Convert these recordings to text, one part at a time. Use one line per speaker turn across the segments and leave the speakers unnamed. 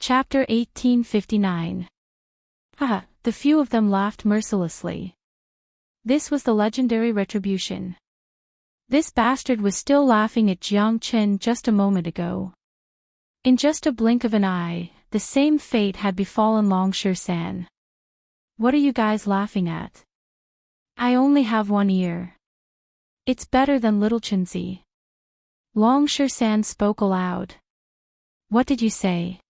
Chapter 1859. Haha, the few of them laughed mercilessly. This was the legendary retribution. This bastard was still laughing at Jiang Chen just a moment ago. In just a blink of an eye, the same fate had befallen Long San. What are you guys laughing at? I only have one ear. It's better than little Chenzi. Long San spoke aloud. What did you say?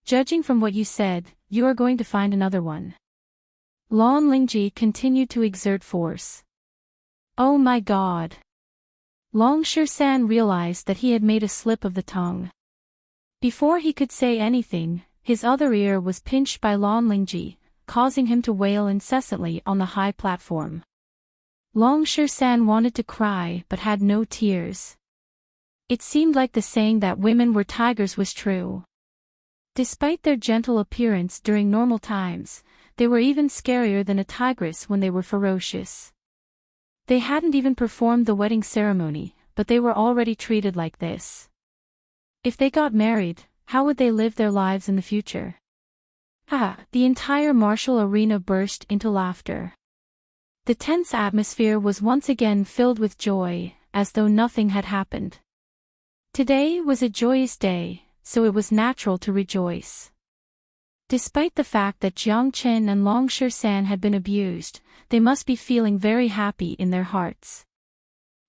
Judging from what you said, you are going to find another one. Lan Lingji continued to exert force. Oh my God. Long San realized that he had made a slip of the tongue. Before he could say anything, his other ear was pinched by Lan Lingji, causing him to wail incessantly on the high platform. Long San wanted to cry but had no tears. It seemed like the saying that women were tigers was true. Despite their gentle appearance during normal times, they were even scarier than a tigress when they were ferocious. They hadn't even performed the wedding ceremony, but they were already treated like this. If they got married, how would they live their lives in the future? The entire martial arena burst into laughter. The tense atmosphere was once again filled with joy, as though nothing had happened. Today was a joyous day, so it was natural to rejoice. Despite the fact that Jiang Chen and Long San had been abused, they must be feeling very happy in their hearts.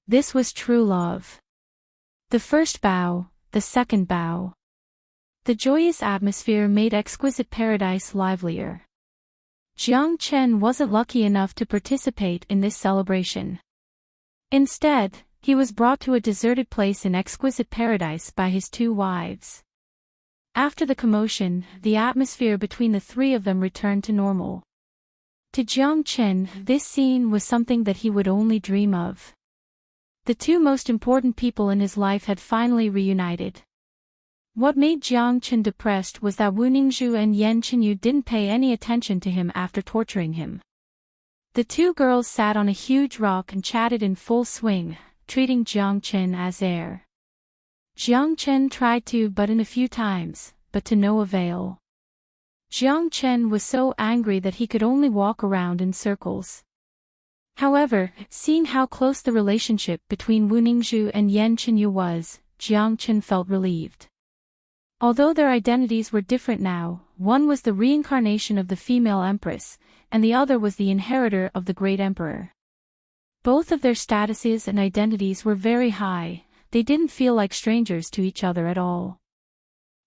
This was true love. The first bow, the second bow. The joyous atmosphere made exquisite paradise livelier. Jiang Chen wasn't lucky enough to participate in this celebration. Instead, he was brought to a deserted place in exquisite paradise by his two wives. After the commotion, the atmosphere between the three of them returned to normal. To Jiang Chen, this scene was something that he would only dream of. The two most important people in his life had finally reunited. What made Jiang Chen depressed was that Wu Ningzhu and Yan Chenyu didn't pay any attention to him after torturing him. The two girls sat on a huge rock and chatted in full swing, treating Jiang Chen as heir. Jiang Chen tried to butt in a few times, but to no avail. Jiang Chen was so angry that he could only walk around in circles. However, seeing how close the relationship between Wu Ningzhu and Yan Chenyu was, Jiang Chen felt relieved. Although their identities were different now, one was the reincarnation of the female empress, and the other was the inheritor of the great emperor. Both of their statuses and identities were very high. They didn't feel like strangers to each other at all.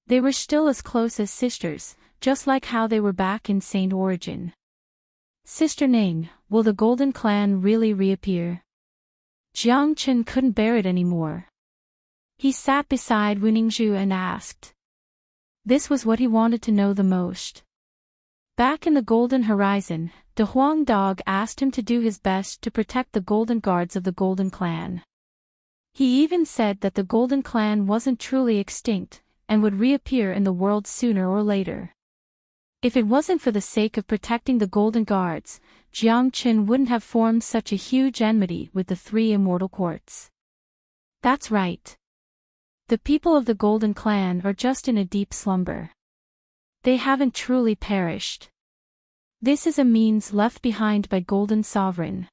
They were still as close as sisters, just like how they were back in Saint Origin. Sister Ning, will the Golden Clan really reappear? Jiang Chen couldn't bear it anymore. He sat beside Wu Ningzhu and asked. This was what he wanted to know the most. Back in the Golden Horizon, the Huang Dog asked him to do his best to protect the Golden Guards of the Golden Clan. He even said that the Golden Clan wasn't truly extinct, and would reappear in the world sooner or later. If it wasn't for the sake of protecting the Golden Guards, Jiang Chen wouldn't have formed such a huge enmity with the three immortal courts. That's right. The people of the Golden Clan are just in a deep slumber. They haven't truly perished. This is a means left behind by Golden Sovereign.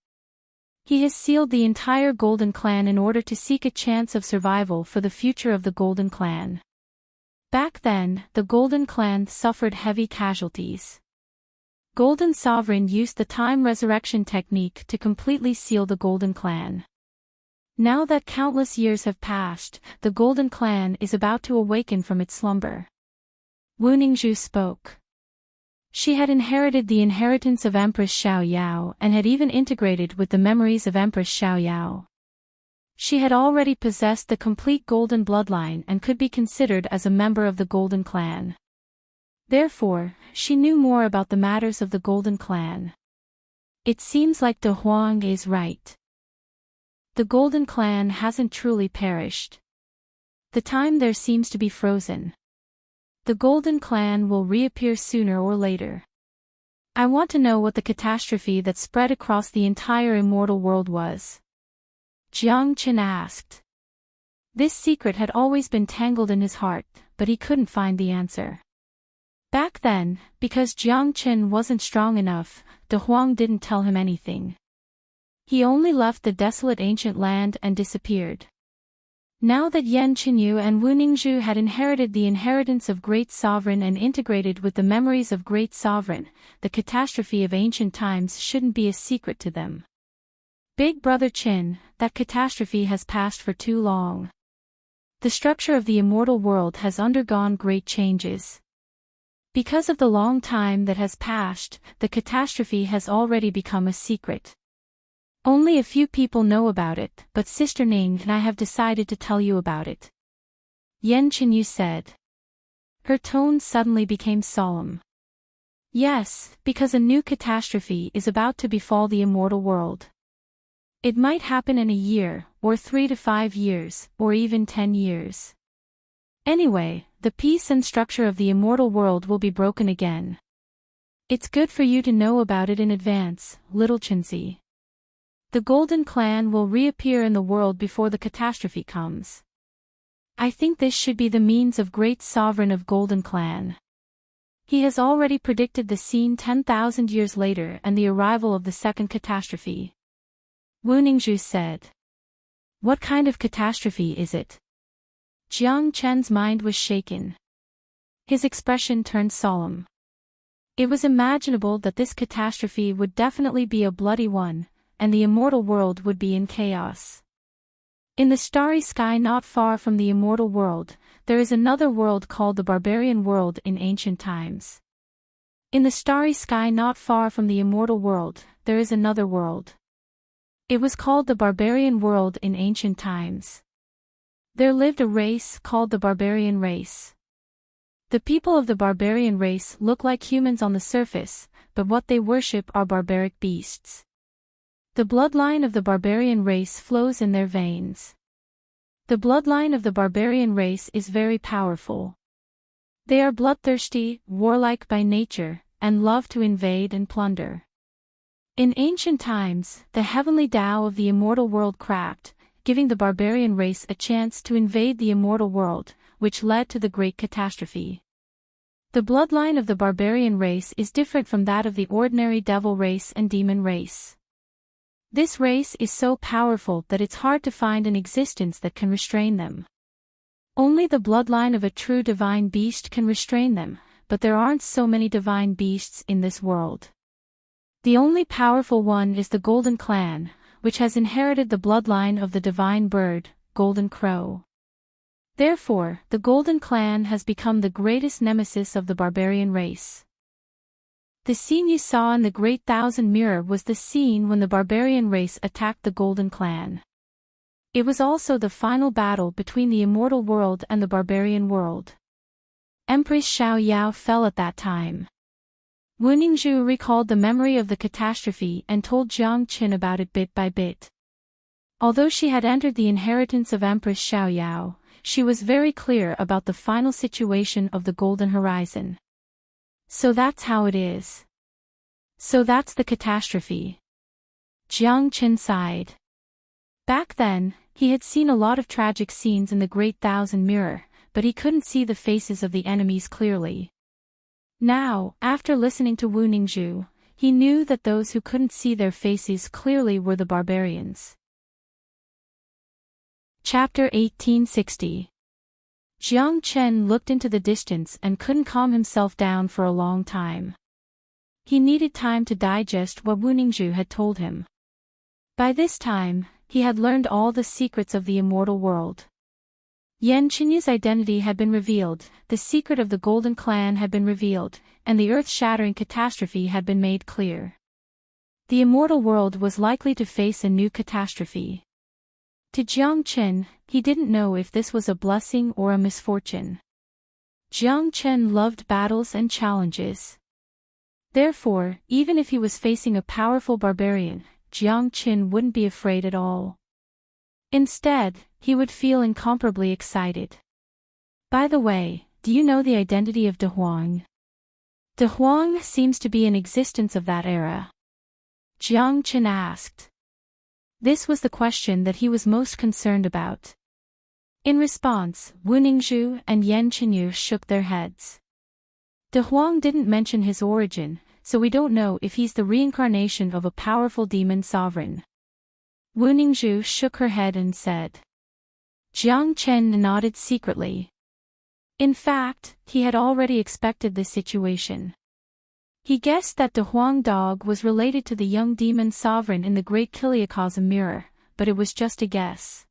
He has sealed the entire Golden Clan in order to seek a chance of survival for the future of the Golden Clan. Back then, the Golden Clan suffered heavy casualties. Golden Sovereign used the time resurrection technique to completely seal the Golden Clan. Now that countless years have passed, the Golden Clan is about to awaken from its slumber. Wu Ningzhu spoke. She had inherited the inheritance of Empress Xiaoyao and had even integrated with the memories of Empress Xiaoyao. She had already possessed the complete Golden bloodline and could be considered as a member of the Golden Clan. Therefore, she knew more about the matters of the Golden Clan. It seems like De Huang is right. The Golden Clan hasn't truly perished. The time there seems to be frozen. The Golden Clan will reappear sooner or later. I want to know what the catastrophe that spread across the entire immortal world was. Jiang Chen asked. This secret had always been tangled in his heart, but he couldn't find the answer. Back then, because Jiang Qin wasn't strong enough, De Huang didn't tell him anything. He only left the desolate ancient land and disappeared. Now that Yan Qinyu and Wu Ningzhu had inherited the inheritance of Great Sovereign and integrated with the memories of Great Sovereign, the catastrophe of ancient times shouldn't be a secret to them. Big Brother Qin, that catastrophe has passed for too long. The structure of the immortal world has undergone great changes. Because of the long time that has passed, the catastrophe has already become a secret. Only a few people know about it, but Sister Ning and I have decided to tell you about it. Yan Qinyu said. Her tone suddenly became solemn. Yes, because a new catastrophe is about to befall the immortal world. It might happen in a year, or 3 to 5 years, or even 10 years. Anyway, the peace and structure of the immortal world will be broken again. It's good for you to know about it in advance, little Qinzi. The Golden Clan will reappear in the world before the catastrophe comes. I think this should be the means of Great Sovereign of Golden Clan. He has already predicted the scene 10,000 years later and the arrival of the second catastrophe. Wu Ningzhu said. What kind of catastrophe is it? Jiang Chen's mind was shaken. His expression turned solemn. It was imaginable that this catastrophe would definitely be a bloody one, and the immortal world would be in chaos. In the starry sky not far from the immortal world, there is another world called the barbarian world in ancient times. In the starry sky not far from the immortal world, there is another world. It was called the barbarian world in ancient times. There lived a race called the barbarian race. The people of the barbarian race look like humans on the surface, but what they worship are barbaric beasts. The bloodline of the barbarian race flows in their veins. The bloodline of the barbarian race is very powerful. They are bloodthirsty, warlike by nature, and love to invade and plunder. In ancient times, the heavenly Tao of the immortal world cracked, giving the barbarian race a chance to invade the immortal world, which led to the great catastrophe. The bloodline of the barbarian race is different from that of the ordinary devil race and demon race. This race is so powerful that it's hard to find an existence that can restrain them. Only the bloodline of a true divine beast can restrain them, but there aren't so many divine beasts in this world. The only powerful one is the Golden Clan, which has inherited the bloodline of the divine bird, Golden Crow. Therefore, the Golden Clan has become the greatest nemesis of the barbarian race. The scene you saw in the Great Thousand Mirror was the scene when the barbarian race attacked the Golden Clan. It was also the final battle between the immortal world and the barbarian world. Empress Xiao Yao fell at that time. Wu Ningzhu recalled the memory of the catastrophe and told Jiang Qin about it bit by bit. Although she had entered the inheritance of Empress Xiao Yao, she was very clear about the final situation of the Golden Horizon. So that's how it is. So that's the catastrophe. Jiang Qin sighed. Back then, he had seen a lot of tragic scenes in the Great Thousand Mirror, but he couldn't see the faces of the enemies clearly. Now, after listening to Wu Ningzhu, he knew that those who couldn't see their faces clearly were the barbarians. Chapter 1860. Jiang Chen looked into the distance and couldn't calm himself down for a long time. He needed time to digest what Wu Ningzhu had told him. By this time, he had learned all the secrets of the immortal world. Yan Qinyu's identity had been revealed, the secret of the Golden Clan had been revealed, and the earth-shattering catastrophe had been made clear. The immortal world was likely to face a new catastrophe. To Jiang Chen, he didn't know if this was a blessing or a misfortune. Jiang Chen loved battles and challenges. Therefore, even if he was facing a powerful barbarian, Jiang Chen wouldn't be afraid at all. Instead, he would feel incomparably excited. By the way, do you know the identity of De Huang? De Huang seems to be in existence of that era. Jiang Chen asked. This was the question that he was most concerned about. In response, Wu Ningzhu and Yan Qinyu shook their heads. De Huang didn't mention his origin, so we don't know if he's the reincarnation of a powerful demon sovereign. Wu Ningzhu shook her head and said. Jiang Chen nodded secretly. In fact, he had already expected this situation. He guessed that De Huang dog was related to the young demon sovereign in the Great Kiliacosm mirror, but it was just a guess.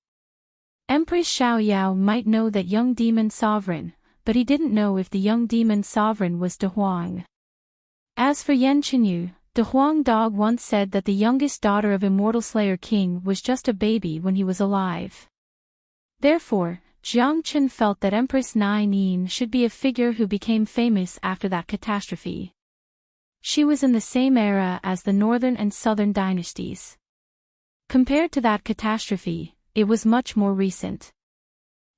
Empress Xiaoyao might know that young demon sovereign, but he didn't know if the young demon sovereign was De Huang. As for Yan Qinyu, De Huang dog once said that the youngest daughter of Immortal Slayer King was just a baby when he was alive. Therefore, Jiang Chen felt that Empress Nai Nin should be a figure who became famous after that catastrophe. She was in the same era as the northern and southern dynasties. Compared to that catastrophe, it was much more recent.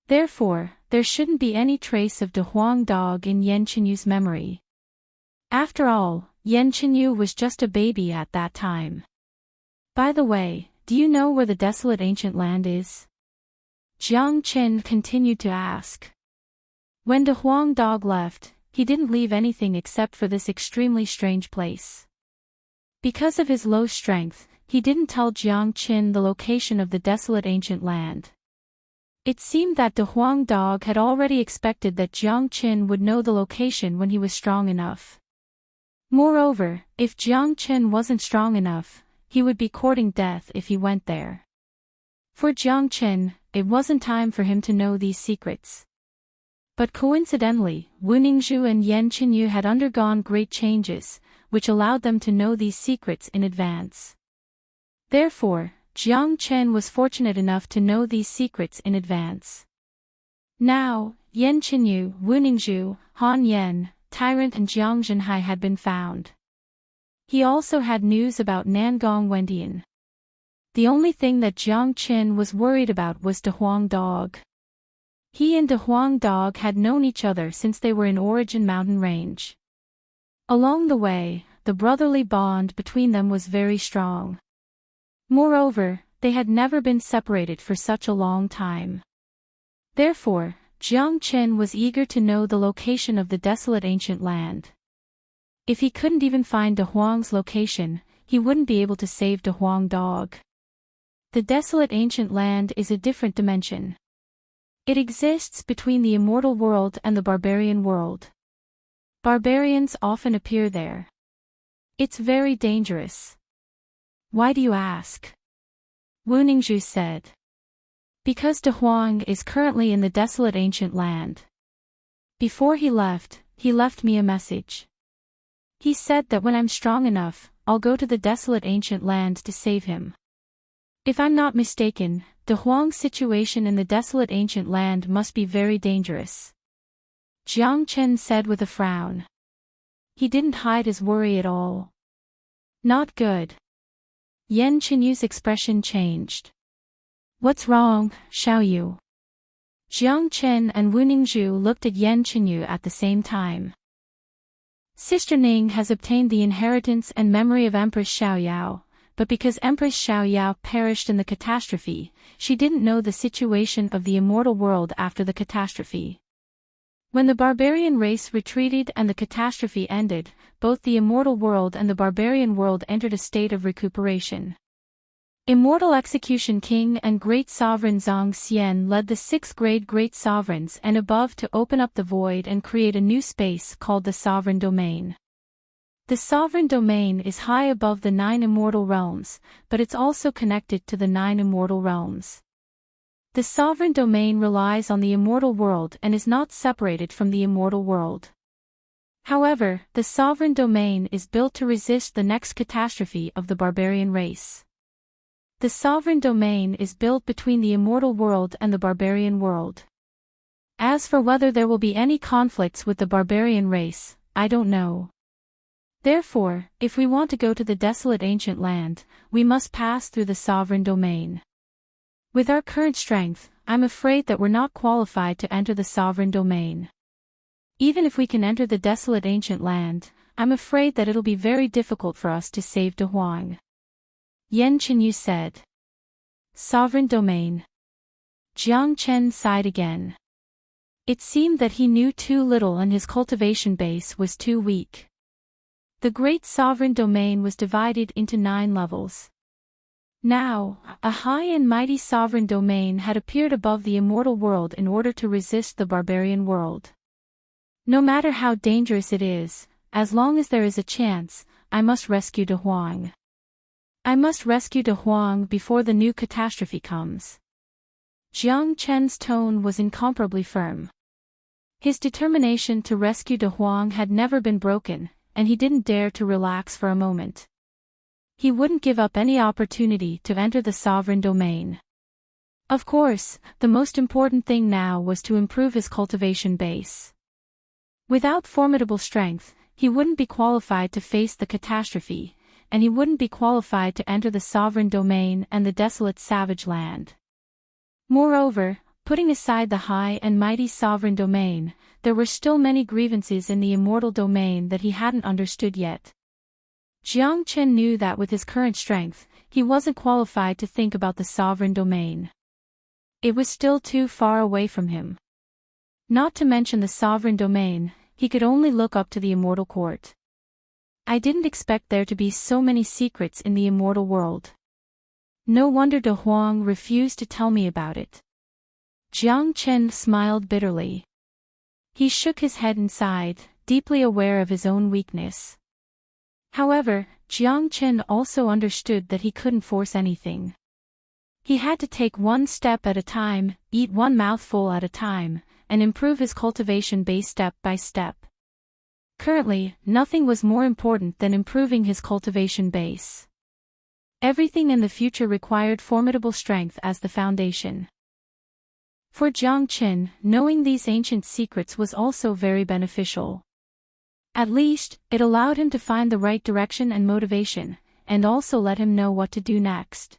Therefore, there shouldn't be any trace of De Huang dog in Yan Qinyu's memory. After all, Yan Qinyu was just a baby at that time. By the way, do you know where the desolate ancient land is? Jiang Chen continued to ask. When De Huang dog left, he didn't leave anything except for this extremely strange place. Because of his low strength, he didn't tell Jiang Chen the location of the desolate ancient land. It seemed that De Huang dog had already expected that Jiang Chen would know the location when he was strong enough. Moreover, if Jiang Chen wasn't strong enough, he would be courting death if he went there. For Jiang Chen, it wasn't time for him to know these secrets. But coincidentally, Wu Ningzhu and Yan Qinyu had undergone great changes, which allowed them to know these secrets in advance. Therefore, Jiang Chen was fortunate enough to know these secrets in advance. Now, Yan Qinyu, Wu Ningzhu, Han Yan, Tyrant and Jiang Zhenhai had been found. He also had news about Nangong Wendian. The only thing that Jiang Chen was worried about was De Huang dog. He and De Huang dog had known each other since they were in Origin Mountain Range. Along the way, the brotherly bond between them was very strong. Moreover, they had never been separated for such a long time. Therefore, Jiang Chen was eager to know the location of the desolate ancient land. If he couldn't even find De Huang's location, he wouldn't be able to save De Huang dog. The desolate ancient land is a different dimension. It exists between the immortal world and the barbarian world. Barbarians often appear there. It's very dangerous. Why do you ask? Wu Ningzhu said. Because De Huang is currently in the desolate ancient land. Before he left me a message. He said that when I'm strong enough, I'll go to the desolate ancient land to save him. If I'm not mistaken, De Huang's situation in the desolate ancient land must be very dangerous. Jiang Chen said with a frown. He didn't hide his worry at all. Not good. Yan Qinyu's expression changed. What's wrong, Xiaoyu? Jiang Chen and Wu Ningzhu looked at Yan Qinyu at the same time. Sister Ning has obtained the inheritance and memory of Empress Xiaoyao, but because Empress Xiaoyao perished in the catastrophe, she didn't know the situation of the immortal world after the catastrophe. When the barbarian race retreated and the catastrophe ended, both the immortal world and the barbarian world entered a state of recuperation. Immortal Execution King and Great Sovereign Zhang Xian led the 6th grade Great Sovereigns and above to open up the void and create a new space called the Sovereign Domain. The Sovereign Domain is high above the 9 immortal realms, but it's also connected to the 9 immortal realms. The Sovereign Domain relies on the immortal world and is not separated from the immortal world. However, the Sovereign Domain is built to resist the next catastrophe of the barbarian race. The Sovereign Domain is built between the immortal world and the barbarian world. As for whether there will be any conflicts with the barbarian race, I don't know. Therefore, if we want to go to the desolate ancient land, we must pass through the Sovereign Domain. With our current strength, I'm afraid that we're not qualified to enter the Sovereign Domain. Even if we can enter the desolate ancient land, I'm afraid that it'll be very difficult for us to save De Huang. Yan Qinyu said. Sovereign Domain. Jiang Chen sighed again. It seemed that he knew too little and his cultivation base was too weak. The great sovereign domain was divided into 9 levels. Now, a high and mighty sovereign domain had appeared above the immortal world in order to resist the barbarian world. No matter how dangerous it is, as long as there is a chance, I must rescue De Huang. I must rescue De Huang before the new catastrophe comes. Jiang Chen's tone was incomparably firm. His determination to rescue De Huang had never been broken, and he didn't dare to relax for a moment. He wouldn't give up any opportunity to enter the sovereign domain. Of course, the most important thing now was to improve his cultivation base. Without formidable strength, he wouldn't be qualified to face the catastrophe, and he wouldn't be qualified to enter the sovereign domain and the desolate savage land. Moreover, putting aside the high and mighty sovereign domain, there were still many grievances in the immortal domain that he hadn't understood yet. Jiang Chen knew that with his current strength, he wasn't qualified to think about the sovereign domain. It was still too far away from him. Not to mention the sovereign domain, he could only look up to the immortal court. I didn't expect there to be so many secrets in the immortal world. No wonder De Huang refused to tell me about it. Jiang Chen smiled bitterly. He shook his head and sighed, deeply aware of his own weakness. However, Jiang Chen also understood that he couldn't force anything. He had to take one step at a time, eat one mouthful at a time, and improve his cultivation base step by step. Currently, nothing was more important than improving his cultivation base. Everything in the future required formidable strength as the foundation. For Jiang Chen, knowing these ancient secrets was also very beneficial. At least, it allowed him to find the right direction and motivation, and also let him know what to do next.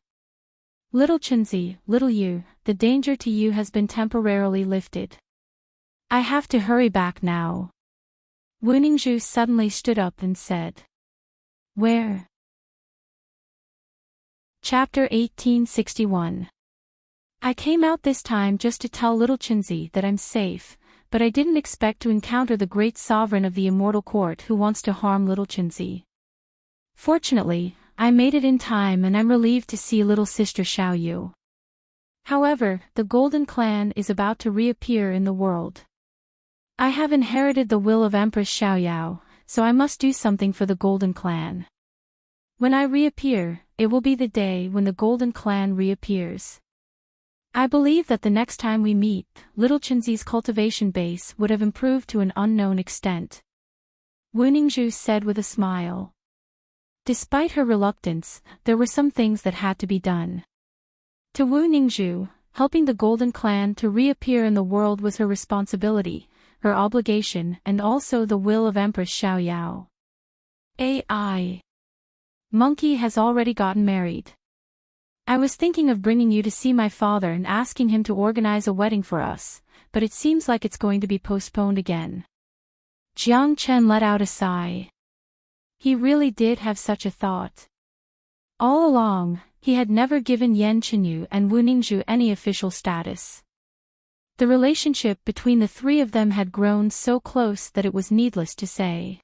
Little Chenzi, little you, the danger to you has been temporarily lifted. I have to hurry back now. Wu Ningzhu suddenly stood up and said. Where? Chapter 1861. I came out this time just to tell little Chenzi that I'm safe, but I didn't expect to encounter the great sovereign of the immortal court who wants to harm little Chenzi. Fortunately, I made it in time and I'm relieved to see little sister Xiaoyu. However, the Golden Clan is about to reappear in the world. I have inherited the will of Empress Xiaoyao, so I must do something for the Golden Clan. When I reappear, it will be the day when the Golden Clan reappears. I believe that the next time we meet, little Chenzi's cultivation base would have improved to an unknown extent. Wu Ningzhu said with a smile. Despite her reluctance, there were some things that had to be done. To Wu Ningzhu, helping the Golden Clan to reappear in the world was her responsibility, her obligation, and also the will of Empress Xiaoyao. AI. Monkey has already gotten married. I was thinking of bringing you to see my father and asking him to organize a wedding for us, but it seems like it's going to be postponed again. Jiang Chen let out a sigh. He really did have such a thought. All along, he had never given Yan Chenyu and Wu Ningzhu any official status. The relationship between the three of them had grown so close that it was needless to say.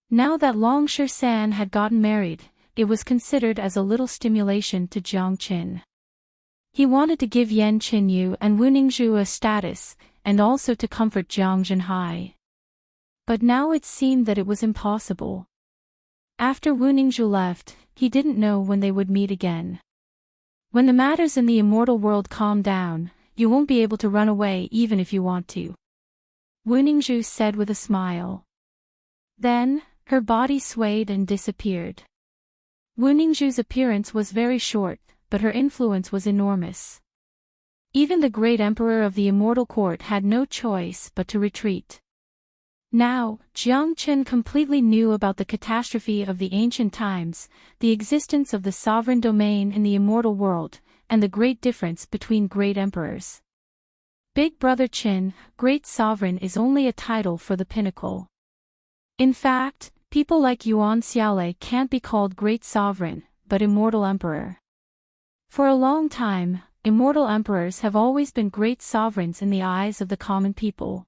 Now that Long San had gotten married, it was considered as a little stimulation to Jiang Chen. He wanted to give Yan Chenyu and Wu Ningzhu a status, and also to comfort Jiang Zhenhai. But now it seemed that it was impossible. After Wu Ningzhu left, he didn't know when they would meet again. When the matters in the immortal world calm down, you won't be able to run away even if you want to. Wu Ningzhu said with a smile. Then, her body swayed and disappeared. Wu Ningzhu's appearance was very short, but her influence was enormous. Even the great emperor of the immortal court had no choice but to retreat. Now, Jiang Chen completely knew about the catastrophe of the ancient times, the existence of the sovereign domain in the immortal world, and the great difference between great emperors. Big Brother Qin, Great Sovereign is only a title for the pinnacle. In fact, people like Yuan Xiaolei can't be called Great Sovereign, but Immortal Emperor. For a long time, immortal emperors have always been great sovereigns in the eyes of the common people.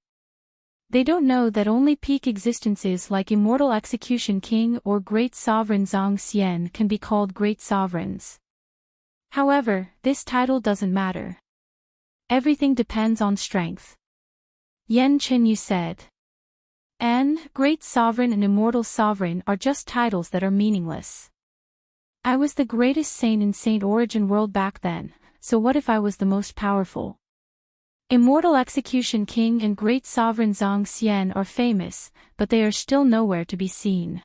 They don't know that only peak existences like Immortal Execution King or Great Sovereign Zhang Xian can be called great sovereigns. However, this title doesn't matter. Everything depends on strength. Yan Qinyu said. Great Sovereign and Immortal Sovereign are just titles that are meaningless. I was the greatest saint in Saint Origin world back then, so what if I was the most powerful? Immortal Execution King and Great Sovereign Zhang Xian are famous, but they are still nowhere to be seen.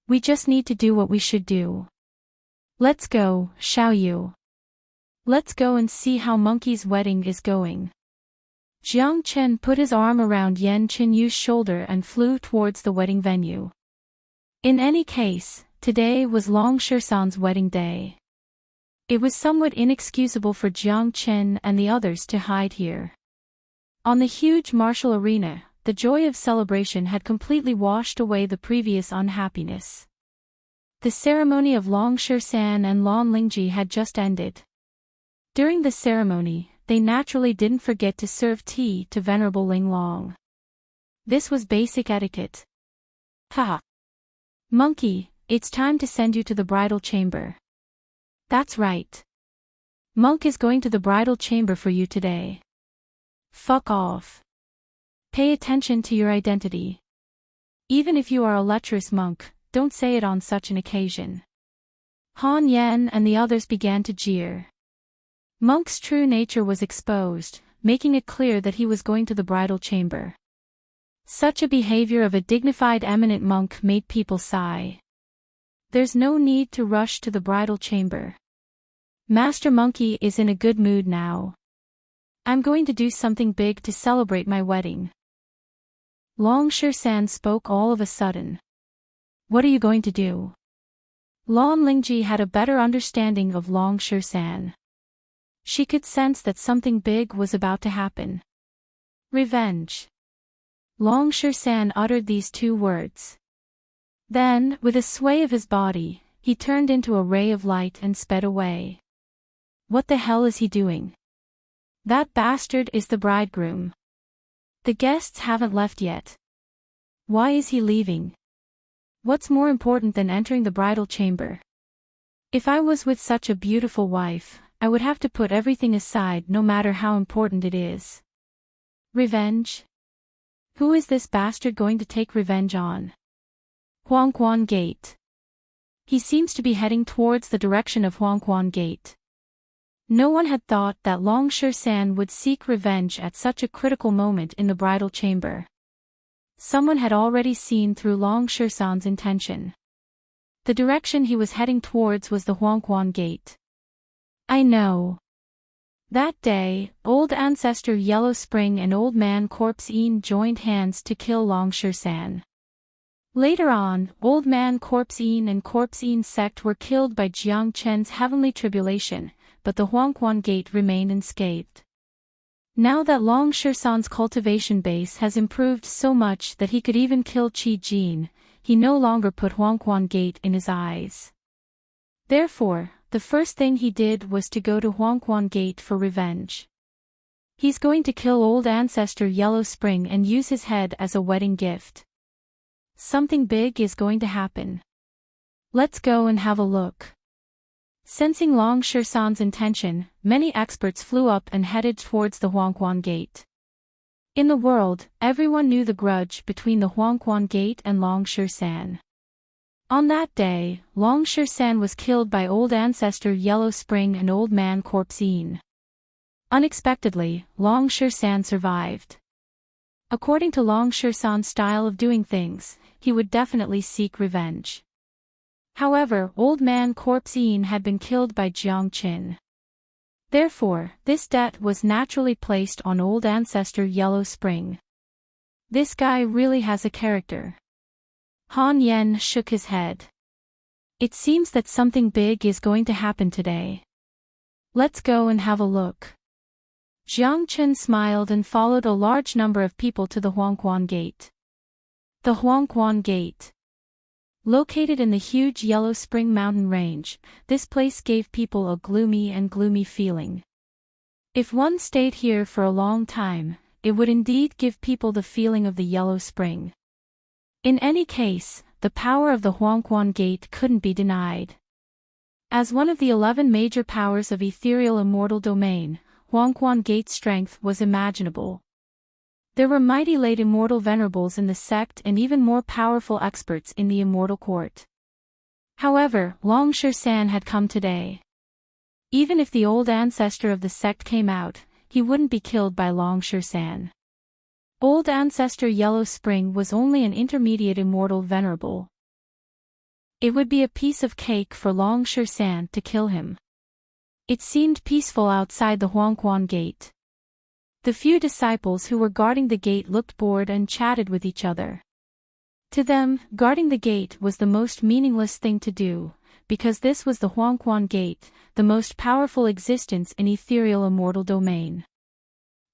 We just need to do what we should do. Let's go, Xiao Yu. Let's go and see how Monkey's wedding is going. Jiang Chen put his arm around Yan Qinyu's shoulder and flew towards the wedding venue. In any case, today was Long Shisan's wedding day. It was somewhat inexcusable for Jiang Chen and the others to hide here. On the huge martial arena, the joy of celebration had completely washed away the previous unhappiness. The ceremony of Long Shisan and Lan Lingji had just ended. During the ceremony, they naturally didn't forget to serve tea to Venerable Ling Long. This was basic etiquette. Haha. Monkey, it's time to send you to the bridal chamber. That's right. Monk is going to the bridal chamber for you today. Fuck off. Pay attention to your identity. Even if you are a lecherous monk, don't say it on such an occasion. Han Yan and the others began to jeer. Monk's true nature was exposed, making it clear that he was going to the bridal chamber. Such a behavior of a dignified eminent monk made people sigh. There's no need to rush to the bridal chamber. Master Monkey is in a good mood now. I'm going to do something big to celebrate my wedding. Long Shisan spoke all of a sudden. What are you going to do? Lan Lingji had a better understanding of Long Shisan. She could sense that something big was about to happen. Revenge. Long Shisan uttered these two words. Then, with a sway of his body, he turned into a ray of light and sped away. What the hell is he doing? That bastard is the bridegroom. The guests haven't left yet. Why is he leaving? What's more important than entering the bridal chamber? If I was with such a beautiful wife, I would have to put everything aside no matter how important it is. Revenge? Who is this bastard going to take revenge on? Huangquan Gate. He seems to be heading towards the direction of Huangquan Gate. No one had thought that Long Shisan would seek revenge at such a critical moment in the bridal chamber. Someone had already seen through Long Shisan's intention. The direction he was heading towards was the Huangquan Gate. I know. That day, Old Ancestor Yellow Spring and Old Man Corpse Yin joined hands to kill Long Shisan. Later on, Old Man Corpse Yin and Corpse Yin sect were killed by Jiang Chen's heavenly tribulation, but the Huangquan Gate remained unscathed. Now that Long Shisan's cultivation base has improved so much that he could even kill Qi Jin, he no longer put Huangquan Gate in his eyes. Therefore, the first thing he did was to go to Huangquan Gate for revenge. He's going to kill Old Ancestor Yellow Spring and use his head as a wedding gift. Something big is going to happen. Let's go and have a look. Sensing Long Shisan's intention, many experts flew up and headed towards the Huangquan Gate. In the world, everyone knew the grudge between the Huangquan Gate and Long Shisan. On that day, Long Shisan was killed by Old Ancestor Yellow Spring and Old Man Corpse Yin. Unexpectedly, Long Shisan survived. According to Long Shisan's style of doing things, he would definitely seek revenge. However, Old Man Corpse Yin had been killed by Jiang Qin. Therefore, this debt was naturally placed on Old Ancestor Yellow Spring. This guy really has a character. Han Yan shook his head. It seems that something big is going to happen today. Let's go and have a look. Jiang Qin smiled and followed a large number of people to the Huangquan Gate. The Huangquan Gate. Located in the huge Yellow Spring mountain range, this place gave people a gloomy feeling. If one stayed here for a long time, it would indeed give people the feeling of the Yellow Spring. In any case, the power of the Huangquan Gate couldn't be denied. As one of the 11 major powers of ethereal immortal domain, Huangquan Gate's strength was imaginable. There were mighty late immortal venerables in the sect and even more powerful experts in the immortal court. However, Long San had come today. Even if the old ancestor of the sect came out, he wouldn't be killed by Long San. Old ancestor Yellow Spring was only an intermediate immortal venerable. It would be a piece of cake for Long San to kill him. It seemed peaceful outside the Huangquan Gate. The few disciples who were guarding the gate looked bored and chatted with each other. To them, guarding the gate was the most meaningless thing to do, because this was the Huangquan Gate, the most powerful existence in ethereal immortal domain.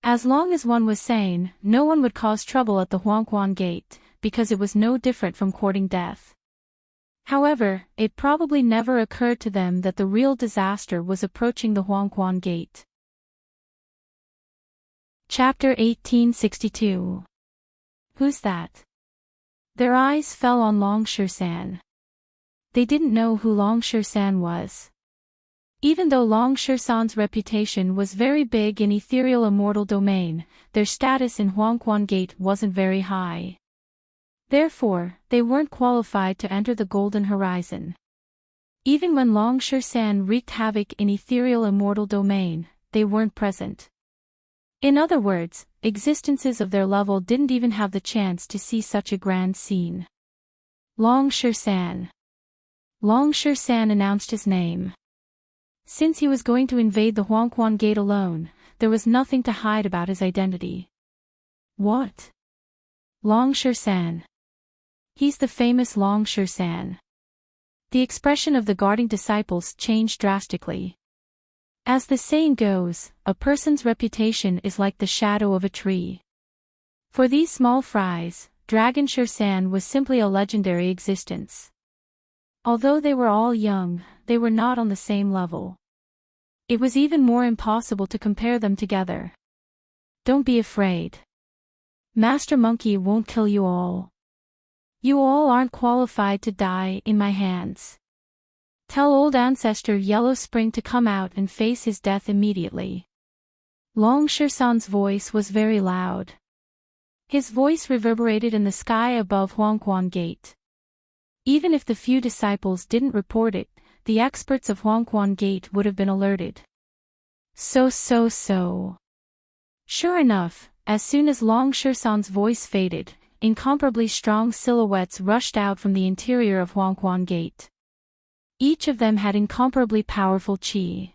As long as one was sane, no one would cause trouble at the Huangquan Gate, because it was no different from courting death. However, it probably never occurred to them that the real disaster was approaching the Huangquan Gate. Chapter 1862. Who's that? Their eyes fell on Long San. They didn't know who Long San was. Even though Long San's reputation was very big in ethereal immortal domain, their status in Huangquan Gate wasn't very high. Therefore, they weren't qualified to enter the Golden Horizon. Even when Long San wreaked havoc in ethereal immortal domain, they weren't present. In other words, existences of their level didn't even have the chance to see such a grand scene. Long San. Long San announced his name. Since he was going to invade the Huangquan Gate alone, there was nothing to hide about his identity. What? Long San. He's the famous Long San. The expression of the guarding disciples changed drastically. As the saying goes, a person's reputation is like the shadow of a tree. For these small fries, Dragon San was simply a legendary existence. Although they were all young, they were not on the same level. It was even more impossible to compare them together. Don't be afraid. Master Monkey won't kill you all. You all aren't qualified to die in my hands. Tell old ancestor Yellow Spring to come out and face his death immediately. Long San's voice was very loud. His voice reverberated in the sky above Huangquan Gate. Even if the few disciples didn't report it, the experts of Huangquan Gate would have been alerted. So. Sure enough, as soon as Long San's voice faded, incomparably strong silhouettes rushed out from the interior of Huangquan Gate. Each of them had incomparably powerful qi.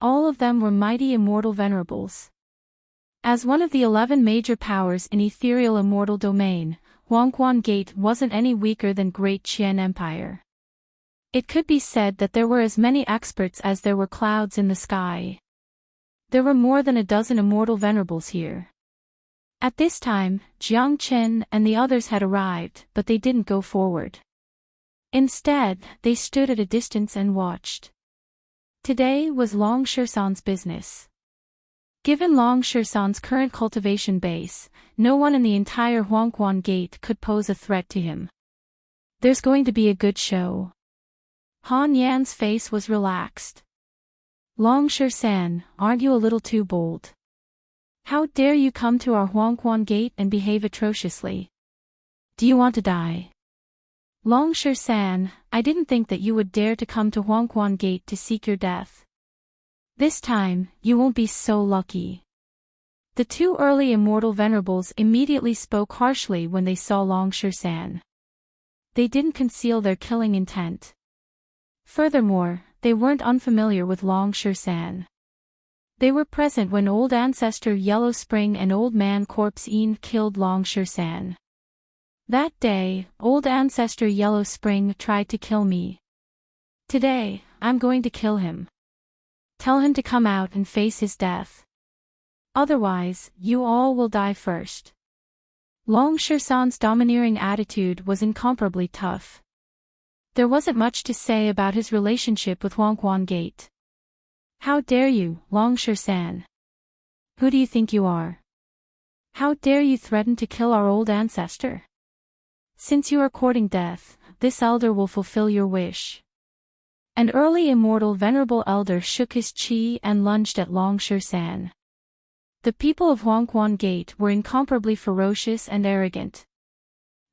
All of them were mighty immortal venerables. As one of the 11 major powers in ethereal immortal domain, Huangquan Gate wasn't any weaker than Great Qian Empire. It could be said that there were as many experts as there were clouds in the sky. There were more than a dozen immortal venerables here. At this time, Jiang Chen and the others had arrived, but they didn't go forward. Instead, they stood at a distance and watched. Today was Long San's business. Given Long San's current cultivation base, no one in the entire Huangquan Gate could pose a threat to him. There's going to be a good show. Han Yan's face was relaxed. Long San, aren't you a little too bold? How dare you come to our Huangquan Gate and behave atrociously? Do you want to die? Long San, I didn't think that you would dare to come to Huangquan Gate to seek your death. This time, you won't be so lucky. The two early immortal venerables immediately spoke harshly when they saw Long San. They didn't conceal their killing intent. Furthermore, they weren't unfamiliar with Long San. They were present when old ancestor Yellow Spring and old man Corpse Een killed Long San. That day, old ancestor Yellow Spring tried to kill me. Today, I'm going to kill him. Tell him to come out and face his death. Otherwise, you all will die first. Long San's domineering attitude was incomparably tough. There wasn't much to say about his relationship with Huangquan Gate. How dare you, Longsher-san? Who do you think you are? How dare you threaten to kill our old ancestor? Since you are courting death, this elder will fulfill your wish. An early immortal venerable elder shook his chi and lunged at Longsher-san. The people of Huangquan Gate were incomparably ferocious and arrogant.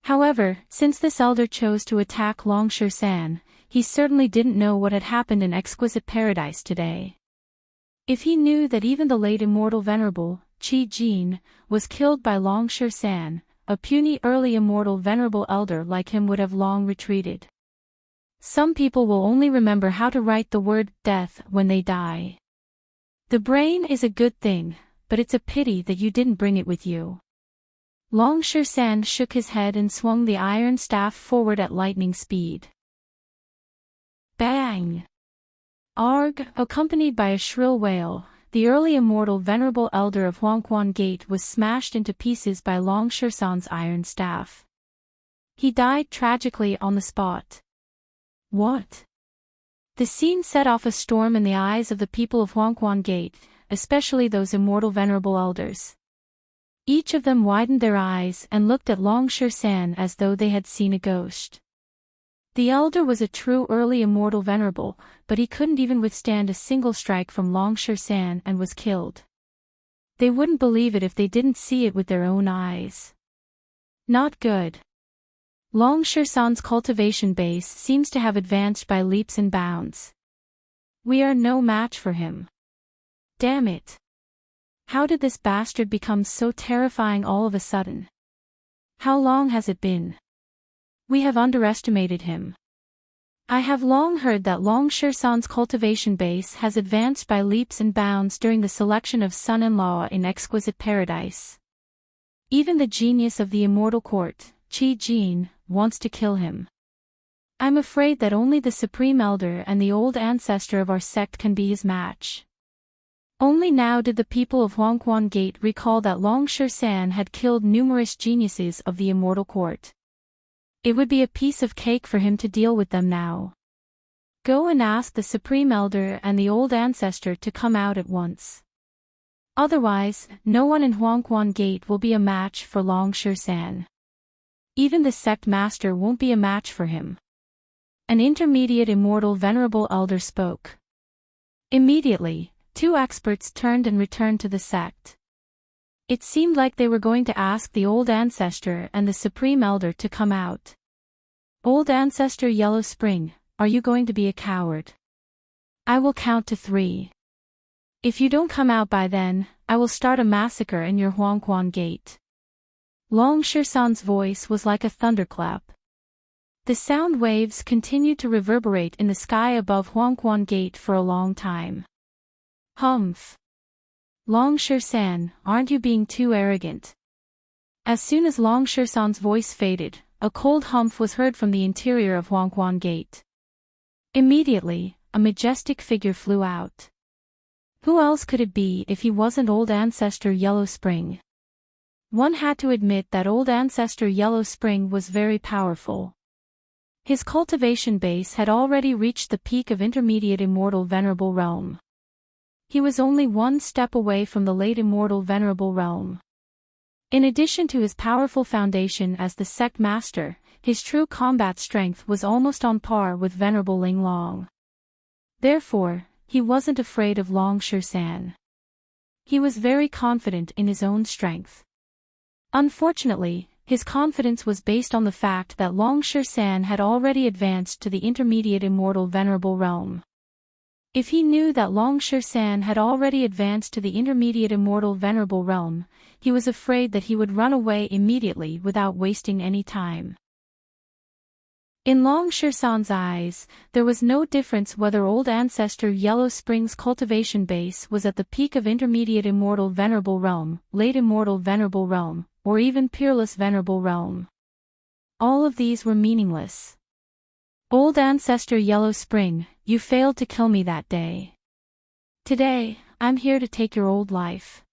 However, since this elder chose to attack Longsher-san, he certainly didn't know what had happened in Exquisite Paradise today. If he knew that even the late immortal venerable, Qi Jin, was killed by Longsher-san, a puny early immortal venerable elder like him would have long retreated. Some people will only remember how to write the word death when they die. The brain is a good thing, but it's a pity that you didn't bring it with you. Longsher-san shook his head and swung the iron staff forward at lightning speed. Bang! Arg! Accompanied by a shrill wail, the early immortal venerable elder of Huangquan Gate was smashed into pieces by Longsher-san's iron staff. He died tragically on the spot. What? The scene set off a storm in the eyes of the people of Huangquan Gate, especially those immortal venerable elders. Each of them widened their eyes and looked at Longsher-san as though they had seen a ghost. The elder was a true early immortal venerable, but he couldn't even withstand a single strike from Longsher-san and was killed. They wouldn't believe it if they didn't see it with their own eyes. Not good. Longsher-san's cultivation base seems to have advanced by leaps and bounds. We are no match for him. Damn it. How did this bastard become so terrifying all of a sudden? How long has it been? We have underestimated him. I have long heard that Longsher-san's cultivation base has advanced by leaps and bounds during the selection of son-in-law in Exquisite Paradise. Even the genius of the immortal court, Qi Jin, wants to kill him. I'm afraid that only the Supreme Elder and the old ancestor of our sect can be his match. Only now did the people of Huangquan Gate recall that Longsher-san had killed numerous geniuses of the immortal court. It would be a piece of cake for him to deal with them now. Go and ask the Supreme Elder and the old ancestor to come out at once. Otherwise, no one in Huangquan Gate will be a match for Longsher-san. Even the sect master won't be a match for him. An intermediate immortal venerable elder spoke. Immediately, two experts turned and returned to the sect. It seemed like they were going to ask the old ancestor and the Supreme Elder to come out. Old ancestor Yellow Spring, are you going to be a coward? I will count to 3. If you don't come out by then, I will start a massacre in your Huangquan Gate. Longsher-san's voice was like a thunderclap. The sound waves continued to reverberate in the sky above Huangquan Gate for a long time. Humph. Longsher-san, aren't you being too arrogant? As soon as Longsher-san's voice faded, a cold humph was heard from the interior of Huangquan Gate. Immediately, a majestic figure flew out. Who else could it be if he wasn't old ancestor Yellow Spring? One had to admit that old ancestor Yellow Spring was very powerful. His cultivation base had already reached the peak of intermediate immortal venerable realm. He was only one step away from the late immortal venerable realm. In addition to his powerful foundation as the sect master, his true combat strength was almost on par with venerable Ling Long. Therefore, he wasn't afraid of Longsher-san. He was very confident in his own strength. Unfortunately, his confidence was based on the fact that Longsher-san had already advanced to the intermediate immortal venerable realm. If he knew that Longsher-san had already advanced to the intermediate immortal venerable realm, he was afraid that he would run away immediately without wasting any time. In Longsher-san's eyes, there was no difference whether old ancestor Yellow Spring's cultivation base was at the peak of intermediate immortal venerable realm, late immortal venerable realm, or even peerless venerable realm. All of these were meaningless. Old ancestor Yellow Spring, you failed to kill me that day. Today, I'm here to take your old life.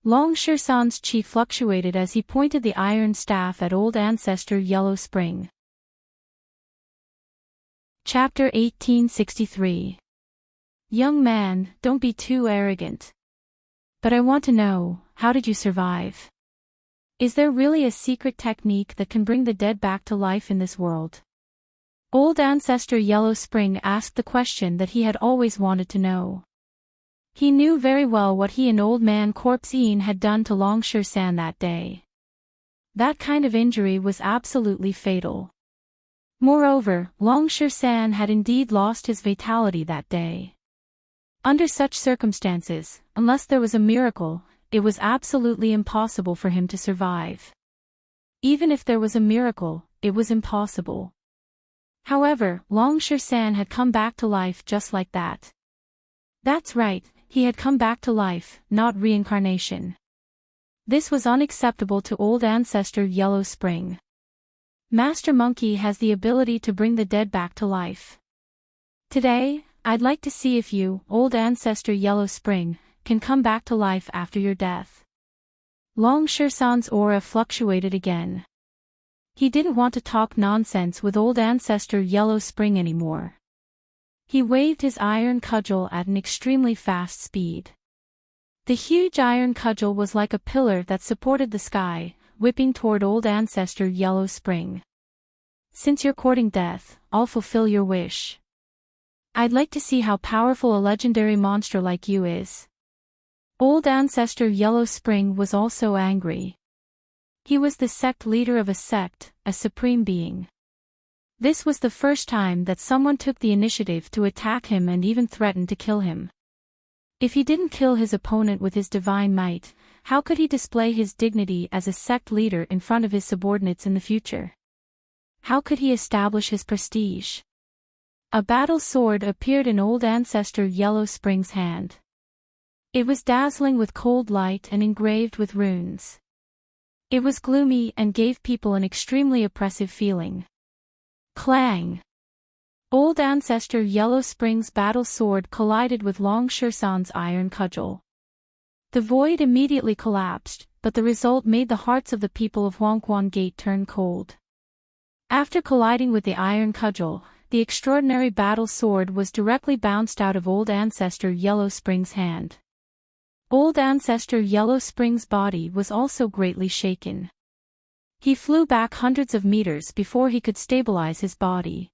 Longsher-san's chi fluctuated as he pointed the iron staff at old ancestor Yellow Spring. Chapter 1863. Young man, don't be too arrogant. But I want to know, how did you survive? Is there really a secret technique that can bring the dead back to life in this world? Old Ancestor Yellow Spring asked the question that he had always wanted to know. He knew very well what he and Old Man Corpse Ian had done to Longsure San that day. That kind of injury was absolutely fatal. Moreover, Longsure San had indeed lost his vitality that day. Under such circumstances, unless there was a miracle, it was absolutely impossible for him to survive. Even if there was a miracle, it was impossible. However, Longsure San had come back to life just like that. That's right, he had come back to life, not reincarnation. This was unacceptable to Old Ancestor Yellow Spring. Master Monkey has the ability to bring the dead back to life. Today, I'd like to see if you, Old Ancestor Yellow Spring, can come back to life after your death. Longsure San's aura fluctuated again. He didn't want to talk nonsense with Old Ancestor Yellow Spring anymore. He waved his iron cudgel at an extremely fast speed. The huge iron cudgel was like a pillar that supported the sky, whipping toward Old Ancestor Yellow Spring. Since you're courting death, I'll fulfill your wish. I'd like to see how powerful a legendary monster like you is. Old Ancestor Yellow Spring was also angry. He was the sect leader of a sect, a supreme being. This was the first time that someone took the initiative to attack him and even threatened to kill him. If he didn't kill his opponent with his divine might, how could he display his dignity as a sect leader in front of his subordinates in the future? How could he establish his prestige? A battle sword appeared in Old Ancestor Yellow Spring's hand. It was dazzling with cold light and engraved with runes. It was gloomy and gave people an extremely oppressive feeling. Clang! Old Ancestor Yellow Spring's battle sword collided with Longsure San's iron cudgel. The void immediately collapsed, but the result made the hearts of the people of Huangquan Gate turn cold. After colliding with the iron cudgel, the extraordinary battle sword was directly bounced out of Old Ancestor Yellow Spring's hand. Old Ancestor Yellow Spring's body was also greatly shaken. He flew back hundreds of meters before he could stabilize his body.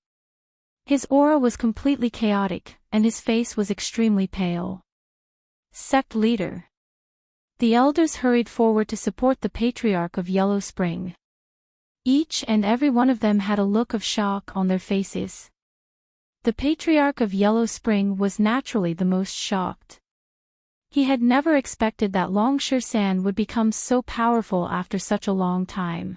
His aura was completely chaotic, and his face was extremely pale. Sect leader. The elders hurried forward to support the Patriarch of Yellow Spring. Each and every one of them had a look of shock on their faces. The Patriarch of Yellow Spring was naturally the most shocked. He had never expected that Longsure San would become so powerful after such a long time.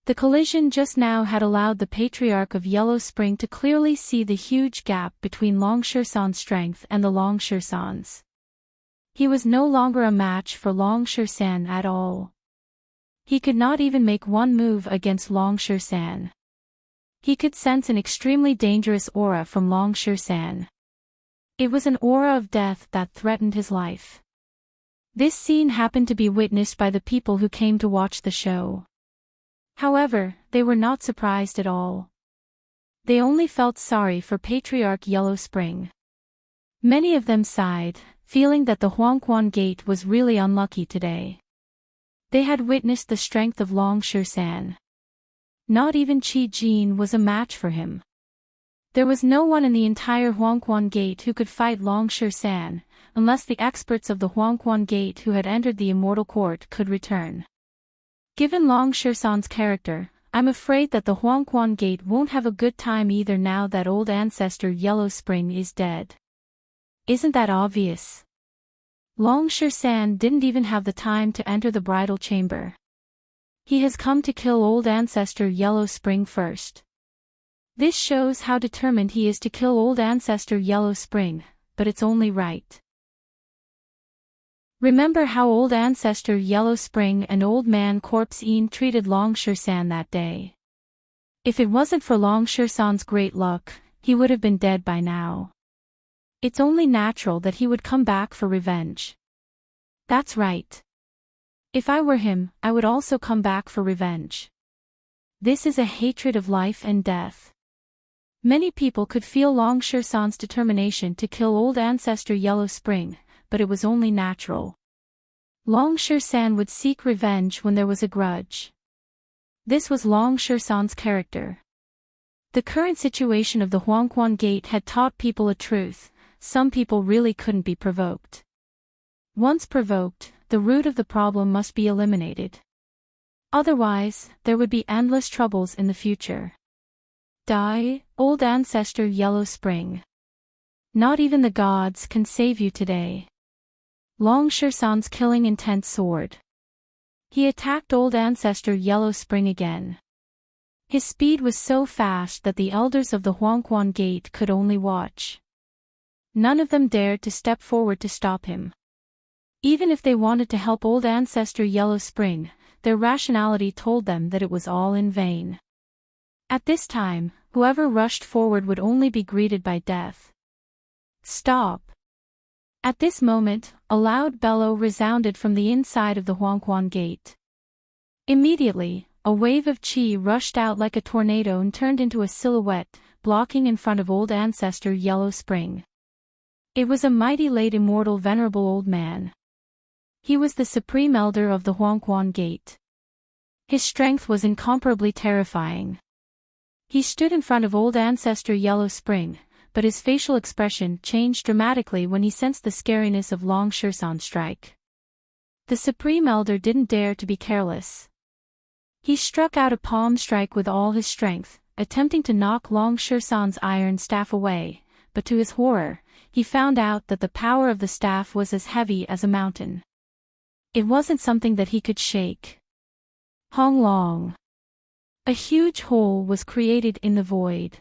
The collision just now had allowed the Patriarch of Yellow Spring to clearly see the huge gap between Longsure San's strength and the Longsure San's. He was no longer a match for Longsure San at all. He could not even make one move against Longsure San. He could sense an extremely dangerous aura from Longsure San. It was an aura of death that threatened his life. This scene happened to be witnessed by the people who came to watch the show. However, they were not surprised at all. They only felt sorry for Patriarch Yellow Spring. Many of them sighed, feeling that the Huangquan Gate was really unlucky today. They had witnessed the strength of Longsure San. Not even Qi Jin was a match for him. There was no one in the entire Huangquan Gate who could fight Longsure San, unless the experts of the Huangquan Gate who had entered the Immortal Court could return. Given Longsure San's character, I'm afraid that the Huangquan Gate won't have a good time either now that Old Ancestor Yellow Spring is dead. Isn't that obvious? Longsure San didn't even have the time to enter the bridal chamber. He has come to kill Old Ancestor Yellow Spring first. This shows how determined he is to kill Old Ancestor Yellow Spring, but it's only right. Remember how Old Ancestor Yellow Spring and Old Man Corpse Ian treated Longsure San that day. If it wasn't for Longsure San's great luck, he would have been dead by now. It's only natural that he would come back for revenge. That's right. If I were him, I would also come back for revenge. This is a hatred of life and death. Many people could feel Long Shersan's determination to kill old ancestor Yellow Spring, but it was only natural. Long Shersan would seek revenge when there was a grudge. This was Long Shersan's character. The current situation of the Huangquan Gate had taught people a truth: some people really couldn't be provoked. Once provoked, the root of the problem must be eliminated. Otherwise, there would be endless troubles in the future. Die, old ancestor Yellow Spring. Not even the gods can save you today. Long Shersan's killing intent soared. He attacked old ancestor Yellow Spring again. His speed was so fast that the elders of the Huangquan Gate could only watch. None of them dared to step forward to stop him. Even if they wanted to help old ancestor Yellow Spring, their rationality told them that it was all in vain. At this time, whoever rushed forward would only be greeted by death. Stop! At this moment, a loud bellow resounded from the inside of the Huangquan Gate. Immediately, a wave of qi rushed out like a tornado and turned into a silhouette, blocking in front of old ancestor Yellow Spring. It was a mighty late immortal venerable old man. He was the supreme elder of the Huangquan Gate. His strength was incomparably terrifying. He stood in front of old ancestor Yellow Spring, but his facial expression changed dramatically when he sensed the scariness of Long Shersan's strike. The supreme elder didn't dare to be careless. He struck out a palm strike with all his strength, attempting to knock Long Shersan's iron staff away, but to his horror, he found out that the power of the staff was as heavy as a mountain. It wasn't something that he could shake. Hong Long. A huge hole was created in the void.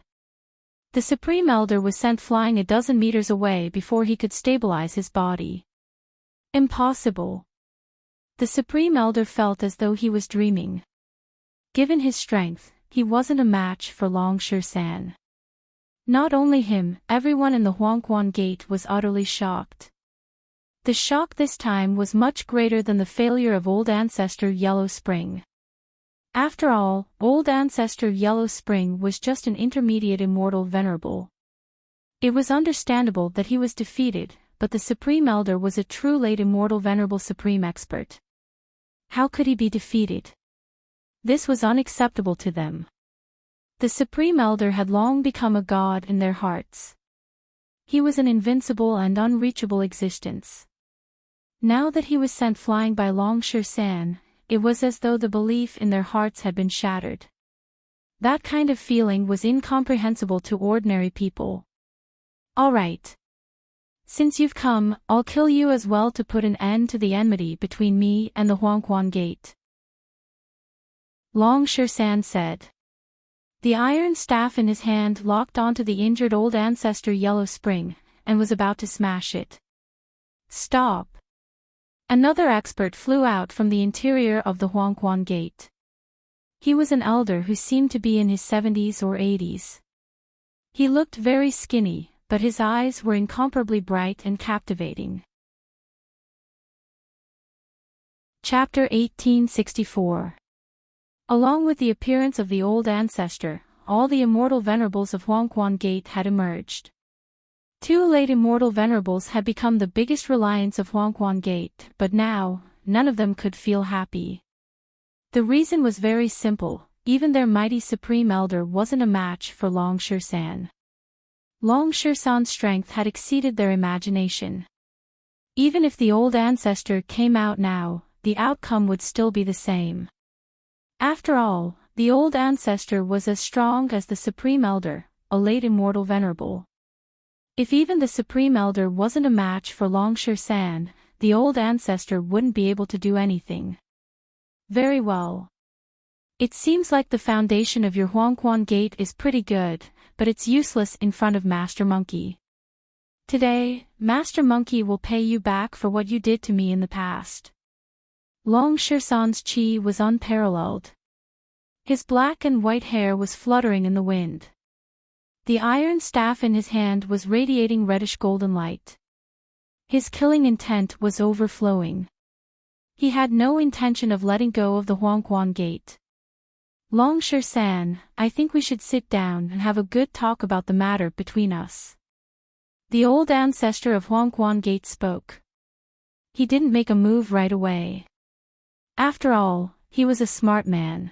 The Supreme Elder was sent flying a dozen meters away before he could stabilize his body. Impossible. The Supreme Elder felt as though he was dreaming. Given his strength, he wasn't a match for Long Shersan. Not only him, everyone in the Huangquan Gate was utterly shocked. The shock this time was much greater than the failure of old ancestor Yellow Spring. After all, old ancestor Yellow Spring was just an intermediate immortal venerable. It was understandable that he was defeated, but the Supreme Elder was a true late immortal venerable supreme expert. How could he be defeated? This was unacceptable to them. The Supreme Elder had long become a god in their hearts. He was an invincible and unreachable existence. Now that he was sent flying by Long Shersan, it was as though the belief in their hearts had been shattered. That kind of feeling was incomprehensible to ordinary people. All right. Since you've come, I'll kill you as well to put an end to the enmity between me and the Huangquan Gate. Long Shersan said. The iron staff in his hand locked onto the injured old ancestor Yellow Spring, and was about to smash it. Stop! Another expert flew out from the interior of the Huangquan Gate. He was an elder who seemed to be in his 70s or 80s. He looked very skinny, but his eyes were incomparably bright and captivating. Chapter 1864. Along with the appearance of the old ancestor, all the immortal venerables of Huangquan Gate had emerged. Two late immortal venerables had become the biggest reliance of Huangquan Gate, but now, none of them could feel happy. The reason was very simple: even their mighty Supreme Elder wasn't a match for Long Shersan. Long Shersan's strength had exceeded their imagination. Even if the old ancestor came out now, the outcome would still be the same. After all, the old ancestor was as strong as the Supreme Elder, a late immortal venerable. If even the Supreme Elder wasn't a match for Long Shersan, the old ancestor wouldn't be able to do anything. Very well. It seems like the foundation of your Huangquan Gate is pretty good, but it's useless in front of Master Monkey. Today, Master Monkey will pay you back for what you did to me in the past. Long Shersan's qi was unparalleled. His black and white hair was fluttering in the wind. The iron staff in his hand was radiating reddish golden light. His killing intent was overflowing. He had no intention of letting go of the Huangquan Gate. Longsher-san, I think we should sit down and have a good talk about the matter between us. The old ancestor of Huangquan Gate spoke. He didn't make a move right away. After all, he was a smart man.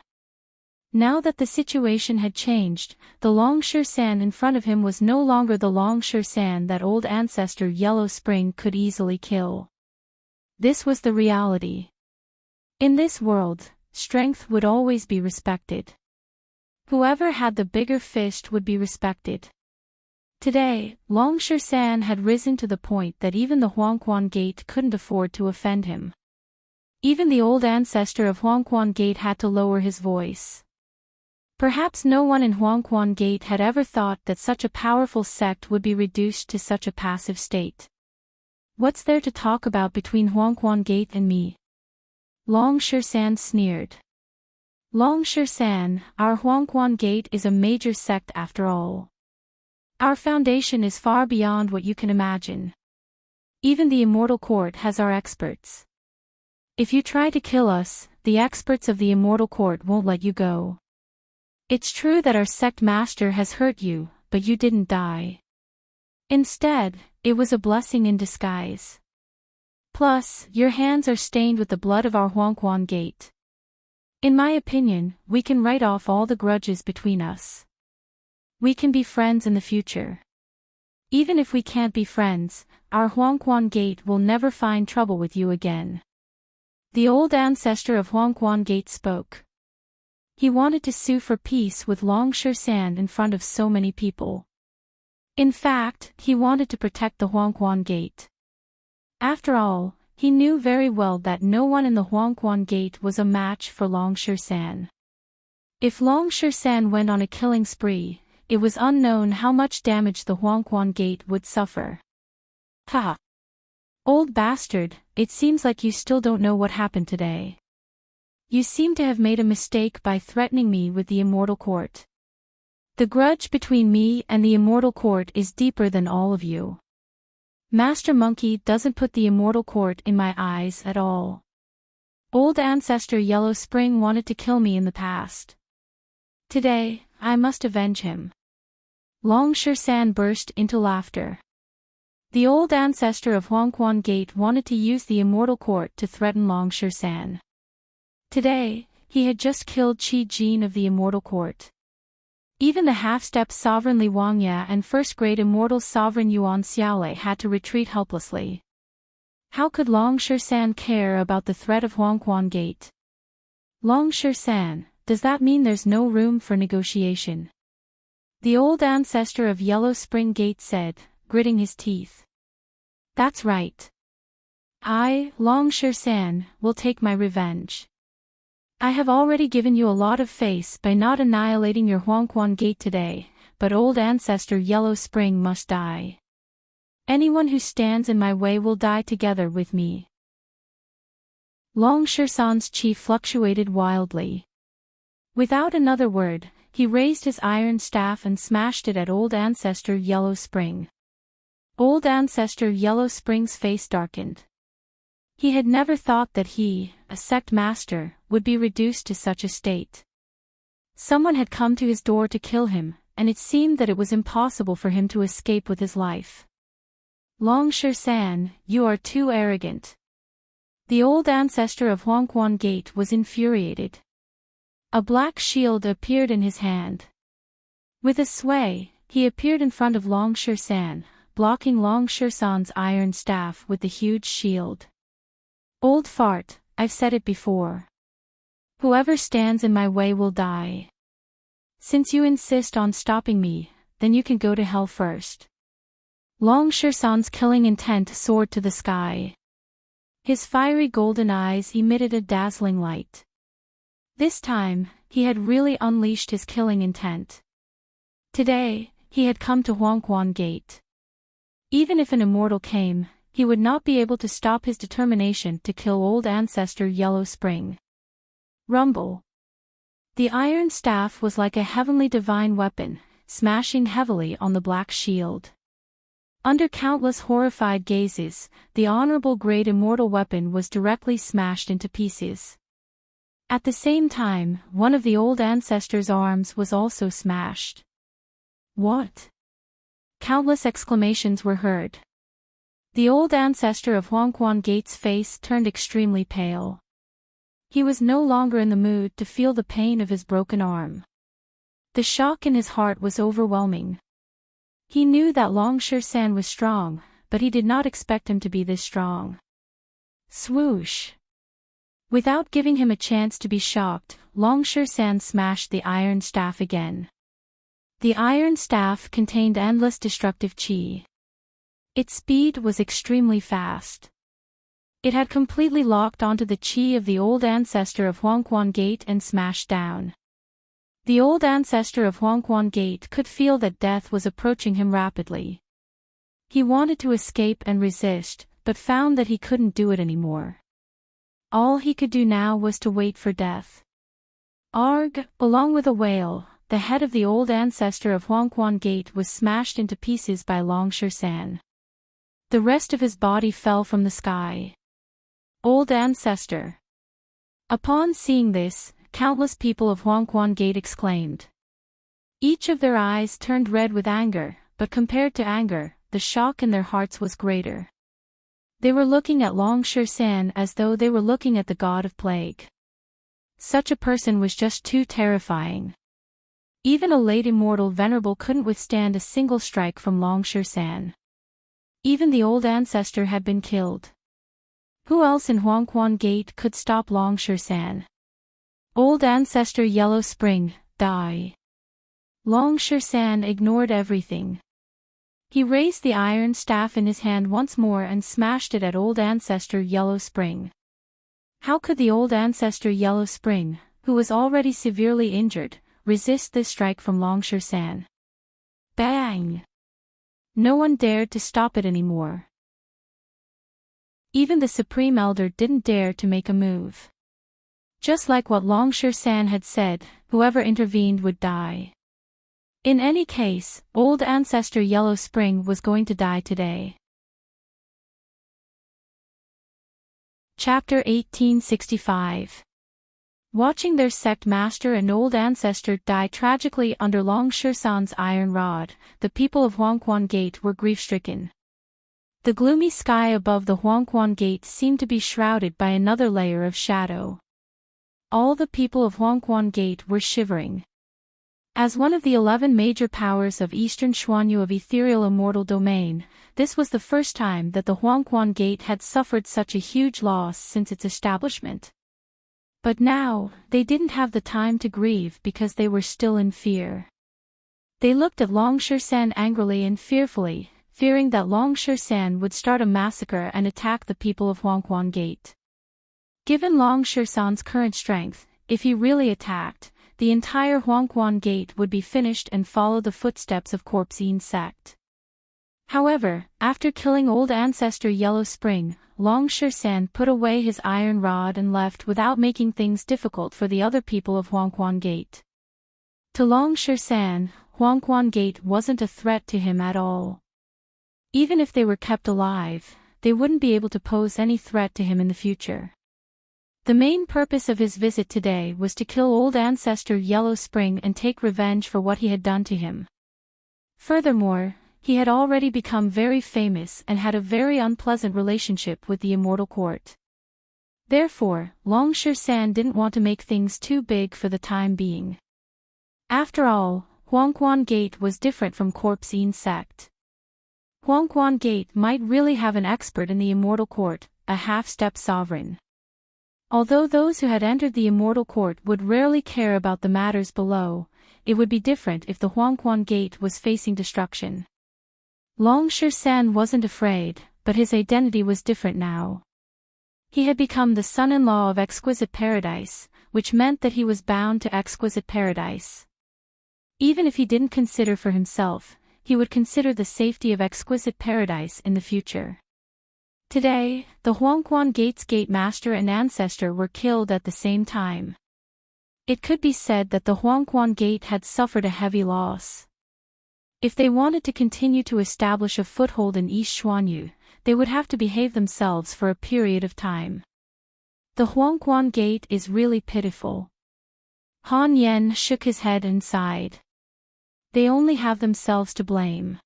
Now that the situation had changed, the Longsher-san in front of him was no longer the Longsher-san that old ancestor Yellow Spring could easily kill. This was the reality. In this world, strength would always be respected. Whoever had the bigger fist would be respected. Today, Longsher-san had risen to the point that even the Huangquan Gate couldn't afford to offend him. Even the old ancestor of Huangquan Gate had to lower his voice. Perhaps no one in Huangquan Gate had ever thought that such a powerful sect would be reduced to such a passive state. What's there to talk about between Huangquan Gate and me? Longsher-san sneered. Longsher-san, our Huangquan Gate is a major sect after all. Our foundation is far beyond what you can imagine. Even the Immortal Court has our experts. If you try to kill us, the experts of the Immortal Court won't let you go. It's true that our sect master has hurt you, but you didn't die. Instead, it was a blessing in disguise. Plus, your hands are stained with the blood of our Huangquan Gate. In my opinion, we can write off all the grudges between us. We can be friends in the future. Even if we can't be friends, our Huangquan Gate will never find trouble with you again. The old ancestor of Huangquan Gate spoke. He wanted to sue for peace with Longsher-san in front of so many people. In fact, he wanted to protect the Huangquan Gate. After all, he knew very well that no one in the Huangquan Gate was a match for Longsher-san. If Longsher-san went on a killing spree, it was unknown how much damage the Huangquan Gate would suffer. Haha. Old bastard, it seems like you still don't know what happened today. You seem to have made a mistake by threatening me with the Immortal Court. The grudge between me and the Immortal Court is deeper than all of you. Master Monkey doesn't put the Immortal Court in my eyes at all. Old ancestor Yellow Spring wanted to kill me in the past. Today, I must avenge him. Longsher-san burst into laughter. The old ancestor of Huangquan Gate wanted to use the Immortal Court to threaten Longsher-san. Today, he had just killed Qi Jin of the Immortal Court. Even the half-step sovereign Li Wangya and first-grade immortal sovereign Yuan Xiaolei had to retreat helplessly. How could Longsher-san care about the threat of Huangquan Gate? Longsher-san, does that mean there's no room for negotiation? The old ancestor of Yellow Spring Gate said, gritting his teeth. That's right. I, Longsher-san, will take my revenge. I have already given you a lot of face by not annihilating your Huangquan Gate today, but old ancestor Yellow Spring must die. Anyone who stands in my way will die together with me. Longsher-san's chi fluctuated wildly. Without another word, he raised his iron staff and smashed it at old ancestor Yellow Spring. Old ancestor Yellow Spring's face darkened. He had never thought that he, a sect master, would be reduced to such a state. Someone had come to his door to kill him, and it seemed that it was impossible for him to escape with his life. Longsher-san, you are too arrogant. The old ancestor of Huangquan Gate was infuriated. A black shield appeared in his hand. With a sway, he appeared in front of Longsher-san, blocking Longsher-san's iron staff with the huge shield. Old fart, I've said it before. Whoever stands in my way will die. Since you insist on stopping me, then you can go to hell first. Longsher-san's killing intent soared to the sky. His fiery golden eyes emitted a dazzling light. This time, he had really unleashed his killing intent. Today, he had come to Huangquan Gate. Even if an immortal came, he would not be able to stop his determination to kill old ancestor Yellow Spring. Rumble. The iron staff was like a heavenly divine weapon, smashing heavily on the black shield. Under countless horrified gazes, the honorable great immortal weapon was directly smashed into pieces. At the same time, one of the old ancestors' arms was also smashed. What? Countless exclamations were heard. The old ancestor of Huangquan Gate's face turned extremely pale. He was no longer in the mood to feel the pain of his broken arm. The shock in his heart was overwhelming. He knew that Long San was strong, but he did not expect him to be this strong. Swoosh! Without giving him a chance to be shocked, Long San smashed the iron staff again. The iron staff contained endless destructive qi. Its speed was extremely fast. It had completely locked onto the qi of the old ancestor of Huangquan Gate and smashed down. The old ancestor of Huangquan Gate could feel that death was approaching him rapidly. He wanted to escape and resist, but found that he couldn't do it anymore. All he could do now was to wait for death. Arg! Along with a wail, the head of the old ancestor of Huangquan Gate was smashed into pieces by Long San. The rest of his body fell from the sky. Old ancestor! Upon seeing this, countless people of Huangquan Gate exclaimed. Each of their eyes turned red with anger, but compared to anger, the shock in their hearts was greater. They were looking at Long San as though they were looking at the god of plague. Such a person was just too terrifying. Even a late immortal venerable couldn't withstand a single strike from Long San. Even the old ancestor had been killed. Who else in Huangquan Gate could stop Long San? Old ancestor Yellow Spring, die. Long San ignored everything. He raised the iron staff in his hand once more and smashed it at old ancestor Yellow Spring. How could the old ancestor Yellow Spring, who was already severely injured, resist this strike from Long San? Bang! No one dared to stop it anymore. Even the Supreme Elder didn't dare to make a move. Just like what Long San had said, whoever intervened would die. In any case, old ancestor Yellow Spring was going to die today. Chapter 1865. Watching their sect master and old ancestor die tragically under Long San's iron rod, the people of Huangquan Gate were grief-stricken. The gloomy sky above the Huangquan Gate seemed to be shrouded by another layer of shadow. All the people of Huangquan Gate were shivering. As one of the 11 major powers of Eastern Xuanyu of ethereal immortal domain, this was the first time that the Huangquan Gate had suffered such a huge loss since its establishment. But now, they didn't have the time to grieve because they were still in fear. They looked at Long San angrily and fearfully, fearing that Long San would start a massacre and attack the people of Huangquan Gate. Given Long San's current strength, if he really attacked, the entire Huangquan Gate would be finished and follow the footsteps of Corpsine sect. However, after killing old ancestor Yellow Spring, Long San put away his iron rod and left without making things difficult for the other people of Huangquan Gate. To Long San, Huangquan Gate wasn't a threat to him at all. Even if they were kept alive, they wouldn't be able to pose any threat to him in the future. The main purpose of his visit today was to kill old ancestor Yellow Spring and take revenge for what he had done to him. Furthermore, he had already become very famous and had a very unpleasant relationship with the Immortal Court. Therefore, Long San didn't want to make things too big for the time being. After all, Huangquan Gate was different from Corpsine sect. Huangquan Gate might really have an expert in the Immortal Court, a half-step sovereign. Although those who had entered the Immortal Court would rarely care about the matters below, it would be different if the Huangquan Gate was facing destruction. Long San wasn't afraid, but his identity was different now. He had become the son-in-law of Exquisite Paradise, which meant that he was bound to Exquisite Paradise. Even if he didn't consider for himself, he would consider the safety of Exquisite Paradise in the future. Today, the Huangquan Gate's gate master and ancestor were killed at the same time. It could be said that the Huangquan Gate had suffered a heavy loss. If they wanted to continue to establish a foothold in East Xuanyu, they would have to behave themselves for a period of time. The Huangquan Gate is really pitiful. Han Yen shook his head and sighed. They only have themselves to blame.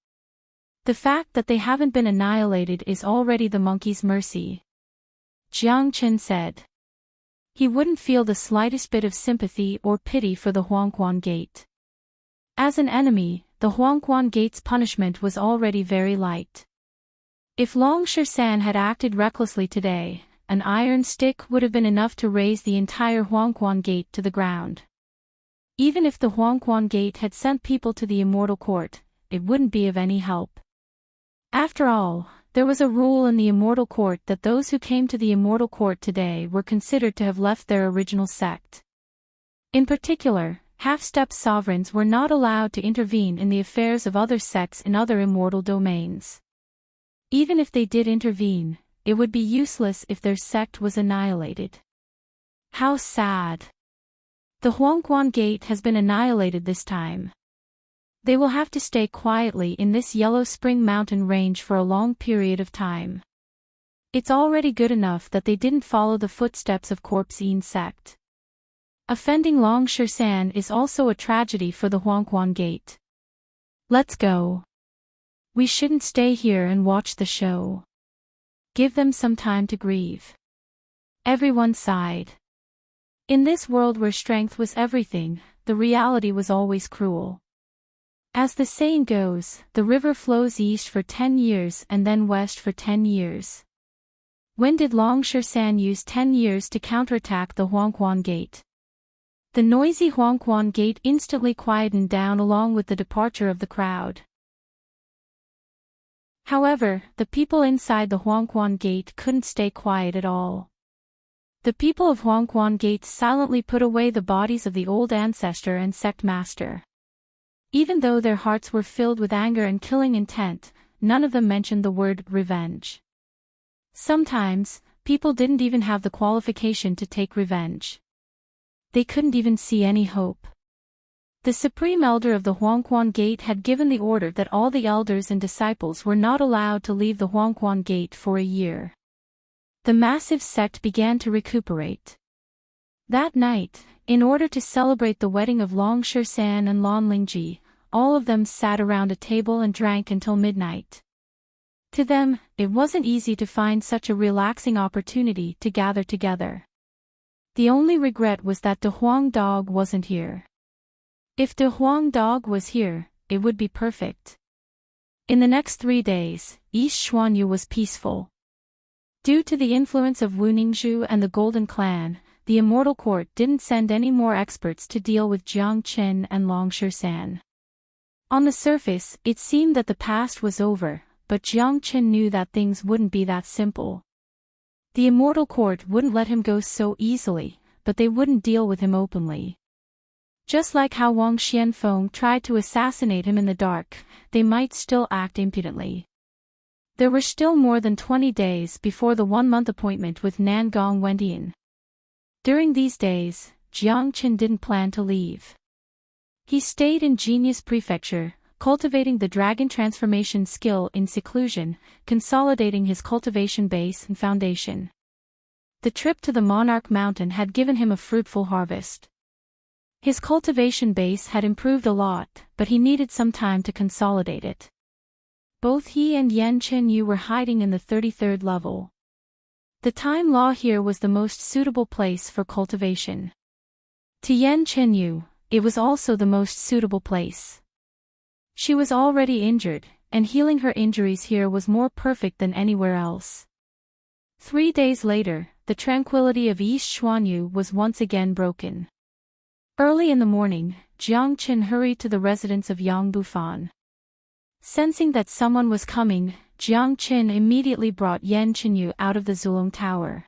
The fact that they haven't been annihilated is already the monkey's mercy. Jiang Qin said. He wouldn't feel the slightest bit of sympathy or pity for the Huangquan Gate. As an enemy, the Huangquan Gate's punishment was already very light. If Long Shan had acted recklessly today, an iron stick would have been enough to raise the entire Huangquan Gate to the ground. Even if the Huangquan Gate had sent people to the Immortal Court, it wouldn't be of any help. After all, there was a rule in the Immortal Court that those who came to the Immortal Court today were considered to have left their original sect. In particular, half-step sovereigns were not allowed to intervene in the affairs of other sects in other immortal domains. Even if they did intervene, it would be useless if their sect was annihilated. How sad. The Huangquan Gate has been annihilated this time. They will have to stay quietly in this Yellow Spring Mountain range for a long period of time. It's already good enough that they didn't follow the footsteps of Corpse Yin sect. Offending Long Shan is also a tragedy for the Huangquan Gate. Let's go. We shouldn't stay here and watch the show. Give them some time to grieve. Everyone sighed. In this world where strength was everything, the reality was always cruel. As the saying goes, the river flows east for 10 years and then west for 10 years. When did Long Shan use 10 years to counterattack the Huangquan Gate? The noisy Huangquan Gate instantly quietened down along with the departure of the crowd. However, the people inside the Huangquan Gate couldn't stay quiet at all. The people of Huangquan Gate silently put away the bodies of the old ancestor and sect master. Even though their hearts were filled with anger and killing intent, none of them mentioned the word revenge. Sometimes, people didn't even have the qualification to take revenge. They couldn't even see any hope. The supreme elder of the Huangquan Gate had given the order that all the elders and disciples were not allowed to leave the Huangquan Gate for a year. The massive sect began to recuperate. That night, in order to celebrate the wedding of Long Shan and Lan Lingji, all of them sat around a table and drank until midnight. To them, it wasn't easy to find such a relaxing opportunity to gather together. The only regret was that De Huang Dog wasn't here. If De Huang Dog was here, it would be perfect. In the next 3 days, East Xuanyu was peaceful. Due to the influence of Wu Ningzhu and the Golden Clan, the Immortal Court didn't send any more experts to deal with Jiang Qin and Long Shan. On the surface, it seemed that the past was over, but Jiang Qin knew that things wouldn't be that simple. The Immortal Court wouldn't let him go so easily, but they wouldn't deal with him openly. Just like how Wang Xianfeng tried to assassinate him in the dark, they might still act impudently. There were still more than 20 days before the 1-month appointment with Nangong Wendian. During these days, Jiang Qin didn't plan to leave. He stayed in Genius Prefecture, cultivating the dragon transformation skill in seclusion, consolidating his cultivation base and foundation. The trip to the Monarch Mountain had given him a fruitful harvest. His cultivation base had improved a lot, but he needed some time to consolidate it. Both he and Yan Chenyu were hiding in the 33rd level. The time law here was the most suitable place for cultivation. To Yan Chenyu, it was also the most suitable place. She was already injured, and healing her injuries here was more perfect than anywhere else. 3 days later, the tranquility of East Xuanyu was once again broken. Early in the morning, Jiang Qin hurried to the residence of Yang Bufan. Sensing that someone was coming, Jiang Qin immediately brought Yan Chenyu out of the Zulong Tower.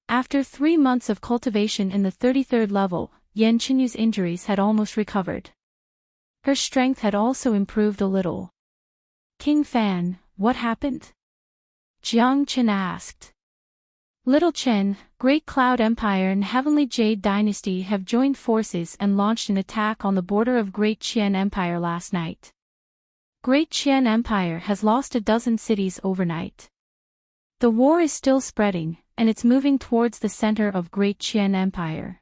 After 3 months of cultivation in the 33rd level, Yan Chenyu's injuries had almost recovered. Her strength had also improved a little. King Fan, what happened? Jiang Qin asked. Little Chen, Great Cloud Empire and Heavenly Jade Dynasty have joined forces and launched an attack on the border of Great Qian Empire last night. Great Qian Empire has lost 12 cities overnight. The war is still spreading, and it's moving towards the center of Great Qian Empire.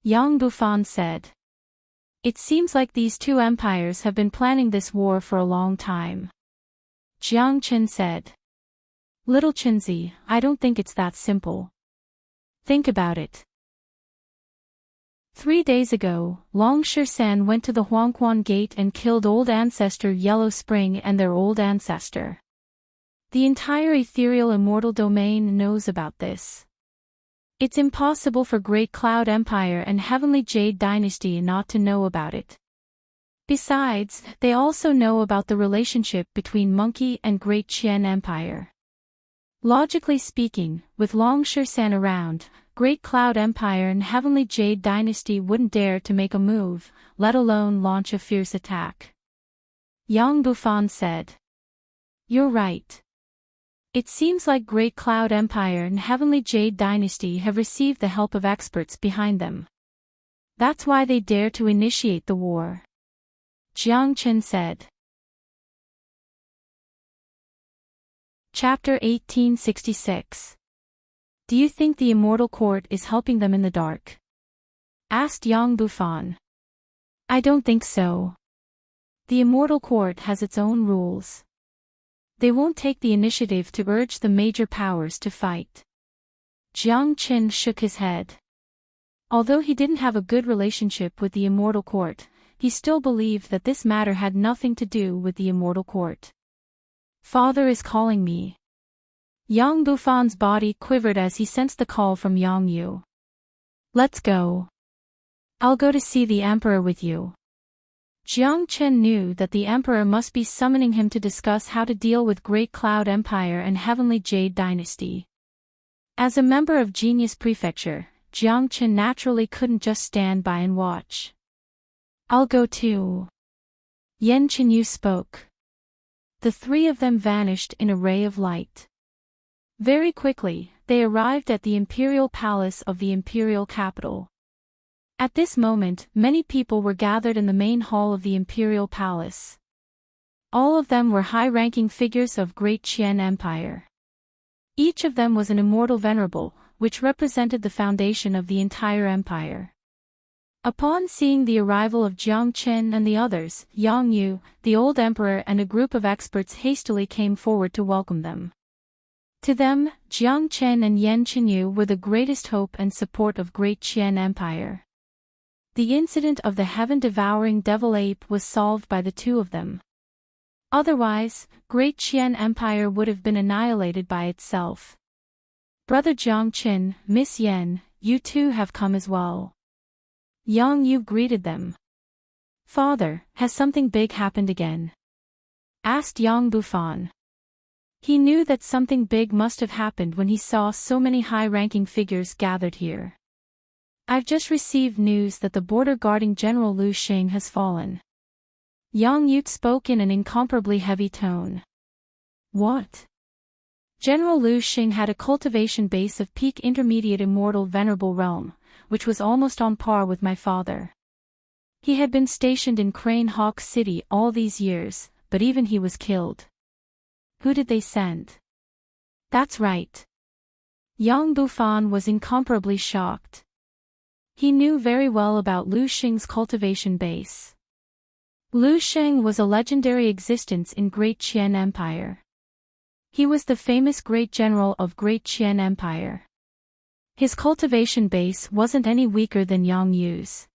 Yang Bufan said. It seems like these two empires have been planning this war for a long time. Jiang Qin said. Little Qinzi, I don't think it's that simple. Think about it. 3 days ago, Long Shisan went to the Huangquan Gate and killed old ancestor Yellow Spring and their old ancestor. The entire ethereal immortal domain knows about this. It's impossible for Great Cloud Empire and Heavenly Jade Dynasty not to know about it. Besides, they also know about the relationship between Monkey and Great Qian Empire. Logically speaking, with Long Shisan around, Great Cloud Empire and Heavenly Jade Dynasty wouldn't dare to make a move, let alone launch a fierce attack. Yang Bufan said. You're right. It seems like Great Cloud Empire and Heavenly Jade Dynasty have received the help of experts behind them. That's why they dare to initiate the war. Jiang Qin said. Chapter 1866. Do you think the Immortal Court is helping them in the dark? Asked Yang Bufan. I don't think so. The Immortal Court has its own rules. They won't take the initiative to urge the major powers to fight. Jiang Qin shook his head. Although he didn't have a good relationship with the Immortal Court, he still believed that this matter had nothing to do with the Immortal Court. Father is calling me. Yang Bufan's body quivered as he sensed the call from Yang Yu. Let's go. I'll go to see the Emperor with you. Jiang Qin knew that the Emperor must be summoning him to discuss how to deal with Great Cloud Empire and Heavenly Jade Dynasty. As a member of Genius Prefecture, Jiang Qin naturally couldn't just stand by and watch. I'll go too. Yan Qinyu spoke. The three of them vanished in a ray of light. Very quickly, they arrived at the Imperial Palace of the Imperial Capital. At this moment, many people were gathered in the main hall of the Imperial Palace. All of them were high-ranking figures of Great Qian Empire. Each of them was an immortal venerable, which represented the foundation of the entire empire. Upon seeing the arrival of Jiang Qin and the others, Yang Yu, the old emperor and a group of experts hastily came forward to welcome them. To them, Jiang Qin and Yan Qinyu were the greatest hope and support of Great Qian Empire. The incident of the heaven-devouring devil ape was solved by the two of them. Otherwise, Great Qian Empire would have been annihilated by itself. Brother Jiang Qin, Miss Yan, you two have come as well. Yang Yu greeted them. Father, has something big happened again? Asked Yang Bufan. He knew that something big must have happened when he saw so many high-ranking figures gathered here. I've just received news that the border-guarding General Lu Xing has fallen. Yang Yu spoke in an incomparably heavy tone. What? General Lu Xing had a cultivation base of peak intermediate immortal venerable realm, which was almost on par with my father. He had been stationed in Crane Hawk City all these years, but even he was killed. Who did they send? That's right. Yang Bufan was incomparably shocked. He knew very well about Lu Xing's cultivation base. Lu Xing was a legendary existence in Great Qian Empire. He was the famous great general of Great Qian Empire. His cultivation base wasn't any weaker than Yang Yu's.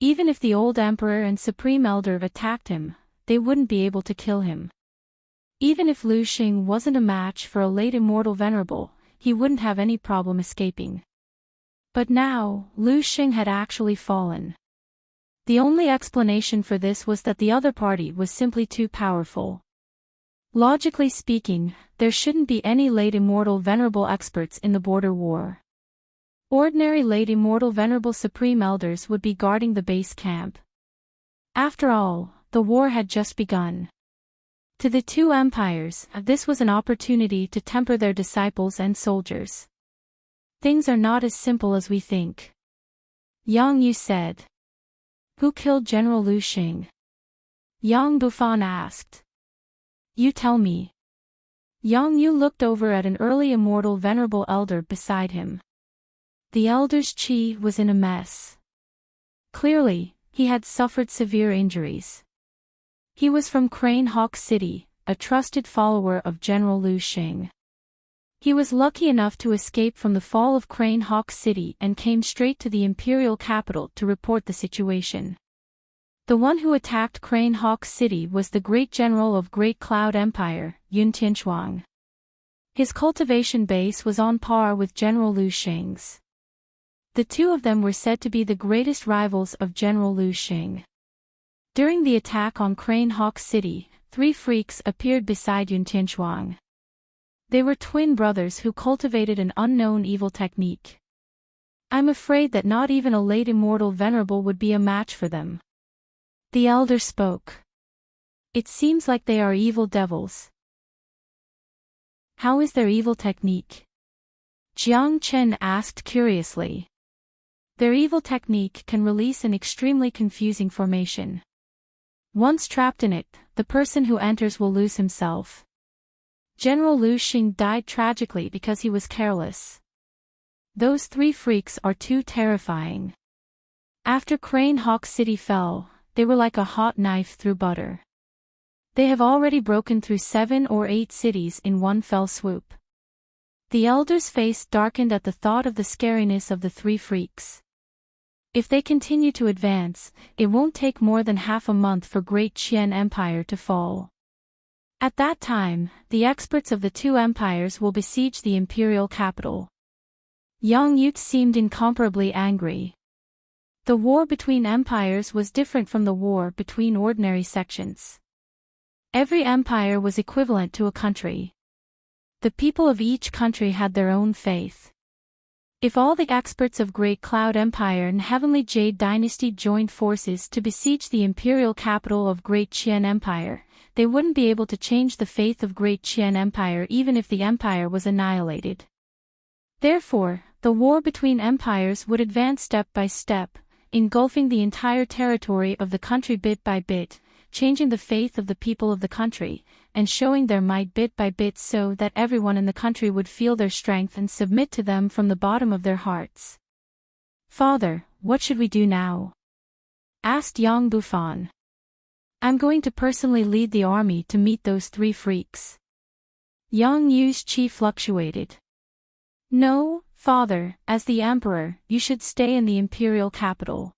Even if the old emperor and supreme elder attacked him, they wouldn't be able to kill him. Even if Lu Xing wasn't a match for a late immortal venerable, he wouldn't have any problem escaping. But now, Lu Xing had actually fallen. The only explanation for this was that the other party was simply too powerful. Logically speaking, there shouldn't be any late immortal venerable experts in the border war. Ordinary late immortal venerable supreme elders would be guarding the base camp. After all, the war had just begun. To the two empires, this was an opportunity to temper their disciples and soldiers. Things are not as simple as we think. Yang Yu said. Who killed General Lu Xing? Yang Bufan asked. You tell me. Yang Yu looked over at an early immortal venerable elder beside him. The elder's chi was in a mess. Clearly, he had suffered severe injuries. He was from Crane Hawk City, a trusted follower of General Lu Xing. He was lucky enough to escape from the fall of Crane Hawk City and came straight to the imperial capital to report the situation. The one who attacked Crane Hawk City was the great general of Great Cloud Empire, Yun Tianchuang. His cultivation base was on par with General Lu Xing's. The two of them were said to be the greatest rivals of General Lu Xing. During the attack on Crane Hawk City, 3 freaks appeared beside Yun Tianchuang. They were twin brothers who cultivated an unknown evil technique. I'm afraid that not even a late immortal venerable would be a match for them. The elder spoke. It seems like they are evil devils. How is their evil technique? Jiang Chen asked curiously. Their evil technique can release an extremely confusing formation. Once trapped in it, the person who enters will lose himself. General Lu Xing died tragically because he was careless. Those 3 freaks are too terrifying. After Crane Hawk City fell, they were like a hot knife through butter. They have already broken through 7 or 8 cities in one fell swoop. The elder's face darkened at the thought of the scariness of the 3 freaks. If they continue to advance, it won't take more than half a month for Great Qian Empire to fall. At that time, the experts of the 2 empires will besiege the imperial capital. Yang Yu seemed incomparably angry. The war between empires was different from the war between ordinary sections. Every empire was equivalent to a country. The people of each country had their own faith. If all the experts of Great Cloud Empire and Heavenly Jade Dynasty joined forces to besiege the imperial capital of Great Qian Empire, they wouldn't be able to change the faith of Great Qian Empire even if the empire was annihilated. Therefore, the war between empires would advance step by step, engulfing the entire territory of the country bit by bit, changing the faith of the people of the country, and showing their might bit by bit so that everyone in the country would feel their strength and submit to them from the bottom of their hearts. Father, what should we do now? Asked Yang Bufan. I'm going to personally lead the army to meet those 3 freaks. Yang Yu's chi fluctuated. No, Father, as the Emperor, you should stay in the imperial capital.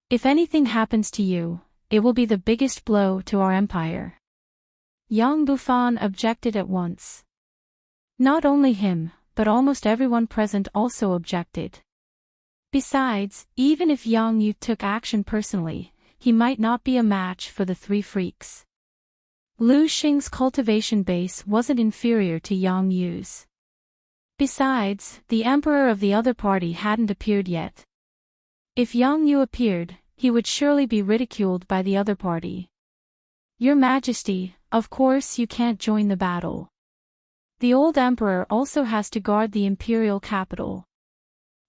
If anything happens to you, it will be the biggest blow to our empire. Yang Bufan objected at once. Not only him, but almost everyone present also objected. Besides, even if Yang Yu took action personally, he might not be a match for the 3 freaks. Lu Xing's cultivation base wasn't inferior to Yang Yu's. Besides, the emperor of the other party hadn't appeared yet. If Yang Yu appeared, he would surely be ridiculed by the other party. Your Majesty, of course you can't join the battle. The old emperor also has to guard the imperial capital.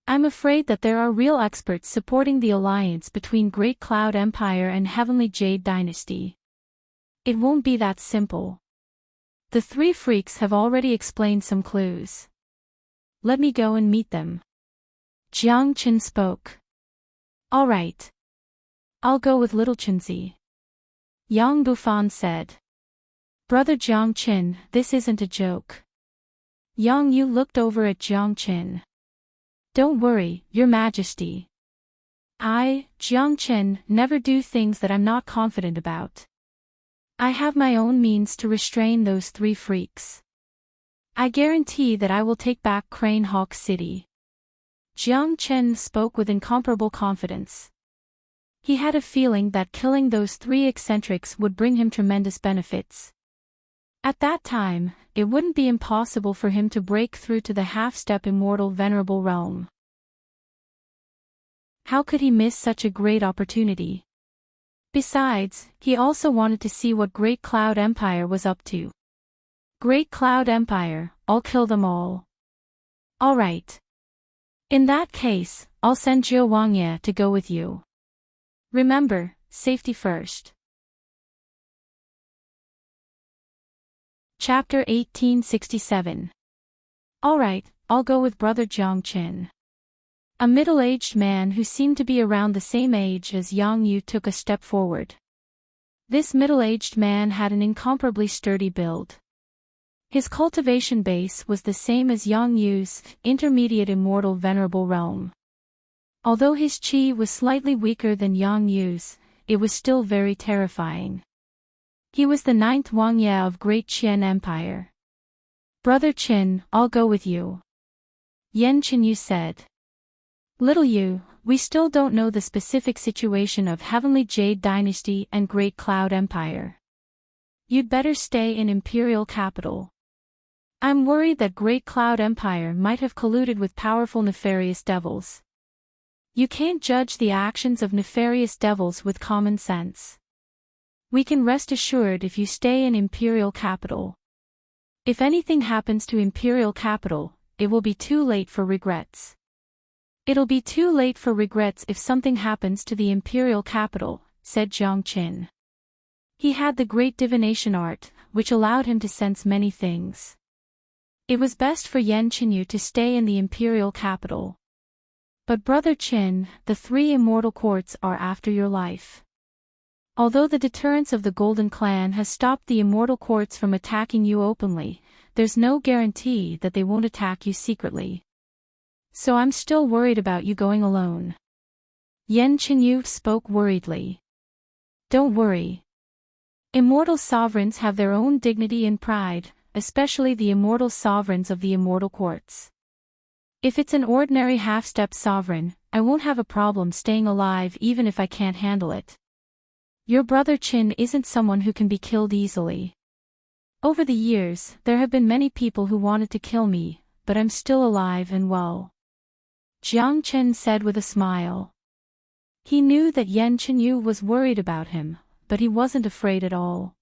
I'm afraid that there are real experts supporting the alliance between Great Cloud Empire and Heavenly Jade Dynasty. It won't be that simple. The 3 freaks have already explained some clues. Let me go and meet them. Jiang Qin spoke. All right. I'll go with little Chinzi. Yang Bufan said. Brother Jiang Qin, this isn't a joke. Yang Yu looked over at Jiang Qin. Don't worry, Your Majesty. I, Jiang Qin, never do things that I'm not confident about. I have my own means to restrain those 3 freaks. I guarantee that I will take back Crane Hawk City. Jiang Chen spoke with incomparable confidence. He had a feeling that killing those 3 eccentrics would bring him tremendous benefits. At that time, it wouldn't be impossible for him to break through to the half-step immortal venerable realm. How could he miss such a great opportunity? Besides, he also wanted to see what Great Cloud Empire was up to. Great Cloud Empire, I'll kill them all. All right. In that case, I'll send Zhou Wangye to go with you. Remember, safety first. Chapter 1867. Alright, I'll go with Brother Jiang Qin. A middle-aged man who seemed to be around the same age as Yang Yu took a step forward. This middle-aged man had an incomparably sturdy build. His cultivation base was the same as Yang Yu's, intermediate immortal venerable realm. Although his qi was slightly weaker than Yang Yu's, it was still very terrifying. He was the 9th Wangye of Great Qian Empire. Brother Qin, I'll go with you. Yan Qinyu said. Little Yu, we still don't know the specific situation of Heavenly Jade Dynasty and Great Cloud Empire. You'd better stay in Imperial Capital. I'm worried that Great Cloud Empire might have colluded with powerful nefarious devils. You can't judge the actions of nefarious devils with common sense. We can rest assured if you stay in Imperial Capital. If anything happens to Imperial Capital, it will be too late for regrets. It'll be too late for regrets if something happens to the Imperial Capital, said Jiang Qin. He had the great divination art, which allowed him to sense many things. It was best for Yan Qinyu to stay in the Imperial Capital. But Brother Qin, the 3 immortal courts are after your life. Although the deterrence of the Golden Clan has stopped the immortal courts from attacking you openly, there's no guarantee that they won't attack you secretly. So I'm still worried about you going alone. Yan Qinyu spoke worriedly. Don't worry. Immortal sovereigns have their own dignity and pride, especially the immortal sovereigns of the immortal courts. If it's an ordinary half-step sovereign, I won't have a problem staying alive even if I can't handle it. Your brother Qin isn't someone who can be killed easily. Over the years, there have been many people who wanted to kill me, but I'm still alive and well. Jiang Qin said with a smile. He knew that Yan Qinyu was worried about him, but he wasn't afraid at all.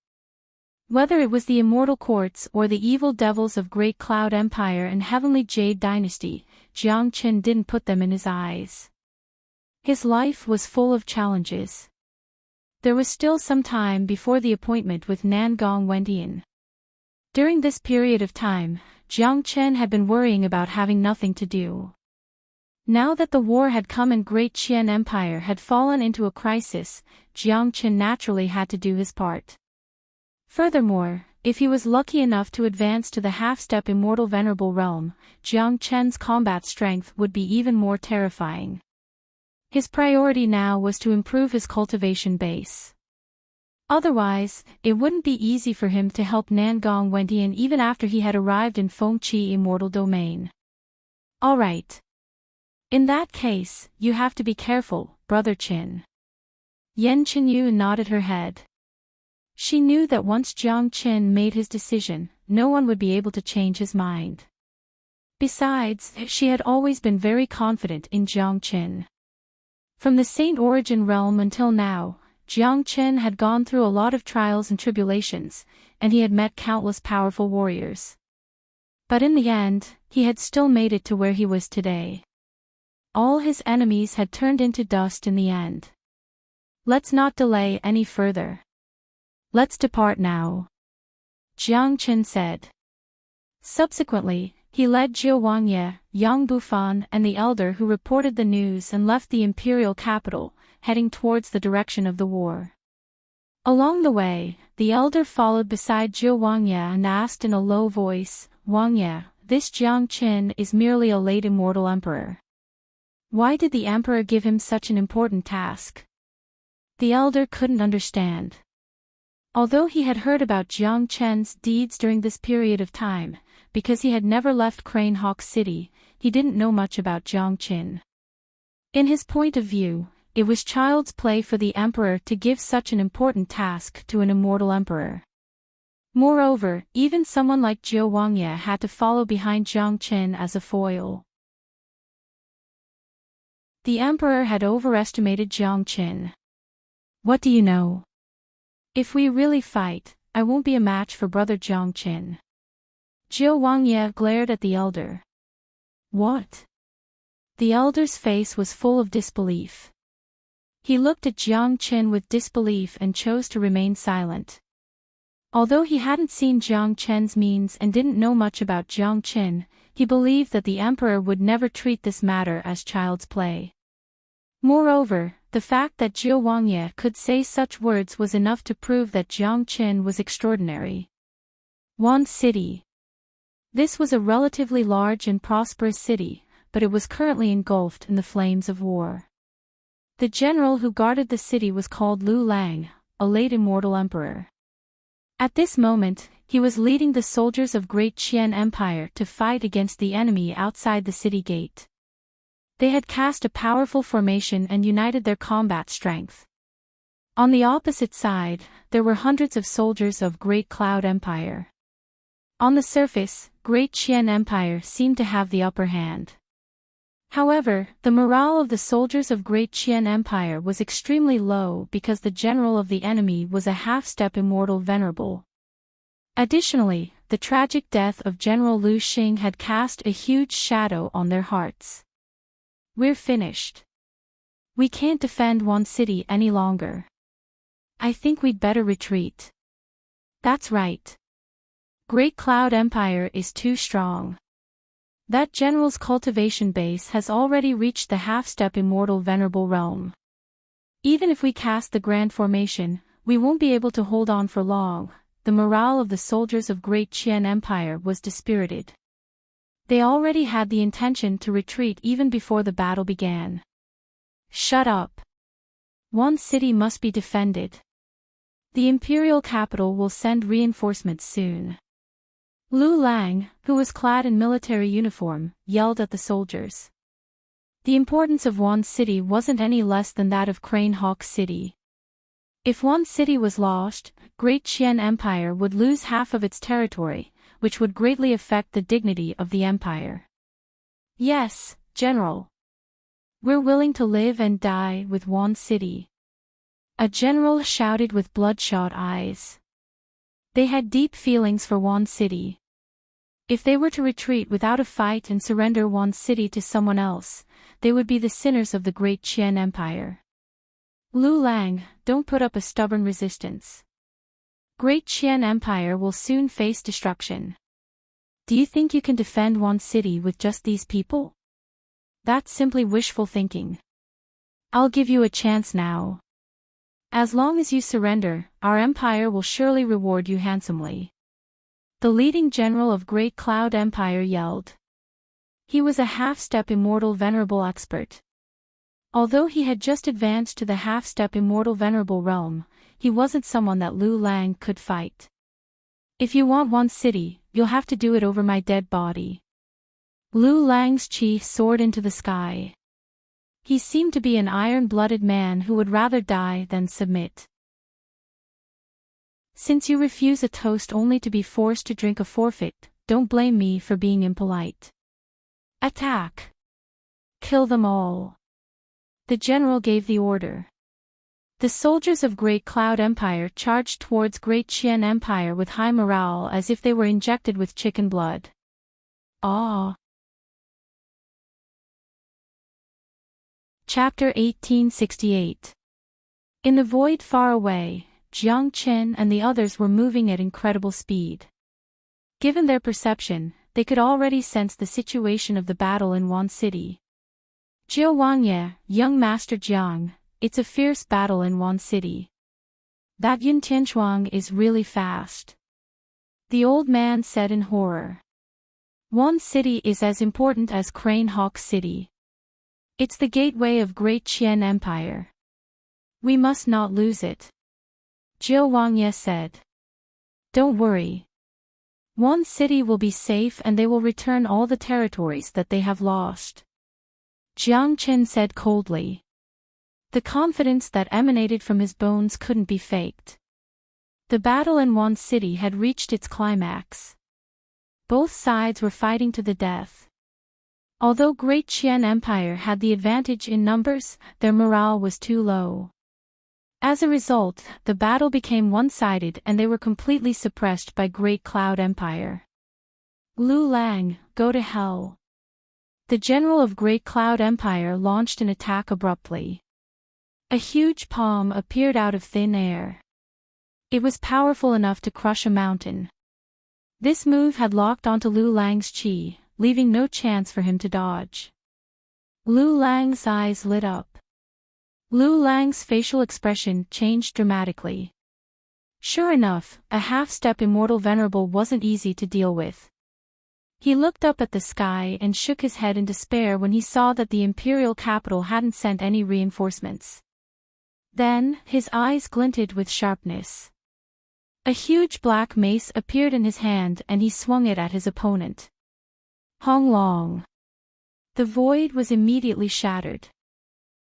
Whether it was the immortal courts or the evil devils of Great Cloud Empire and Heavenly Jade Dynasty, Jiang Qin didn't put them in his eyes. His life was full of challenges. There was still some time before the appointment with Nangong Wendian. During this period of time, Jiang Qin had been worrying about having nothing to do. Now that the war had come and Great Qian Empire had fallen into a crisis, Jiang Qin naturally had to do his part. Furthermore, if he was lucky enough to advance to the half-step immortal venerable realm, Jiang Qin's combat strength would be even more terrifying. His priority now was to improve his cultivation base. Otherwise, it wouldn't be easy for him to help Nangong Wendian even after he had arrived in Fengqi Immortal Domain. Alright. In that case, you have to be careful, Brother Qin. Yan Qinyu nodded her head. She knew that once Jiang Qin made his decision, no one would be able to change his mind. Besides, she had always been very confident in Jiang Qin. From the Saint Origin realm until now, Jiang Qin had gone through a lot of trials and tribulations, and he had met countless powerful warriors. But in the end, he had still made it to where he was today. All his enemies had turned into dust in the end. Let's not delay any further. Let's depart now. Jiang Qin said. Subsequently, he led Jiu Wangye, Yang Bufan and the elder who reported the news and left the imperial capital, heading towards the direction of the war. Along the way, the elder followed beside Jiu Wangye and asked in a low voice, Wangye, this Jiang Qin is merely a late immortal emperor. Why did the emperor give him such an important task? The elder couldn't understand. Although he had heard about Jiang Qin's deeds during this period of time, because he had never left Crane Hawk City, he didn't know much about Jiang Qin. In his point of view, it was child's play for the emperor to give such an important task to an immortal emperor. Moreover, even someone like Jiu Wangye had to follow behind Jiang Qin as a foil. The emperor had overestimated Jiang Qin. What do you know? If we really fight, I won't be a match for Brother Jiang Qin. Jiu Wangye glared at the elder. What? The elder's face was full of disbelief. He looked at Jiang Qin with disbelief and chose to remain silent. Although he hadn't seen Jiang Chen's means and didn't know much about Jiang Chen, he believed that the emperor would never treat this matter as child's play. Moreover, the fact that Zhou Wangye could say such words was enough to prove that Jiang Chen was extraordinary. Wan City. This was a relatively large and prosperous city, but it was currently engulfed in the flames of war. The general who guarded the city was called Lu Lang, a late immortal emperor. At this moment, he was leading the soldiers of Great Qian Empire to fight against the enemy outside the city gate. They had cast a powerful formation and united their combat strength. On the opposite side, there were hundreds of soldiers of Great Cloud Empire. On the surface, Great Qian Empire seemed to have the upper hand. However, the morale of the soldiers of Great Qian Empire was extremely low because the general of the enemy was a half-step immortal venerable. Additionally, the tragic death of General Lu Xing had cast a huge shadow on their hearts. We're finished. We can't defend one city any longer. I think we'd better retreat. That's right. Great Cloud Empire is too strong. That general's cultivation base has already reached the half-step immortal venerable realm. Even if we cast the grand formation, we won't be able to hold on for long. The morale of the soldiers of Great Qian Empire was dispirited. They already had the intention to retreat even before the battle began. Shut up. One city must be defended. The imperial capital will send reinforcements soon. Lu Lang, who was clad in military uniform, yelled at the soldiers. The importance of one city wasn't any less than that of Crane Hawk City. If one city was lost, Great Qian Empire would lose half of its territory, which would greatly affect the dignity of the empire. Yes, General. We're willing to live and die with one city. A general shouted with bloodshot eyes. They had deep feelings for one city. If they were to retreat without a fight and surrender one city to someone else, they would be the sinners of the Great Qian Empire. Lu Lang, don't put up a stubborn resistance. Great Qian Empire will soon face destruction. Do you think you can defend one city with just these people? That's simply wishful thinking. I'll give you a chance now. As long as you surrender, our empire will surely reward you handsomely. The leading general of Great Cloud Empire yelled. He was a half-step immortal venerable expert. Although he had just advanced to the half-step immortal venerable realm, he wasn't someone that Lu Lang could fight. If you want one city, you'll have to do it over my dead body. Lu Lang's chi soared into the sky. He seemed to be an iron-blooded man who would rather die than submit. Since you refuse a toast only to be forced to drink a forfeit, don't blame me for being impolite. Attack! Kill them all. The general gave the order. The soldiers of Great Cloud Empire charged towards Great Qian Empire with high morale as if they were injected with chicken blood. Ah! Chapter 1868. In the void far away, Jiang Chen and the others were moving at incredible speed. Given their perception, they could already sense the situation of the battle in Wan City. Zhou Wangye, young Master Jiang, it's a fierce battle in Wan City. That Yun Tianchuang is really fast. The old man said in horror. Wan City is as important as Crane Hawk City. It's the gateway of Great Qian Empire. We must not lose it. Zhou Wangye said. Don't worry. One city will be safe and they will return all the territories that they have lost. Jiang Chen said coldly. The confidence that emanated from his bones couldn't be faked. The battle in Wan City had reached its climax. Both sides were fighting to the death. Although Great Qian Empire had the advantage in numbers, their morale was too low. As a result, the battle became one-sided and they were completely suppressed by Great Cloud Empire. Lu Lang, go to hell. The general of Great Cloud Empire launched an attack abruptly. A huge palm appeared out of thin air. It was powerful enough to crush a mountain. This move had locked onto Lu Lang's chi, leaving no chance for him to dodge. Lu Lang's eyes lit up. Lu Lang's facial expression changed dramatically. Sure enough, a half-step immortal venerable wasn't easy to deal with. He looked up at the sky and shook his head in despair when he saw that the imperial capital hadn't sent any reinforcements. Then, his eyes glinted with sharpness. A huge black mace appeared in his hand and he swung it at his opponent. Hong Long. The void was immediately shattered.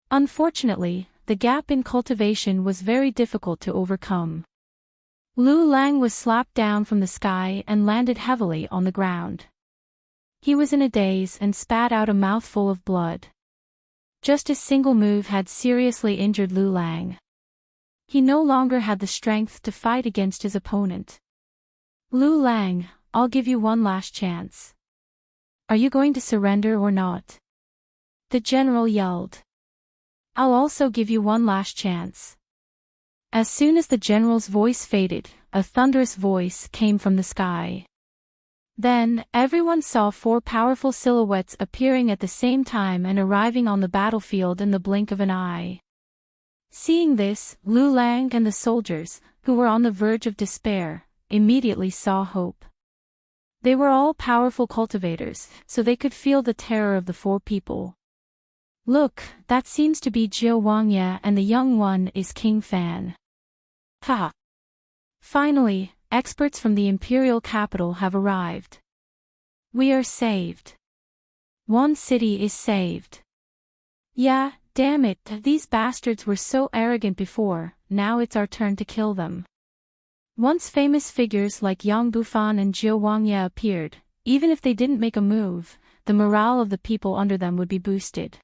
Unfortunately, the gap in cultivation was very difficult to overcome. Lu Lang was slapped down from the sky and landed heavily on the ground. He was in a daze and spat out a mouthful of blood. Just a single move had seriously injured Lu Lang. He no longer had the strength to fight against his opponent. Lu Lang, I'll give you one last chance. Are you going to surrender or not? The general yelled. I'll also give you one last chance. As soon as the general's voice faded, a thunderous voice came from the sky. Then, everyone saw 4 powerful silhouettes appearing at the same time and arriving on the battlefield in the blink of an eye. Seeing this, Lu Lang and the soldiers, who were on the verge of despair, immediately saw hope. They were all powerful cultivators, so they could feel the terror of the 4 people. Look, that seems to be Jiu Wangye and the young one is King Fan. Ha! Finally, experts from the imperial capital have arrived. We are saved. One city is saved. Yeah, damn it, these bastards were so arrogant before, now it's our turn to kill them. Once famous figures like Yang Bufan and Jiu Wangye appeared, even if they didn't make a move, the morale of the people under them would be boosted.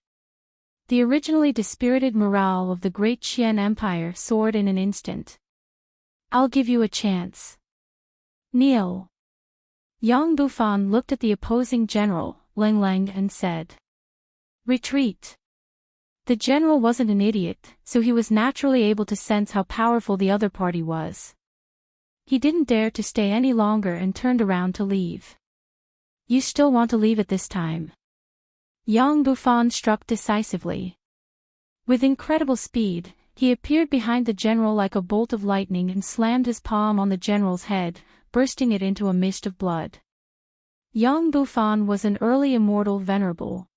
The originally dispirited morale of the Great Qian Empire soared in an instant. I'll give you a chance. Kneel. Yang Bufan looked at the opposing general, Leng Leng, and said, Retreat. The general wasn't an idiot, so he was naturally able to sense how powerful the other party was. He didn't dare to stay any longer and turned around to leave. You still want to leave at this time? Yang Bufan struck decisively. With incredible speed, he appeared behind the general like a bolt of lightning and slammed his palm on the general's head, bursting it into a mist of blood. Yang Bufan was an early immortal venerable.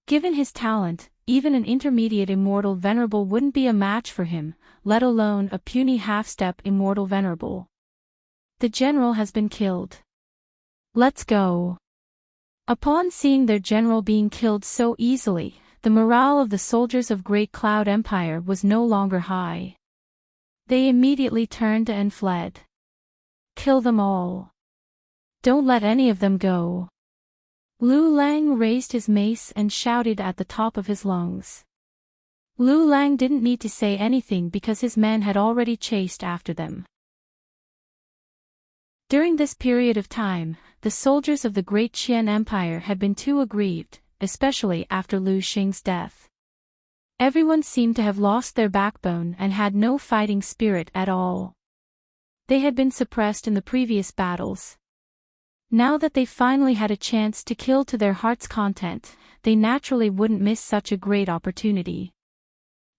Given his talent, even an intermediate immortal venerable wouldn't be a match for him, let alone a puny half-step immortal venerable. The general has been killed. Let's go. Upon seeing their general being killed so easily, the morale of the soldiers of Great Cloud Empire was no longer high. They immediately turned and fled. Kill them all. Don't let any of them go. Lu Lang raised his mace and shouted at the top of his lungs. Lu Lang didn't need to say anything because his men had already chased after them. During this period of time, the soldiers of the Great Qian Empire had been too aggrieved, especially after Lu Xing's death. Everyone seemed to have lost their backbone and had no fighting spirit at all. They had been suppressed in the previous battles. Now that they finally had a chance to kill to their heart's content, they naturally wouldn't miss such a great opportunity.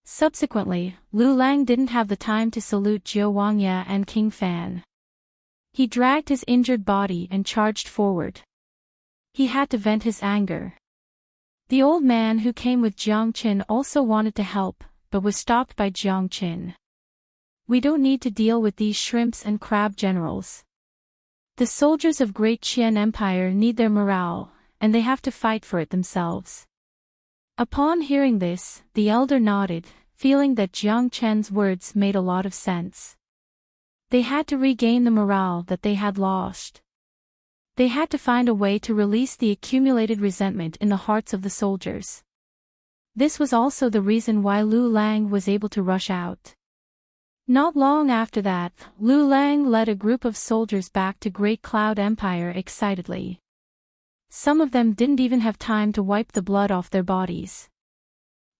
Subsequently, Lu Lang didn't have the time to salute Jiu Wangye and King Fan. He dragged his injured body and charged forward. He had to vent his anger. The old man who came with Jiang Qin also wanted to help, but was stopped by Jiang Qin. We don't need to deal with these shrimps and crab generals. The soldiers of Great Qian Empire need their morale, and they have to fight for it themselves. Upon hearing this, the elder nodded, feeling that Jiang Chen's words made a lot of sense. They had to regain the morale that they had lost. They had to find a way to release the accumulated resentment in the hearts of the soldiers. This was also the reason why Lu Lang was able to rush out. Not long after that, Lu Lang led a group of soldiers back to Great Cloud Empire excitedly. Some of them didn't even have time to wipe the blood off their bodies.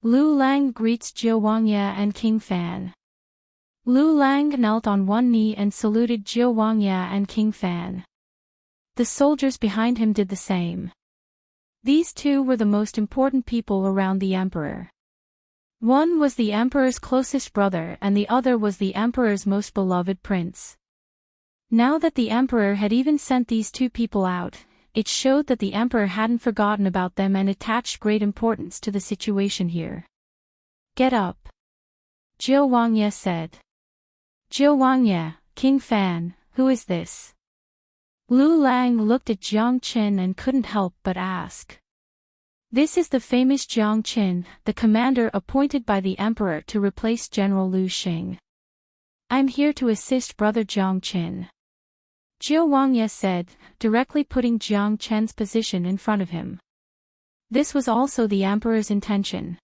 Lu Lang greets Jiu Wangye and King Fan. Lu Lang knelt on one knee and saluted Jiao Wangye and King Fan. The soldiers behind him did the same. These two were the most important people around the emperor. One was the emperor's closest brother and the other was the emperor's most beloved prince. Now that the emperor had even sent these two people out, it showed that the emperor hadn't forgotten about them and attached great importance to the situation here. "Get up," Jiao Wangye said. "Jiao Wangye, King Fan, who is this?" Lu Lang looked at Jiang Qin and couldn't help but ask. This is the famous Jiang Qin, the commander appointed by the emperor to replace General Lu Xing. "I'm here to assist brother Jiang Qin," Jiao Wangye said, directly putting Jiang Qin's position in front of him. This was also the emperor's intention.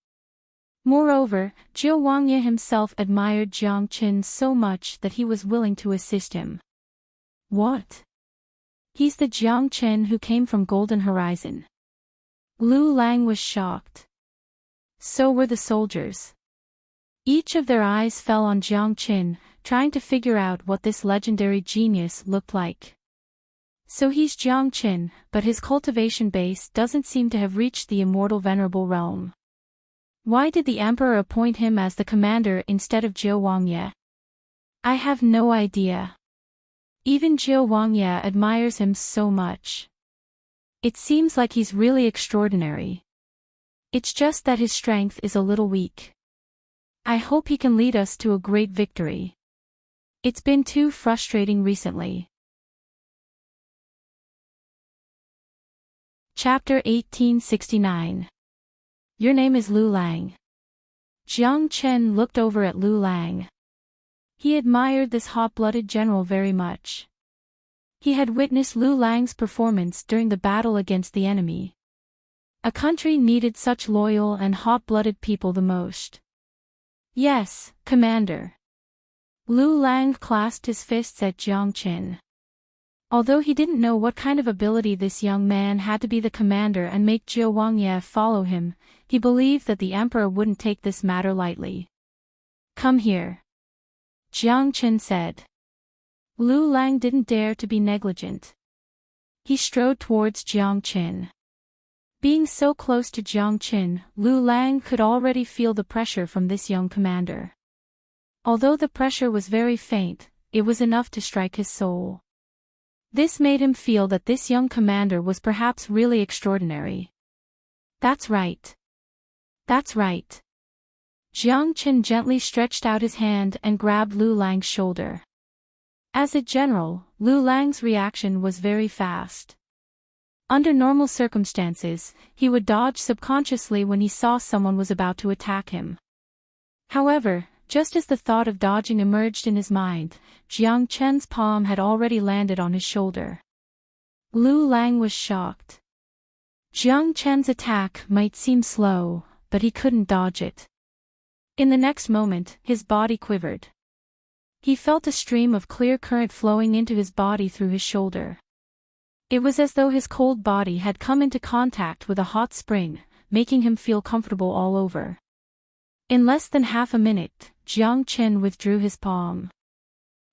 Moreover, Jiao Wangye himself admired Jiang Qin so much that he was willing to assist him. "What? He's the Jiang Qin who came from Golden Horizon." Lu Lang was shocked. So were the soldiers. Each of their eyes fell on Jiang Qin, trying to figure out what this legendary genius looked like. So he's Jiang Qin, but his cultivation base doesn't seem to have reached the immortal venerable realm. Why did the emperor appoint him as the commander instead of Jiao Wangye? I have no idea. Even Jiao Wangye admires him so much. It seems like he's really extraordinary. It's just that his strength is a little weak. I hope he can lead us to a great victory. It's been too frustrating recently. Chapter 1869. Your name is Lu Lang. Jiang Qin looked over at Lu Lang. He admired this hot-blooded general very much. He had witnessed Lu Lang's performance during the battle against the enemy. A country needed such loyal and hot-blooded people the most. "Yes, Commander." Lu Lang clasped his fists at Jiang Qin. Although he didn't know what kind of ability this young man had to be the commander and make Jiao Wangye follow him, he believed that the emperor wouldn't take this matter lightly. "Come here," Jiang Qin said. Lu Lang didn't dare to be negligent. He strode towards Jiang Qin. Being so close to Jiang Qin, Lu Lang could already feel the pressure from this young commander. Although the pressure was very faint, it was enough to strike his soul. This made him feel that this young commander was perhaps really extraordinary. "That's right. That's right." Jiang Qin gently stretched out his hand and grabbed Lu Lang's shoulder. As a general, Lu Lang's reaction was very fast. Under normal circumstances, he would dodge subconsciously when he saw someone was about to attack him. However, just as the thought of dodging emerged in his mind, Jiang Qin's palm had already landed on his shoulder. Lu Lang was shocked. Jiang Qin's attack might seem slow, but he couldn't dodge it. In the next moment, his body quivered. He felt a stream of clear current flowing into his body through his shoulder. It was as though his cold body had come into contact with a hot spring, making him feel comfortable all over. In less than half a minute, Jiang Qin withdrew his palm.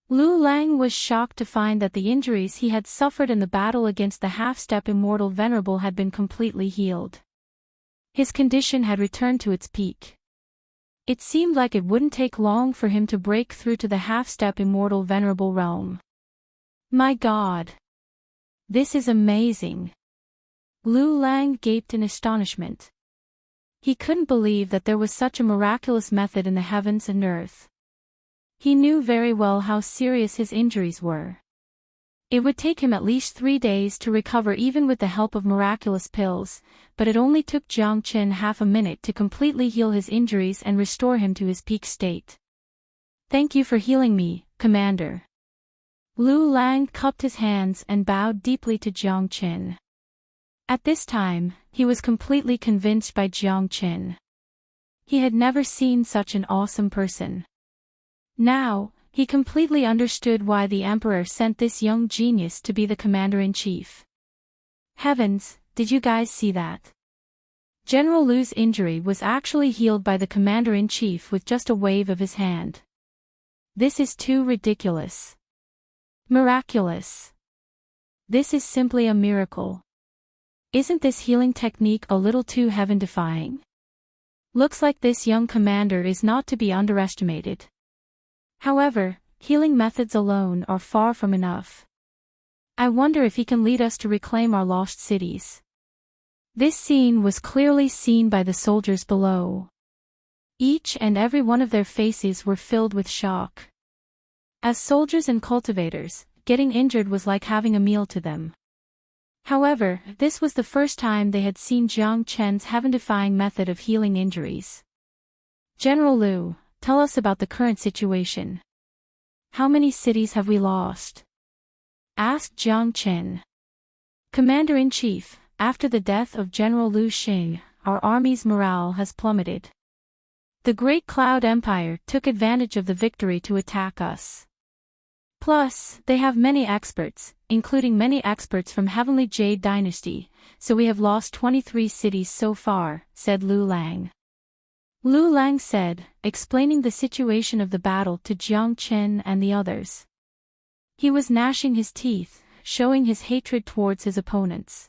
Lu Lang was shocked to find that the injuries he had suffered in the battle against the half-step immortal venerable had been completely healed. His condition had returned to its peak. It seemed like it wouldn't take long for him to break through to the half-step immortal venerable realm. My God! This is amazing! Lu Lang gaped in astonishment. He couldn't believe that there was such a miraculous method in the heavens and earth. He knew very well how serious his injuries were. It would take him at least 3 days to recover even with the help of miraculous pills, but it only took Jiang Qin half a minute to completely heal his injuries and restore him to his peak state. Thank you for healing me, Commander. Lu Lang cupped his hands and bowed deeply to Jiang Qin. At this time, he was completely convinced by Jiang Qin. He had never seen such an awesome person. Now, he completely understood why the emperor sent this young genius to be the commander-in-chief. Heavens, did you guys see that? General Lu's injury was actually healed by the commander-in-chief with just a wave of his hand. This is too ridiculous. Miraculous. This is simply a miracle. Isn't this healing technique a little too heaven-defying? Looks like this young commander is not to be underestimated. However, healing methods alone are far from enough. I wonder if he can lead us to reclaim our lost cities. This scene was clearly seen by the soldiers below. Each and every one of their faces were filled with shock. As soldiers and cultivators, getting injured was like having a meal to them. However, this was the first time they had seen Jiang Chen's heaven-defying method of healing injuries. General Liu, tell us about the current situation. How many cities have we lost? Asked Jiang Chen. Commander-in-Chief, after the death of General Liu Xing, our army's morale has plummeted. The Great Cloud Empire took advantage of the victory to attack us. Plus, they have many experts, including many experts from Heavenly Jade Dynasty, so we have lost 23 cities so far, said Lu Lang. Lu Lang said, explaining the situation of the battle to Jiang Chen and the others. He was gnashing his teeth, showing his hatred towards his opponents.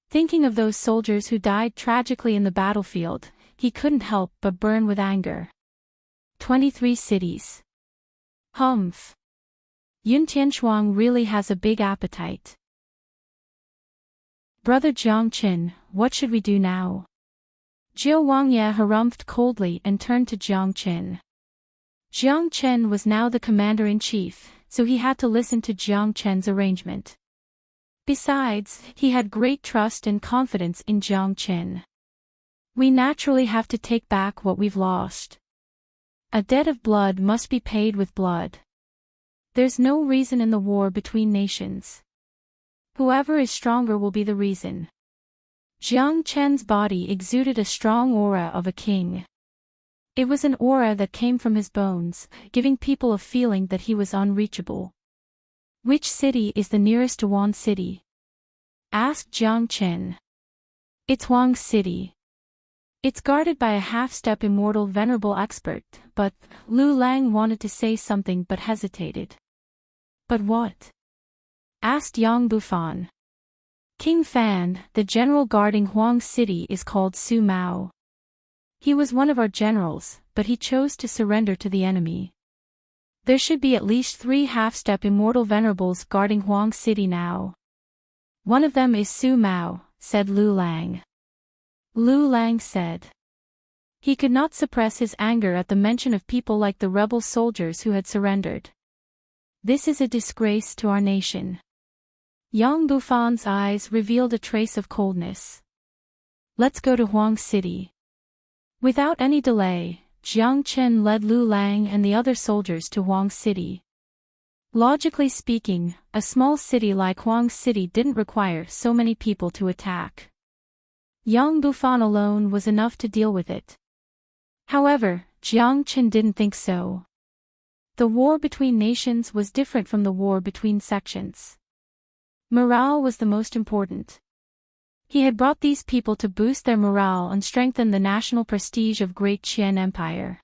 Thinking of those soldiers who died tragically in the battlefield, he couldn't help but burn with anger. 23 cities. Humph. Yun Tianshuang really has a big appetite. Brother Jiang Chen, what should we do now? Jiao Wangye harumphed coldly and turned to Jiang Chen. Jiang Chen was now the commander-in-chief, so he had to listen to Jiang Chen's arrangement. Besides, he had great trust and confidence in Jiang Chen. We naturally have to take back what we've lost. A debt of blood must be paid with blood. There's no reason in the war between nations. Whoever is stronger will be the reason. Jiang Chen's body exuded a strong aura of a king. It was an aura that came from his bones, giving people a feeling that he was unreachable. Which city is the nearest to Wan City? Asked Jiang Chen. It's Huang City. It's guarded by a half-step immortal venerable expert, but Lu Lang wanted to say something but hesitated. But what? Asked Yang Bufan. King Fan, the general guarding Huang City, is called Su Mao. He was one of our generals, but he chose to surrender to the enemy. There should be at least 3 half-step immortal venerables guarding Huang City now. One of them is Su Mao, said Lu Lang. Lu Lang said. He could not suppress his anger at the mention of people like the rebel soldiers who had surrendered. This is a disgrace to our nation. Yang Bufan's eyes revealed a trace of coldness. Let's go to Huang City. Without any delay, Jiang Chen led Lu Lang and the other soldiers to Huang City. Logically speaking, a small city like Huang City didn't require so many people to attack. Yang Bufan alone was enough to deal with it. However, Jiang Chen didn't think so. The war between nations was different from the war between sections. Morale was the most important. He had brought these people to boost their morale and strengthen the national prestige of Great Qian Empire.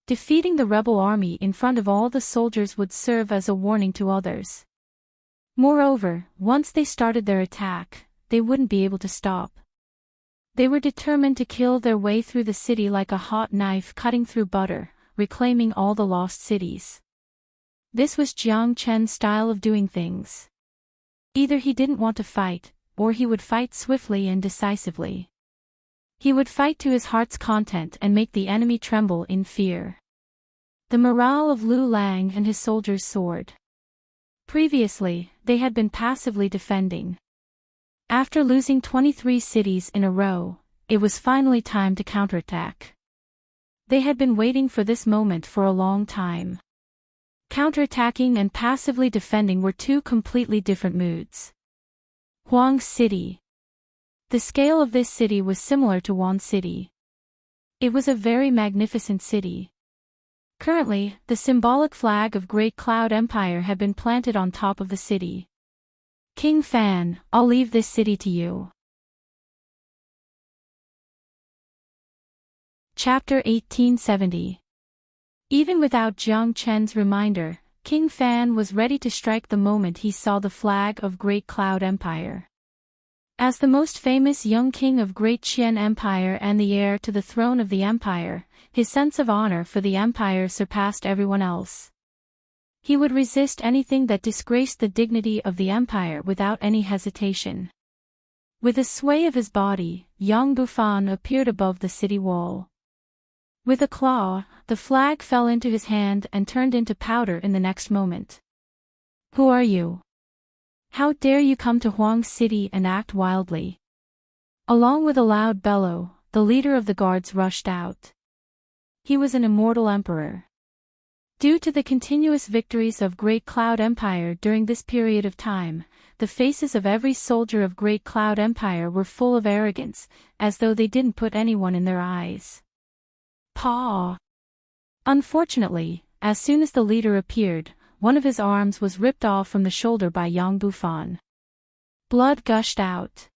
Defeating the rebel army in front of all the soldiers would serve as a warning to others. Moreover, once they started their attack, they wouldn't be able to stop. They were determined to kill their way through the city like a hot knife cutting through butter, reclaiming all the lost cities. This was Jiang Chen's style of doing things. Either he didn't want to fight, or he would fight swiftly and decisively. He would fight to his heart's content and make the enemy tremble in fear. The morale of Lu Lang and his soldiers soared. Previously, they had been passively defending. After losing 23 cities in a row, it was finally time to counterattack. They had been waiting for this moment for a long time. Counterattacking and passively defending were 2 completely different moods. Huang City. The scale of this city was similar to Wan City. It was a very magnificent city. Currently, the symbolic flag of Great Cloud Empire had been planted on top of the city. King Fan, I'll leave this city to you. Chapter 1870. Even without Jiang Chen's reminder, King Fan was ready to strike the moment he saw the flag of Great Cloud Empire. As the most famous young king of Great Qian Empire and the heir to the throne of the empire, his sense of honor for the empire surpassed everyone else. He would resist anything that disgraced the dignity of the empire without any hesitation. With a sway of his body, Yang Bufan appeared above the city wall. With a claw, the flag fell into his hand and turned into powder in the next moment. "Who are you? How dare you come to Huang City and act wildly?" Along with a loud bellow, the leader of the guards rushed out. He was an immortal emperor. Due to the continuous victories of Great Cloud Empire during this period of time, the faces of every soldier of Great Cloud Empire were full of arrogance, as though they didn't put anyone in their eyes. Paw! Unfortunately, as soon as the leader appeared, one of his arms was ripped off from the shoulder by Yang Bufan. Blood gushed out.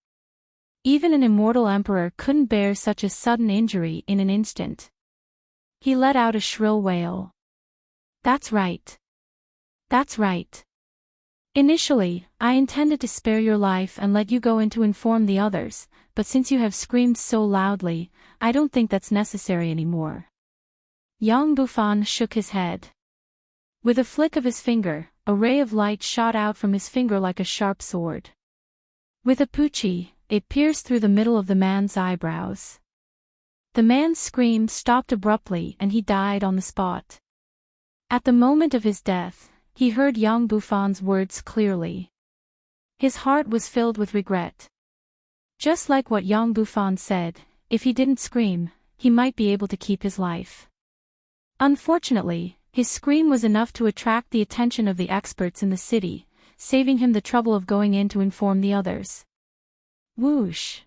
Even an immortal emperor couldn't bear such a sudden injury in an instant. He let out a shrill wail. "That's right. That's right. Initially, I intended to spare your life and let you go in to inform the others, but since you have screamed so loudly, I don't think that's necessary anymore." Yang Bufan shook his head. With a flick of his finger, a ray of light shot out from his finger like a sharp sword. With a puchi, it pierced through the middle of the man's eyebrows. The man's scream stopped abruptly and he died on the spot. At the moment of his death, he heard Yang Bufan's words clearly. His heart was filled with regret. Just like what Yang Bufan said, if he didn't scream, he might be able to keep his life. Unfortunately, his scream was enough to attract the attention of the experts in the city, saving him the trouble of going in to inform the others. Whoosh!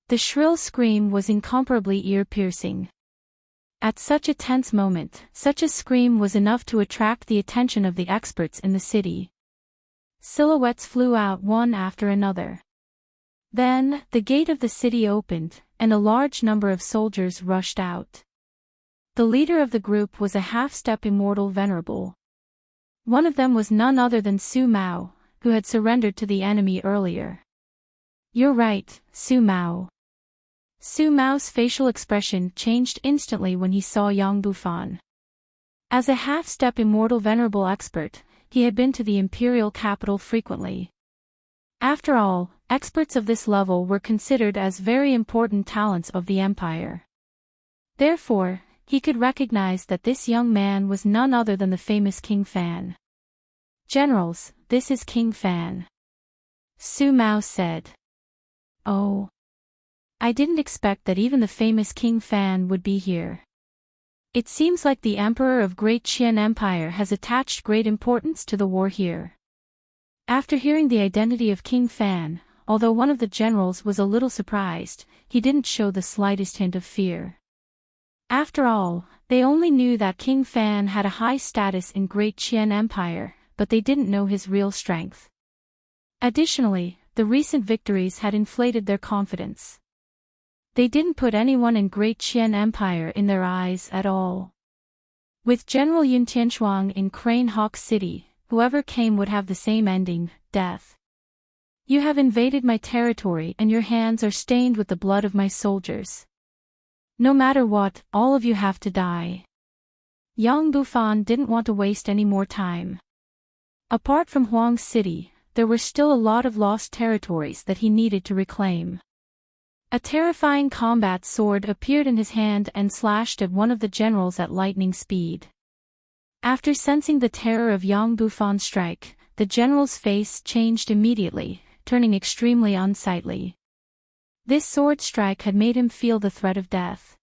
The shrill scream was incomparably ear-piercing. At such a tense moment, such a scream was enough to attract the attention of the experts in the city. Silhouettes flew out one after another. Then, the gate of the city opened, and a large number of soldiers rushed out. The leader of the group was a half-step immortal venerable. One of them was none other than Su Mao, who had surrendered to the enemy earlier. "You're right, Su Mao." Su Mao's facial expression changed instantly when he saw Yang Bufan. As a half-step immortal venerable expert, he had been to the imperial capital frequently. After all, experts of this level were considered as very important talents of the empire. Therefore, he could recognize that this young man was none other than the famous King Fan. "Generals, this is King Fan," Su Mao said. "Oh. I didn't expect that even the famous King Fan would be here. It seems like the Emperor of Great Qian Empire has attached great importance to the war here." After hearing the identity of King Fan, although one of the generals was a little surprised, he didn't show the slightest hint of fear. After all, they only knew that King Fan had a high status in Great Qian Empire, but they didn't know his real strength. Additionally, the recent victories had inflated their confidence. They didn't put anyone in Great Qian Empire in their eyes at all. With General Yun Tianshuang in Crane Hawk City, whoever came would have the same ending, death. "You have invaded my territory and your hands are stained with the blood of my soldiers. No matter what, all of you have to die." Yang Bufan didn't want to waste any more time. Apart from Huang City, there were still a lot of lost territories that he needed to reclaim. A terrifying combat sword appeared in his hand and slashed at one of the generals at lightning speed. After sensing the terror of Yang Bufan's strike, the general's face changed immediately, turning extremely unsightly. This sword strike had made him feel the threat of death.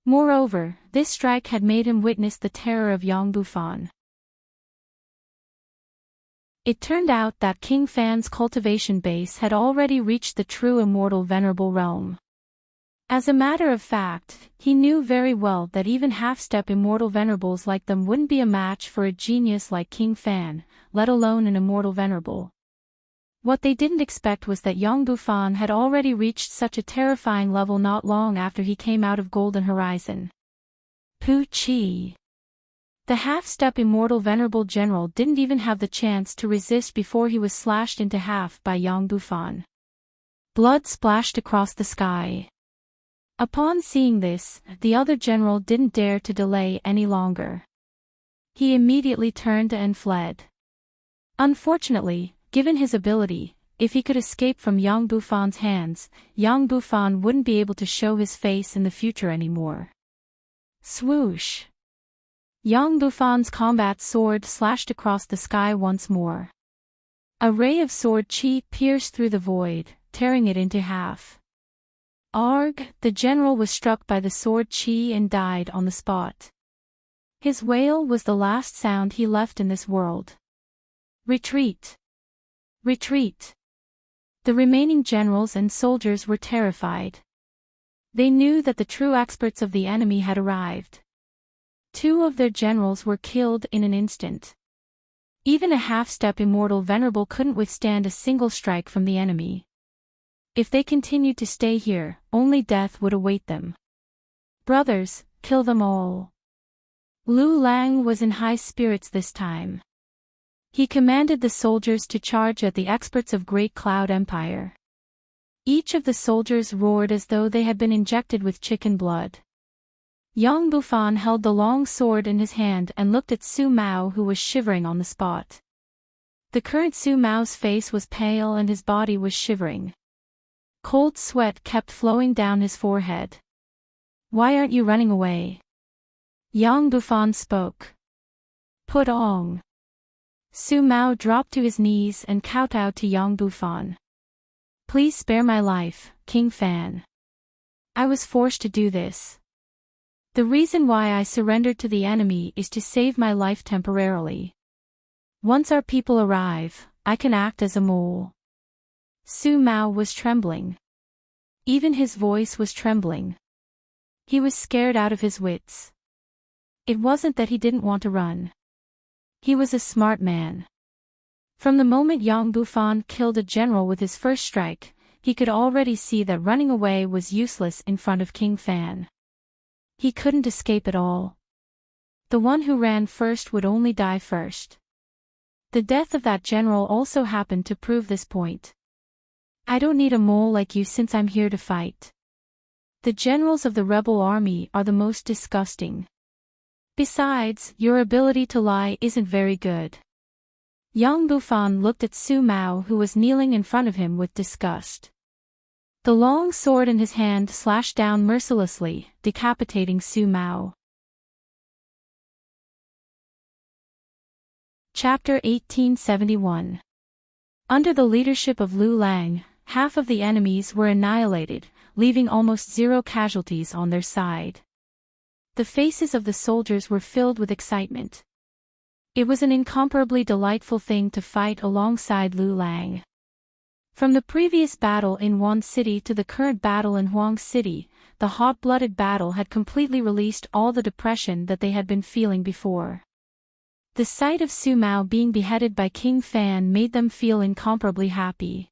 Moreover, this strike had made him witness the terror of Yang Bufan. It turned out that King Fan's cultivation base had already reached the true immortal venerable realm. As a matter of fact, he knew very well that even half-step immortal venerables like them wouldn't be a match for a genius like King Fan, let alone an immortal venerable. What they didn't expect was that Yang Bufan had already reached such a terrifying level not long after he came out of Golden Horizon. Pu Chi. The half-step immortal venerable general didn't even have the chance to resist before he was slashed into half by Yang Bufan. Blood splashed across the sky. Upon seeing this, the other general didn't dare to delay any longer. He immediately turned and fled. Unfortunately, given his ability, if he could escape from Yang Bufan's hands, Yang Bufan wouldn't be able to show his face in the future anymore. Swoosh! Yang Bufan's combat sword slashed across the sky once more. A ray of sword chi pierced through the void, tearing it into half. Arg! The general was struck by the sword chi and died on the spot. His wail was the last sound he left in this world. Retreat! Retreat! The remaining generals and soldiers were terrified. They knew that the true experts of the enemy had arrived. 2 of their generals were killed in an instant. Even a half-step immortal venerable couldn't withstand a single strike from the enemy. If they continued to stay here, only death would await them. Brothers, kill them all. Lu Lang was in high spirits this time. He commanded the soldiers to charge at the experts of Great Cloud Empire. Each of the soldiers roared as though they had been injected with chicken blood. Yang Bufan held the long sword in his hand and looked at Su Mao, who was shivering on the spot. The current Su Mao's face was pale and his body was shivering. Cold sweat kept flowing down his forehead. Why aren't you running away? Yang Bufan spoke. Put on. Su Mao dropped to his knees and kowtowed to Yang Bufan. Please spare my life, King Fan. I was forced to do this. The reason why I surrendered to the enemy is to save my life temporarily. Once our people arrive, I can act as a mole. Su Mao was trembling. Even his voice was trembling. He was scared out of his wits. It wasn't that he didn't want to run. He was a smart man. From the moment Yang Bufan killed a general with his first strike, he could already see that running away was useless in front of King Fan. He couldn't escape at all. The one who ran first would only die first. The death of that general also happened to prove this point. I don't need a mole like you since I'm here to fight. The generals of the rebel army are the most disgusting. Besides, your ability to lie isn't very good. Yang Bufan looked at Su Mao, who was kneeling in front of him, with disgust. The long sword in his hand slashed down mercilessly, decapitating Su Mao. Chapter 1871. Under the leadership of Lu Lang, half of the enemies were annihilated, leaving almost 0 casualties on their side. The faces of the soldiers were filled with excitement. It was an incomparably delightful thing to fight alongside Lu Lang. From the previous battle in Wan City to the current battle in Huang City, the hot-blooded battle had completely released all the depression that they had been feeling before. The sight of Su Mao being beheaded by King Fan made them feel incomparably happy.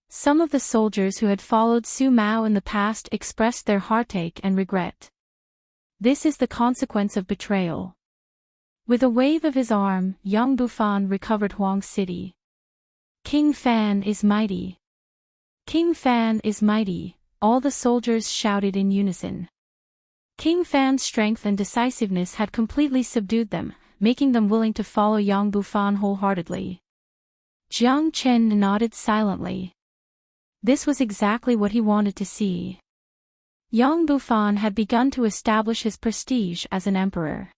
Some of the soldiers who had followed Su Mao in the past expressed their heartache and regret. This is the consequence of betrayal. With a wave of his arm, Yang Bufan recovered Huang City. King Fan is mighty. King Fan is mighty, all the soldiers shouted in unison. King Fan's strength and decisiveness had completely subdued them, making them willing to follow Yang Bufan wholeheartedly. Jiang Chen nodded silently. This was exactly what he wanted to see. Yang Bufan had begun to establish his prestige as an emperor.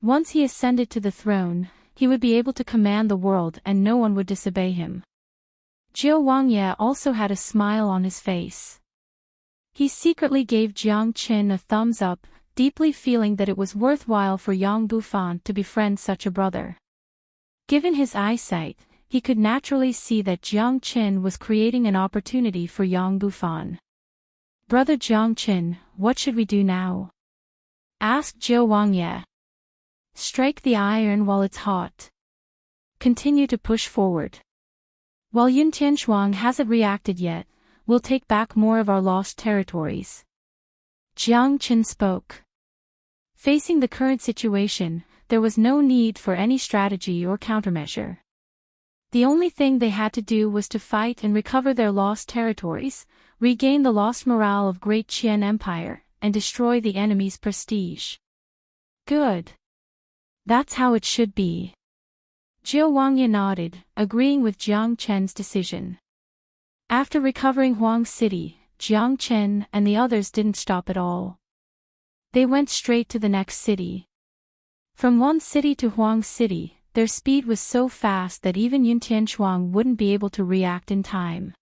Once he ascended to the throne, he would be able to command the world and no one would disobey him. Jiao Wangye also had a smile on his face. He secretly gave Jiang Qin a thumbs up, deeply feeling that it was worthwhile for Yang Bufan to befriend such a brother. Given his eyesight, he could naturally see that Jiang Qin was creating an opportunity for Yang Bufan. Brother Jiang Qin, what should we do now? Asked Jiao Wangye. Strike the iron while it's hot. Continue to push forward. While Yun Tianshuang hasn't reacted yet, we'll take back more of our lost territories. Jiang Qin spoke. Facing the current situation, there was no need for any strategy or countermeasure. The only thing they had to do was to fight and recover their lost territories, regain the lost morale of Great Qian Empire, and destroy the enemy's prestige. Good. That's how it should be. Zhou Wangye nodded, agreeing with Jiang Chen's decision. After recovering Huang City, Jiang Chen and the others didn't stop at all. They went straight to the next city. From one city to Huang City, their speed was so fast that even Yun Tianchuang wouldn't be able to react in time.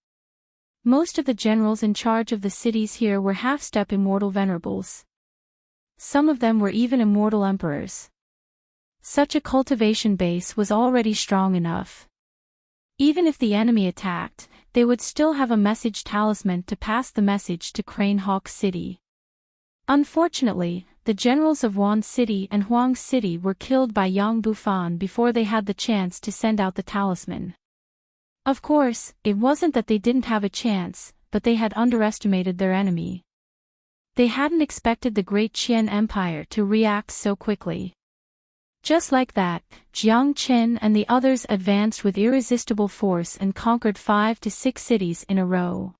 Most of the generals in charge of the cities here were half-step immortal venerables. Some of them were even immortal emperors. Such a cultivation base was already strong enough. Even if the enemy attacked, they would still have a message talisman to pass the message to Crane Hawk City. Unfortunately, the generals of Wan City and Huang City were killed by Yang Bufan before they had the chance to send out the talisman. Of course, it wasn't that they didn't have a chance, but they had underestimated their enemy. They hadn't expected the Great Qian Empire to react so quickly. Just like that, Jiang Chen and the others advanced with irresistible force and conquered 5 to 6 cities in a row.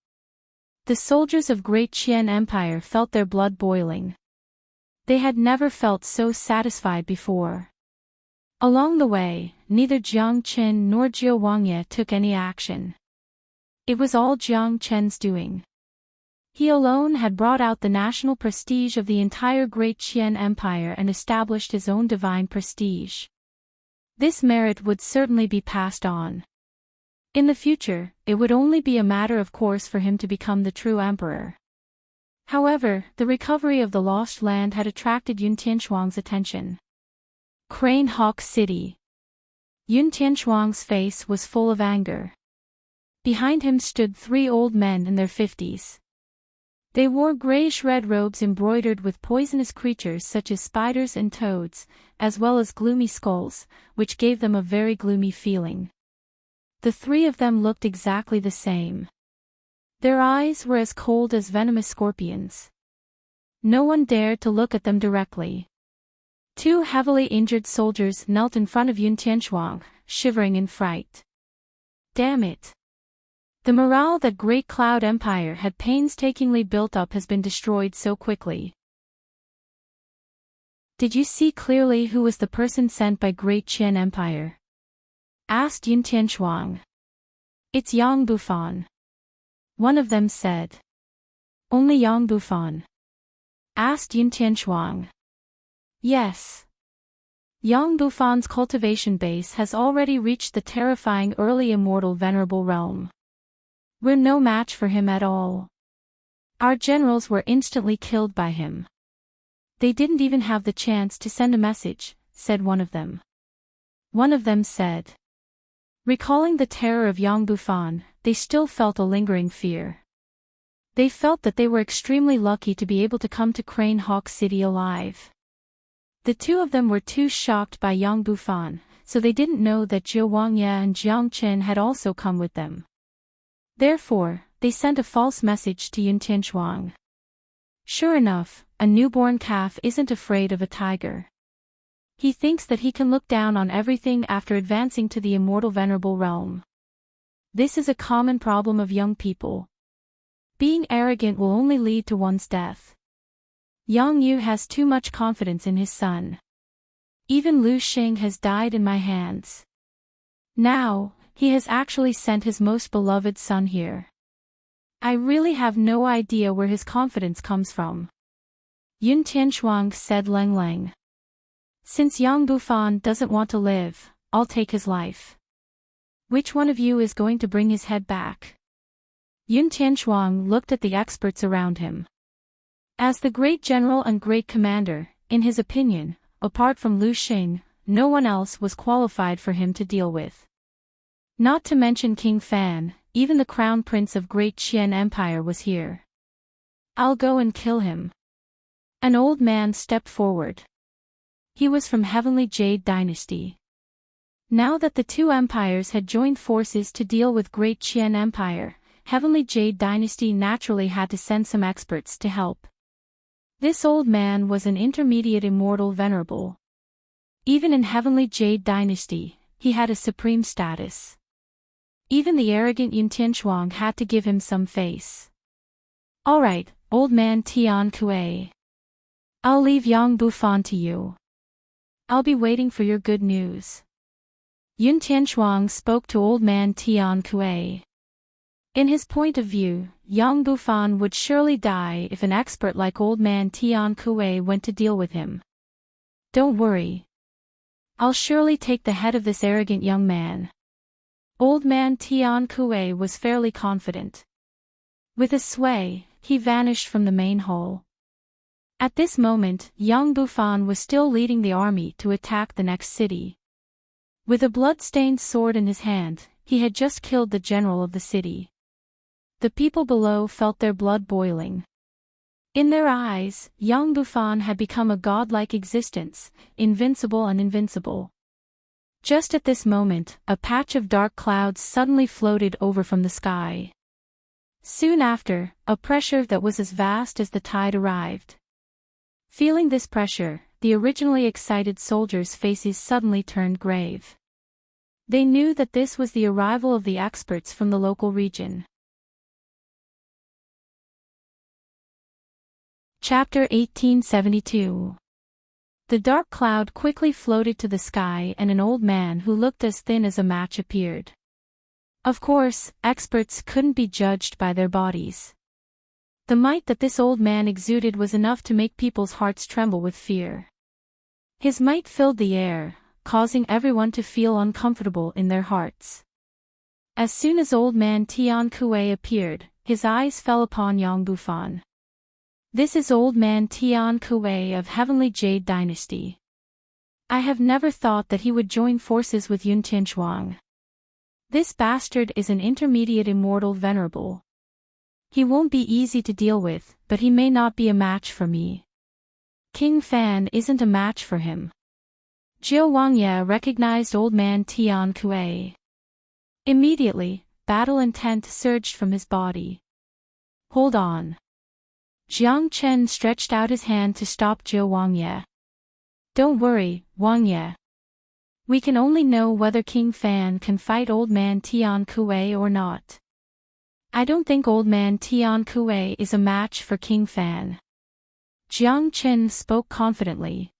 The soldiers of Great Qian Empire felt their blood boiling. They had never felt so satisfied before. Along the way, neither Jiang Chen nor Zhou Wangye took any action. It was all Jiang Chen's doing. He alone had brought out the national prestige of the entire Great Qian Empire and established his own divine prestige. This merit would certainly be passed on. In the future, it would only be a matter of course for him to become the true emperor. However, the recovery of the lost land had attracted Yun Tianchuang's attention. Crane Hawk City. Yun Tianchuang's face was full of anger. Behind him stood 3 old men in their 50s. They wore grayish-red robes embroidered with poisonous creatures such as spiders and toads, as well as gloomy skulls, which gave them a very gloomy feeling. The 3 of them looked exactly the same. Their eyes were as cold as venomous scorpions. No one dared to look at them directly. 2 heavily injured soldiers knelt in front of Yun Tianchuang, shivering in fright. Damn it! The morale that Great Cloud Empire had painstakingly built up has been destroyed so quickly. Did you see clearly who was the person sent by Great Qian Empire? Asked Yun Tianchuang. It's Yang Bufan. One of them said. Only Yang Bufan? Asked Yun Tianchuang. Yes. Yang Bufan's cultivation base has already reached the terrifying early immortal venerable realm. We're no match for him at all. Our generals were instantly killed by him. They didn't even have the chance to send a message, said one of them. One of them said. Recalling the terror of Yang Bufan, they still felt a lingering fear. They felt that they were extremely lucky to be able to come to Crane Hawk City alive. The 2 of them were too shocked by Yang Bufan, so they didn't know that Zhou Wangye and Jiang Chen had also come with them. Therefore, they sent a false message to Yun Tianchuang. Sure enough, a newborn calf isn't afraid of a tiger. He thinks that he can look down on everything after advancing to the immortal venerable realm. This is a common problem of young people. Being arrogant will only lead to one's death. Yang Yu has too much confidence in his son. Even Lu Xing has died in my hands. Now, he has actually sent his most beloved son here. I really have no idea where his confidence comes from. Yun Tianchuang said Leng Leng. Since Yang Bufan doesn't want to live, I'll take his life. Which one of you is going to bring his head back? Yun Tianchuang looked at the experts around him. As the great general and great commander, in his opinion, apart from Lu Xing, no one else was qualified for him to deal with. Not to mention King Fan, even the crown prince of Great Qian Empire was here. I'll go and kill him. An old man stepped forward. He was from Heavenly Jade Dynasty. Now that the 2 empires had joined forces to deal with Great Qian Empire, Heavenly Jade Dynasty naturally had to send some experts to help. This old man was an intermediate immortal venerable. Even in Heavenly Jade Dynasty, he had a supreme status. Even the arrogant Yun Tianchuang had to give him some face. Alright, old man Tian Kuei. I'll leave Yang Bufan to you. I'll be waiting for your good news. Yun Tianchuang spoke to old man Tian Kuei. In his point of view, Yang Bufan would surely die if an expert like old man Tian Kuei went to deal with him. Don't worry. I'll surely take the head of this arrogant young man. Old man Tian Kuei was fairly confident. With a sway, he vanished from the main hall. At this moment, Yang Bufan was still leading the army to attack the next city. With a blood-stained sword in his hand, he had just killed the general of the city. The people below felt their blood boiling. In their eyes, Yang Bufan had become a godlike existence, invincible and invincible. Just at this moment, a patch of dark clouds suddenly floated over from the sky. Soon after, a pressure that was as vast as the tide arrived. Feeling this pressure, the originally excited soldiers' faces suddenly turned grave. They knew that this was the arrival of the experts from the local region. Chapter 1872. The dark cloud quickly floated to the sky and an old man who looked as thin as a match appeared. Of course, experts couldn't be judged by their bodies. The might that this old man exuded was enough to make people's hearts tremble with fear. His might filled the air, causing everyone to feel uncomfortable in their hearts. As soon as old man Tian Kuei appeared, his eyes fell upon Yang Bufan. This is old man Tian Kuei of Heavenly Jade Dynasty. I have never thought that he would join forces with Yun Tianchuang. This bastard is an intermediate immortal venerable. He won't be easy to deal with, but he may not be a match for me. King Fan isn't a match for him. Jiao Wangye recognized old man Tian Kuei. Immediately, battle intent surged from his body. Hold on. Jiang Chen stretched out his hand to stop Jiao Wangye. Don't worry, Wangye. We can only know whether King Fan can fight old man Tian Kuei or not. I don't think old man Tian Kuei is a match for King Fan. Jiang Chen spoke confidently.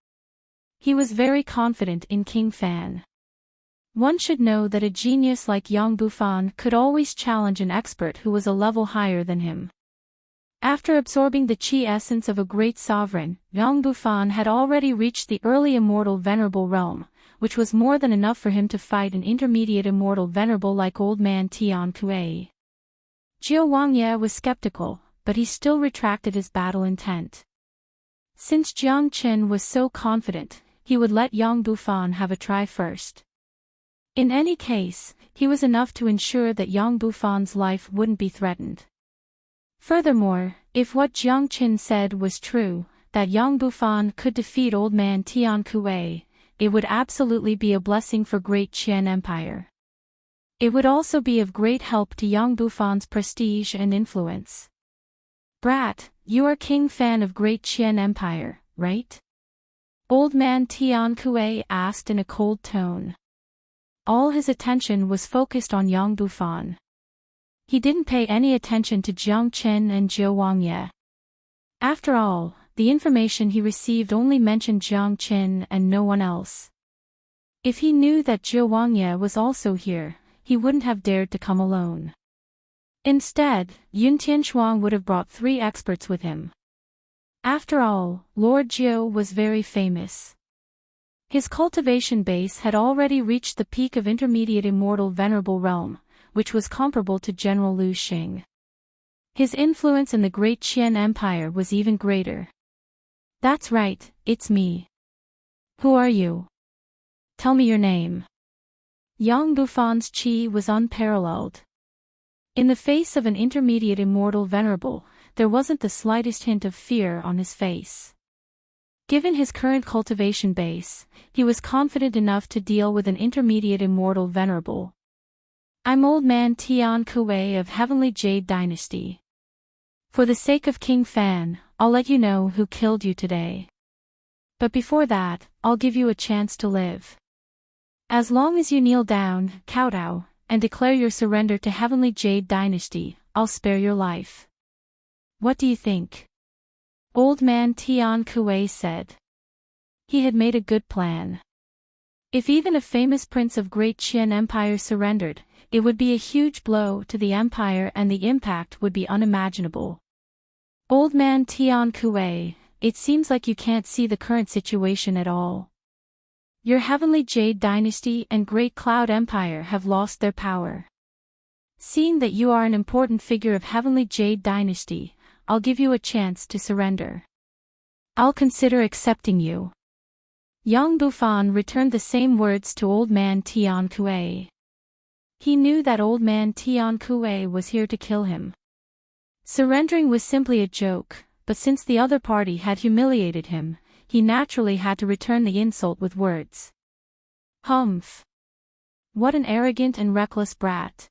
He was very confident in King Fan. One should know that a genius like Yang Bufan could always challenge an expert who was a level higher than him. After absorbing the chi essence of a great sovereign, Yang Bufan had already reached the early immortal venerable realm, which was more than enough for him to fight an intermediate immortal venerable like old man Tian Kuei. Jiao Wangye was skeptical, but he still retracted his battle intent. Since Jiang Chen was so confident, he would let Yang Bufan have a try first. In any case, he was enough to ensure that Yang Bufan's life wouldn't be threatened. Furthermore, if what Jiang Chen said was true, that Yang Bufan could defeat old man Tian Kuei, it would absolutely be a blessing for Great Qian Empire. It would also be of great help to Yang Bufan's prestige and influence. Brat, you are King Fan of Great Qian Empire, right? Old man Tian Kuei asked in a cold tone. All his attention was focused on Yang Bufan. He didn't pay any attention to Jiang Chen and Jiao Wangye. After all, the information he received only mentioned Jiang Chen and no one else. If he knew that Jiao Wangye was also here, he wouldn't have dared to come alone. Instead, Yun Tianchuang would have brought 3 experts with him. After all, Lord Jiao was very famous. His cultivation base had already reached the peak of intermediate immortal venerable realm, which was comparable to General Lu Xing. His influence in the Great Qian Empire was even greater. That's right, it's me. Who are you? Tell me your name. Yang Bufan's qi was unparalleled. In the face of an intermediate immortal venerable, there wasn't the slightest hint of fear on his face. Given his current cultivation base, he was confident enough to deal with an intermediate immortal venerable. I'm old man Tian Kuei of Heavenly Jade Dynasty. For the sake of King Fan, I'll let you know who killed you today. But before that, I'll give you a chance to live. As long as you kneel down, kowtow, and declare your surrender to Heavenly Jade Dynasty, I'll spare your life. What do you think? Old man Tian Kuei said. He had made a good plan. If even a famous prince of Great Qian Empire surrendered, it would be a huge blow to the empire and the impact would be unimaginable. Old man Tian Kuei, it seems like you can't see the current situation at all. Your Heavenly Jade Dynasty and Great Cloud Empire have lost their power. Seeing that you are an important figure of Heavenly Jade Dynasty, I'll give you a chance to surrender. I'll consider accepting you. Yang Bufan returned the same words to Old Man Tian Kuei. He knew that Old Man Tian Kuei was here to kill him. Surrendering was simply a joke, but since the other party had humiliated him, he naturally had to return the insult with words. Humph! What an arrogant and reckless brat.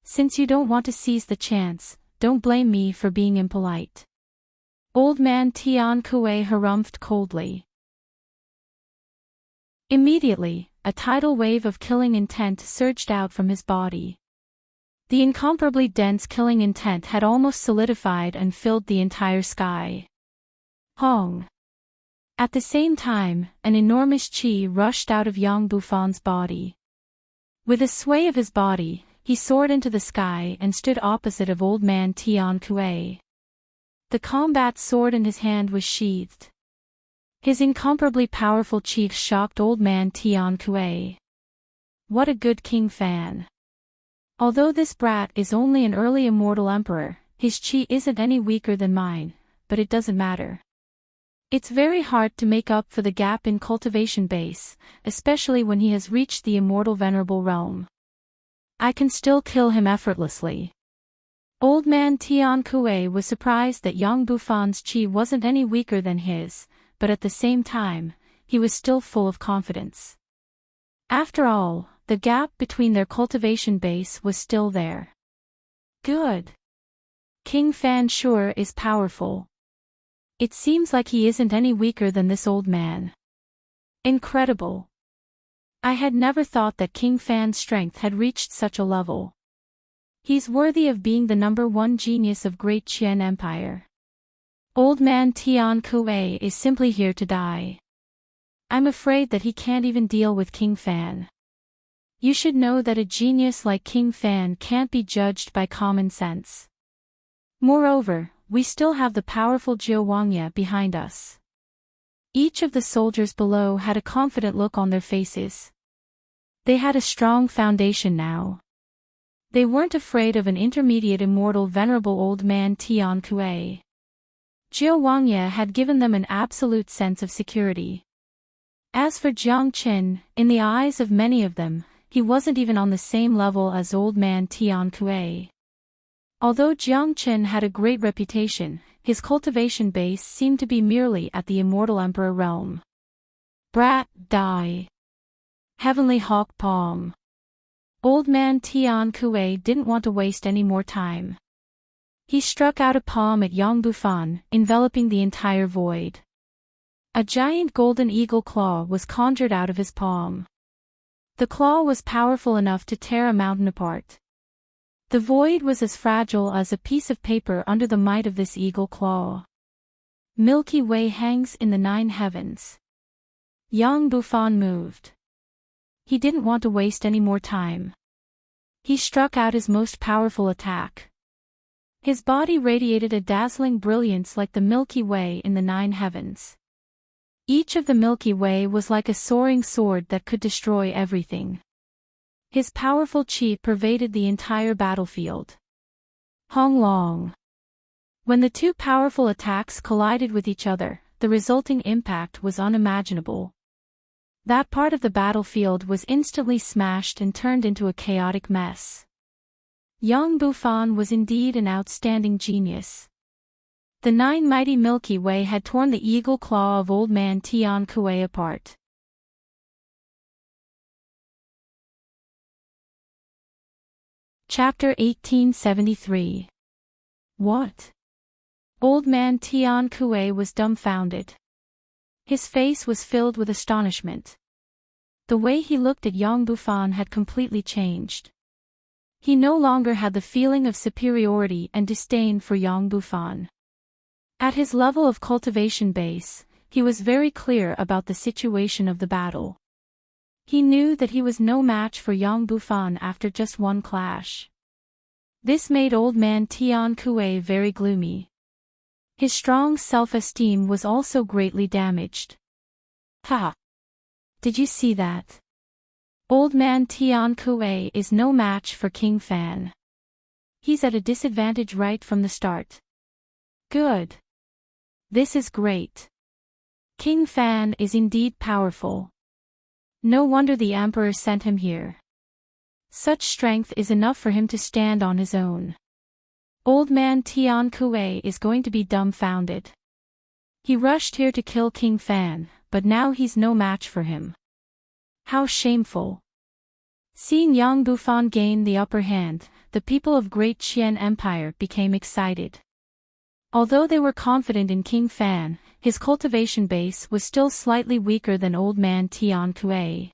Since you don't want to seize the chance, don't blame me for being impolite. Old Man Tian Kuei harumphed coldly. Immediately, a tidal wave of killing intent surged out from his body. The incomparably dense killing intent had almost solidified and filled the entire sky. Hong! At the same time, an enormous qi rushed out of Yang Bufan's body. With a sway of his body, he soared into the sky and stood opposite of Old Man Tian Kuei. The combat sword in his hand was sheathed. His incomparably powerful qi shocked Old Man Tian Kuei. What a good King Fan. Although this brat is only an early immortal emperor, his qi isn't any weaker than mine, but it doesn't matter. It's very hard to make up for the gap in cultivation base, especially when he has reached the immortal venerable realm. I can still kill him effortlessly. Old Man Tian Kuei was surprised that Yang Bufan's qi wasn't any weaker than his, but at the same time, he was still full of confidence. After all, the gap between their cultivation base was still there. Good. King Fan sure is powerful. It seems like he isn't any weaker than this old man. Incredible. I had never thought that King Fan's strength had reached such a level. He's worthy of being the #1 genius of Great Qian Empire. Old Man Tian Kuei is simply here to die. I'm afraid that he can't even deal with King Fan. You should know that a genius like King Fan can't be judged by common sense. Moreover, we still have the powerful Jiu Wangya behind us. Each of the soldiers below had a confident look on their faces. They had a strong foundation now. They weren't afraid of an intermediate immortal venerable Old Man Tian Kuei. Jiu Wangya had given them an absolute sense of security. As for Jiang Qin, in the eyes of many of them, he wasn't even on the same level as Old Man Tian Kuei. Although Jiang Qin had a great reputation, his cultivation base seemed to be merely at the immortal emperor realm. Brat, die. Heavenly Hawk Palm. Old Man Tian Kuei didn't want to waste any more time. He struck out a palm at Yang Bufan, enveloping the entire void. A giant golden eagle claw was conjured out of his palm. The claw was powerful enough to tear a mountain apart. The void was as fragile as a piece of paper under the might of this eagle claw. Milky Way hangs in the 9 heavens. Yang Bufan moved. He didn't want to waste any more time. He struck out his most powerful attack. His body radiated a dazzling brilliance like the Milky Way in the 9 heavens. Each of the Milky Way was like a soaring sword that could destroy everything. His powerful qi pervaded the entire battlefield. Hong Long. When the two powerful attacks collided with each other, the resulting impact was unimaginable. That part of the battlefield was instantly smashed and turned into a chaotic mess. Yang Bufan was indeed an outstanding genius. The 9 mighty Milky Way had torn the eagle claw of Old Man Tian Kuei apart. Chapter 1873. What? Old man Tian Kuei was dumbfounded. His face was filled with astonishment. The way he looked at Yang Bufan had completely changed. He no longer had the feeling of superiority and disdain for Yang Bufan. At his level of cultivation base, he was very clear about the situation of the battle. He knew that he was no match for Yang Bufan after just one clash. This made old man Tian Kuei very gloomy. His strong self-esteem was also greatly damaged. Ha! Did you see that? Old man Tian Kuei is no match for King Fan. He's at a disadvantage right from the start. Good. This is great. King Fan is indeed powerful. No wonder the Emperor sent him here. Such strength is enough for him to stand on his own. Old man Tian Kuei is going to be dumbfounded. He rushed here to kill King Fan, but now he's no match for him. How shameful. Seeing Yang Bufan gain the upper hand, the people of Great Qian Empire became excited. Although they were confident in King Fan, his cultivation base was still slightly weaker than old man Tian Kuei.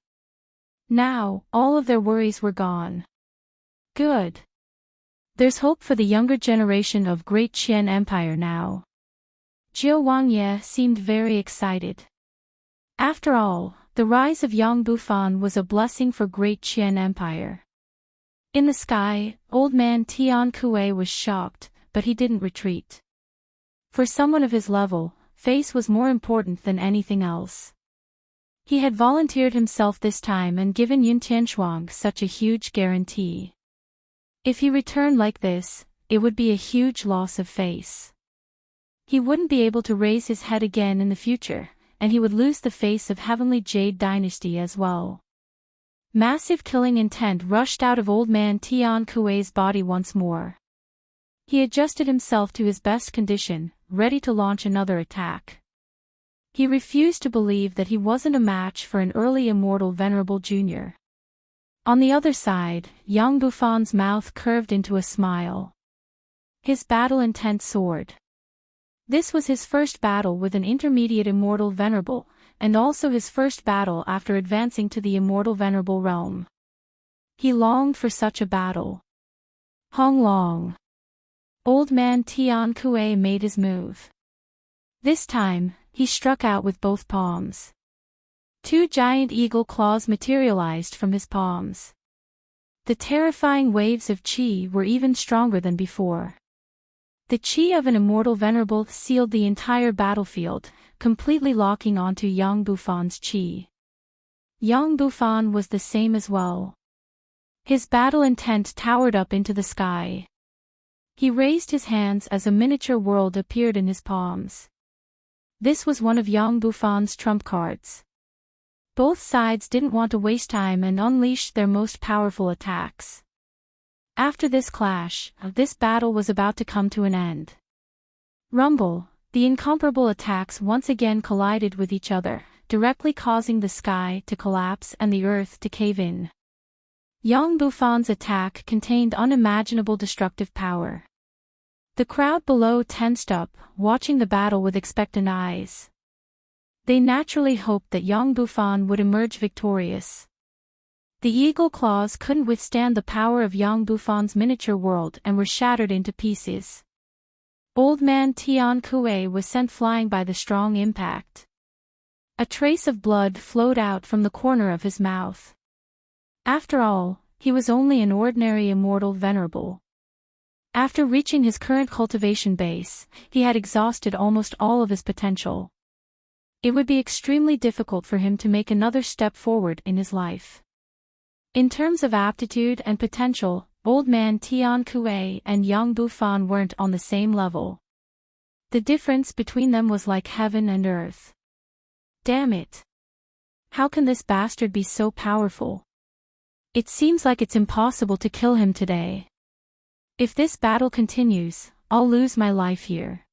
Now, all of their worries were gone. Good. There's hope for the younger generation of Great Qian Empire now. Jiu Wangye seemed very excited. After all, the rise of Yang Bufan was a blessing for Great Qian Empire. In the sky, old man Tian Kuei was shocked, but he didn't retreat. For someone of his level, face was more important than anything else. He had volunteered himself this time and given Yun Tianshuang such a huge guarantee. If he returned like this, it would be a huge loss of face. He wouldn't be able to raise his head again in the future, and he would lose the face of Heavenly Jade Dynasty as well. Massive killing intent rushed out of old man Tian Kuei's body once more. He adjusted himself to his best condition, ready to launch another attack. He refused to believe that he wasn't a match for an early immortal Venerable Junior. On the other side, Yang Bufan's mouth curved into a smile. His battle intent soared. This was his first battle with an intermediate immortal Venerable, and also his first battle after advancing to the immortal Venerable realm. He longed for such a battle. Hong Long. Old man Tian Kuei made his move. This time, he struck out with both palms. Two giant eagle claws materialized from his palms. The terrifying waves of qi were even stronger than before. The qi of an immortal venerable sealed the entire battlefield, completely locking onto Yang Bufan's qi. Yang Bufan was the same as well. His battle intent towered up into the sky. He raised his hands as a miniature world appeared in his palms. This was one of Yang Bufan's trump cards. Both sides didn't want to waste time and unleashed their most powerful attacks. After this clash, this battle was about to come to an end. Rumble, the incomparable attacks once again collided with each other, directly causing the sky to collapse and the earth to cave in. Yang Bufan's attack contained unimaginable destructive power. The crowd below tensed up, watching the battle with expectant eyes. They naturally hoped that Yang Bufan would emerge victorious. The eagle claws couldn't withstand the power of Yang Bufan's miniature world and were shattered into pieces. Old man Tian Kuei was sent flying by the strong impact. A trace of blood flowed out from the corner of his mouth. After all, he was only an ordinary immortal venerable. After reaching his current cultivation base, he had exhausted almost all of his potential. It would be extremely difficult for him to make another step forward in his life. In terms of aptitude and potential, old man Tian Kuei and Yang Bufan weren't on the same level. The difference between them was like heaven and earth. Damn it! How can this bastard be so powerful? It seems like it's impossible to kill him today. If this battle continues, I'll lose my life here.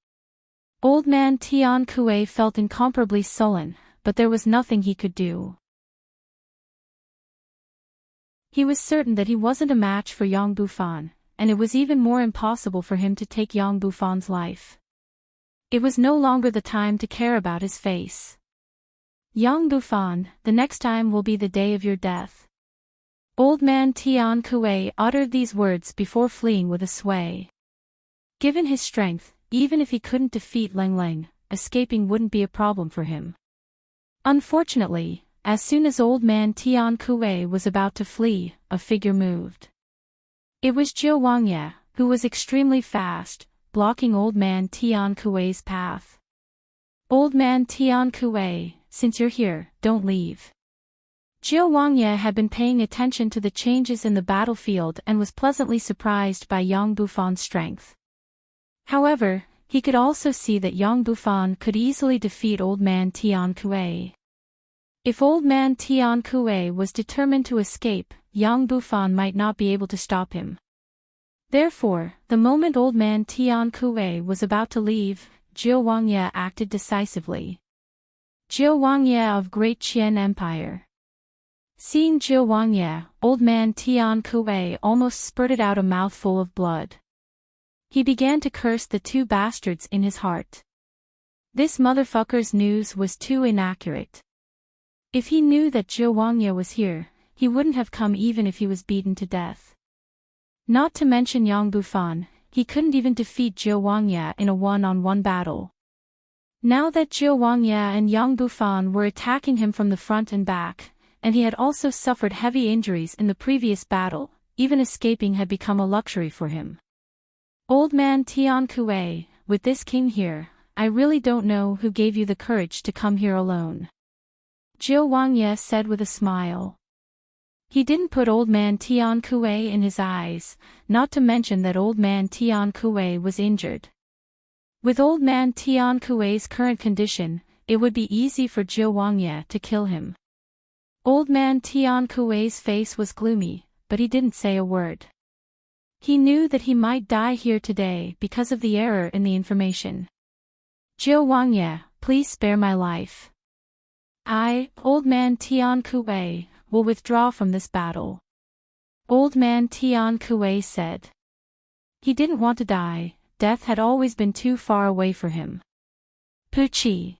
Old man Tian Kuei felt incomparably sullen, but there was nothing he could do. He was certain that he wasn't a match for Yang Bufan, and it was even more impossible for him to take Yang Bufan's life. It was no longer the time to care about his face. Young Bufon, the next time will be the day of your death. Old man Tian Kuei uttered these words before fleeing with a sway. Given his strength, even if he couldn't defeat Leng Leng, escaping wouldn't be a problem for him. Unfortunately, as soon as old man Tian Kuei was about to flee, a figure moved. It was Zhou Wangye, who was extremely fast, blocking old man Tian Kuei's path. Old man Tian Kuei, since you're here, don't leave. Zhou Wangye had been paying attention to the changes in the battlefield and was pleasantly surprised by Yang Bufon's strength. However, he could also see that Yang Bufon could easily defeat old man Tian Kuei. If old man Tian Kuei was determined to escape, Yang Bufon might not be able to stop him. Therefore, the moment old man Tian Kuei was about to leave, Zhou Wangye acted decisively. Zhou Wangye of Great Qian Empire. Seeing Zhou Wangye, old man Tian Kuei almost spurted out a mouthful of blood. He began to curse the two bastards in his heart. This motherfucker's news was too inaccurate. If he knew that Zhou Wangye was here, he wouldn't have come even if he was beaten to death. Not to mention Yang Bufon, he couldn't even defeat Zhou Wangye in a one-on-one battle. Now that Zhou Wangye and Yang Bufon were attacking him from the front and back, and he had also suffered heavy injuries in the previous battle, even escaping had become a luxury for him. Old man Tian Kuei, with this king here, I really don't know who gave you the courage to come here alone. Zhou Wangye said with a smile. He didn't put old man Tian Kuei in his eyes, not to mention that old man Tian Kuei was injured. With old man Tian Kuei's current condition, it would be easy for Zhou Wangye to kill him. Old man Tian Kuei's face was gloomy, but he didn't say a word. He knew that he might die here today because of the error in the information. Zhou Wangye, please spare my life. I, old man Tian Kuei, will withdraw from this battle. Old man Tian Kuei said. He didn't want to die, death had always been too far away for him. Puchi.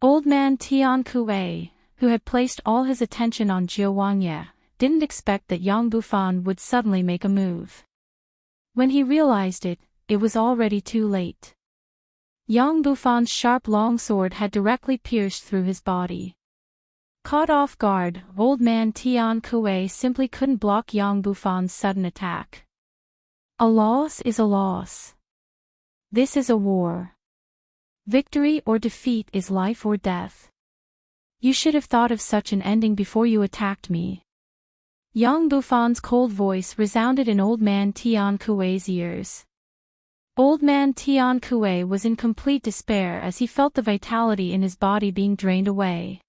Old man Tian Kuei, who had placed all his attention on Zhou Wangye, didn't expect that Yang Bufon would suddenly make a move. When he realized it, it was already too late. Yang Bufon's sharp longsword had directly pierced through his body. Caught off guard, old man Tian Kuei simply couldn't block Yang Bufon's sudden attack. A loss is a loss. This is a war. Victory or defeat is life or death. You should have thought of such an ending before you attacked me. Yang Bufon's cold voice resounded in old man Tian Kuei's ears. Old man Tian Kuei was in complete despair as he felt the vitality in his body being drained away.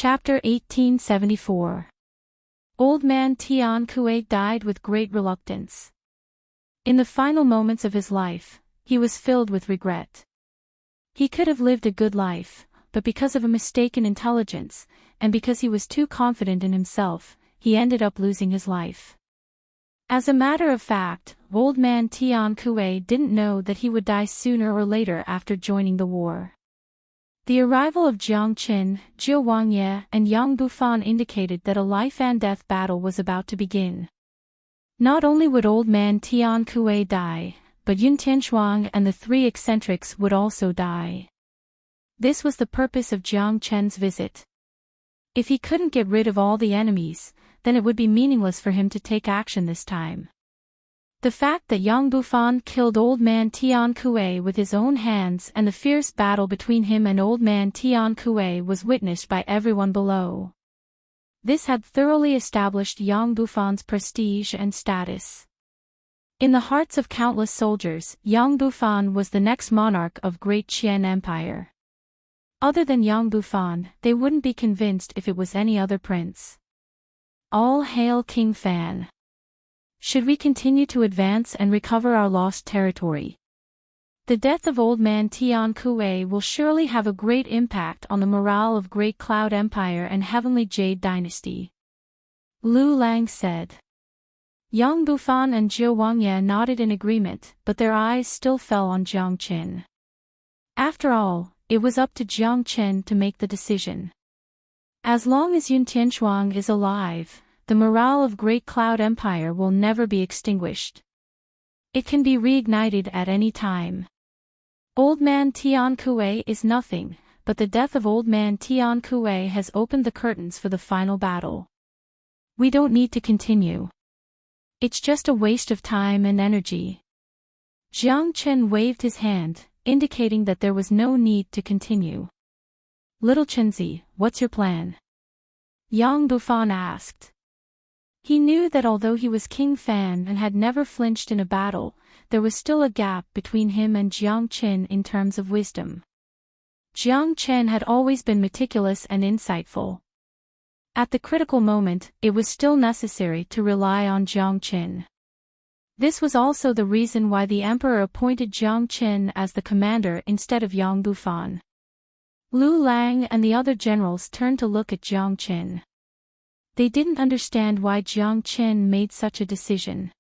Chapter 1874. Old man Tian Kuei died with great reluctance. In the final moments of his life, he was filled with regret. He could have lived a good life, but because of a mistaken intelligence, and because he was too confident in himself, he ended up losing his life. As a matter of fact, old man Tian Kuei didn't know that he would die sooner or later after joining the war. The arrival of Jiang Qin, Zhou Wangye, and Yang Bufon indicated that a life-and-death battle was about to begin. Not only would old man Tian Kuei die, but Yun Tianshuang and the three eccentrics would also die. This was the purpose of Jiang Chen's visit. If he couldn't get rid of all the enemies, then it would be meaningless for him to take action this time. The fact that Yang Bufon killed old man Tian Kuei with his own hands and the fierce battle between him and old man Tian Kuei was witnessed by everyone below. This had thoroughly established Yang Bufon's prestige and status. In the hearts of countless soldiers, Yang Bufon was the next monarch of Great Qian Empire. Other than Yang Bufon, they wouldn't be convinced if it was any other prince. All hail King Fan. Should we continue to advance and recover our lost territory? The death of old man Tian Kuei will surely have a great impact on the morale of Great Cloud Empire and Heavenly Jade Dynasty. Lu Lang said. Yang Bufan and Zhou Wangye nodded in agreement, but their eyes still fell on Jiang Qin. After all, it was up to Jiang Qin to make the decision. As long as Yun Tianchuang is alive, the morale of Great Cloud Empire will never be extinguished. It can be reignited at any time. Old Man Tian Kuei is nothing, but the death of Old Man Tian Kuei has opened the curtains for the final battle. We don't need to continue. It's just a waste of time and energy. Jiang Qin waved his hand, indicating that there was no need to continue. Little Chenzi, what's your plan? Yang Bufan asked. He knew that although he was King Fan and had never flinched in a battle, there was still a gap between him and Jiang Qin in terms of wisdom. Jiang Qin had always been meticulous and insightful. At the critical moment, it was still necessary to rely on Jiang Qin. This was also the reason why the emperor appointed Jiang Qin as the commander instead of Yang Bufan. Lu Lang and the other generals turned to look at Jiang Qin. They didn't understand why Jiang Qin made such a decision.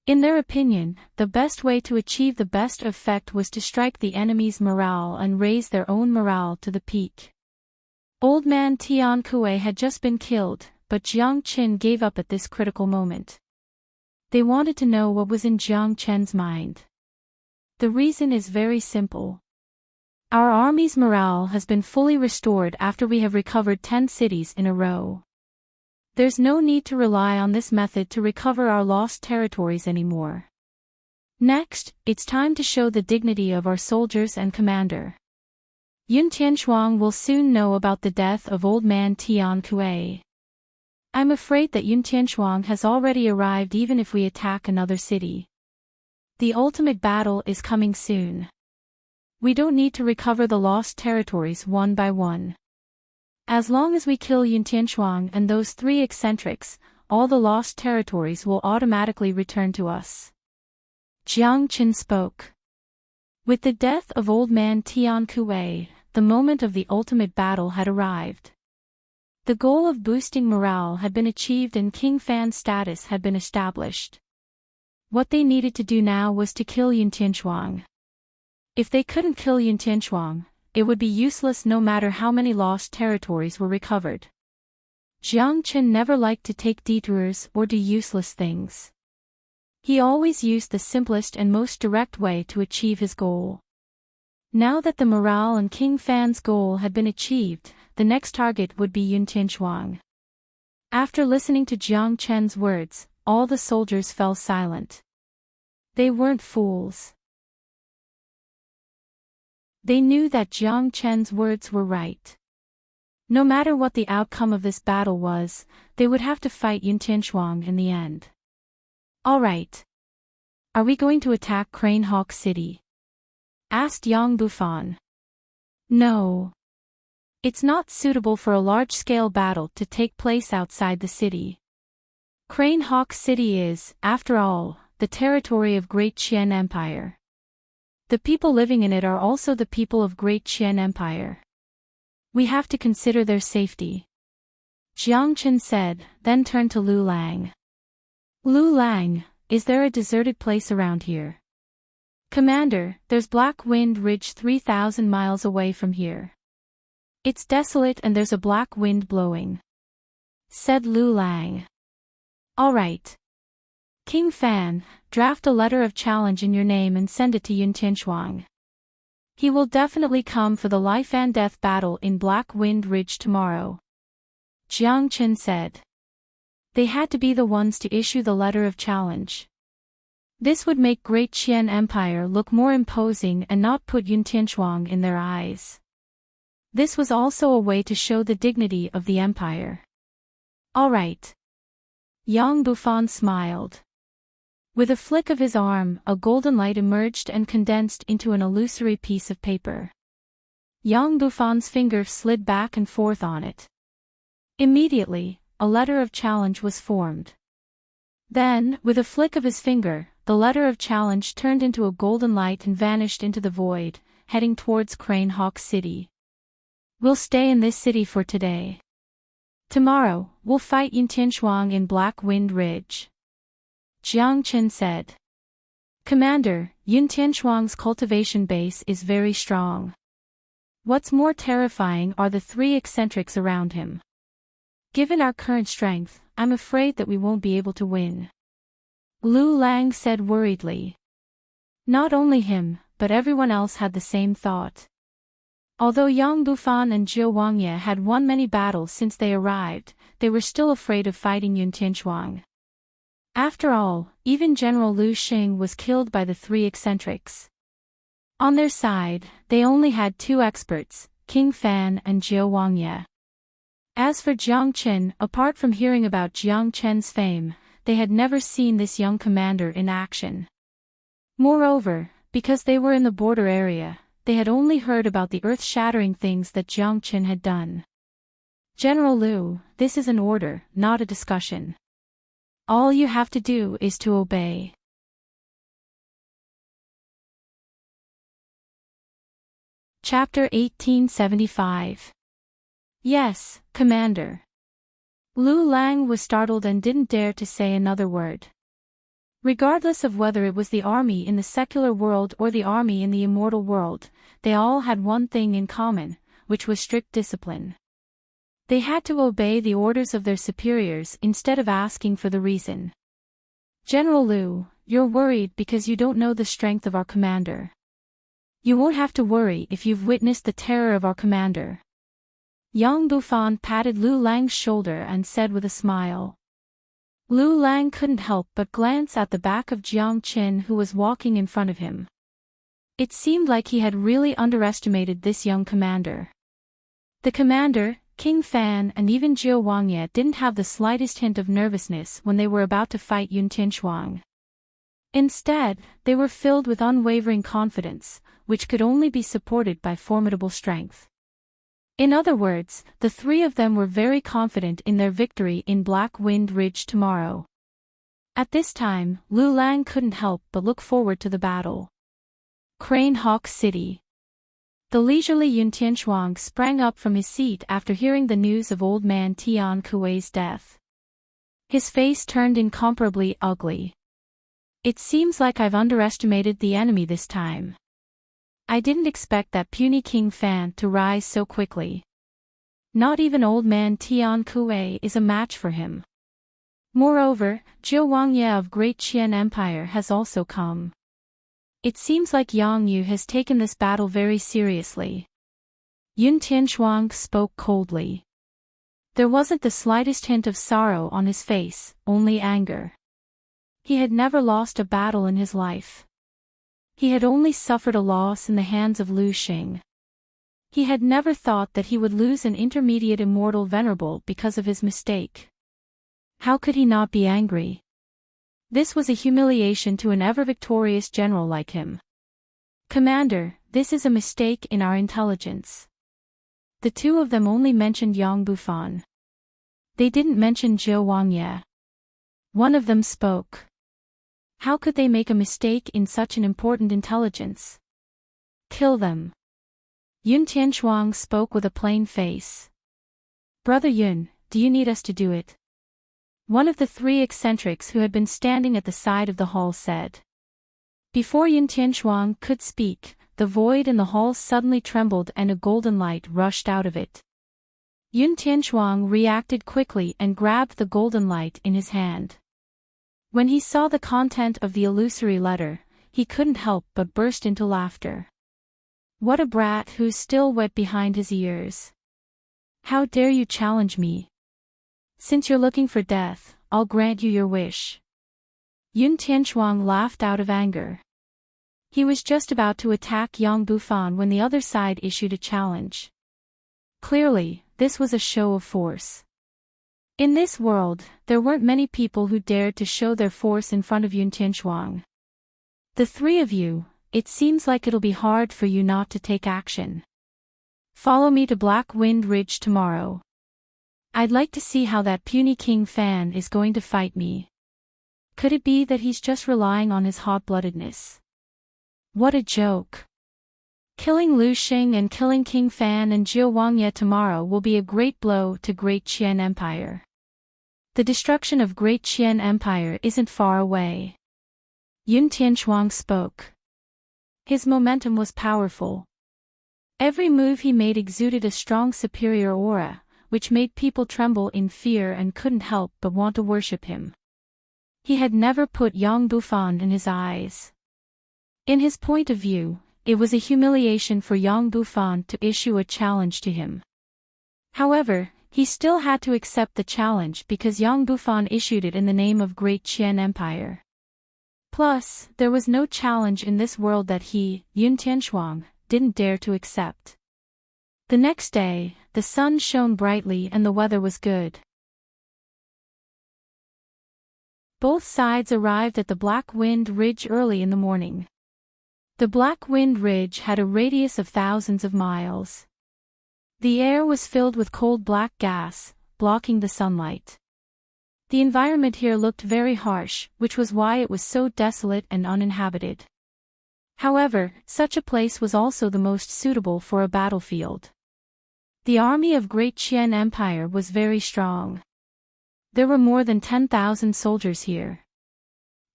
In their opinion, the best way to achieve the best effect was to strike the enemy's morale and raise their own morale to the peak. Old Man Tian Kuei had just been killed, but Jiang Qin gave up at this critical moment. They wanted to know what was in Jiang Qin's mind. The reason is very simple. Our army's morale has been fully restored after we have recovered 10 cities in a row. There's no need to rely on this method to recover our lost territories anymore. Next, it's time to show the dignity of our soldiers and commander. Yun Tianchuang will soon know about the death of Old Man Tian Kuei. I'm afraid that Yun Tianchuang has already arrived even if we attack another city. The ultimate battle is coming soon. We don't need to recover the lost territories one by one. As long as we kill Yun Tianchuang and those 3 eccentrics, all the lost territories will automatically return to us. Jiang Qin spoke. With the death of Old Man Tian Kuei, the moment of the ultimate battle had arrived. The goal of boosting morale had been achieved and King Fan's status had been established. What they needed to do now was to kill Yun Tianchuang. If they couldn't kill Yun Tianchuang, it would be useless no matter how many lost territories were recovered. Jiang Qin never liked to take detours or do useless things. He always used the simplest and most direct way to achieve his goal. Now that the morale and King Fan's goal had been achieved, the next target would be Yun Tianchuang. After listening to Jiang Qin's words, all the soldiers fell silent. They weren't fools. They knew that Jiang Qin's words were right. No matter what the outcome of this battle was, they would have to fight Yun Tianchuang in the end. All right. Are we going to attack Crane Hawk City? Asked Yang Bufan. No. It's not suitable for a large-scale battle to take place outside the city. Crane Hawk City is, after all, the territory of Great Qian Empire. The people living in it are also the people of Great Qian Empire. We have to consider their safety. Jiang Qin said, then turned to Lu Lang. Lu Lang, is there a deserted place around here? Commander, there's Black Wind Ridge 3,000 miles away from here. It's desolate and there's a black wind blowing. Said Lu Lang. All right. King Fan, draft a letter of challenge in your name and send it to Yun Tianchuang. He will definitely come for the life and death battle in Black Wind Ridge tomorrow. Jiang Qin said. They had to be the ones to issue the letter of challenge. This would make Great Qian Empire look more imposing and not put Yun Tianchuang in their eyes. This was also a way to show the dignity of the empire. All right. Yang Bufan smiled. With a flick of his arm, a golden light emerged and condensed into an illusory piece of paper. Yang Bufan's finger slid back and forth on it. Immediately, a letter of challenge was formed. Then, with a flick of his finger, the letter of challenge turned into a golden light and vanished into the void, heading towards Crane Hawk City. We'll stay in this city for today. Tomorrow, we'll fight Yun Tianchuang in Black Wind Ridge. Jiang Chen said. Commander, Yun Tianchuang's cultivation base is very strong. What's more terrifying are the three eccentrics around him. Given our current strength, I'm afraid that we won't be able to win. Lu Lang said worriedly. Not only him, but everyone else had the same thought. Although Yang Bufan and Zhou Wangye had won many battles since they arrived, they were still afraid of fighting Yun Tianchuang. After all, even General Lu Xing was killed by the three eccentrics. On their side, they only had two experts, King Fan and Zhou Wangye. As for Jiang Chen, apart from hearing about Jiang Chen's fame, they had never seen this young commander in action. Moreover, because they were in the border area, they had only heard about the earth-shattering things that Jiang Chen had done. General Lu, this is an order, not a discussion. All you have to do is to obey. Chapter 1875. Yes, Commander. Lu Lang was startled and didn't dare to say another word. Regardless of whether it was the army in the secular world or the army in the immortal world, they all had one thing in common, which was strict discipline. They had to obey the orders of their superiors instead of asking for the reason. General Lu, you're worried because you don't know the strength of our commander. You won't have to worry if you've witnessed the terror of our commander. Yang Bufan patted Lu Lang's shoulder and said with a smile. Lu Lang couldn't help but glance at the back of Jiang Chen who was walking in front of him. It seemed like he had really underestimated this young commander. The commander, King Fan and even Zhou Wangye didn't have the slightest hint of nervousness when they were about to fight Yun Tianchuang. Instead, they were filled with unwavering confidence, which could only be supported by formidable strength. In other words, the three of them were very confident in their victory in Black Wind Ridge tomorrow. At this time, Lu Lang couldn't help but look forward to the battle. Crane Hawk City. The leisurely Yun Tianchuang sprang up from his seat after hearing the news of old man Tian Kuei's death. His face turned incomparably ugly. It seems like I've underestimated the enemy this time. I didn't expect that puny King Fan to rise so quickly. Not even old man Tian Kuei is a match for him. Moreover, Zhou Wangye of Great Qian Empire has also come. It seems like Yang Yu has taken this battle very seriously. Yun Tianchuang spoke coldly. There wasn't the slightest hint of sorrow on his face, only anger. He had never lost a battle in his life. He had only suffered a loss in the hands of Lu Xing. He had never thought that he would lose an intermediate immortal venerable because of his mistake. How could he not be angry? This was a humiliation to an ever-victorious general like him. Commander, this is a mistake in our intelligence. The two of them only mentioned Yang Bufan. They didn't mention Zhou Wangye. One of them spoke. How could they make a mistake in such an important intelligence? Kill them. Yun Tianchuang spoke with a plain face. Brother Yun, do you need us to do it? One of the three eccentrics who had been standing at the side of the hall said. Before Yun Tianchuang could speak, the void in the hall suddenly trembled and a golden light rushed out of it. Yun Tianchuang reacted quickly and grabbed the golden light in his hand. When he saw the content of the illusory letter, he couldn't help but burst into laughter. What a brat who's still wet behind his ears. How dare you challenge me? Since you're looking for death, I'll grant you your wish. Yun Tianchuang laughed out of anger. He was just about to attack Yang Bufan when the other side issued a challenge. Clearly, this was a show of force. In this world, there weren't many people who dared to show their force in front of Yun Tianchuang. The three of you, it seems like it'll be hard for you not to take action. Follow me to Black Wind Ridge tomorrow. I'd like to see how that puny King Fan is going to fight me. Could it be that he's just relying on his hot-bloodedness? What a joke. Killing Lu Xing and killing King Fan and Zhou Wangye tomorrow will be a great blow to Great Qian Empire. The destruction of Great Qian Empire isn't far away. Yun Tianchuang spoke. His momentum was powerful. Every move he made exuded a strong superior aura, which made people tremble in fear and couldn't help but want to worship him. He had never put Yang Bufan in his eyes. In his point of view, it was a humiliation for Yang Bufan to issue a challenge to him. However, he still had to accept the challenge because Yang Bufan issued it in the name of Great Qian Empire. Plus, there was no challenge in this world that he, Yun Tianchuang, didn't dare to accept. The next day, the sun shone brightly and the weather was good. Both sides arrived at the Black Wind Ridge early in the morning. The Black Wind Ridge had a radius of thousands of miles. The air was filled with cold black gas, blocking the sunlight. The environment here looked very harsh, which was why it was so desolate and uninhabited. However, such a place was also the most suitable for a battlefield. The army of Great Qian Empire was very strong. There were more than 10,000 soldiers here.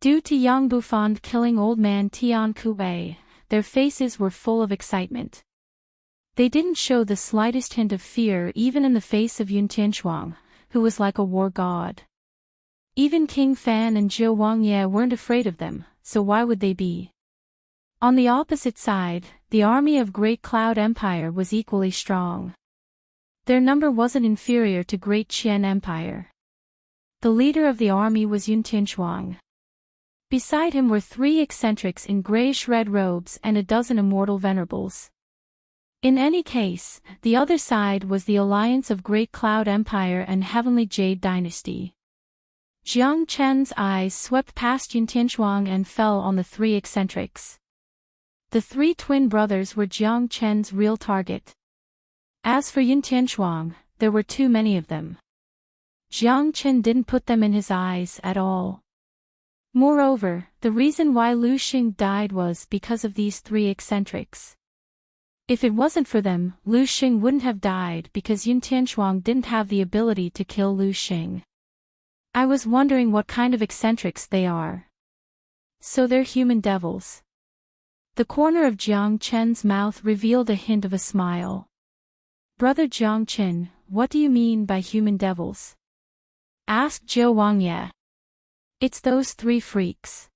Due to Yang Bufan killing old man Tian Kuei, their faces were full of excitement. They didn't show the slightest hint of fear even in the face of Yun Tianchuang, who was like a war god. Even King Fan and Zhou Wangye weren't afraid of them, so why would they be? On the opposite side, the army of Great Cloud Empire was equally strong. Their number wasn't inferior to Great Qian Empire. The leader of the army was Yun Tianchuang. Beside him were 3 eccentrics in grayish-red robes and a dozen immortal venerables. In any case, the other side was the alliance of Great Cloud Empire and Heavenly Jade Dynasty. Jiang Chen's eyes swept past Yun Tianchuang and fell on the 3 eccentrics. The 3 twin brothers were Jiang Chen's real target. As for Yun Tianchuang, there were too many of them. Jiang Chen didn't put them in his eyes at all. Moreover, the reason why Lu Xing died was because of these 3 eccentrics. If it wasn't for them, Lu Xing wouldn't have died because Yun Tianchuang didn't have the ability to kill Lu Xing. I was wondering what kind of eccentrics they are. So they're human devils. The corner of Jiang Chen's mouth revealed a hint of a smile. Brother Jiang Chen, what do you mean by human devils? Asked Zhou Wangye. It's those 3 freaks.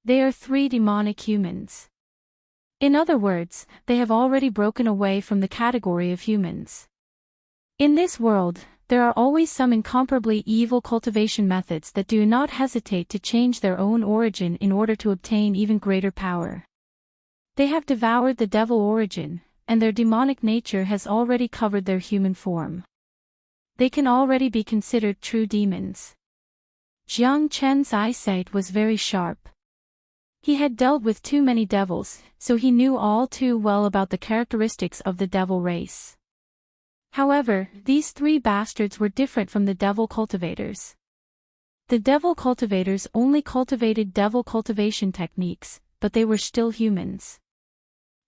They are 3 demonic humans. In other words, they have already broken away from the category of humans. In this world, there are always some incomparably evil cultivation methods that do not hesitate to change their own origin in order to obtain even greater power. They have devoured the devil origin, and their demonic nature has already covered their human form. They can already be considered true demons. Jiang Chen's eyesight was very sharp. He had dealt with too many devils, so he knew all too well about the characteristics of the devil race. However, these 3 bastards were different from the devil cultivators. The devil cultivators only cultivated devil cultivation techniques, but they were still humans.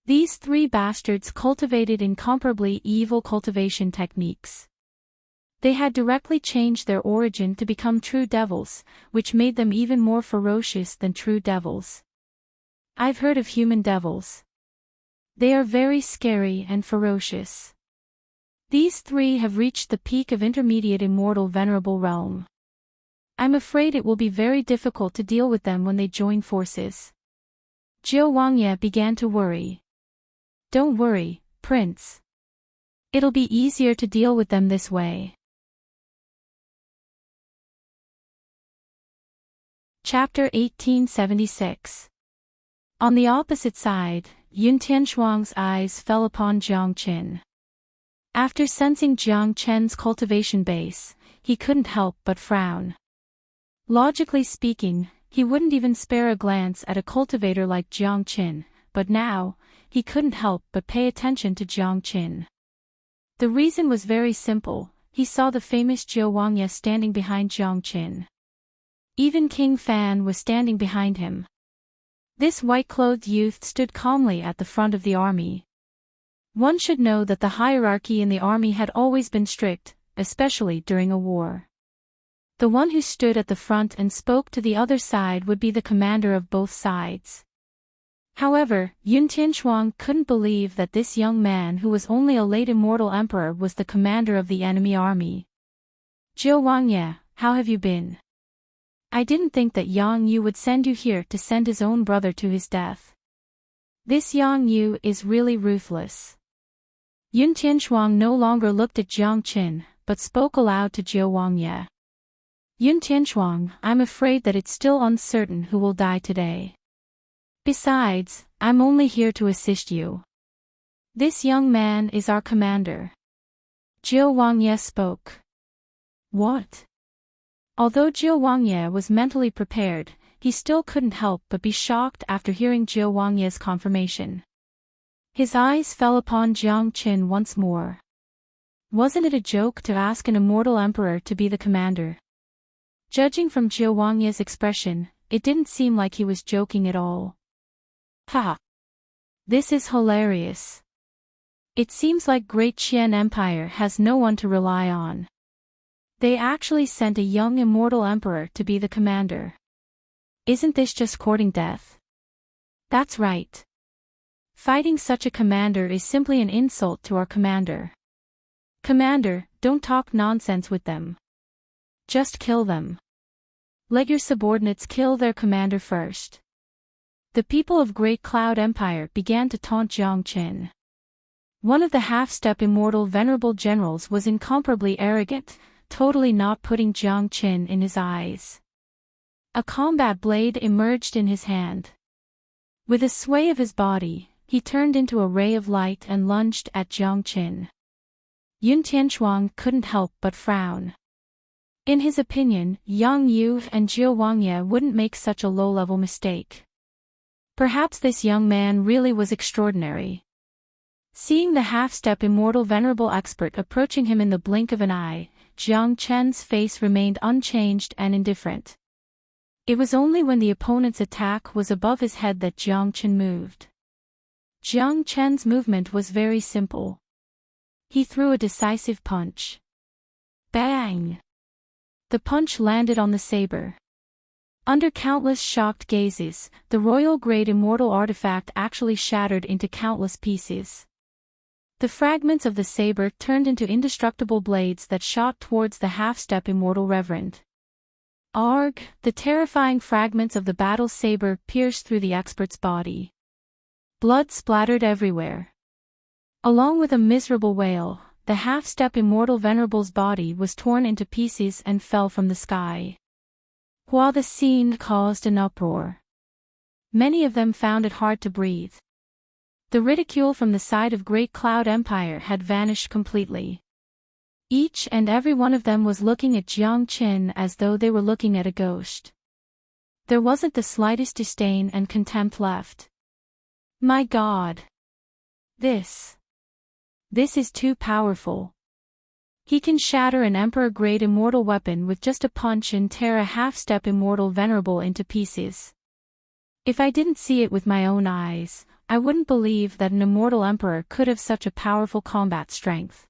These 3 bastards cultivated incomparably evil cultivation techniques. They had directly changed their origin to become true devils, which made them even more ferocious than true devils. I've heard of human devils. They are very scary and ferocious. These 3 have reached the peak of intermediate immortal venerable realm. I'm afraid it will be very difficult to deal with them when they join forces. Zhou Wangye began to worry. Don't worry, Prince. It'll be easier to deal with them this way. Chapter 1876. On the opposite side, Yun Tianchuang's eyes fell upon Jiang Chen. After sensing Jiang Chen's cultivation base, he couldn't help but frown. Logically speaking, he wouldn't even spare a glance at a cultivator like Jiang Chen, but now, he couldn't help but pay attention to Jiang Chen. The reason was very simple, he saw the famous Zhou Wangye standing behind Jiang Chen. Even King Fan was standing behind him. This white-clothed youth stood calmly at the front of the army. One should know that the hierarchy in the army had always been strict, especially during a war. The one who stood at the front and spoke to the other side would be the commander of both sides. However, Yun Tianchuang couldn't believe that this young man who was only a late immortal emperor was the commander of the enemy army. Zhou Wangye, how have you been? I didn't think that Yang Yu would send you here to send his own brother to his death. This Yang Yu is really ruthless. Yun Tianchuang no longer looked at Jiang Qin, but spoke aloud to Zhou Wangye. Yun Tianchuang, I'm afraid that it's still uncertain who will die today. Besides, I'm only here to assist you. This young man is our commander. Zhou Wangye spoke. What? Although Zhou Wangye was mentally prepared, he still couldn't help but be shocked after hearing Zhou Wangye's confirmation. His eyes fell upon Jiang Qin once more. Wasn't it a joke to ask an immortal emperor to be the commander? Judging from Zhou Wangye's expression, it didn't seem like he was joking at all. Ha! This is hilarious. It seems like Great Qian Empire has no one to rely on. They actually sent a young immortal emperor to be the commander. Isn't this just courting death? That's right. Fighting such a commander is simply an insult to our commander. Commander, don't talk nonsense with them. Just kill them. Let your subordinates kill their commander first. The people of Great Cloud Empire began to taunt Jiang Qin. One of the half-step immortal venerable generals was incomparably arrogant, totally not putting Jiang Qin in his eyes. A combat blade emerged in his hand. With a sway of his body, he turned into a ray of light and lunged at Jiang Qin. Yun Tianchuang couldn't help but frown. In his opinion, Yang Yu and Zhou Wangye wouldn't make such a low-level mistake. Perhaps this young man really was extraordinary. Seeing the half-step immortal venerable expert approaching him in the blink of an eye, Jiang Chen's face remained unchanged and indifferent. It was only when the opponent's attack was above his head that Jiang Chen moved. Jiang Chen's movement was very simple. He threw a decisive punch. Bang! The punch landed on the saber. Under countless shocked gazes, the royal-grade immortal artifact actually shattered into countless pieces. The fragments of the saber turned into indestructible blades that shot towards the half-step immortal reverend. Arg! The terrifying fragments of the battle saber pierced through the expert's body. Blood splattered everywhere. Along with a miserable wail, the half-step immortal venerable's body was torn into pieces and fell from the sky. While the scene caused an uproar. Many of them found it hard to breathe. The ridicule from the side of Great Cloud Empire had vanished completely. Each and every one of them was looking at Jiang Qin as though they were looking at a ghost. There wasn't the slightest disdain and contempt left. My God! This is too powerful. He can shatter an emperor-grade immortal weapon with just a punch and tear a half-step immortal venerable into pieces. If I didn't see it with my own eyes, I wouldn't believe that an immortal emperor could have such a powerful combat strength.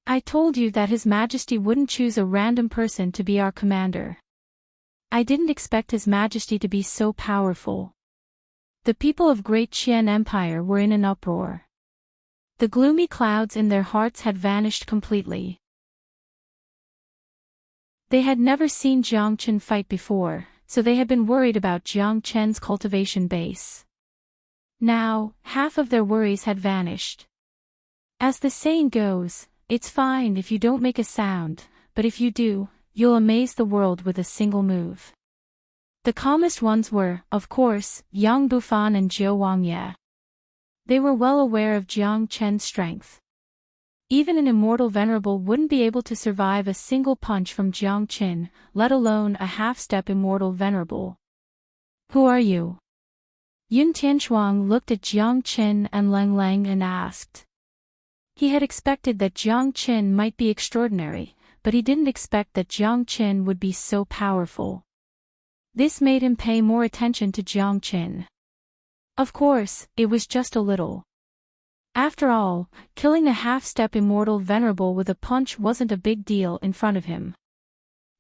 I told you that His Majesty wouldn't choose a random person to be our commander. I didn't expect His Majesty to be so powerful. The people of Great Qian Empire were in an uproar. The gloomy clouds in their hearts had vanished completely. They had never seen Jiang Chen fight before, so they had been worried about Jiang Chen's cultivation base. Now, half of their worries had vanished. As the saying goes, it's fine if you don't make a sound, but if you do, you'll amaze the world with a single move. The calmest ones were, of course, Yang Bufan and Zhou Wangye. They were well aware of Jiang Chen's strength. Even an immortal venerable wouldn't be able to survive a single punch from Jiang Qin, let alone a half-step immortal venerable. Who are you? Yun Tianchuang looked at Jiang Qin and Leng Leng and asked. He had expected that Jiang Qin might be extraordinary, but he didn't expect that Jiang Qin would be so powerful. This made him pay more attention to Jiang Qin. Of course, it was just a little. After all, killing a half-step immortal venerable with a punch wasn't a big deal in front of him.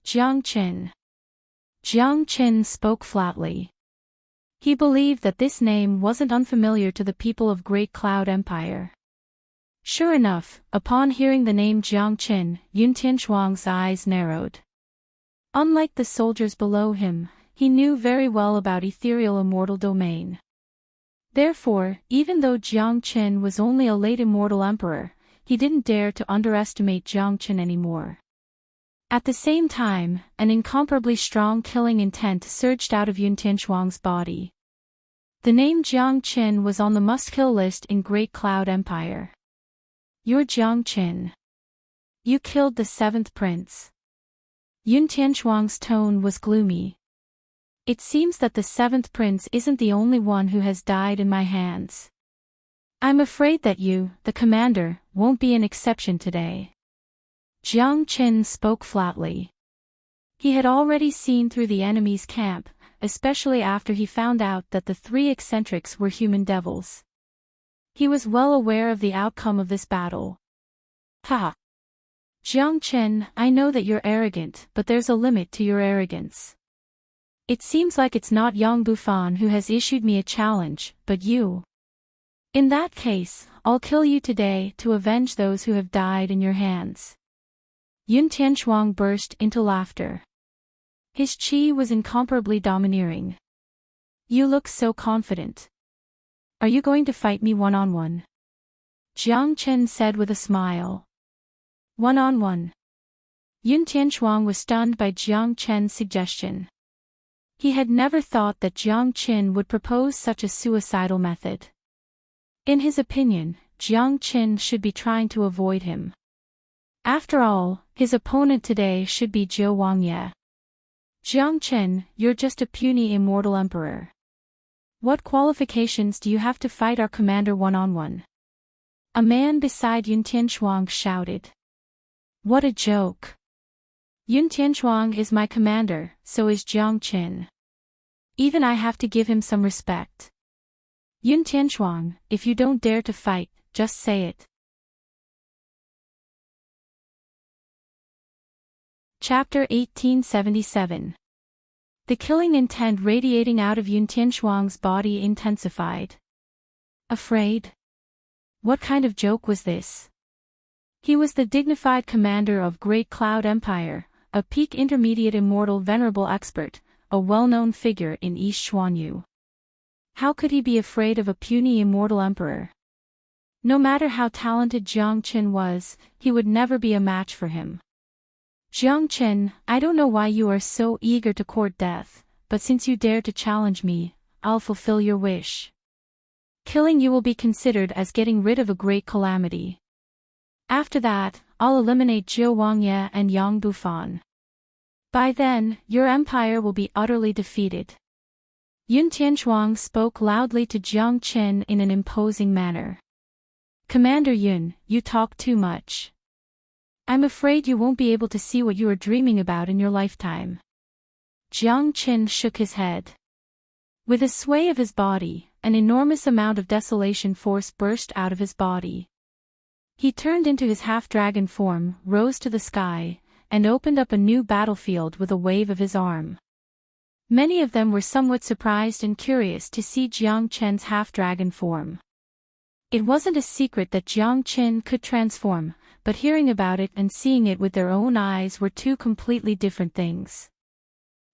Jiang Qin. Jiang Qin spoke flatly. He believed that this name wasn't unfamiliar to the people of Great Cloud Empire. Sure enough, upon hearing the name Jiang Qin, Yun Tianchuang's eyes narrowed. Unlike the soldiers below him, he knew very well about ethereal immortal domain. Therefore, even though Jiang Qin was only a late immortal emperor, he didn't dare to underestimate Jiang Qin anymore. At the same time, an incomparably strong killing intent surged out of Yun Tianchuang's body. The name Jiang Qin was on the must-kill list in Great Cloud Empire. You're Jiang Qin. You killed the 7th prince. Yun Tianchuang's tone was gloomy. It seems that the 7th prince isn't the only one who has died in my hands. I'm afraid that you, the commander, won't be an exception today. Jiang Qin spoke flatly. He had already seen through the enemy's camp, especially after he found out that the 3 eccentrics were human devils. He was well aware of the outcome of this battle. Ha! Jiang Qin, I know that you're arrogant, but there's a limit to your arrogance. It seems like it's not Yang Bufan who has issued me a challenge, but you. In that case, I'll kill you today to avenge those who have died in your hands. Yun Tianchuang burst into laughter. His qi was incomparably domineering. You look so confident. Are you going to fight me one-on-one? Jiang Qin said with a smile. One-on-one. Yun Tianchuang was stunned by Jiang Qin's suggestion. He had never thought that Jiang Qin would propose such a suicidal method. In his opinion, Jiang Qin should be trying to avoid him. After all, his opponent today should be Zhou Wangye. Jiang Qin, you're just a puny immortal emperor. What qualifications do you have to fight our commander one-on-one? A man beside Yun Tianchuang shouted. What a joke. Yun Tianchuang is my commander, so is Jiang Qin. Even I have to give him some respect. Yun Tianchuang, if you don't dare to fight, just say it. Chapter 1877. The killing intent radiating out of Yun Tianchuang's body intensified. Afraid? What kind of joke was this? He was the dignified commander of Great Cloud Empire, a peak intermediate immortal venerable expert, a well-known figure in East Xuanyu. How could he be afraid of a puny immortal emperor? No matter how talented Jiang Qin was, he would never be a match for him. Jiang Qin, I don't know why you are so eager to court death, but since you dare to challenge me, I'll fulfill your wish. Killing you will be considered as getting rid of a great calamity. After that, I'll eliminate Zhou Wangye and Yang Bufan. By then, your empire will be utterly defeated. Yun Tianchuang spoke loudly to Jiang Qin in an imposing manner. Commander Yun, you talk too much. I'm afraid you won't be able to see what you are dreaming about in your lifetime. Jiang Qin shook his head. With a sway of his body, an enormous amount of desolation force burst out of his body. He turned into his half-dragon form, rose to the sky, and opened up a new battlefield with a wave of his arm. Many of them were somewhat surprised and curious to see Jiang Qin's half-dragon form. It wasn't a secret that Jiang Qin could transform, but hearing about it and seeing it with their own eyes were two completely different things.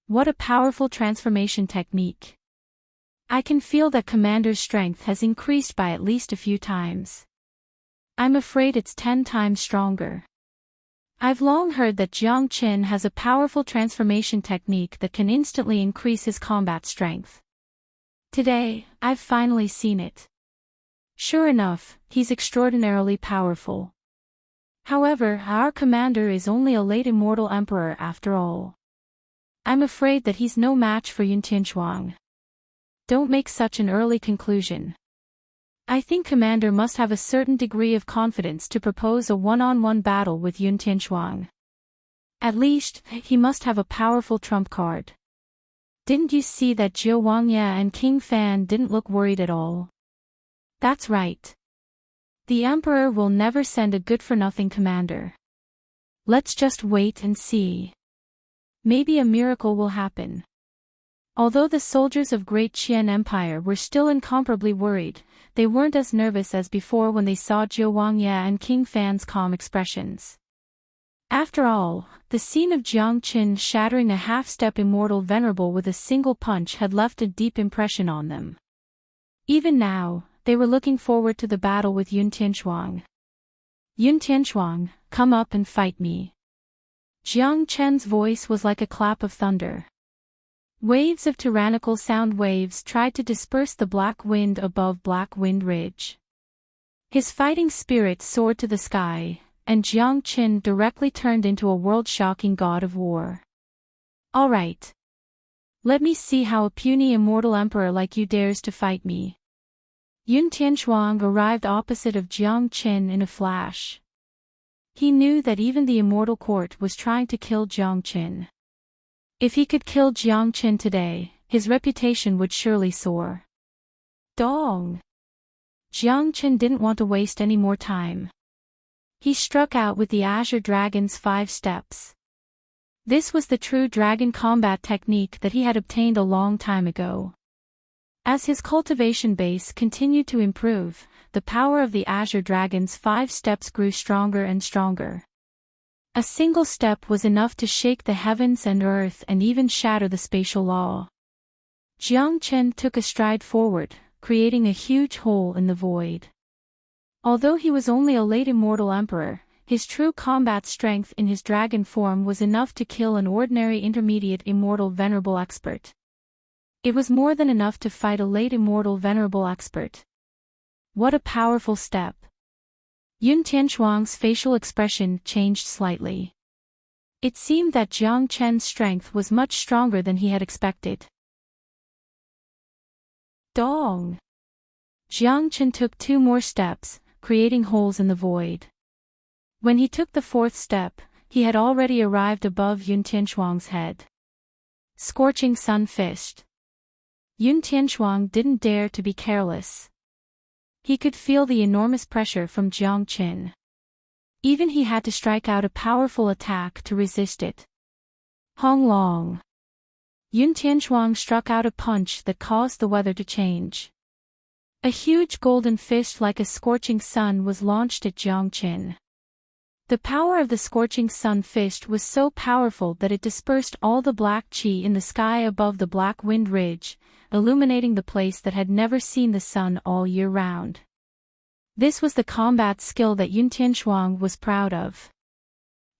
What a powerful transformation technique. I can feel that Commander's strength has increased by at least a few times. I'm afraid it's 10 times stronger. I've long heard that Jiang Qin has a powerful transformation technique that can instantly increase his combat strength. Today, I've finally seen it. Sure enough, he's extraordinarily powerful. However, our commander is only a late immortal emperor after all. I'm afraid that he's no match for Yun Tianchuang. Don't make such an early conclusion. I think Commander must have a certain degree of confidence to propose a one-on-one battle with Yun Tianchuang. At least, he must have a powerful trump card. Didn't you see that Zhou Wangye and King Fan didn't look worried at all? That's right. The Emperor will never send a good-for-nothing commander. Let's just wait and see. maybe a miracle will happen. Although the soldiers of Great Qian Empire were still incomparably worried, they weren't as nervous as before when they saw Zhou Wangye and King Fan's calm expressions. After all, the scene of Jiang Qin shattering a half-step immortal venerable with a single punch had left a deep impression on them. Even now, they were looking forward to the battle with Yun Tianchuang. Yun Tianchuang, come up and fight me. Jiang Chen's voice was like a clap of thunder. Waves of tyrannical sound waves tried to disperse the black wind above Black Wind Ridge. His fighting spirit soared to the sky, and Jiang Qin directly turned into a world-shocking god of war. All right. Let me see how a puny immortal emperor like you dares to fight me. Yun Tianchuang arrived opposite of Jiang Qin in a flash. He knew that even the immortal court was trying to kill Jiang Qin. If he could kill Jiang Qin today, his reputation would surely soar. Dong! Jiang Qin didn't want to waste any more time. He struck out with the Azure Dragon's 5 steps. This was the true dragon combat technique that he had obtained a long time ago. As his cultivation base continued to improve, the power of the Azure Dragon's 5 steps grew stronger and stronger. A single step was enough to shake the heavens and earth and even shatter the spatial law. Jiang Qin took a stride forward, creating a huge hole in the void. Although he was only a late immortal emperor, his true combat strength in his dragon form was enough to kill an ordinary intermediate immortal venerable expert. It was more than enough to fight a late immortal venerable expert. What a powerful step! Yun Tianchuang's facial expression changed slightly. It seemed that Jiang Chen's strength was much stronger than he had expected. Dong! Jiang Chen took 2 more steps, creating holes in the void. When he took the 4th step, he had already arrived above Yun Tianchuang's head. Scorching Sun Fist. Yun Tianchuang didn't dare to be careless. He could feel the enormous pressure from Jiang Qin. Even he had to strike out a powerful attack to resist it. Hong Long. Yun Tianchuang struck out a punch that caused the weather to change. A huge golden fist like a scorching sun was launched at Jiang Qin. The power of the scorching sun fist was so powerful that it dispersed all the black qi in the sky above the Black Wind Ridge, illuminating the place that had never seen the sun all year round. This was the combat skill that Yun Tianchuang was proud of.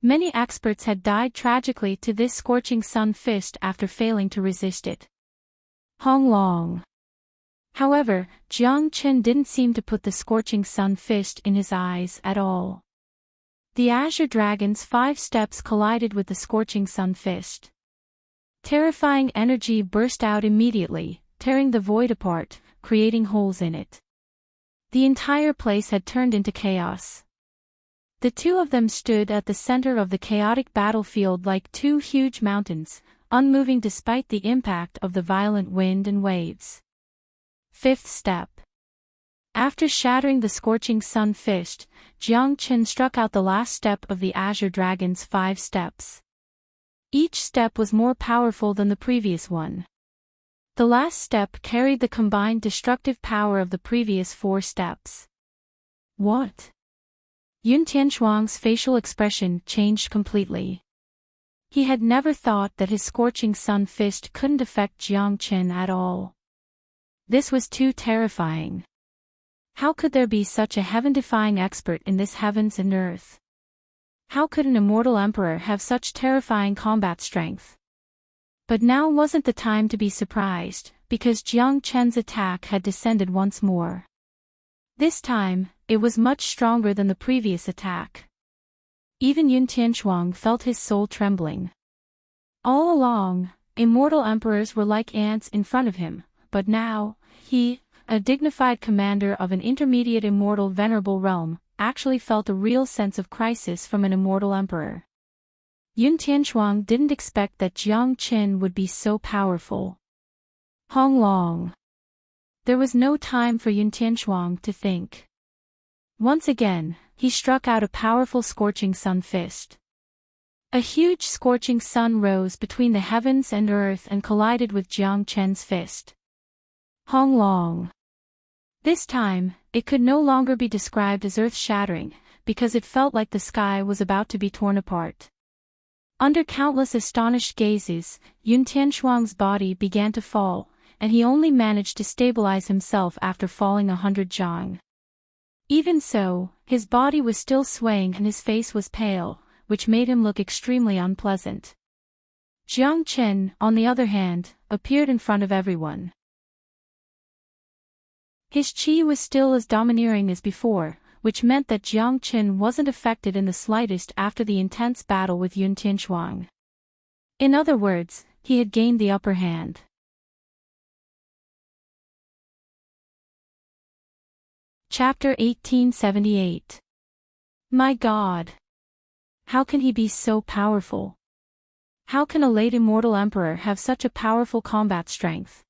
Many experts had died tragically to this scorching sun fist after failing to resist it. Hong Long. However, Jiang Qin didn't seem to put the scorching sun fist in his eyes at all. The Azure Dragon's 5 steps collided with the scorching sun fist. Terrifying energy burst out immediately, tearing the void apart, creating holes in it. The entire place had turned into chaos. The 2 of them stood at the center of the chaotic battlefield like 2 huge mountains, unmoving despite the impact of the violent wind and waves. 5th step. After shattering the scorching sun fist, Jiang Qin struck out the last step of the Azure Dragon's 5 steps. Each step was more powerful than the previous one. The last step carried the combined destructive power of the previous 4 steps. What? Yun Tianchuang's facial expression changed completely. He had never thought that his scorching sun fist couldn't affect Jiang Qin at all. This was too terrifying. How could there be such a heaven-defying expert in this heavens and earth? How could an immortal emperor have such terrifying combat strength? But now wasn't the time to be surprised, because Jiang Chen's attack had descended once more. This time, it was much stronger than the previous attack. Even Yun Tianchuang felt his soul trembling. All along, immortal emperors were like ants in front of him, but now, he, a dignified commander of an intermediate immortal venerable realm, actually felt a real sense of crisis from an immortal emperor. Yun Tianchuang didn't expect that Jiang Qin would be so powerful. Hong Long. There was no time for Yun Tianchuang to think. Once again, he struck out a powerful scorching sun fist. A huge scorching sun rose between the heavens and earth and collided with Jiang Chen's fist. Hong Long. This time, it could no longer be described as earth-shattering, because it felt like the sky was about to be torn apart. Under countless astonished gazes, Yun Tianchuang's body began to fall, and he only managed to stabilize himself after falling 100 zhang. Even so, his body was still swaying and his face was pale, which made him look extremely unpleasant. Jiang Chen, on the other hand, appeared in front of everyone. His qi was still as domineering as before, which meant that Jiang Chen wasn't affected in the slightest after the intense battle with Yun Tianchuang. In other words, he had gained the upper hand. Chapter 1878. My God! How can he be so powerful? How can a late immortal emperor have such a powerful combat strength?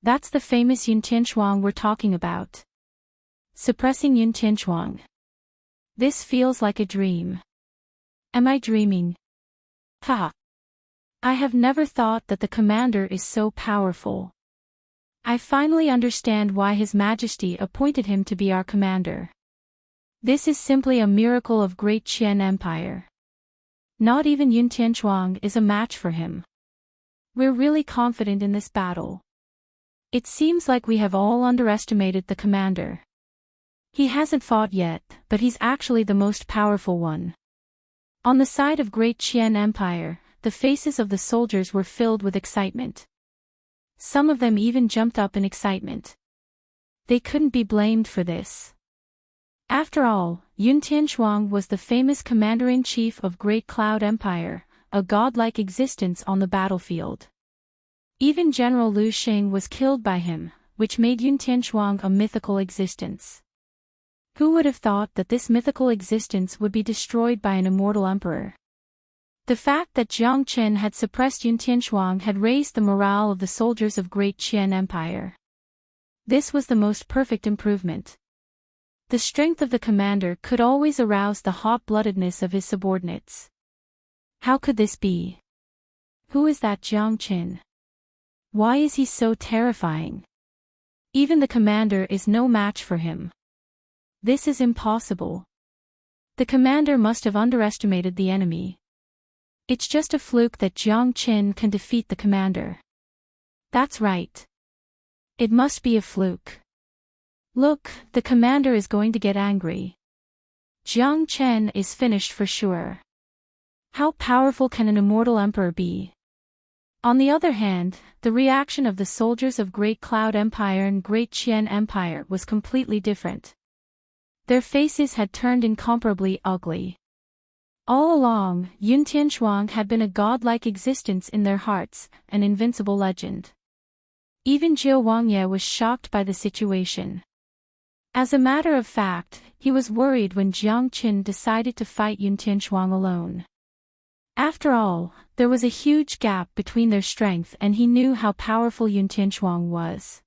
That's the famous Yun Tianchuang we're talking about. Suppressing Yun Tianchuang. This feels like a dream. Am I dreaming? Ha! I have never thought that the commander is so powerful. I finally understand why His Majesty appointed him to be our commander. This is simply a miracle of Great Qian Empire. Not even Yun Tianchuang is a match for him. We're really confident in this battle. It seems like we have all underestimated the commander. He hasn't fought yet, but he's actually the most powerful one. On the side of Great Qian Empire, the faces of the soldiers were filled with excitement. Some of them even jumped up in excitement. They couldn't be blamed for this. After all, Yun Tianchuang was the famous commander-in-chief of Great Cloud Empire, a godlike existence on the battlefield. Even General Lu Xing was killed by him, which made Yun Tianchuang a mythical existence. Who would have thought that this mythical existence would be destroyed by an immortal emperor? The fact that Jiang Chen had suppressed Yun Tianchuang had raised the morale of the soldiers of Great Qian Empire. This was the most perfect improvement. The strength of the commander could always arouse the hot-bloodedness of his subordinates. How could this be? Who is that Jiang Chen? Why is he so terrifying? Even the commander is no match for him. This is impossible. The commander must have underestimated the enemy. It's just a fluke that Jiang Chen can defeat the commander. That's right. It must be a fluke. Look, the commander is going to get angry. Jiang Chen is finished for sure. How powerful can an immortal emperor be? On the other hand, the reaction of the soldiers of Great Cloud Empire and Great Qian Empire was completely different. Their faces had turned incomparably ugly. All along, Yun Tianchuang had been a godlike existence in their hearts, an invincible legend. Even Zhou Wangye was shocked by the situation. As a matter of fact, he was worried when Jiang Chen decided to fight Yun Tianchuang alone. After all, there was a huge gap between their strength and he knew how powerful Yun Tianchuang was.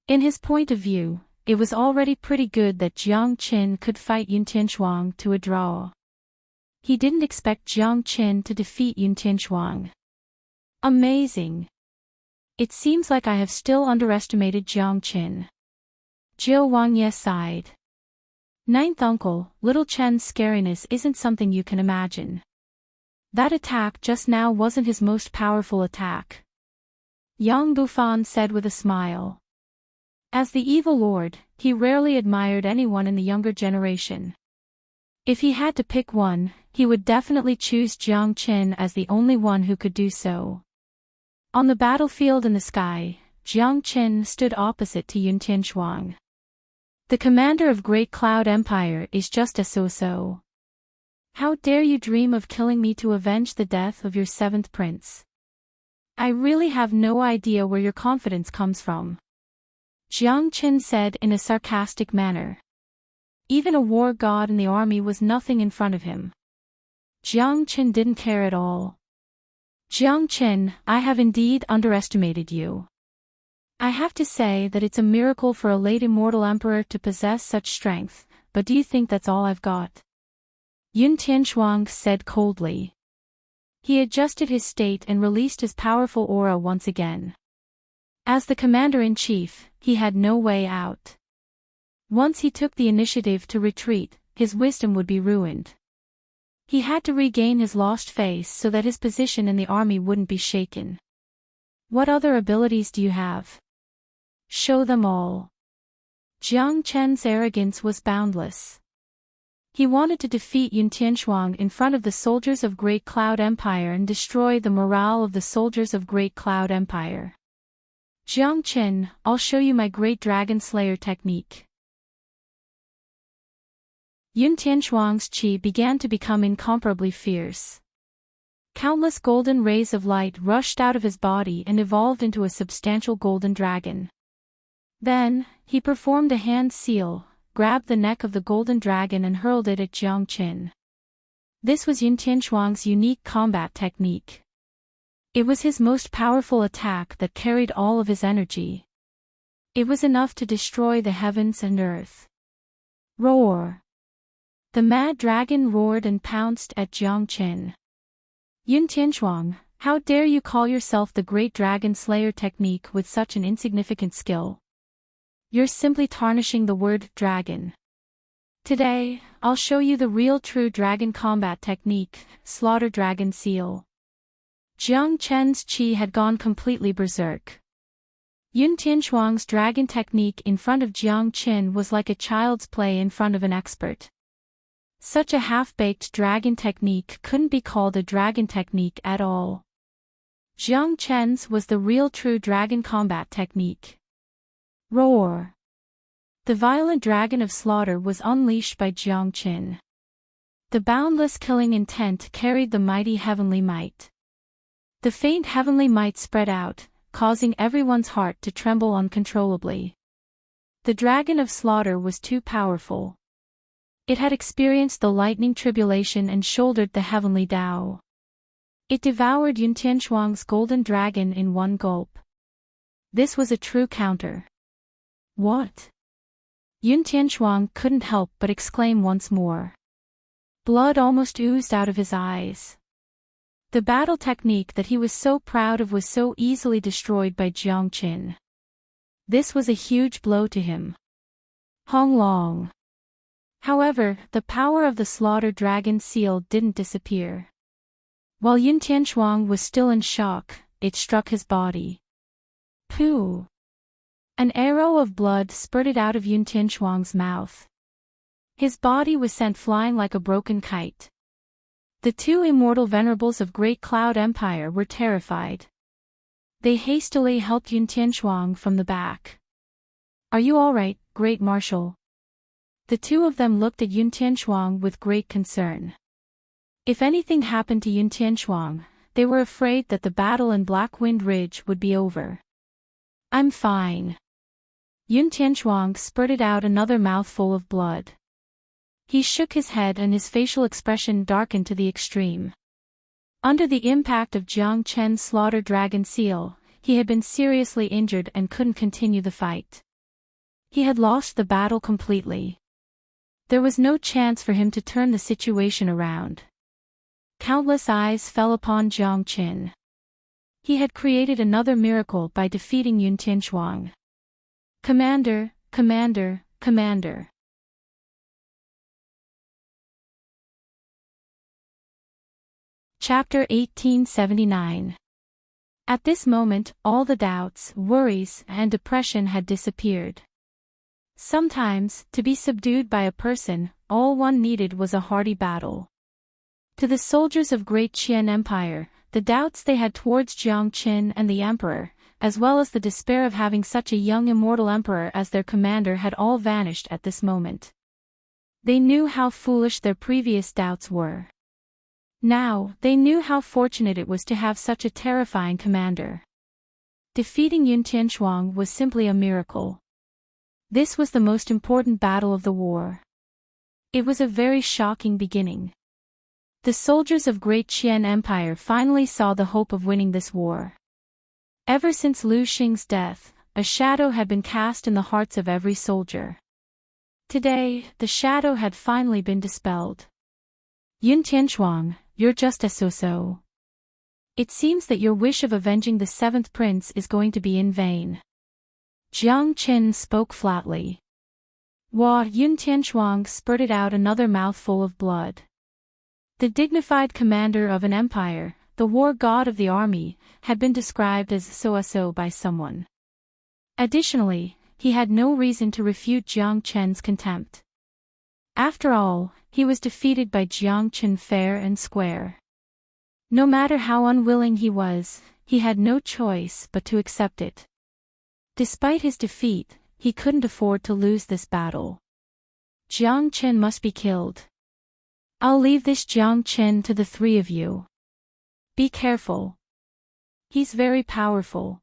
In his point of view, it was already pretty good that Jiang Chen could fight Yun Tianchuang to a draw. He didn't expect Jiang Chen to defeat Yun Tianchuang. Amazing! It seems like I have still underestimated Jiang Chen. Zhou Wangye sighed. Ninth uncle, little Chen's scariness isn't something you can imagine. That attack just now wasn't his most powerful attack. Yang Bufan said with a smile. As the evil lord, he rarely admired anyone in the younger generation. If he had to pick one, he would definitely choose Jiang Chen as the only one who could do so. On the battlefield in the sky, Jiang Chen stood opposite to Yun Tianchuang. The commander of Great Cloud Empire is just a so-so. How dare you dream of killing me to avenge the death of your seventh prince? I really have no idea where your confidence comes from. Jiang Chen said in a sarcastic manner. Even a war god in the army was nothing in front of him. Jiang Chen didn't care at all. Jiang Chen, I have indeed underestimated you. I have to say that it's a miracle for a late immortal emperor to possess such strength, but do you think that's all I've got? Yun Tianchuang said coldly. He adjusted his state and released his powerful aura once again. As the commander-in-chief, he had no way out. Once he took the initiative to retreat, his wisdom would be ruined. He had to regain his lost face so that his position in the army wouldn't be shaken. What other abilities do you have? Show them all. Jiang Chen's arrogance was boundless. He wanted to defeat Yun Tianchuang in front of the soldiers of Great Cloud Empire and destroy the morale of the soldiers of Great Cloud Empire. Jiang Chen, I'll show you my Great Dragon Slayer technique. Yun Tianchuang's qi began to become incomparably fierce. Countless golden rays of light rushed out of his body and evolved into a substantial golden dragon. Then, he performed a hand seal, grabbed the neck of the golden dragon and hurled it at Jiang Chen. This was Yun Tianchuang's unique combat technique. It was his most powerful attack that carried all of his energy. It was enough to destroy the heavens and earth. Roar! The mad dragon roared and pounced at Jiang Chen. Yun Tianchuang, how dare you call yourself the Great Dragon Slayer technique with such an insignificant skill? You're simply tarnishing the word dragon. Today, I'll show you the real true dragon combat technique, Slaughter Dragon Seal. Jiang Chen's qi had gone completely berserk. Yun Tianchuang's dragon technique in front of Jiang Chen was like a child's play in front of an expert. Such a half-baked dragon technique couldn't be called a dragon technique at all. Jiang Chen's was the real true dragon combat technique. Roar! The violent dragon of slaughter was unleashed by Jiang Chen. The boundless killing intent carried the mighty heavenly might. The faint heavenly might spread out, causing everyone's heart to tremble uncontrollably. The dragon of slaughter was too powerful. It had experienced the lightning tribulation and shouldered the heavenly Tao. It devoured Yun Tianchuang's golden dragon in one gulp. This was a true counter. What? Yun Tianchuang couldn't help but exclaim once more. Blood almost oozed out of his eyes. The battle technique that he was so proud of was so easily destroyed by Jiang Chen. This was a huge blow to him. Hong Long. However, the power of the Slaughter Dragon Seal didn't disappear. While Yun Tianchuang was still in shock, it struck his body. Pooh! An arrow of blood spurted out of Yun Tianchuang's mouth. His body was sent flying like a broken kite. The two immortal venerables of Great Cloud Empire were terrified. They hastily helped Yun Tianchuang from the back. Are you all right, Great Marshal? The two of them looked at Yun Tianchuang with great concern. If anything happened to Yun Tianchuang, they were afraid that the battle in Black Wind Ridge would be over. I'm fine. Yun Tianchuang spurted out another mouthful of blood. He shook his head and his facial expression darkened to the extreme. Under the impact of Jiang Chen's Slaughter Dragon Seal, he had been seriously injured and couldn't continue the fight. He had lost the battle completely. There was no chance for him to turn the situation around. Countless eyes fell upon Jiang Chen. He had created another miracle by defeating Yun Tianchuang. Commander, Commander, Commander. Chapter 1879. At this moment, all the doubts, worries, and depression had disappeared. Sometimes, to be subdued by a person, all one needed was a hearty battle. To the soldiers of Great Qian Empire, the doubts they had towards Jiang Chen and the emperor, as well as the despair of having such a young immortal emperor as their commander had all vanished at this moment. They knew how foolish their previous doubts were. Now, they knew how fortunate it was to have such a terrifying commander. Defeating Yun Tianchuang was simply a miracle. This was the most important battle of the war. It was a very shocking beginning. The soldiers of Great Qian Empire finally saw the hope of winning this war. Ever since Lu Xing's death, a shadow had been cast in the hearts of every soldier. Today, the shadow had finally been dispelled. Yun Tianchuang, you're just a so-so. It seems that your wish of avenging the seventh prince is going to be in vain. Jiang Qin spoke flatly. Yun Tianchuang spurted out another mouthful of blood. The dignified commander of an empire, the war god of the army, had been described as so-so by someone. Additionally, he had no reason to refute Jiang Chen's contempt. After all, he was defeated by Jiang Chen fair and square. No matter how unwilling he was, he had no choice but to accept it. Despite his defeat, he couldn't afford to lose this battle. Jiang Chen must be killed. I'll leave this Jiang Chen to the three of you. Be careful. He's very powerful.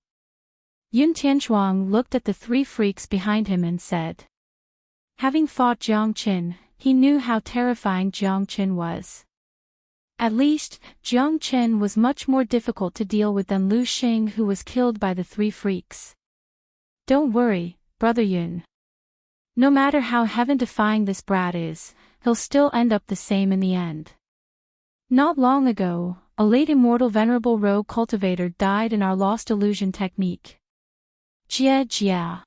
Yun Tianchuang looked at the three freaks behind him and said. Having fought Jiang Chen, he knew how terrifying Jiang Chen was. At least, Jiang Chen was much more difficult to deal with than Lu Xing, who was killed by the three freaks. Don't worry, Brother Yun. No matter how heaven-defying this brat is, he'll still end up the same in the end. Not long ago, a late immortal venerable rogue cultivator died in our lost illusion technique. Jia Jia.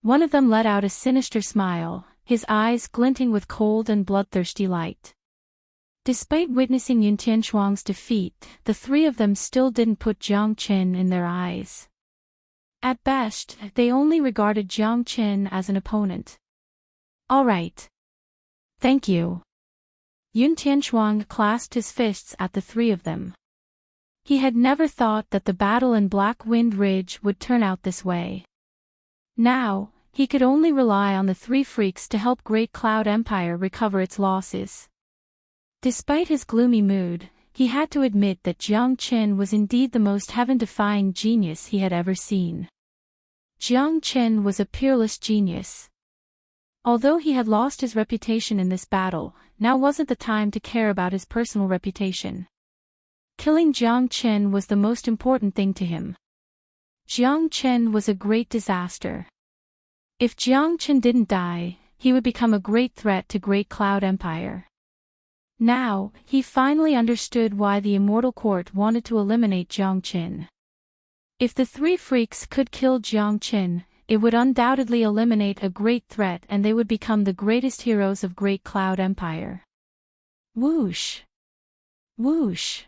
One of them let out a sinister smile, his eyes glinting with cold and bloodthirsty light. Despite witnessing Yun Tianchuang's defeat, the three of them still didn't put Jiang Chen in their eyes. At best, they only regarded Jiang Chen as an opponent. All right. Thank you. Yun Tianchuang clasped his fists at the three of them. He had never thought that the battle in Black Wind Ridge would turn out this way. Now, he could only rely on the three freaks to help Great Cloud Empire recover its losses. Despite his gloomy mood, he had to admit that Jiang Chen was indeed the most heaven-defying genius he had ever seen. Jiang Chen was a peerless genius. Although he had lost his reputation in this battle, now wasn't the time to care about his personal reputation. Killing Jiang Chen was the most important thing to him. Jiang Chen was a great disaster. If Jiang Chen didn't die, he would become a great threat to Great Cloud Empire. Now, he finally understood why the Immortal Court wanted to eliminate Jiang Chen. If the three freaks could kill Jiang Chen, it would undoubtedly eliminate a great threat and they would become the greatest heroes of Great Cloud Empire. Whoosh! Whoosh!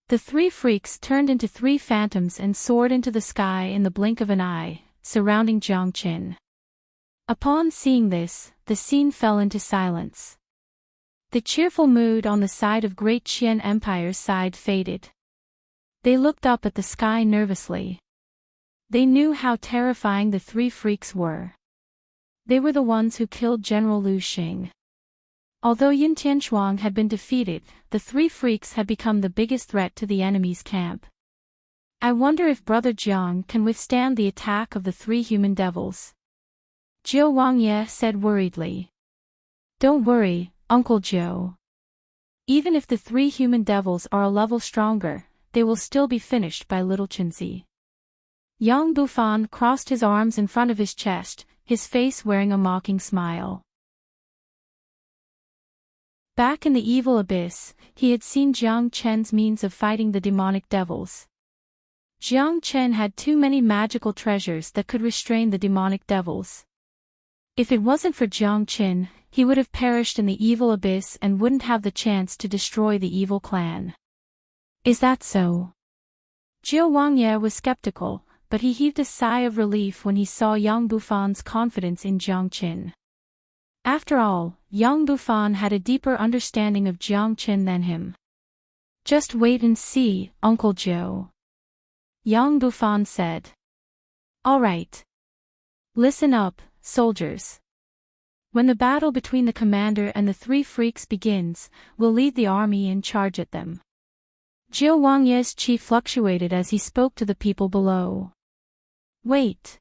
The three freaks turned into three phantoms and soared into the sky in the blink of an eye, surrounding Jiang Chen. Upon seeing this, the scene fell into silence. The cheerful mood on the side of Great Qian Empire's side faded. They looked up at the sky nervously. They knew how terrifying the three freaks were. They were the ones who killed General Lu Xing. Although Yun Tianchuang had been defeated, the three freaks had become the biggest threat to the enemy's camp. I wonder if Brother Jiang can withstand the attack of the three human devils. Jiu Wangye said worriedly. Don't worry, Uncle Joe. Even if the three human devils are a level stronger, they will still be finished by little Chenzi. Yang Bufan crossed his arms in front of his chest, his face wearing a mocking smile. Back in the evil abyss, he had seen Jiang Chen's means of fighting the demonic devils. Jiang Chen had too many magical treasures that could restrain the demonic devils. If it wasn't for Jiang Chen, he would have perished in the evil abyss and wouldn't have the chance to destroy the evil clan. Is that so? Jiu Wangye was skeptical, but he heaved a sigh of relief when he saw Yang Bufan's confidence in Jiang Chen. After all, Yang Bufan had a deeper understanding of Jiang Chen than him. Just wait and see, Uncle Joe. Yang Bufan said. All right. Listen up, soldiers. When the battle between the commander and the three freaks begins, we'll lead the army and charge at them. Jiu Wangye's chi fluctuated as he spoke to the people below. Wait.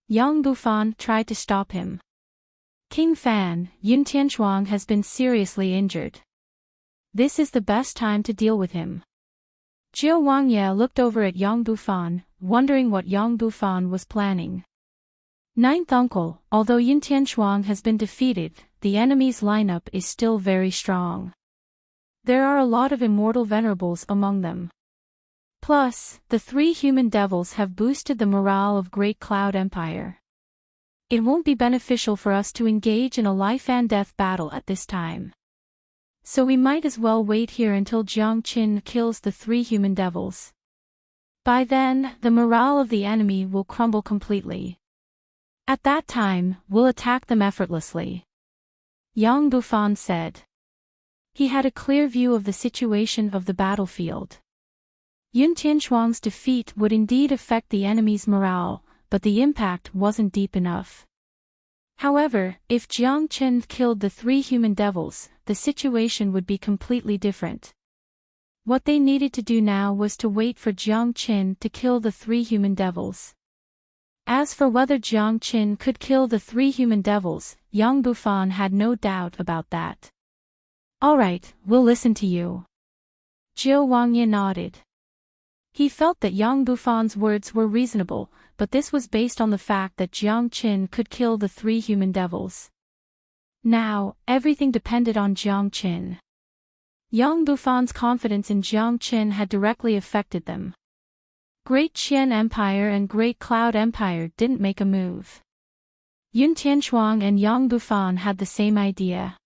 Yang Bufan tried to stop him. King Fan, Yun Tianchuang has been seriously injured. This is the best time to deal with him. Jiu Wangye looked over at Yang Bufan, wondering what Yang Bufan was planning. Ninth uncle, although Yun Tianchuang has been defeated, the enemy's lineup is still very strong. There are a lot of immortal venerables among them. Plus, the three human devils have boosted the morale of Great Cloud Empire. It won't be beneficial for us to engage in a life-and-death battle at this time. So we might as well wait here until Jiang Qin kills the three human devils. By then, the morale of the enemy will crumble completely. At that time, we'll attack them effortlessly. Yang Bufan said. He had a clear view of the situation of the battlefield. Yun Tianchuang's defeat would indeed affect the enemy's morale, but the impact wasn't deep enough. However, if Jiang Qin killed the three human devils, the situation would be completely different. What they needed to do now was to wait for Jiang Qin to kill the three human devils. As for whether Jiang Qin could kill the three human devils, Yang Bufan had no doubt about that. Alright, we'll listen to you. Zhou Wangye nodded. He felt that Yang Bufan's words were reasonable, but this was based on the fact that Jiang Qin could kill the three human devils. Now, everything depended on Jiang Qin. Yang Bufan's confidence in Jiang Qin had directly affected them. Great Qian Empire and Great Cloud Empire didn't make a move. Yun Tianchuang and Yang Bufan had the same idea.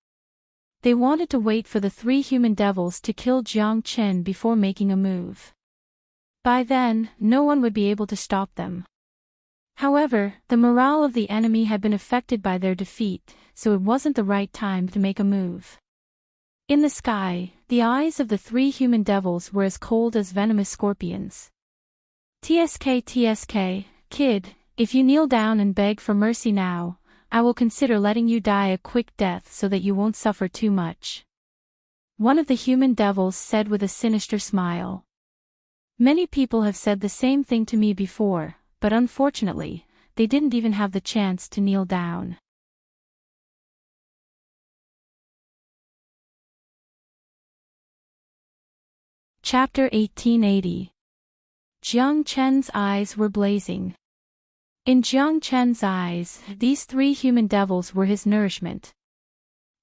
They wanted to wait for the three human devils to kill Jiang Qin before making a move. By then, no one would be able to stop them. However, the morale of the enemy had been affected by their defeat, so it wasn't the right time to make a move. In the sky, the eyes of the three human devils were as cold as venomous scorpions. TSK, kid, if you kneel down and beg for mercy now, I will consider letting you die a quick death so that you won't suffer too much. One of the human devils said with a sinister smile. Many people have said the same thing to me before, but unfortunately, they didn't even have the chance to kneel down. Chapter 1880. Jiang Chen's eyes were blazing. In Jiang Chen's eyes, these three human devils were his nourishment.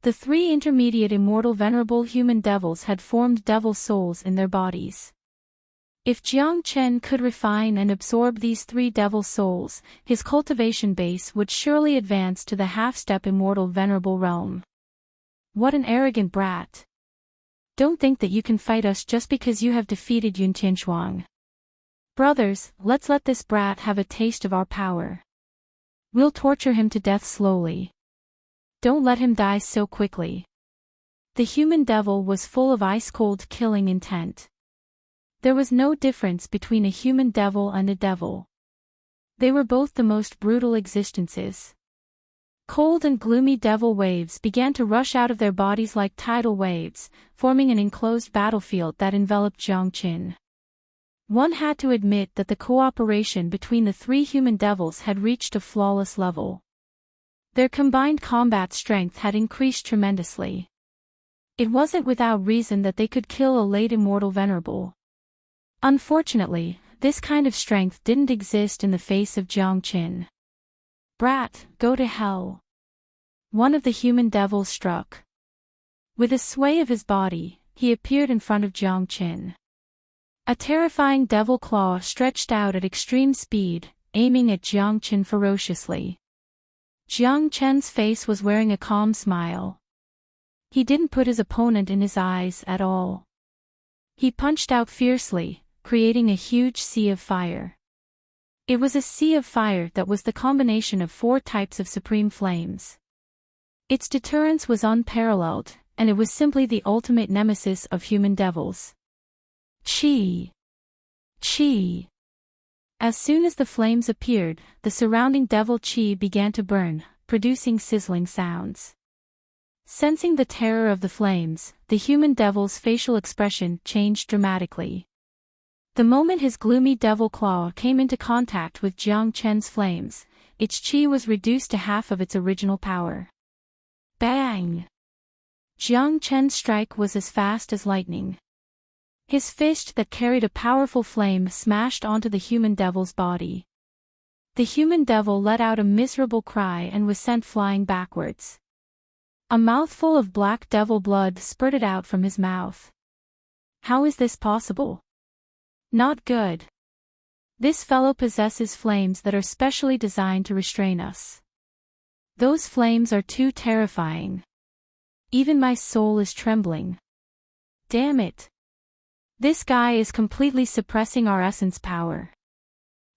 The three intermediate immortal venerable human devils had formed devil souls in their bodies. If Jiang Chen could refine and absorb these three devil souls, his cultivation base would surely advance to the half-step immortal venerable realm. What an arrogant brat. Don't think that you can fight us just because you have defeated Yun Tianchuang. Brothers, let's let this brat have a taste of our power. We'll torture him to death slowly. Don't let him die so quickly. The human devil was full of ice-cold killing intent. There was no difference between a human devil and a devil. They were both the most brutal existences. Cold and gloomy devil waves began to rush out of their bodies like tidal waves, forming an enclosed battlefield that enveloped Jiang Qin. One had to admit that the cooperation between the three human devils had reached a flawless level. Their combined combat strength had increased tremendously. It wasn't without reason that they could kill a late immortal venerable. Unfortunately, this kind of strength didn't exist in the face of Jiang Qin. Brat, go to hell. One of the human devils struck. With a sway of his body, he appeared in front of Jiang Qin. A terrifying devil claw stretched out at extreme speed, aiming at Jiang Qin ferociously. Jiang Chen's face was wearing a calm smile. He didn't put his opponent in his eyes at all. He punched out fiercely, creating a huge sea of fire. It was a sea of fire that was the combination of 4 types of supreme flames. Its deterrence was unparalleled, and it was simply the ultimate nemesis of human devils. Chi! Chi! As soon as the flames appeared, the surrounding devil chi began to burn, producing sizzling sounds. Sensing the terror of the flames, the human devil's facial expression changed dramatically. The moment his gloomy devil claw came into contact with Jiang Chen's flames, its chi was reduced to half of its original power. Bang! Jiang Chen's strike was as fast as lightning. His fist that carried a powerful flame smashed onto the human devil's body. The human devil let out a miserable cry and was sent flying backwards. A mouthful of black devil blood spurted out from his mouth. How is this possible? Not good. This fellow possesses flames that are specially designed to restrain us. Those flames are too terrifying. Even my soul is trembling. Damn it. This guy is completely suppressing our essence power.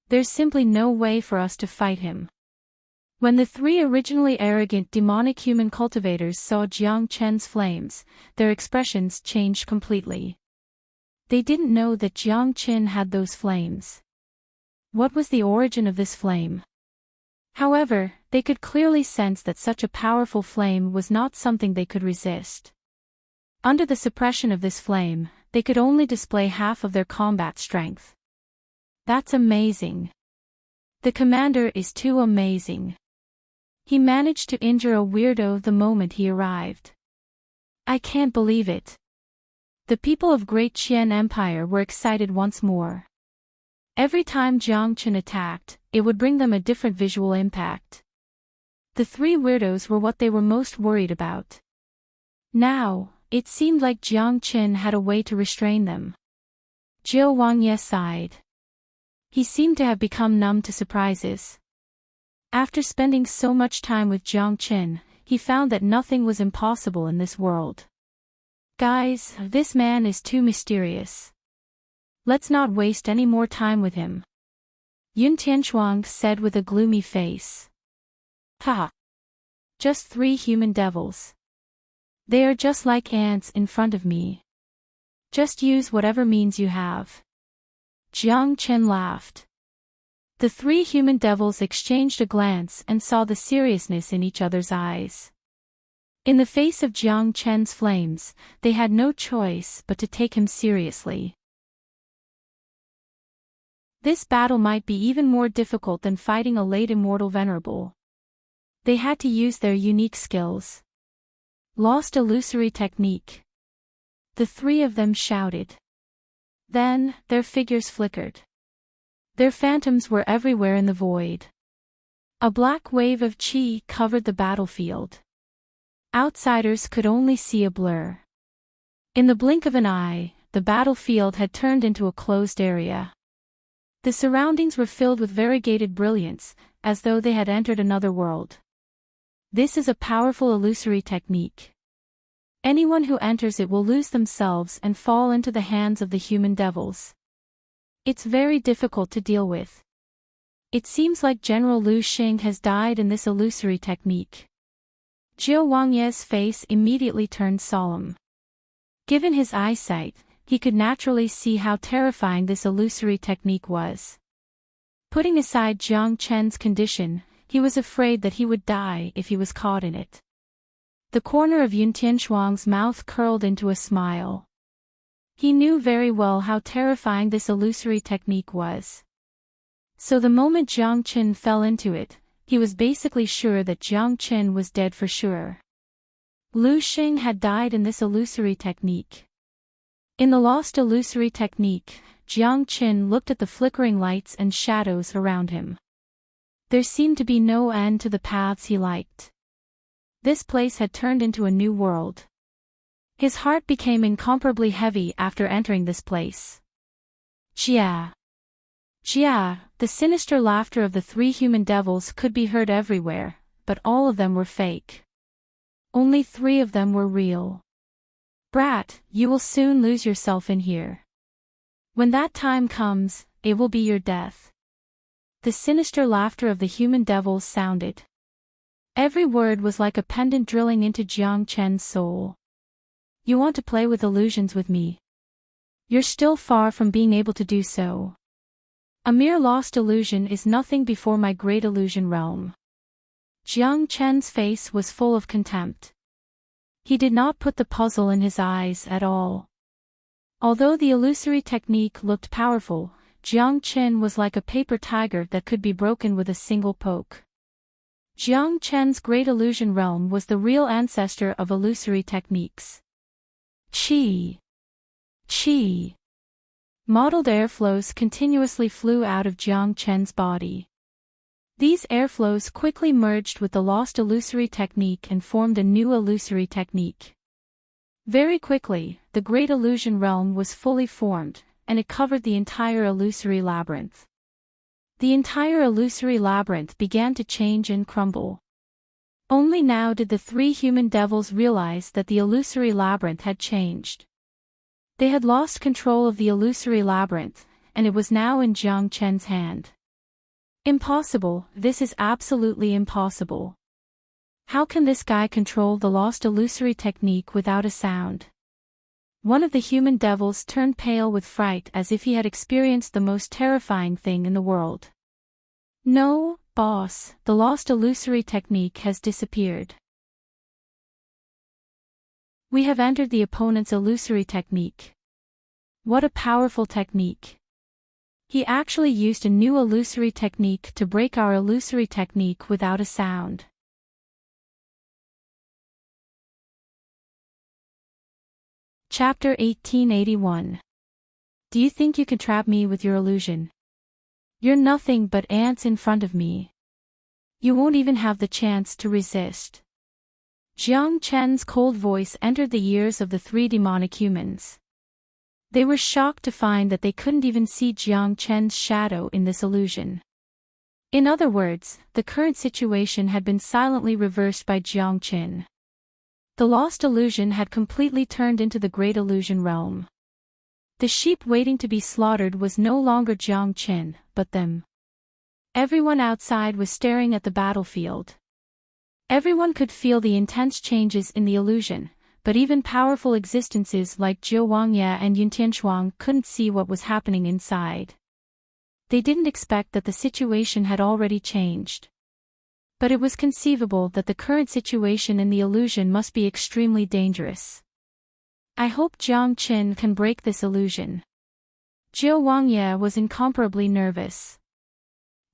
There's simply no way for us to fight him. When the three originally arrogant demonic human cultivators saw Jiang Chen's flames, their expressions changed completely. They didn't know that Jiang Chen had those flames. What was the origin of this flame? However, they could clearly sense that such a powerful flame was not something they could resist. Under the suppression of this flame, they could only display half of their combat strength. That's amazing. The commander is too amazing. He managed to injure a weirdo the moment he arrived. I can't believe it. The people of Great Qian Empire were excited once more. Every time Jiang Chen attacked, it would bring them a different visual impact. The three weirdos were what they were most worried about. Now, it seemed like Jiang Chen had a way to restrain them. Zhou Wangye sighed. He seemed to have become numb to surprises. After spending so much time with Jiang Chen, he found that nothing was impossible in this world. Guys, this man is too mysterious. Let's not waste any more time with him. Yun Tianchuang said with a gloomy face. Ha! Just 3 human devils. They are just like ants in front of me. Just use whatever means you have. Jiang Chen laughed. The 3 human devils exchanged a glance and saw the seriousness in each other's eyes. In the face of Jiang Chen's flames, they had no choice but to take him seriously. This battle might be even more difficult than fighting a late immortal venerable. They had to use their unique skills. Lost illusory technique. The 3 of them shouted. Then, their figures flickered. Their phantoms were everywhere in the void. A black wave of qi covered the battlefield. Outsiders could only see a blur. In the blink of an eye, the battlefield had turned into a closed area. The surroundings were filled with variegated brilliance, as though they had entered another world. This is a powerful illusory technique. Anyone who enters it will lose themselves and fall into the hands of the human devils. It's very difficult to deal with. It seems like General Lu Xing has died in this illusory technique. Zhou Wangye's face immediately turned solemn. Given his eyesight, he could naturally see how terrifying this illusory technique was. Putting aside Jiang Chen's condition, he was afraid that he would die if he was caught in it. The corner of Yun Tianchuang's mouth curled into a smile. He knew very well how terrifying this illusory technique was. So the moment Jiang Chen fell into it, he was basically sure that Jiang Chen was dead for sure. Lu Xing had died in this illusory technique. In the lost illusory technique, Jiang Chen looked at the flickering lights and shadows around him. There seemed to be no end to the paths he liked. This place had turned into a new world. His heart became incomparably heavy after entering this place. Jia! Jia! The sinister laughter of the 3 human devils could be heard everywhere, but all of them were fake. Only 3 of them were real. Brat, you will soon lose yourself in here. When that time comes, it will be your death. The sinister laughter of the human devils sounded. Every word was like a pendant drilling into Jiang Chen's soul. You want to play with illusions with me? You're still far from being able to do so. A mere lost illusion is nothing before my great illusion realm. Jiang Chen's face was full of contempt. He did not put the puzzle in his eyes at all. Although the illusory technique looked powerful, Jiang Chen was like a paper tiger that could be broken with a single poke. Jiang Chen's great illusion realm was the real ancestor of illusory techniques. Qi. Qi. Mottled airflows continuously flew out of Jiang Chen's body. These airflows quickly merged with the lost illusory technique and formed a new illusory technique. Very quickly, the great illusion realm was fully formed, and it covered the entire illusory labyrinth. The entire illusory labyrinth began to change and crumble. Only now did the three human devils realize that the illusory labyrinth had changed. They had lost control of the illusory labyrinth, and it was now in Jiang Chen's hand. Impossible, this is absolutely impossible. How can this guy control the lost illusory technique without a sound? One of the human devils turned pale with fright as if he had experienced the most terrifying thing in the world. No, boss, the lost illusory technique has disappeared. We have entered the opponent's illusory technique. What a powerful technique. He actually used a new illusory technique to break our illusory technique without a sound. Chapter 1881. Do you think you can trap me with your illusion? You're nothing but ants in front of me. You won't even have the chance to resist. Jiang Chen's cold voice entered the ears of the three demonic humans. They were shocked to find that they couldn't even see Jiang Chen's shadow in this illusion. In other words, the current situation had been silently reversed by Jiang Chen. The lost illusion had completely turned into the great illusion realm. The sheep waiting to be slaughtered was no longer Jiang Chen, but them. Everyone outside was staring at the battlefield. Everyone could feel the intense changes in the illusion, but even powerful existences like Zhou Wangye and Yun Tianshuang couldn't see what was happening inside. They didn't expect that the situation had already changed. But it was conceivable that the current situation in the illusion must be extremely dangerous. I hope Jiang Chen can break this illusion. Zhou Wangye was incomparably nervous.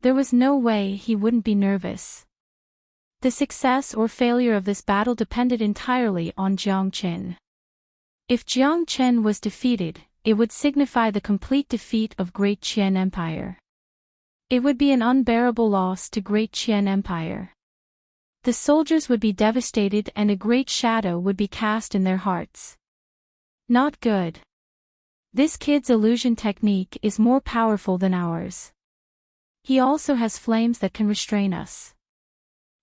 There was no way he wouldn't be nervous. The success or failure of this battle depended entirely on Jiang Chen. If Jiang Chen was defeated, it would signify the complete defeat of Great Qian Empire. It would be an unbearable loss to Great Qian Empire. The soldiers would be devastated and a great shadow would be cast in their hearts. Not good. This kid's illusion technique is more powerful than ours. He also has flames that can restrain us.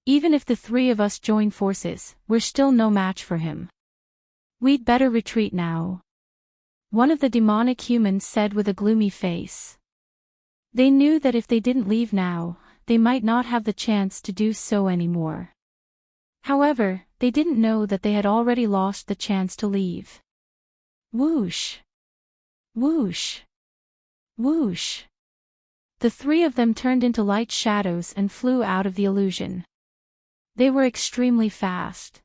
Even if the three of us join forces, we're still no match for him. We'd better retreat now. One of the demonic humans said with a gloomy face. They knew that if they didn't leave now, they might not have the chance to do so anymore. However, they didn't know that they had already lost the chance to leave. Whoosh! Whoosh! Whoosh! The three of them turned into light shadows and flew out of the illusion. They were extremely fast.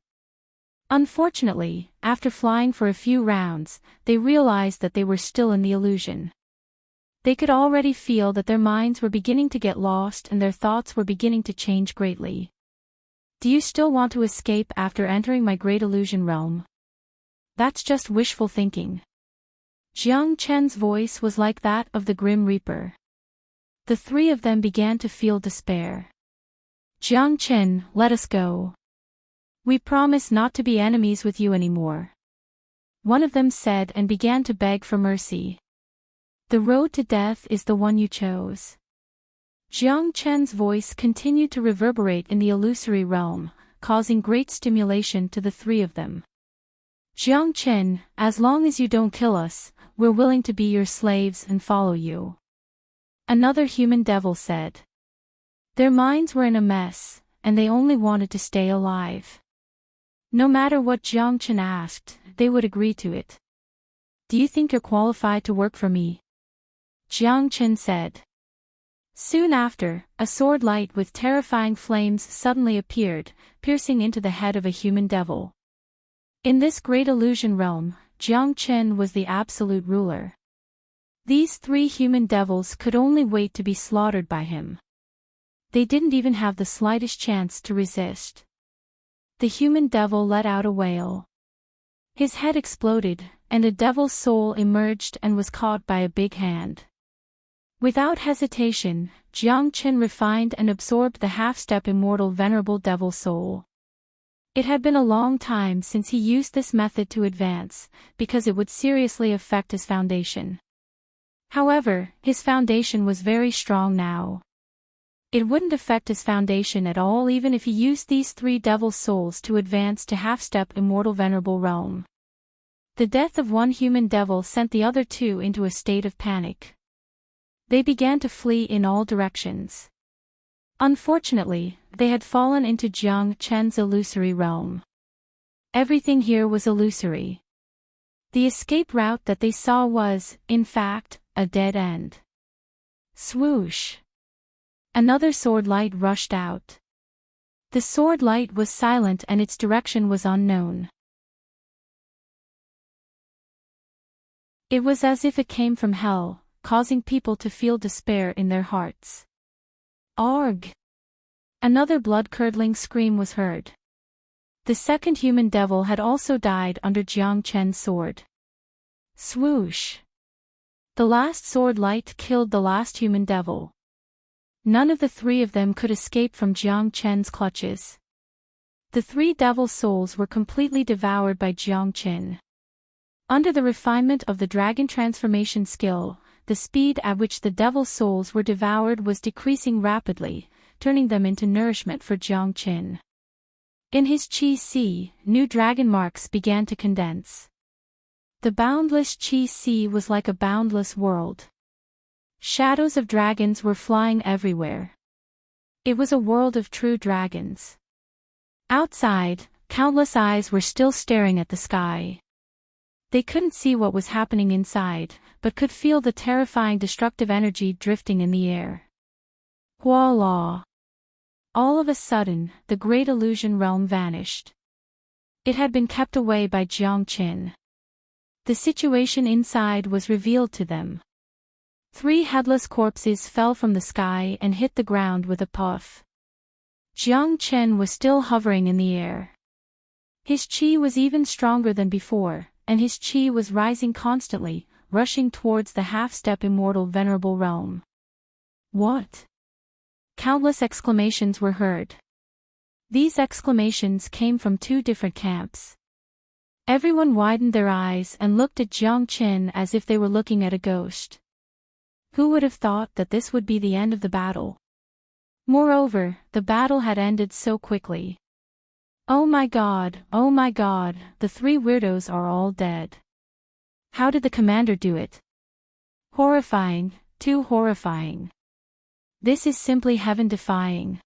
Unfortunately, after flying for a few rounds, they realized that they were still in the illusion. They could already feel that their minds were beginning to get lost and their thoughts were beginning to change greatly. Do you still want to escape after entering my great illusion realm? That's just wishful thinking. Jiang Chen's voice was like that of the Grim Reaper. The three of them began to feel despair. Jiang Chen, let us go. We promise not to be enemies with you anymore. One of them said and began to beg for mercy. The road to death is the one you chose. Jiang Chen's voice continued to reverberate in the illusory realm, causing great stimulation to the three of them. Jiang Chen, as long as you don't kill us, we're willing to be your slaves and follow you. Another human devil said. Their minds were in a mess, and they only wanted to stay alive. No matter what Jiang Chen asked, they would agree to it. Do you think you're qualified to work for me? Jiang Chen said. Soon after, a sword light with terrifying flames suddenly appeared, piercing into the head of a human devil. In this great illusion realm, Jiang Chen was the absolute ruler. These three human devils could only wait to be slaughtered by him. They didn't even have the slightest chance to resist. The human devil let out a wail. His head exploded, and a devil's soul emerged and was caught by a big hand. Without hesitation, Jiang Chen refined and absorbed the half-step immortal venerable devil soul. It had been a long time since he used this method to advance, because it would seriously affect his foundation. However, his foundation was very strong now. It wouldn't affect his foundation at all even if he used these 3 devil souls to advance to half-step immortal venerable realm. The death of one human devil sent the other 2 into a state of panic. They began to flee in all directions. Unfortunately, they had fallen into Jiang Chen's illusory realm. Everything here was illusory. The escape route that they saw was, in fact, a dead end. Swoosh! Another sword light rushed out. The sword light was silent and its direction was unknown. It was as if it came from hell, causing people to feel despair in their hearts. Arg! Another blood-curdling scream was heard. The second human devil had also died under Jiang Chen's sword. Swoosh! The last sword light killed the last human devil. None of the 3 of them could escape from Jiang Chen's clutches. The 3 devil souls were completely devoured by Jiang Chen. Under the refinement of the dragon transformation skill, the speed at which the devil souls were devoured was decreasing rapidly, turning them into nourishment for Jiang Chen. In his Qi Ci, new dragon marks began to condense. The boundless Qi Ci was like a boundless world. Shadows of dragons were flying everywhere. It was a world of true dragons. Outside, countless eyes were still staring at the sky. They couldn't see what was happening inside, but could feel the terrifying destructive energy drifting in the air. Voila! All of a sudden, the great illusion realm vanished. It had been kept away by Jiang Chen. The situation inside was revealed to them. 3 headless corpses fell from the sky and hit the ground with a puff. Jiang Chen was still hovering in the air. His qi was even stronger than before, and his qi was rising constantly, rushing towards the half-step immortal venerable realm. What? Countless exclamations were heard. These exclamations came from 2 different camps. Everyone widened their eyes and looked at Jiang Chen as if they were looking at a ghost. Who would have thought that this would be the end of the battle? Moreover, the battle had ended so quickly. Oh my god, the 3 weirdos are all dead. How did the commander do it? Horrifying, too horrifying. This is simply heaven-defying.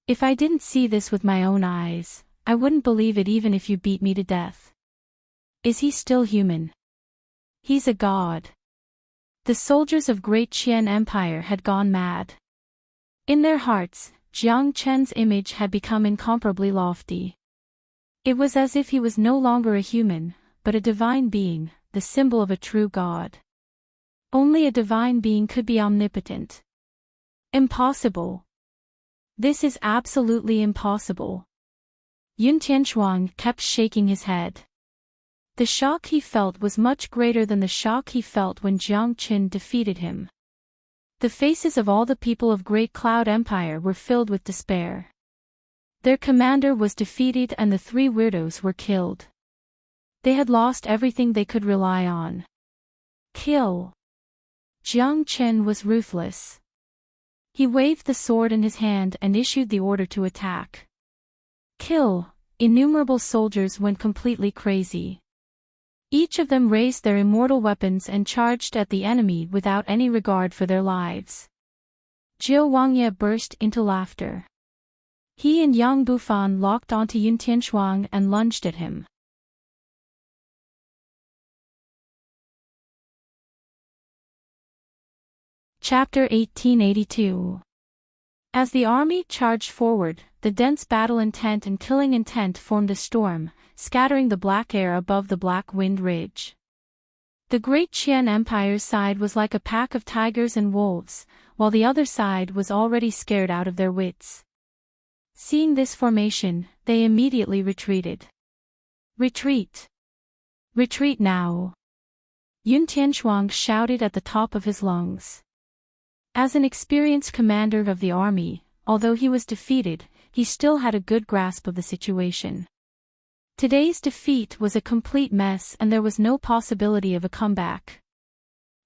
If I didn't see this with my own eyes, I wouldn't believe it even if you beat me to death. Is he still human? He's a god. The soldiers of Great Qian Empire had gone mad. In their hearts, Jiang Chen's image had become incomparably lofty. It was as if he was no longer a human, but a divine being, the symbol of a true god. Only a divine being could be omnipotent. Impossible. This is absolutely impossible. Yun Tianshuang kept shaking his head. The shock he felt was much greater than the shock he felt when Jiang Chen defeated him. The faces of all the people of Great Cloud Empire were filled with despair. Their commander was defeated and the 3 weirdos were killed. They had lost everything they could rely on. Kill. Jiang Chen was ruthless. He waved the sword in his hand and issued the order to attack. Kill. Innumerable soldiers went completely crazy. Each of them raised their immortal weapons and charged at the enemy without any regard for their lives. Jiu Wangye burst into laughter. He and Yang Bufan locked onto Yun Tianshuang and lunged at him. Chapter 1882. As the army charged forward, the dense battle intent and killing intent formed a storm, scattering the black air above the Black Wind Ridge. The Great Qian Empire's side was like a pack of tigers and wolves, while the other side was already scared out of their wits. Seeing this formation, they immediately retreated. Retreat! Retreat now! Yun Tianshuang shouted at the top of his lungs. As an experienced commander of the army, although he was defeated, he still had a good grasp of the situation. Today's defeat was a complete mess and there was no possibility of a comeback.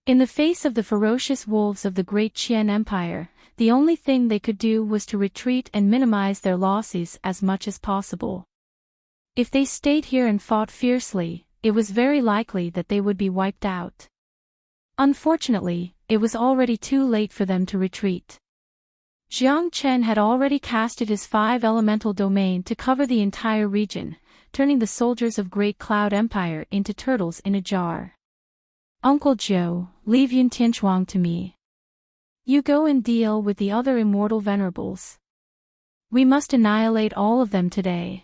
In the face of the ferocious wolves of the Great Qian Empire, the only thing they could do was to retreat and minimize their losses as much as possible. If they stayed here and fought fiercely, it was very likely that they would be wiped out. Unfortunately, it was already too late for them to retreat. Jiang Chen had already casted his 5-elemental domain to cover the entire region, turning the soldiers of Great Cloud Empire into turtles in a jar. Uncle Joe, leave Yun Tianchuang to me. You go and deal with the other immortal venerables. We must annihilate all of them today.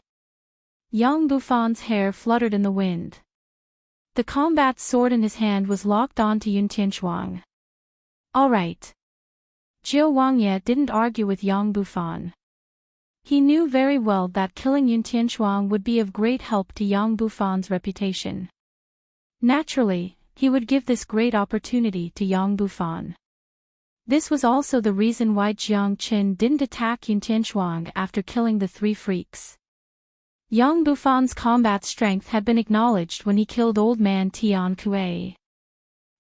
Young Bufan's hair fluttered in the wind. The combat sword in his hand was locked onto Yun Tianchuang. All right. Zhou Wangye didn't argue with Yang Bufan. He knew very well that killing Yun Tianchuang would be of great help to Yang Bufan's reputation. Naturally, he would give this great opportunity to Yang Bufan. This was also the reason why Jiang Qin didn't attack Yun Tianchuang after killing the 3 freaks. Yang Bufan's combat strength had been acknowledged when he killed Old Man Tian Kuei.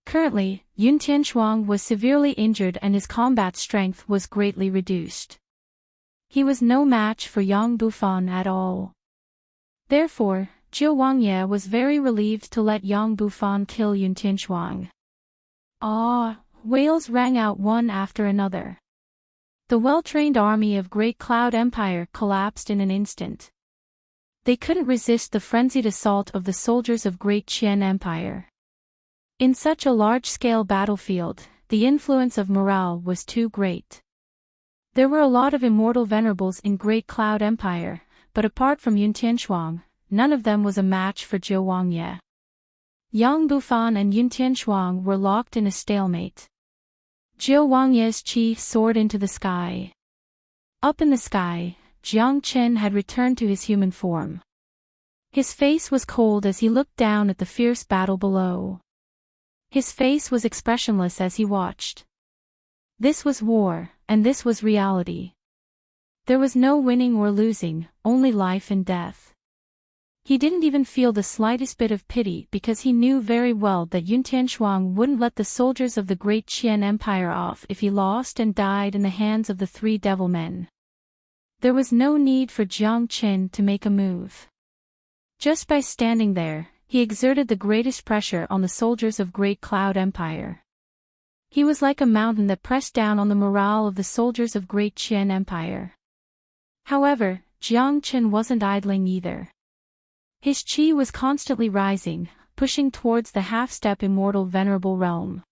Currently, Yun Tianchuang was severely injured and his combat strength was greatly reduced. He was no match for Yang Bufan at all. Therefore, Zhou Wangye was very relieved to let Yang Bufan kill Yun Tianchuang. Ah! Wails rang out one after another. The well-trained army of Great Cloud Empire collapsed in an instant. They couldn't resist the frenzied assault of the soldiers of Great Qian Empire. In such a large-scale battlefield, the influence of morale was too great. There were a lot of immortal venerables in Great Cloud Empire, but apart from Yun Tianchuang, none of them was a match for Zhou Wangye. Yang Bufan and Yun Tianchuang were locked in a stalemate. Zhou Wangye's chi soared into the sky. Up in the sky, Jiang Chen had returned to his human form. His face was cold as he looked down at the fierce battle below. His face was expressionless as he watched. This was war, and this was reality. There was no winning or losing, only life and death. He didn't even feel the slightest bit of pity because he knew very well that Yun Tianchuang wouldn't let the soldiers of the Great Qian Empire off if he lost and died in the hands of the 3 devil men. There was no need for Jiang Qin to make a move. Just by standing there, he exerted the greatest pressure on the soldiers of Great Cloud Empire. He was like a mountain that pressed down on the morale of the soldiers of Great Qian Empire. However, Jiang Qin wasn't idling either. His chi was constantly rising, pushing towards the half-step immortal venerable realm.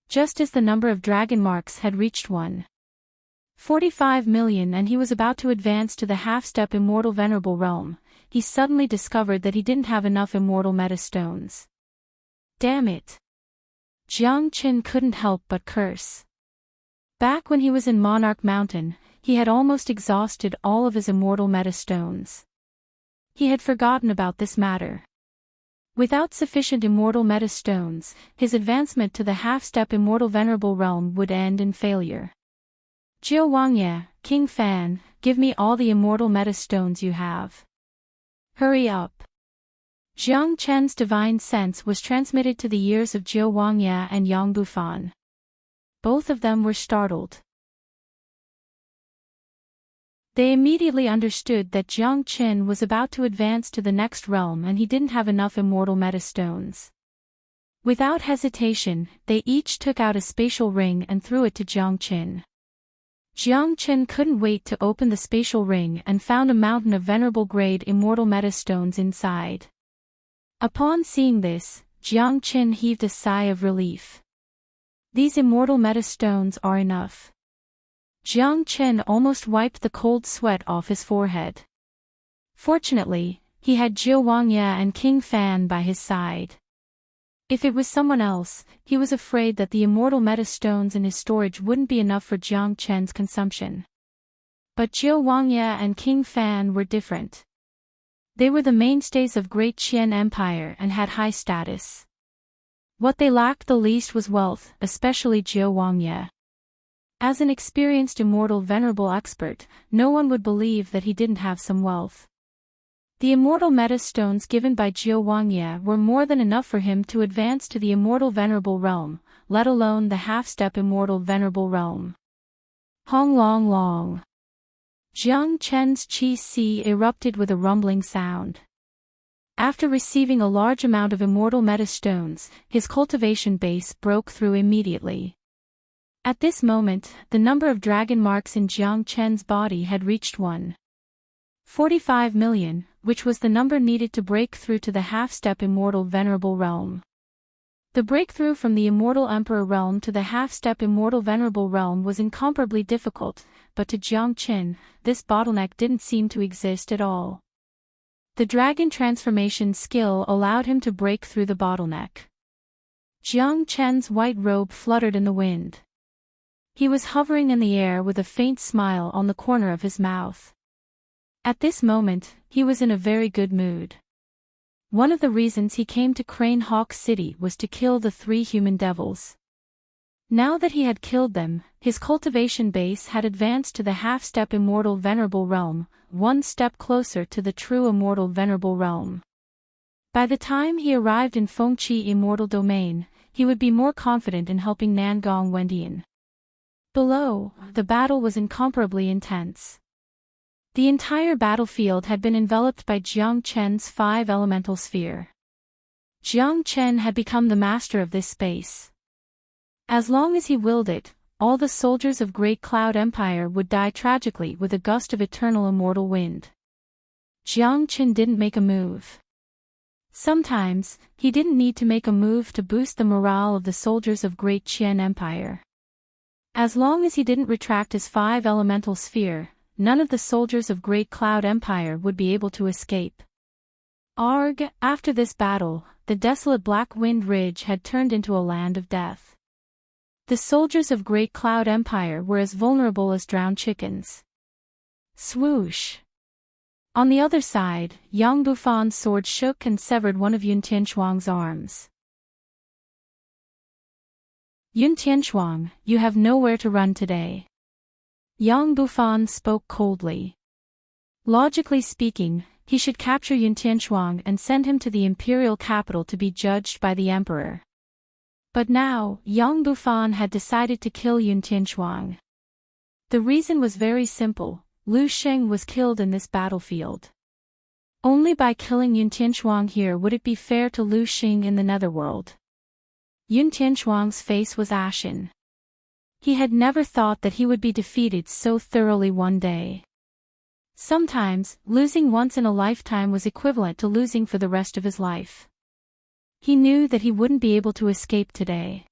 Just as the number of dragon marks had reached 1.45 million and he was about to advance to the half-step immortal venerable realm, he suddenly discovered that he didn't have enough immortal metastones. Damn it! Jiang Qin couldn't help but curse. Back when he was in Monarch Mountain, he had almost exhausted all of his immortal metastones. He had forgotten about this matter. Without sufficient immortal metastones, his advancement to the half-step immortal venerable realm would end in failure. Zhou Wangye, King Fan, give me all the immortal metastones you have. Hurry up. Jiang Chen's divine sense was transmitted to the ears of Zhou Wangye and Yang Bufan. Both of them were startled. They immediately understood that Jiang Qin was about to advance to the next realm and he didn't have enough immortal metastones. Without hesitation, they each took out a spatial ring and threw it to Jiang Qin. Jiang Qin couldn't wait to open the spatial ring and found a mountain of venerable grade immortal metastones inside. Upon seeing this, Jiang Qin heaved a sigh of relief. These immortal metastones are enough. Jiang Qin almost wiped the cold sweat off his forehead. Fortunately, he had Zhou Wangye and King Fan by his side. If it was someone else, he was afraid that the immortal metastones in his storage wouldn't be enough for Jiang Chen's consumption. But Zhou Wangye and King Fan were different. They were the mainstays of Great Qian Empire and had high status. What they lacked the least was wealth, especially Zhou Wangye. As an experienced immortal venerable expert, no one would believe that he didn't have some wealth. The immortal meta stones given by Jiao Wangye were more than enough for him to advance to the immortal venerable realm, let alone the half-step immortal venerable realm. Hong long long. Jiang Chen's chi si erupted with a rumbling sound. After receiving a large amount of immortal meta stones, his cultivation base broke through immediately. At this moment, the number of dragon marks in Jiang Chen's body had reached 1.45 million, which was the number needed to break through to the half-step immortal venerable realm. The breakthrough from the immortal emperor realm to the half-step immortal venerable realm was incomparably difficult, but to Jiang Chen, this bottleneck didn't seem to exist at all. The dragon transformation skill allowed him to break through the bottleneck. Jiang Chen's white robe fluttered in the wind. He was hovering in the air with a faint smile on the corner of his mouth. At this moment, he was in a very good mood. One of the reasons he came to Crane Hawk City was to kill the 3 human devils. Now that he had killed them, his cultivation base had advanced to the half-step immortal venerable realm, one step closer to the true immortal venerable realm. By the time he arrived in Fengqi immortal domain, he would be more confident in helping Nangong Wendian. Below, the battle was incomparably intense. The entire battlefield had been enveloped by Jiang Chen's 5 elemental sphere. Jiang Chen had become the master of this space. As long as he willed it, all the soldiers of Great Cloud Empire would die tragically with a gust of eternal immortal wind. Jiang Chen didn't make a move. Sometimes, he didn't need to make a move to boost the morale of the soldiers of Great Qian Empire. As long as he didn't retract his 5 elemental sphere, none of the soldiers of Great Cloud Empire would be able to escape. Arg, after this battle, the desolate Black Wind Ridge had turned into a land of death. The soldiers of Great Cloud Empire were as vulnerable as drowned chickens. Swoosh! On the other side, Yang Bufan's sword shook and severed one of Yun Tianchuang's arms. Yun Tianchuang, you have nowhere to run today. Yang Bufan spoke coldly. Logically speaking, he should capture Yun Tianchuang and send him to the imperial capital to be judged by the emperor. But now, Yang Bufan had decided to kill Yun Tianchuang. The reason was very simple: Lu Sheng was killed in this battlefield. Only by killing Yun Tianchuang here would it be fair to Lu Sheng in the netherworld. Yun Tianchuang's face was ashen. He had never thought that he would be defeated so thoroughly one day. Sometimes, losing once in a lifetime was equivalent to losing for the rest of his life. He knew that he wouldn't be able to escape today.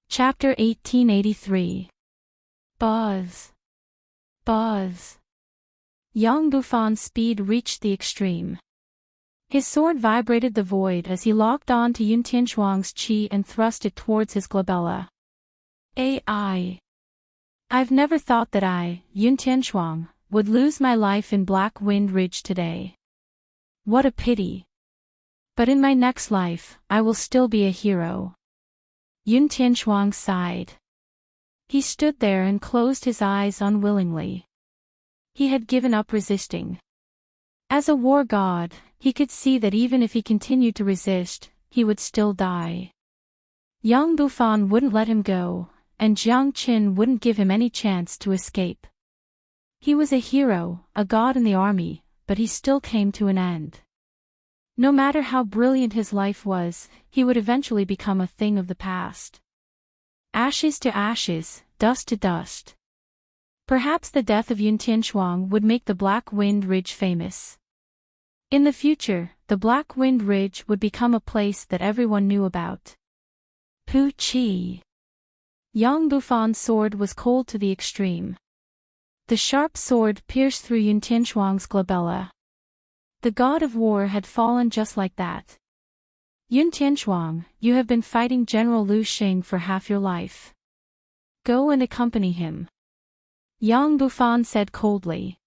Chapter 1883. Buzz. Buzz. Yang Bufan's speed reached the extreme. His sword vibrated the void as he locked on to Yun Tianchuang's chi and thrust it towards his glabella. I've never thought that I, Yun Tianchuang, would lose my life in Black Wind Ridge today. What a pity. But in my next life, I will still be a hero. Yun Tianchuang sighed. He stood there and closed his eyes unwillingly. He had given up resisting. As a war god, he could see that even if he continued to resist, he would still die. Yang Bufan wouldn't let him go, and Jiang Qin wouldn't give him any chance to escape. He was a hero, a god in the army, but he still came to an end. No matter how brilliant his life was, he would eventually become a thing of the past. Ashes to ashes, dust to dust. Perhaps the death of Yun Tianchuang would make the Black Wind Ridge famous. In the future, the Black Wind Ridge would become a place that everyone knew about. Pu Chi. Yang Bufan's sword was cold to the extreme. The sharp sword pierced through Yun Tianchuang's glabella. The god of war had fallen just like that. Yun Tianchuang, you have been fighting General Lu Sheng for half your life. Go and accompany him. Yang Bufan said coldly.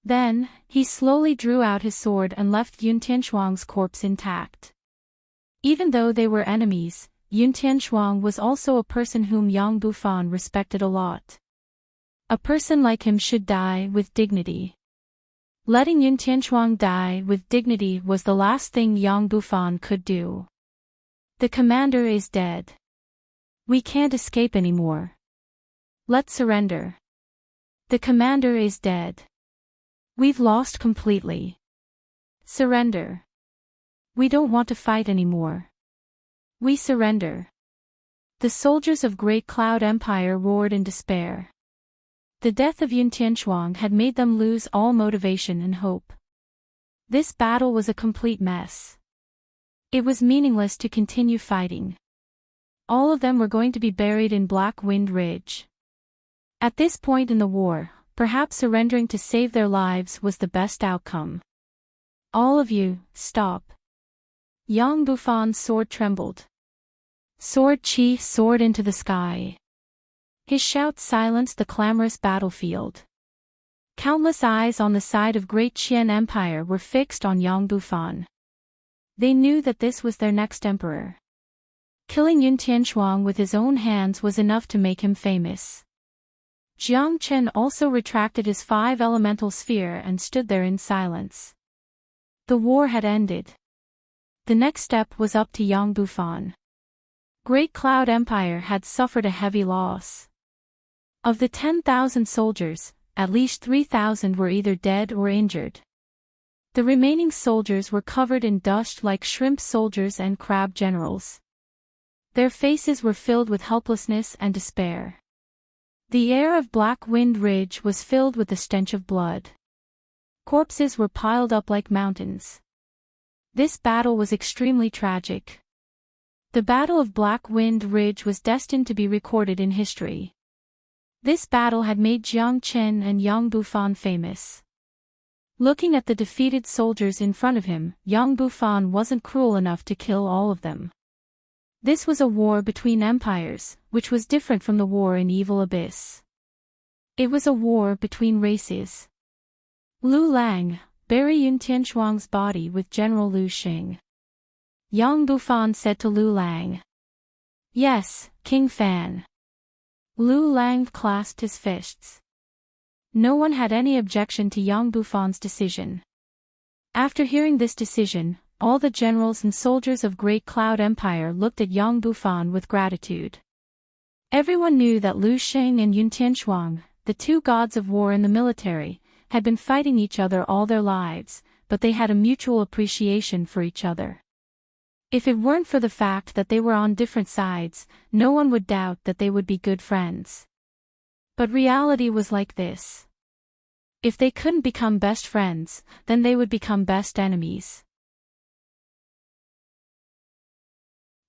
Then, he slowly drew out his sword and left Yun Tianchuang's corpse intact. Even though they were enemies, Yun Tianchuang was also a person whom Yang Bufan respected a lot. A person like him should die with dignity. Letting Yun Tianchuang die with dignity was the last thing Yang Bufan could do. The commander is dead. We can't escape anymore. Let's surrender. The commander is dead. We've lost completely. Surrender. We don't want to fight anymore. We surrender. The soldiers of Great Cloud Empire roared in despair. The death of Yun Tianchuang had made them lose all motivation and hope. This battle was a complete mess. It was meaningless to continue fighting. All of them were going to be buried in Black Wind Ridge. At this point in the war, perhaps surrendering to save their lives was the best outcome. All of you, stop. Yang Bufan's sword trembled. Sword Chief soared into the sky. His shout silenced the clamorous battlefield. Countless eyes on the side of Great Qian Empire were fixed on Yang Bufan. They knew that this was their next emperor. Killing Yun Tianchuang with his own hands was enough to make him famous. Jiang Chen also retracted his 5 elemental sphere and stood there in silence. The war had ended. The next step was up to Yang Bufan. Great Cloud Empire had suffered a heavy loss. Of the 10,000 soldiers, at least 3,000 were either dead or injured. The remaining soldiers were covered in dust like shrimp soldiers and crab generals. Their faces were filled with helplessness and despair. The air of Black Wind Ridge was filled with the stench of blood. Corpses were piled up like mountains. This battle was extremely tragic. The Battle of Black Wind Ridge was destined to be recorded in history. This battle had made Jiang Chen and Yang Bufan famous. Looking at the defeated soldiers in front of him, Yang Bufan wasn't cruel enough to kill all of them. This was a war between empires, which was different from the war in Evil Abyss. It was a war between races. Lu Lang, bury Yun Tianchuang's body with General Lu Xing. Yang Bufan said to Lu Lang. Yes, King Fan. Lu Lang clasped his fists. No one had any objection to Yang Bufan's decision. After hearing this decision, all the generals and soldiers of Great Cloud Empire looked at Yang Bufan with gratitude. Everyone knew that Lu Xing and Yun Tianchuang, the 2 gods of war in the military, had been fighting each other all their lives, but they had a mutual appreciation for each other. If it weren't for the fact that they were on different sides, no one would doubt that they would be good friends. But reality was like this. If they couldn't become best friends, then they would become best enemies.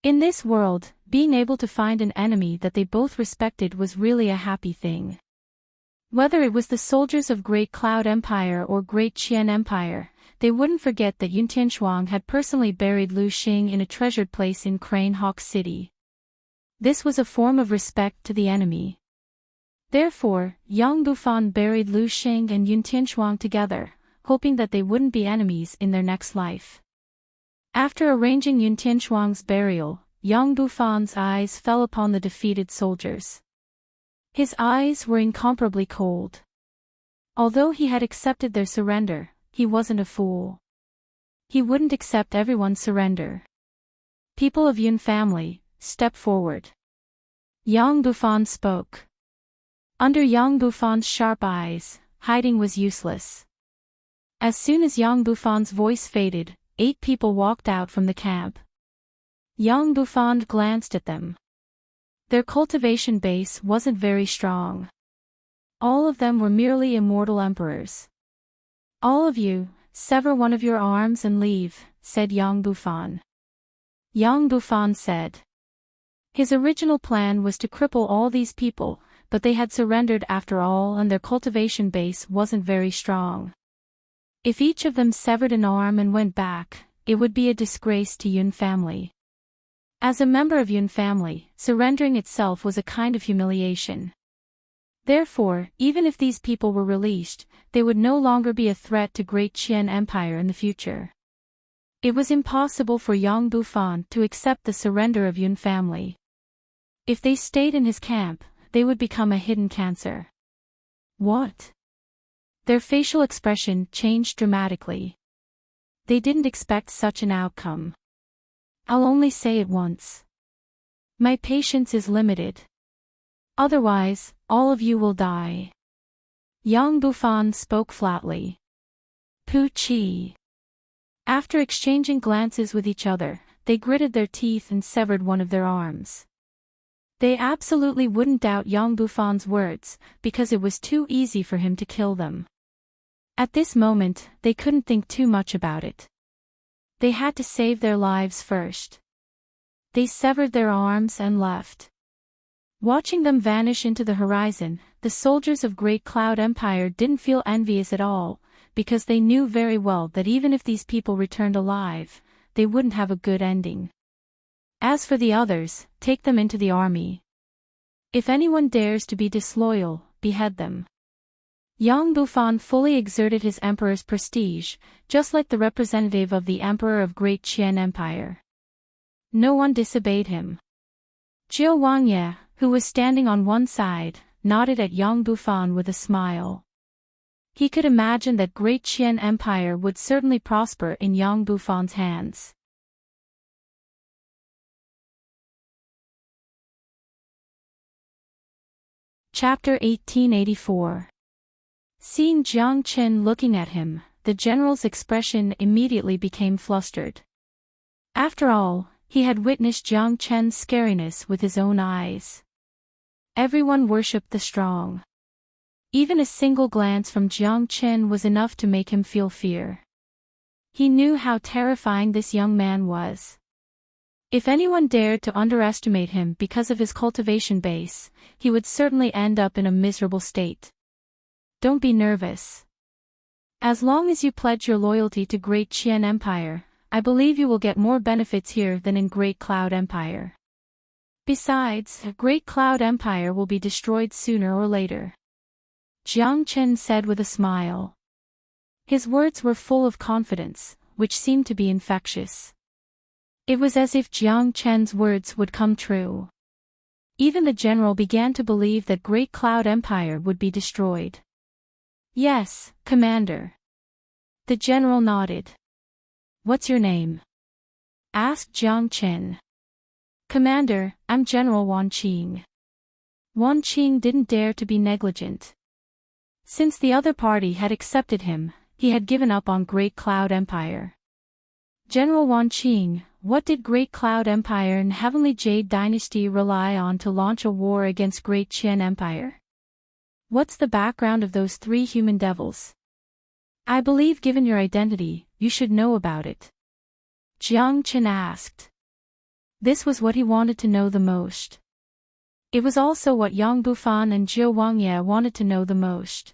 In this world, being able to find an enemy that they both respected was really a happy thing. Whether it was the soldiers of Great Cloud Empire or Great Qian Empire, they wouldn't forget that Yun Tianchuang had personally buried Lu Xing in a treasured place in Crane Hawk City. This was a form of respect to the enemy. Therefore, Yang Bufan buried Lu Xing and Yun Tianchuang together, hoping that they wouldn't be enemies in their next life. After arranging Yun Tianchuang's burial, Yang Bufan's eyes fell upon the defeated soldiers. His eyes were incomparably cold. Although he had accepted their surrender, he wasn't a fool. He wouldn't accept everyone's surrender. People of Yun family, step forward. Yang Bufan spoke. Under Yang Bufan's sharp eyes, hiding was useless. As soon as Yang Bufan's voice faded, 8 people walked out from the camp. Yang Bufan glanced at them. Their cultivation base wasn't very strong. All of them were merely immortal emperors. All of you, sever one of your arms and leave, said Yang Bufan. Yang Bufan said. His original plan was to cripple all these people, but they had surrendered after all and their cultivation base wasn't very strong. If each of them severed an arm and went back, it would be a disgrace to Yun family. As a member of Yun family, surrendering itself was a kind of humiliation. Therefore, even if these people were released, they would no longer be a threat to Great Qian Empire in the future. It was impossible for Yang Bufan to accept the surrender of Yun family. If they stayed in his camp, they would become a hidden cancer. What? Their facial expression changed dramatically. They didn't expect such an outcome. I'll only say it once. My patience is limited. Otherwise, all of you will die. Yang Bufan spoke flatly. Pu Qi. After exchanging glances with each other, they gritted their teeth and severed one of their arms. They absolutely wouldn't doubt Yang Bufan's words, because it was too easy for him to kill them. At this moment, they couldn't think too much about it. They had to save their lives first. They severed their arms and left. Watching them vanish into the horizon, the soldiers of Great Cloud Empire didn't feel envious at all, because they knew very well that even if these people returned alive, they wouldn't have a good ending. As for the others, take them into the army. If anyone dares to be disloyal, behead them. Yang Bufan fully exerted his emperor's prestige, just like the representative of the emperor of Great Qian Empire. No one disobeyed him. Zhou Wangye, who was standing on one side, nodded at Yang Bufan with a smile. He could imagine that Great Qian Empire would certainly prosper in Yang Bufan's hands. Chapter 1884. Seeing Jiang Qin looking at him, the general's expression immediately became flustered. After all, he had witnessed Jiang Qin's scariness with his own eyes. Everyone worshipped the strong. Even a single glance from Jiang Qin was enough to make him feel fear. He knew how terrifying this young man was. If anyone dared to underestimate him because of his cultivation base, he would certainly end up in a miserable state. Don't be nervous. As long as you pledge your loyalty to Great Qian Empire, I believe you will get more benefits here than in Great Cloud Empire. Besides, Great Cloud Empire will be destroyed sooner or later. Jiang Qin said with a smile. His words were full of confidence, which seemed to be infectious. It was as if Jiang Qin's words would come true. Even the general began to believe that Great Cloud Empire would be destroyed. Yes, Commander. The general nodded. What's your name? Asked Jiang Qin. Commander, I'm General Wan Qing. Wan Qing didn't dare to be negligent. Since the other party had accepted him, he had given up on Great Cloud Empire. General Wan Qing, what did Great Cloud Empire and Heavenly Jade Dynasty rely on to launch a war against Great Qian Empire? What's the background of those three human devils? I believe given your identity, you should know about it. Jiang Qin asked. This was what he wanted to know the most. It was also what Yang Bufan and Zhou Wangye wanted to know the most.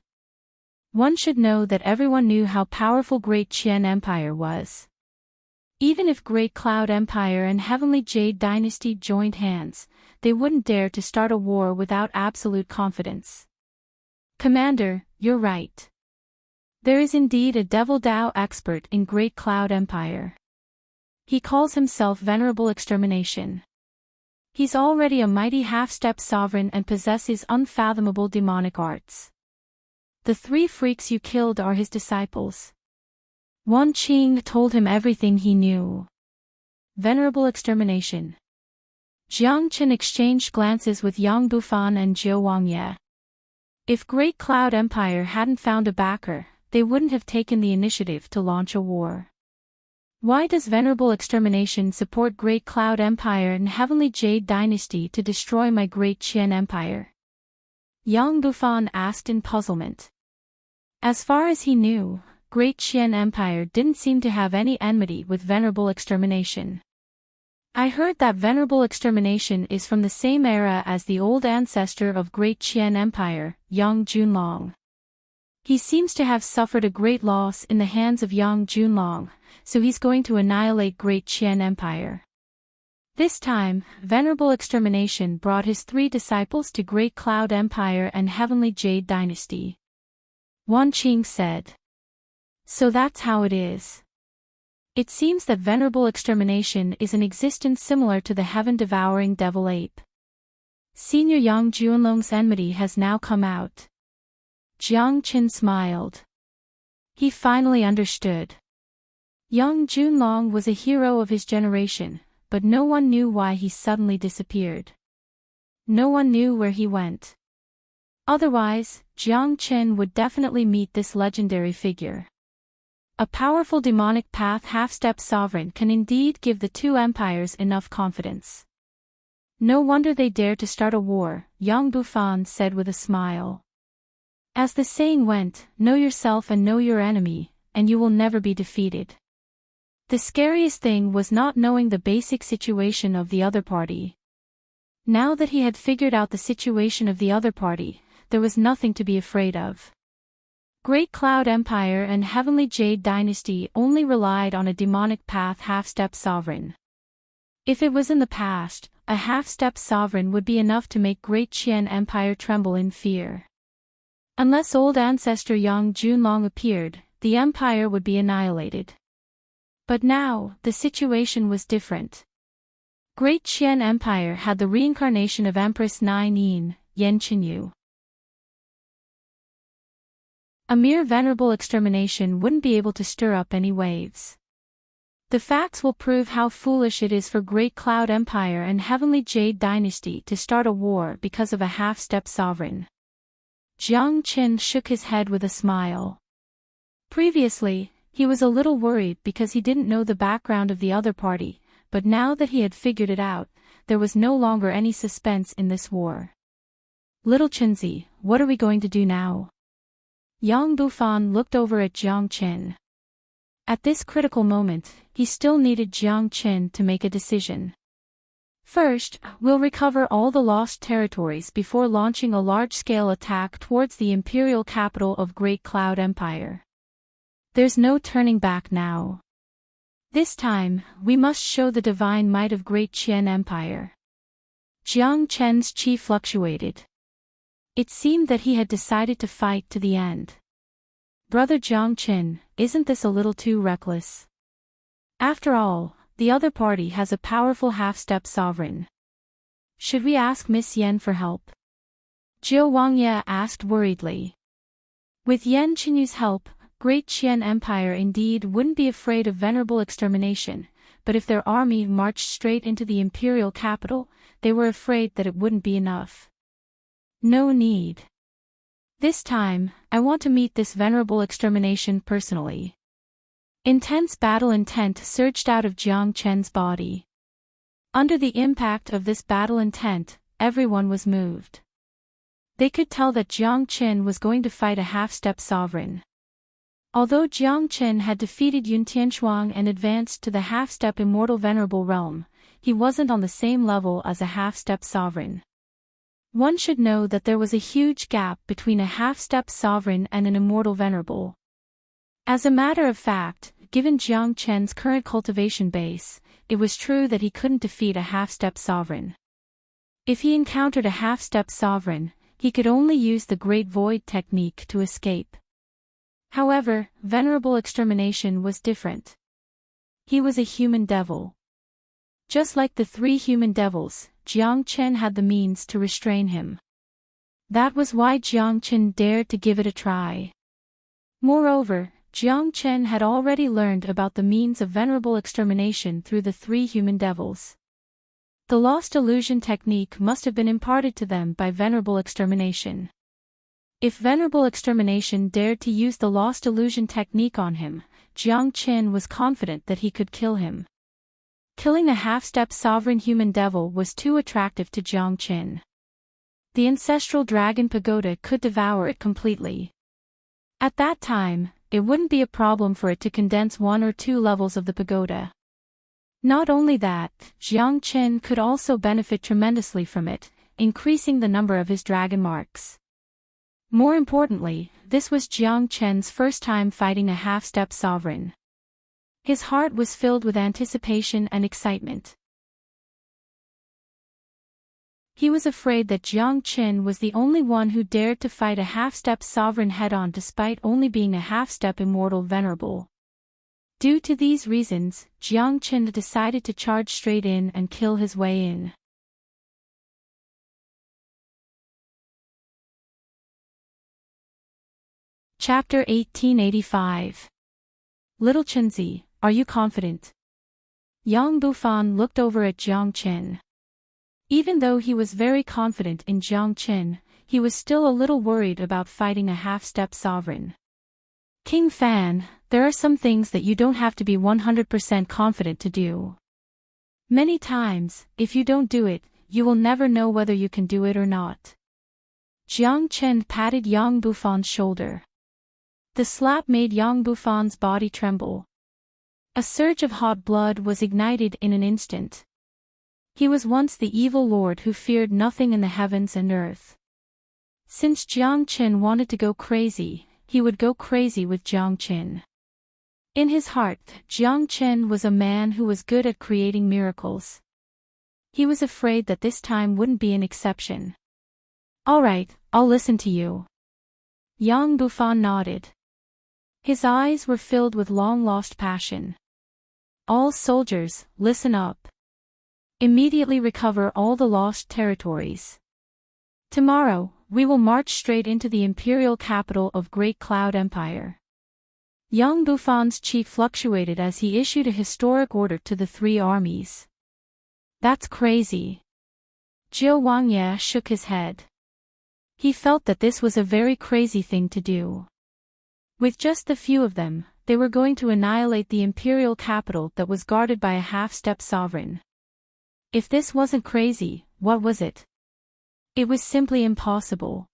One should know that everyone knew how powerful Great Qian Empire was. Even if Great Cloud Empire and Heavenly Jade Dynasty joined hands, they wouldn't dare to start a war without absolute confidence. Commander, you're right. There is indeed a Devil Dao expert in Great Cloud Empire. He calls himself Venerable Extermination. He's already a mighty half-step sovereign and possesses unfathomable demonic arts. The three freaks you killed are his disciples. Wan Qing told him everything he knew. Venerable Extermination. Jiang Qin exchanged glances with Yang Bufan and Zhou Wangye. If Great Cloud Empire hadn't found a backer, they wouldn't have taken the initiative to launch a war. Why does Venerable Extermination support Great Cloud Empire and Heavenly Jade Dynasty to destroy my Great Qian Empire? Yang Bufan asked in puzzlement. As far as he knew, Great Qian Empire didn't seem to have any enmity with Venerable Extermination. I heard that Venerable Extermination is from the same era as the old ancestor of Great Qian Empire, Yang Junlong. He seems to have suffered a great loss in the hands of Yang Junlong, so he's going to annihilate Great Qian Empire. This time, Venerable Extermination brought his three disciples to Great Cloud Empire and Heavenly Jade Dynasty. Wan Qing said. So that's how it is. It seems that Venerable Extermination is an existence similar to the heaven-devouring devil ape. Senior Yang Junlong's enmity has now come out. Jiang Qin smiled. He finally understood. Young Junlong was a hero of his generation, but no one knew why he suddenly disappeared. No one knew where he went. Otherwise, Jiang Qin would definitely meet this legendary figure. A powerful demonic path half-step sovereign can indeed give the two empires enough confidence. No wonder they dared to start a war, Yang Bufan said with a smile. As the saying went, know yourself and know your enemy, and you will never be defeated. The scariest thing was not knowing the basic situation of the other party. Now that he had figured out the situation of the other party, there was nothing to be afraid of. Great Cloud Empire and Heavenly Jade Dynasty only relied on a demonic path half-step sovereign. If it was in the past, a half-step sovereign would be enough to make Great Qian Empire tremble in fear. Unless old ancestor Yang Junlong appeared, the empire would be annihilated. But now, the situation was different. Great Qian Empire had the reincarnation of Empress Nine Yin, Yan Qinyu. A mere venerable extermination wouldn't be able to stir up any waves. The facts will prove how foolish it is for Great Cloud Empire and Heavenly Jade Dynasty to start a war because of a half-step sovereign. Jiang Qin shook his head with a smile. Previously, he was a little worried because he didn't know the background of the other party, but now that he had figured it out, there was no longer any suspense in this war. Little Qinzi, what are we going to do now? Yang Bufan looked over at Jiang Qin. At this critical moment, he still needed Jiang Qin to make a decision. First, we'll recover all the lost territories before launching a large-scale attack towards the imperial capital of Great Cloud Empire. There's no turning back now. This time, we must show the divine might of Great Qian Empire. Jiang Qin's chi fluctuated. It seemed that he had decided to fight to the end. Brother Jiang Qin, isn't this a little too reckless? After all, the other party has a powerful half-step sovereign. Should we ask Miss Yan for help? Jiu Wangye asked worriedly. With Yan Qinyu's help, Great Qian Empire indeed wouldn't be afraid of venerable extermination, but if their army marched straight into the imperial capital, they were afraid that it wouldn't be enough. No need. This time, I want to meet this venerable extermination personally. Intense battle intent surged out of Jiang Qin's body. Under the impact of this battle intent, everyone was moved. They could tell that Jiang Qin was going to fight a half-step sovereign. Although Jiang Qin had defeated Yun Tianshuang and advanced to the half-step immortal venerable realm, he wasn't on the same level as a half-step sovereign. One should know that there was a huge gap between a half-step sovereign and an immortal venerable. As a matter of fact, given Jiang Qin's current cultivation base, it was true that he couldn't defeat a half-step sovereign. If he encountered a half-step sovereign, he could only use the Great Void technique to escape. However, venerable extermination was different. He was a human devil. Just like the three human devils, Jiang Qin had the means to restrain him. That was why Jiang Qin dared to give it a try. Moreover, Jiang Qin had already learned about the means of venerable extermination through the three human devils. The lost illusion technique must have been imparted to them by venerable extermination. If venerable extermination dared to use the lost illusion technique on him, Jiang Qin was confident that he could kill him. Killing a half-step sovereign human devil was too attractive to Jiang Qin. The ancestral dragon pagoda could devour it completely. At that time, it wouldn't be a problem for it to condense 1 or 2 levels of the pagoda. Not only that, Jiang Qin could also benefit tremendously from it, increasing the number of his dragon marks. More importantly, this was Jiang Qin's first time fighting a half-step sovereign. His heart was filled with anticipation and excitement. He was afraid that Jiang Qin was the only one who dared to fight a half-step sovereign head-on despite only being a half-step immortal venerable. Due to these reasons, Jiang Qin decided to charge straight in and kill his way in. Chapter 1885. Little Chenzi, are you confident? Yang Bufan looked over at Jiang Qin. Even though he was very confident in Jiang Qin, he was still a little worried about fighting a half-step sovereign. King Fan, there are some things that you don't have to be 100% confident to do. Many times, if you don't do it, you will never know whether you can do it or not. Jiang Qin patted Yang Bufan's shoulder. The slap made Yang Bufan's body tremble. A surge of hot blood was ignited in an instant. He was once the evil lord who feared nothing in the heavens and earth. Since Jiang Qin wanted to go crazy, he would go crazy with Jiang Qin. In his heart, Jiang Qin was a man who was good at creating miracles. He was afraid that this time wouldn't be an exception. All right, I'll listen to you. Yang Bufan nodded. His eyes were filled with long-lost passion. All soldiers, listen up. Immediately recover all the lost territories. Tomorrow, we will march straight into the imperial capital of Great Cloud Empire. Yang Bufan's chief fluctuated as he issued a historic order to the three armies. That's crazy. Zhou Wangye shook his head. He felt that this was a very crazy thing to do. With just the few of them, they were going to annihilate the imperial capital that was guarded by a half-step sovereign. If this wasn't crazy, what was it? It was simply impossible.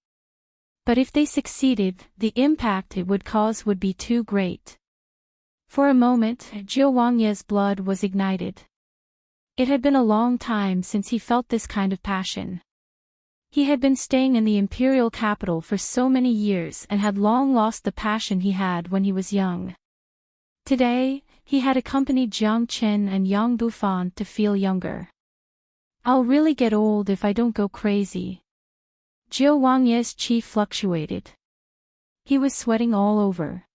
But if they succeeded, the impact it would cause would be too great. For a moment, Zhou Wangye's blood was ignited. It had been a long time since he felt this kind of passion. He had been staying in the imperial capital for so many years and had long lost the passion he had when he was young. Today, he had accompanied Jiang Qin and Yang Bufan to feel younger. I'll really get old if I don't go crazy. Zhou Wangye's chief fluctuated. He was sweating all over.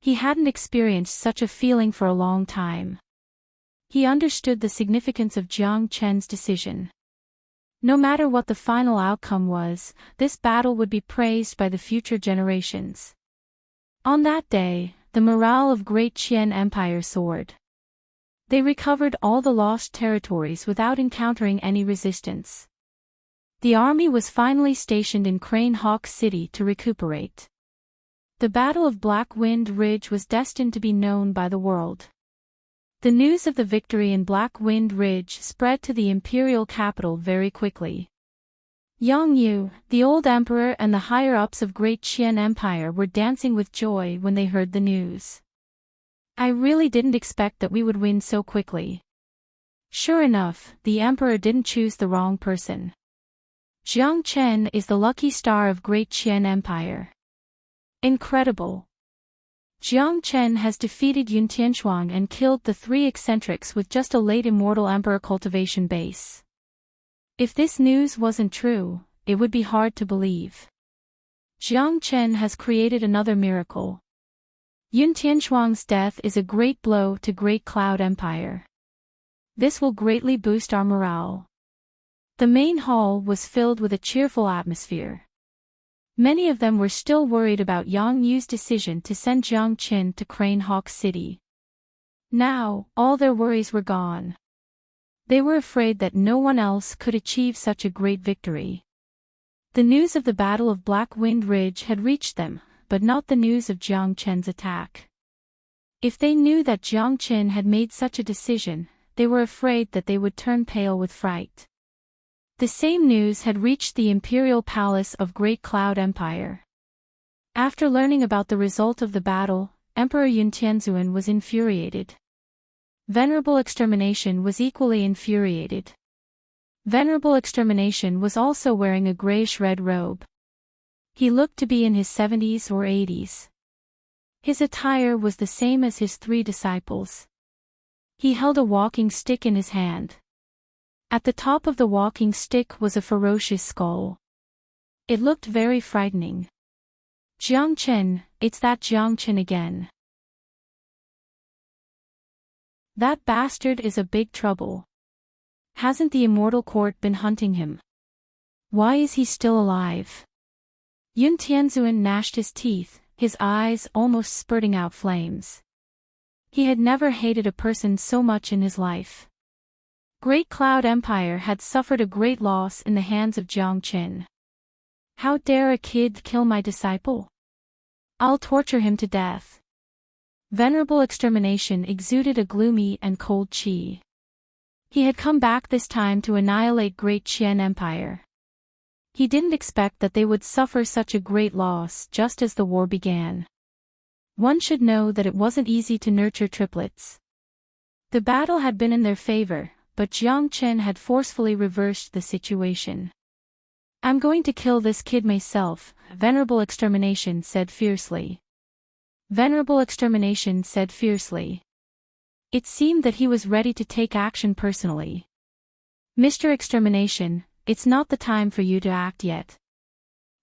He hadn't experienced such a feeling for a long time. He understood the significance of Jiang Qin's decision. No matter what the final outcome was, this battle would be praised by the future generations. On that day, the morale of Great Qian Empire soared. They recovered all the lost territories without encountering any resistance. The army was finally stationed in Crane Hawk City to recuperate. The Battle of Black Wind Ridge was destined to be known by the world. The news of the victory in Black Wind Ridge spread to the imperial capital very quickly. Yang Yu, the old emperor and the higher-ups of Great Qian Empire were dancing with joy when they heard the news. I really didn't expect that we would win so quickly. Sure enough, the emperor didn't choose the wrong person. Jiang Qin is the lucky star of Great Qian Empire. Incredible. Jiang Qin has defeated Yun Tianshuang and killed the three eccentrics with just a late immortal emperor cultivation base. If this news wasn't true, it would be hard to believe. Jiang Qin has created another miracle. Yun Tianshuang's death is a great blow to Great Cloud Empire. This will greatly boost our morale. The main hall was filled with a cheerful atmosphere. Many of them were still worried about Yang Yu's decision to send Jiang Qin to Crane Hawk City. Now, all their worries were gone. They were afraid that no one else could achieve such a great victory. The news of the Battle of Black Wind Ridge had reached them, but not the news of Jiang Qin's attack. If they knew that Jiang Qin had made such a decision, they were afraid that they would turn pale with fright. The same news had reached the imperial palace of Great Cloud Empire. After learning about the result of the battle, Emperor Yun Tianzhuan was infuriated. Venerable Extermination was equally infuriated. Venerable Extermination was also wearing a grayish-red robe. He looked to be in his 70s or 80s. His attire was the same as his three disciples. He held a walking stick in his hand. At the top of the walking stick was a ferocious skull. It looked very frightening. Jiang Qin, it's that Jiang Qin again. That bastard is a big trouble. Hasn't the immortal court been hunting him? Why is he still alive? Yun Tianzhuan gnashed his teeth, his eyes almost spurting out flames. He had never hated a person so much in his life. Great Cloud Empire had suffered a great loss in the hands of Jiang Qin. How dare a kid kill my disciple? I'll torture him to death. Venerable Extermination exuded a gloomy and cold chi. He had come back this time to annihilate Great Qian Empire. He didn't expect that they would suffer such a great loss just as the war began. One should know that it wasn't easy to nurture triplets. The battle had been in their favor, but Jiang Qin had forcefully reversed the situation. I'm going to kill this kid myself, Venerable Extermination said fiercely. Venerable Extermination said fiercely. It seemed that he was ready to take action personally. Mr. Extermination, it's not the time for you to act yet.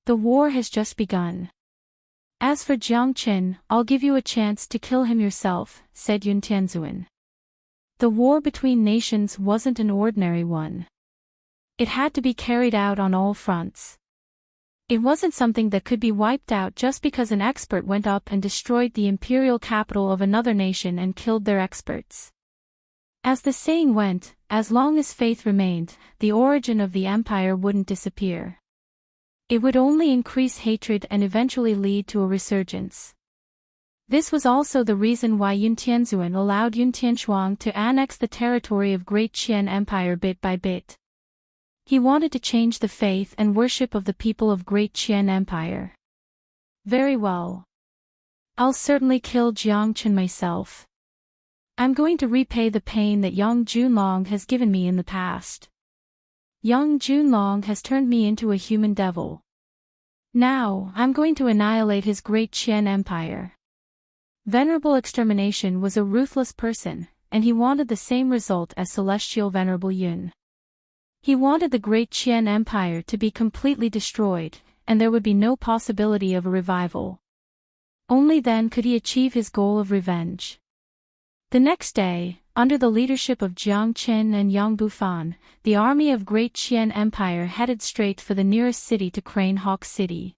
The war has just begun. As for Jiang Qin, I'll give you a chance to kill him yourself, said Yun Tianzuan. The war between nations wasn't an ordinary one. It had to be carried out on all fronts. It wasn't something that could be wiped out just because an expert went up and destroyed the imperial capital of another nation and killed their experts. As the saying went, as long as faith remained, the origin of the empire wouldn't disappear. It would only increase hatred and eventually lead to a resurgence. This was also the reason why Yun Tianzuan allowed Yun Tianshuang to annex the territory of Great Qian Empire bit by bit. He wanted to change the faith and worship of the people of Great Qian Empire. Very well. I'll certainly kill Jiang Qin myself. I'm going to repay the pain that Yang Junlong has given me in the past. Yang Junlong has turned me into a human devil. Now, I'm going to annihilate his Great Qian Empire. Venerable Extermination was a ruthless person, and he wanted the same result as Celestial Venerable Yun. He wanted the Great Qian Empire to be completely destroyed, and there would be no possibility of a revival. Only then could he achieve his goal of revenge. The next day, under the leadership of Jiang Qin and Yang Bufan, the army of Great Qian Empire headed straight for the nearest city to Crane Hawk City.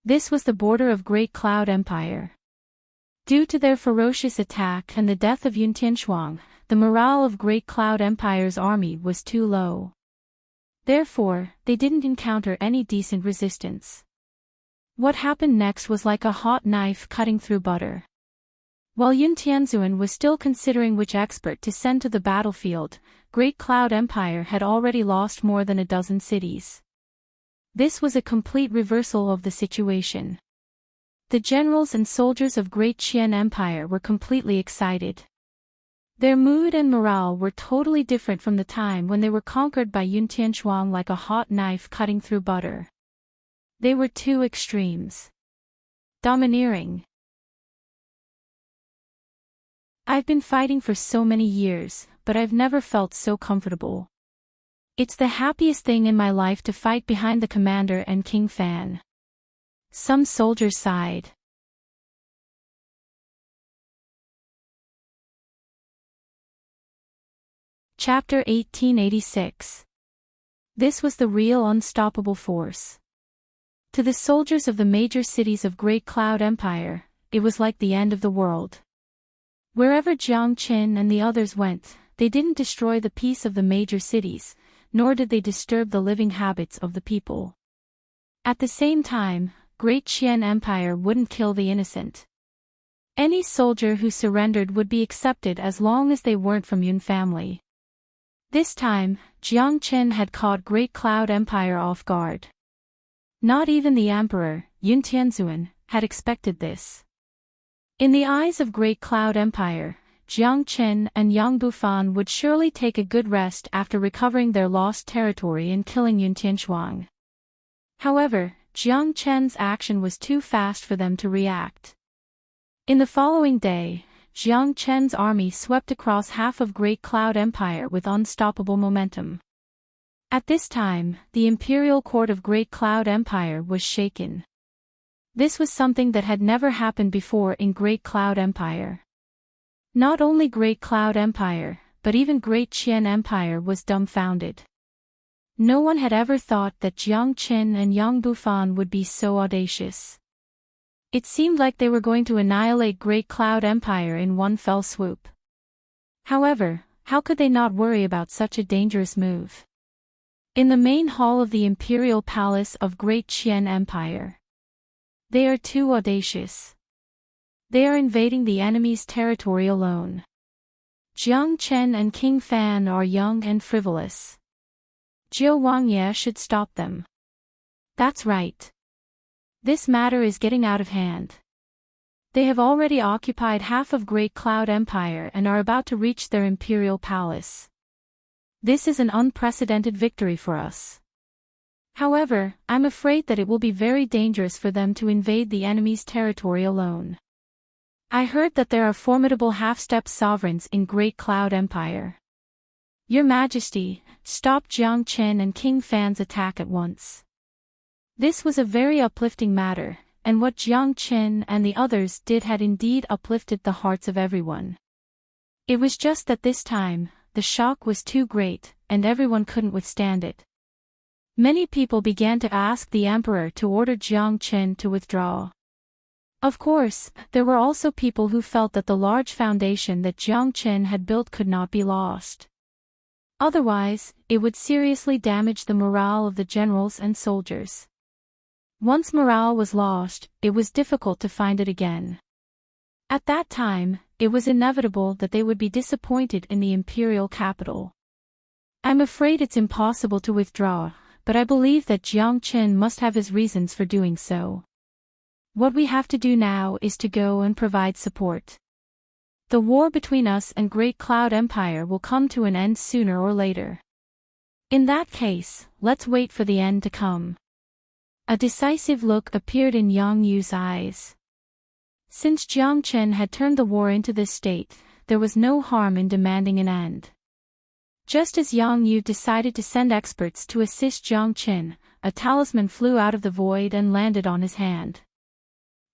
This was the border of Great Cloud Empire. Due to their ferocious attack and the death of Yun Tianshuang, the morale of Great Cloud Empire's army was too low. Therefore, they didn't encounter any decent resistance. What happened next was like a hot knife cutting through butter. While Yun Tianzuan was still considering which expert to send to the battlefield, Great Cloud Empire had already lost more than a dozen cities. This was a complete reversal of the situation. The generals and soldiers of Great Qian Empire were completely excited. Their mood and morale were totally different from the time when they were conquered by Yun Tianshuang like a hot knife cutting through butter. They were two extremes. Domineering. I've been fighting for so many years, but I've never felt so comfortable. It's the happiest thing in my life to fight behind the commander and King Fan. Some soldiers sighed. Chapter 1886. This was the real unstoppable force. To the soldiers of the major cities of Great Cloud Empire, it was like the end of the world. Wherever Jiang Qin and the others went, they didn't destroy the peace of the major cities, nor did they disturb the living habits of the people. At the same time, Great Qian Empire wouldn't kill the innocent. Any soldier who surrendered would be accepted as long as they weren't from Yun family. This time, Jiang Qin had caught Great Cloud Empire off guard. Not even the emperor, Yun Tianzuan, had expected this. In the eyes of Great Cloud Empire, Jiang Qin and Yang Bufan would surely take a good rest after recovering their lost territory and killing Yun Tianshuang. However, Jiang Qin's action was too fast for them to react. In the following day, Jiang Qin's army swept across half of Great Cloud Empire with unstoppable momentum. At this time, the imperial court of Great Cloud Empire was shaken. This was something that had never happened before in Great Cloud Empire. Not only Great Cloud Empire, but even Great Qian Empire was dumbfounded. No one had ever thought that Jiang Qin and Yang Bufan would be so audacious. It seemed like they were going to annihilate Great Cloud Empire in one fell swoop. However, how could they not worry about such a dangerous move? In the main hall of the Imperial Palace of Great Qian Empire. They are too audacious. They are invading the enemy's territory alone. Jiang Chen and King Fan are young and frivolous. Jiu Wangye should stop them. That's right. This matter is getting out of hand. They have already occupied half of Great Cloud Empire and are about to reach their imperial palace. This is an unprecedented victory for us. However, I'm afraid that it will be very dangerous for them to invade the enemy's territory alone. I heard that there are formidable half-step sovereigns in Great Cloud Empire. Your Majesty, stop Jiang Chen and King Fan's attack at once. This was a very uplifting matter, and what Jiang Chen and the others did had indeed uplifted the hearts of everyone. It was just that this time, the shock was too great, and everyone couldn't withstand it. Many people began to ask the emperor to order Jiang Chen to withdraw. Of course, there were also people who felt that the large foundation that Jiang Chen had built could not be lost. Otherwise, it would seriously damage the morale of the generals and soldiers. Once morale was lost, it was difficult to find it again. At that time, it was inevitable that they would be disappointed in the imperial capital. I'm afraid it's impossible to withdraw, but I believe that Jiang Chen must have his reasons for doing so. What we have to do now is to go and provide support. The war between us and Great Cloud Empire will come to an end sooner or later. In that case, let's wait for the end to come. A decisive look appeared in Yang Yu's eyes. Since Jiang Chen had turned the war into this state, there was no harm in demanding an end. Just as Yang Yu decided to send experts to assist Jiang Chen, a talisman flew out of the void and landed on his hand.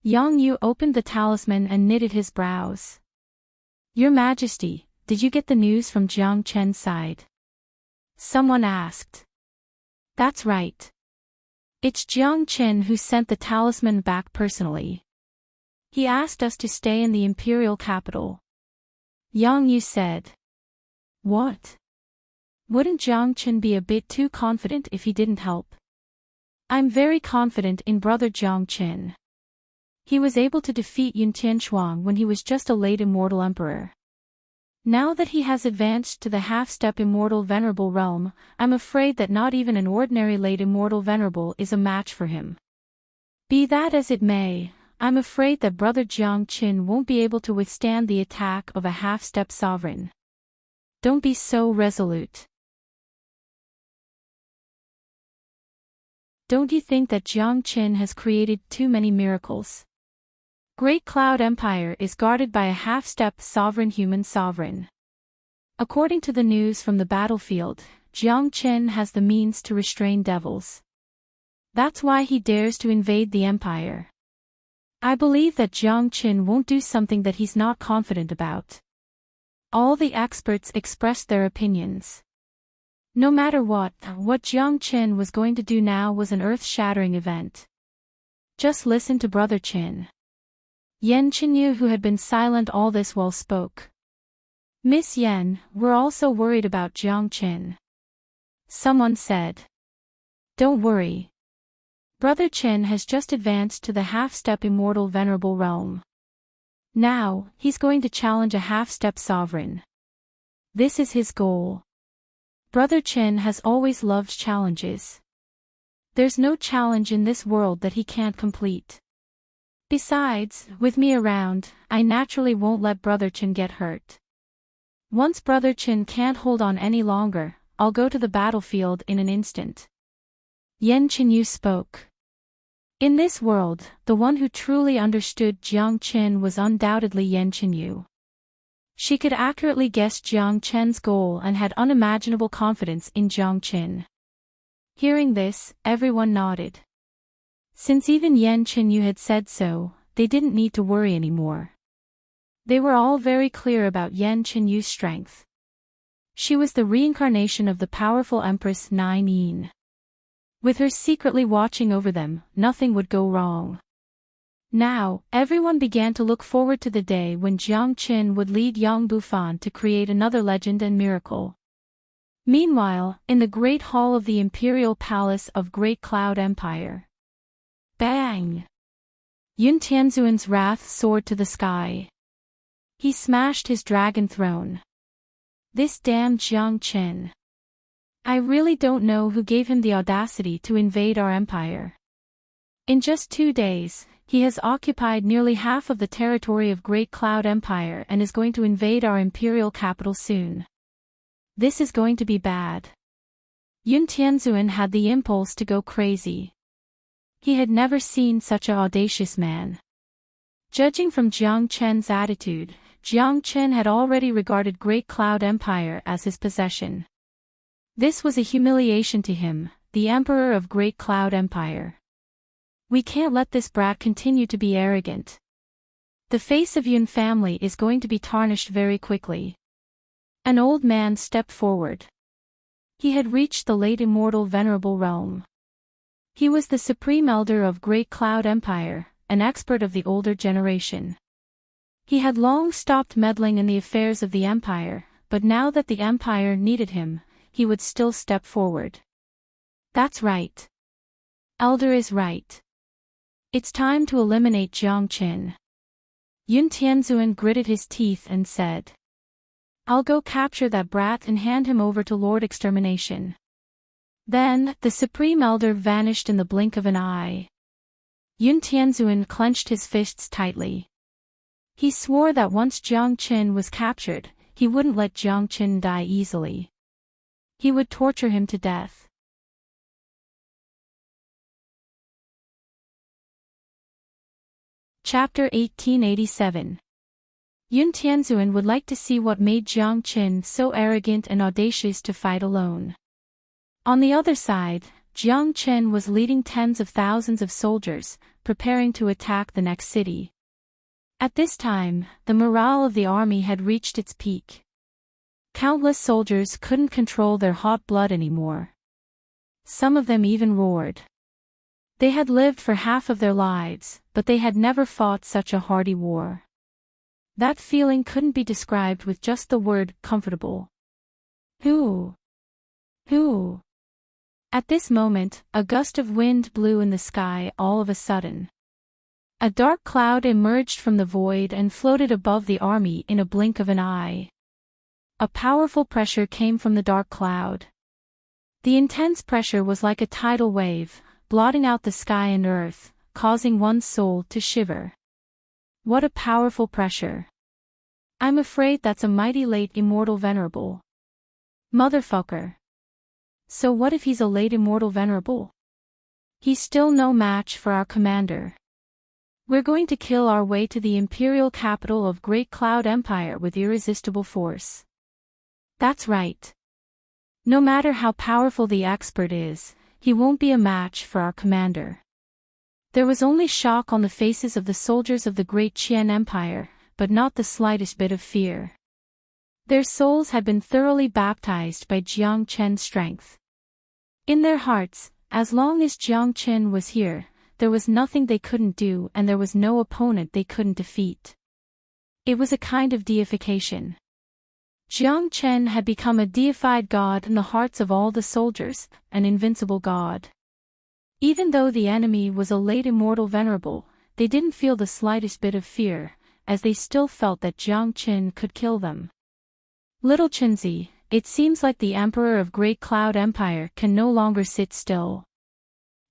Yang Yu opened the talisman and knitted his brows. Your Majesty, did you get the news from Jiang Chen's side? Someone asked. That's right. It's Jiang Chen who sent the talisman back personally. He asked us to stay in the imperial capital. Yang Yu said. What? Wouldn't Jiang Chen be a bit too confident if he didn't help? I'm very confident in brother Jiang Chen. He was able to defeat Yun Tianshuang when he was just a late immortal emperor. Now that he has advanced to the half-step immortal venerable realm, I'm afraid that not even an ordinary late immortal venerable is a match for him. Be that as it may, I'm afraid that brother Jiang Chen won't be able to withstand the attack of a half-step sovereign. Don't be so resolute. Don't you think that Jiang Chen has created too many miracles? Great Cloud Empire is guarded by a half-step sovereign human sovereign. According to the news from the battlefield, Jiang Chen has the means to restrain devils. That's why he dares to invade the empire. I believe that Jiang Chen won't do something that he's not confident about. All the experts expressed their opinions. No matter what Jiang Chen was going to do now was an earth-shattering event. Just listen to brother Qin. Yan Qinyu, who had been silent all this while, spoke. Miss Yan, we're also worried about Jiang Chen. Someone said. Don't worry. Brother Chen has just advanced to the half-step immortal venerable realm. Now, he's going to challenge a half-step sovereign. This is his goal. Brother Chen has always loved challenges. There's no challenge in this world that he can't complete. Besides, with me around, I naturally won't let brother Chen get hurt. Once brother Chen can't hold on any longer, I'll go to the battlefield in an instant. Yan Qinyu spoke. In this world, the one who truly understood Jiang Chen was undoubtedly Yan Qinyu. She could accurately guess Jiang Chen's goal and had unimaginable confidence in Jiang Chen. Hearing this, everyone nodded. Since even Yan Qinyu had said so, they didn't need to worry anymore. They were all very clear about Yan Qinyu's strength. She was the reincarnation of the powerful Empress Nine Yin. With her secretly watching over them, nothing would go wrong. Now, everyone began to look forward to the day when Jiang Qin would lead Yang Bufan to create another legend and miracle. Meanwhile, in the Great Hall of the Imperial Palace of Great Cloud Empire. Bang! Yun Tianzuan's wrath soared to the sky. He smashed his dragon throne. This damned Jiang Qin. I really don't know who gave him the audacity to invade our empire. In just 2 days, he has occupied nearly half of the territory of Great Cloud Empire and is going to invade our imperial capital soon. This is going to be bad. Yun Tianzuan had the impulse to go crazy. He had never seen such an audacious man. Judging from Jiang Qin's attitude, Jiang Qin had already regarded Great Cloud Empire as his possession. This was a humiliation to him, the emperor of Great Cloud Empire. We can't let this brat continue to be arrogant. The face of Yun family is going to be tarnished very quickly. An old man stepped forward. He had reached the late immortal venerable realm. He was the supreme elder of Great Cloud Empire, an expert of the older generation. He had long stopped meddling in the affairs of the empire, but now that the empire needed him, he would still step forward. That's right. Elder is right. It's time to eliminate Jiang Qin. Yun Tianzuan gritted his teeth and said, I'll go capture that brat and hand him over to Lord Extermination. Then, the Supreme Elder vanished in the blink of an eye. Yun Tianzuan clenched his fists tightly. He swore that once Jiang Qin was captured, he wouldn't let Jiang Qin die easily. He would torture him to death. Chapter 1887. Yun Tianzuan would like to see what made Jiang Qin so arrogant and audacious to fight alone. On the other side, Jiang Qin was leading tens of thousands of soldiers, preparing to attack the next city. At this time, the morale of the army had reached its peak. Countless soldiers couldn't control their hot blood anymore. Some of them even roared. They had lived for half of their lives, but they had never fought such a hardy war. That feeling couldn't be described with just the word comfortable. Who? At this moment, a gust of wind blew in the sky all of a sudden. A dark cloud emerged from the void and floated above the army in a blink of an eye. A powerful pressure came from the dark cloud. The intense pressure was like a tidal wave, blotting out the sky and earth, causing one's soul to shiver. What a powerful pressure. I'm afraid that's a mighty late immortal venerable. Motherfucker. So what if he's a late immortal venerable? He's still no match for our commander. We're going to kill our way to the imperial capital of Great Cloud Empire with irresistible force. That's right. No matter how powerful the expert is, he won't be a match for our commander. There was only shock on the faces of the soldiers of the Great Qian Empire, but not the slightest bit of fear. Their souls had been thoroughly baptized by Jiang Qin's strength. In their hearts, as long as Jiang Qin was here, there was nothing they couldn't do and there was no opponent they couldn't defeat. It was a kind of deification. Jiang Qin had become a deified god in the hearts of all the soldiers, an invincible god. Even though the enemy was a late immortal venerable, they didn't feel the slightest bit of fear, as they still felt that Jiang Qin could kill them. Little Qinzi, it seems like the emperor of Great Cloud Empire can no longer sit still.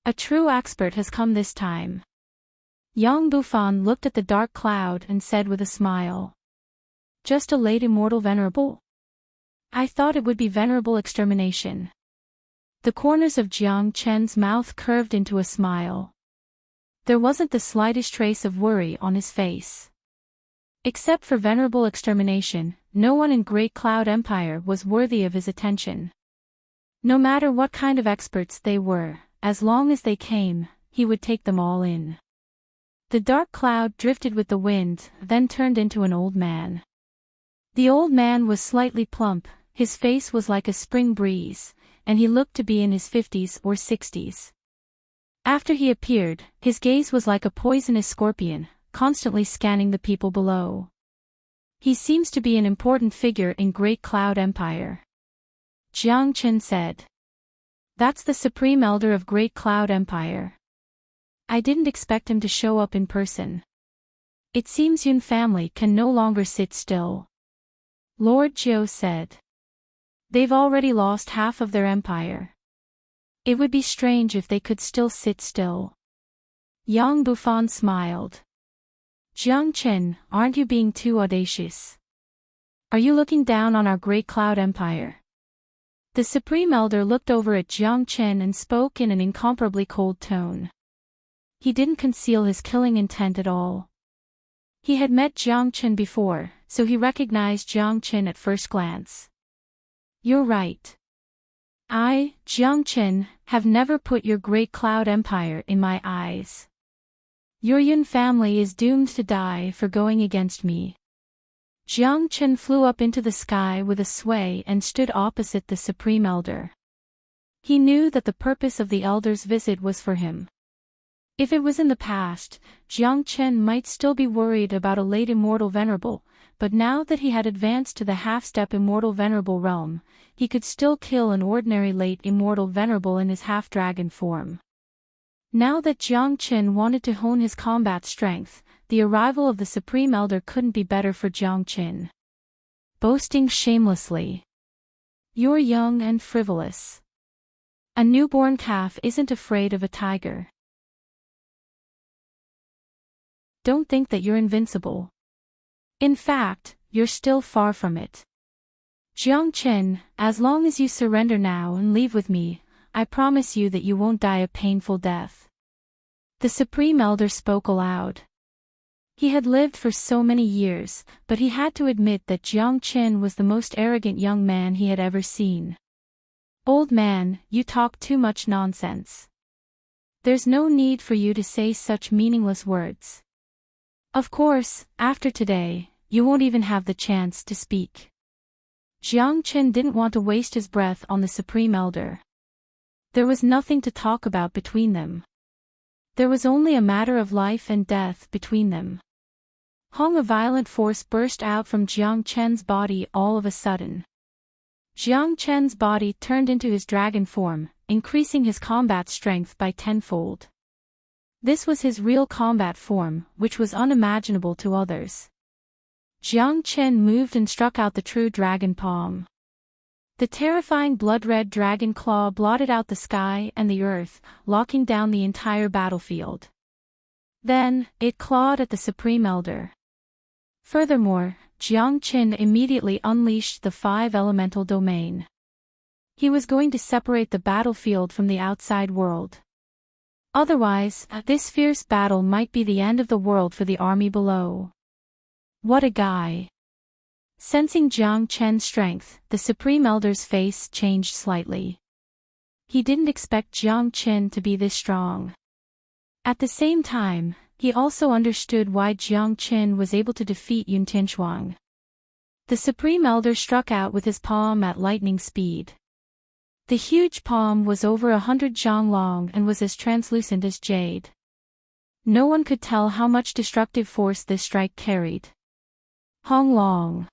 A true expert has come this time. Yang Bufan looked at the dark cloud and said with a smile. Just a late immortal venerable? I thought it would be venerable extermination. The corners of Jiang Qin's mouth curved into a smile. There wasn't the slightest trace of worry on his face. Except for venerable extermination, no one in Great Cloud Empire was worthy of his attention. No matter what kind of experts they were, as long as they came, he would take them all in. The dark cloud drifted with the wind, then turned into an old man. The old man was slightly plump, his face was like a spring breeze, and he looked to be in his 50s or 60s. After he appeared, his gaze was like a poisonous scorpion, constantly scanning the people below. He seems to be an important figure in Great Cloud Empire. Jiang Chen said. That's the Supreme Elder of Great Cloud Empire. I didn't expect him to show up in person. It seems Yun family can no longer sit still. Lord Jiu said. They've already lost half of their empire. It would be strange if they could still sit still. Yang Bufan smiled. Jiang Chen, aren't you being too audacious? Are you looking down on our Great Cloud Empire? The Supreme Elder looked over at Jiang Chen and spoke in an incomparably cold tone. He didn't conceal his killing intent at all. He had met Jiang Chen before, so he recognized Jiang Chen at first glance. You're right. I, Jiang Chen, have never put your Great Cloud Empire in my eyes. Your Yun family is doomed to die for going against me. Jiang Chen flew up into the sky with a sway and stood opposite the Supreme Elder. He knew that the purpose of the Elder's visit was for him. If it was in the past, Jiang Chen might still be worried about a late Immortal Venerable, but now that he had advanced to the half-step Immortal Venerable realm, he could still kill an ordinary late Immortal Venerable in his half-dragon form. Now that Jiang Chen wanted to hone his combat strength, the arrival of the Supreme Elder couldn't be better for Jiang Chen. Boasting shamelessly. You're young and frivolous. A newborn calf isn't afraid of a tiger. Don't think that you're invincible. In fact, you're still far from it. Jiang Chen, as long as you surrender now and leave with me, I promise you that you won't die a painful death. The Supreme Elder spoke aloud. He had lived for so many years, but he had to admit that Jiang Chen was the most arrogant young man he had ever seen. Old man, you talk too much nonsense. There's no need for you to say such meaningless words. Of course, after today, you won't even have the chance to speak. Jiang Chen didn't want to waste his breath on the Supreme Elder. There was nothing to talk about between them. There was only a matter of life and death between them. Hong, a violent force burst out from Jiang Chen's body all of a sudden. Jiang Chen's body turned into his dragon form, increasing his combat strength by tenfold. This was his real combat form, which was unimaginable to others. Jiang Chen moved and struck out the true dragon palm. The terrifying blood-red dragon claw blotted out the sky and the earth, locking down the entire battlefield. Then, it clawed at the Supreme Elder. Furthermore, Jiang Chen immediately unleashed the 5 elemental domain. He was going to separate the battlefield from the outside world. Otherwise, this fierce battle might be the end of the world for the army below. What a guy. Sensing Jiang Chen's strength, the Supreme Elder's face changed slightly. He didn't expect Jiang Chen to be this strong. At the same time, he also understood why Jiang Chen was able to defeat Yun Tinshuang. The Supreme Elder struck out with his palm at lightning speed. The huge palm was over 100 zhang long and was as translucent as jade. No one could tell how much destructive force this strike carried. Hong long.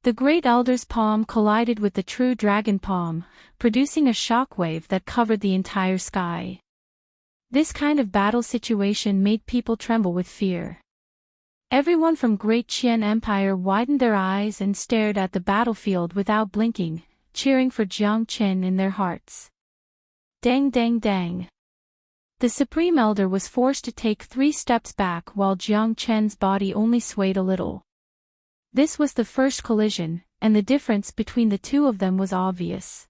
The Great Elder's palm collided with the true dragon palm, producing a shockwave that covered the entire sky. This kind of battle situation made people tremble with fear. Everyone from Great Qian Empire widened their eyes and stared at the battlefield without blinking, cheering for Jiang Chen in their hearts. Dang dang dang. The Supreme Elder was forced to take 3 steps back while Jiang Chen's body only swayed a little. This was the first collision, and the difference between the two of them was obvious.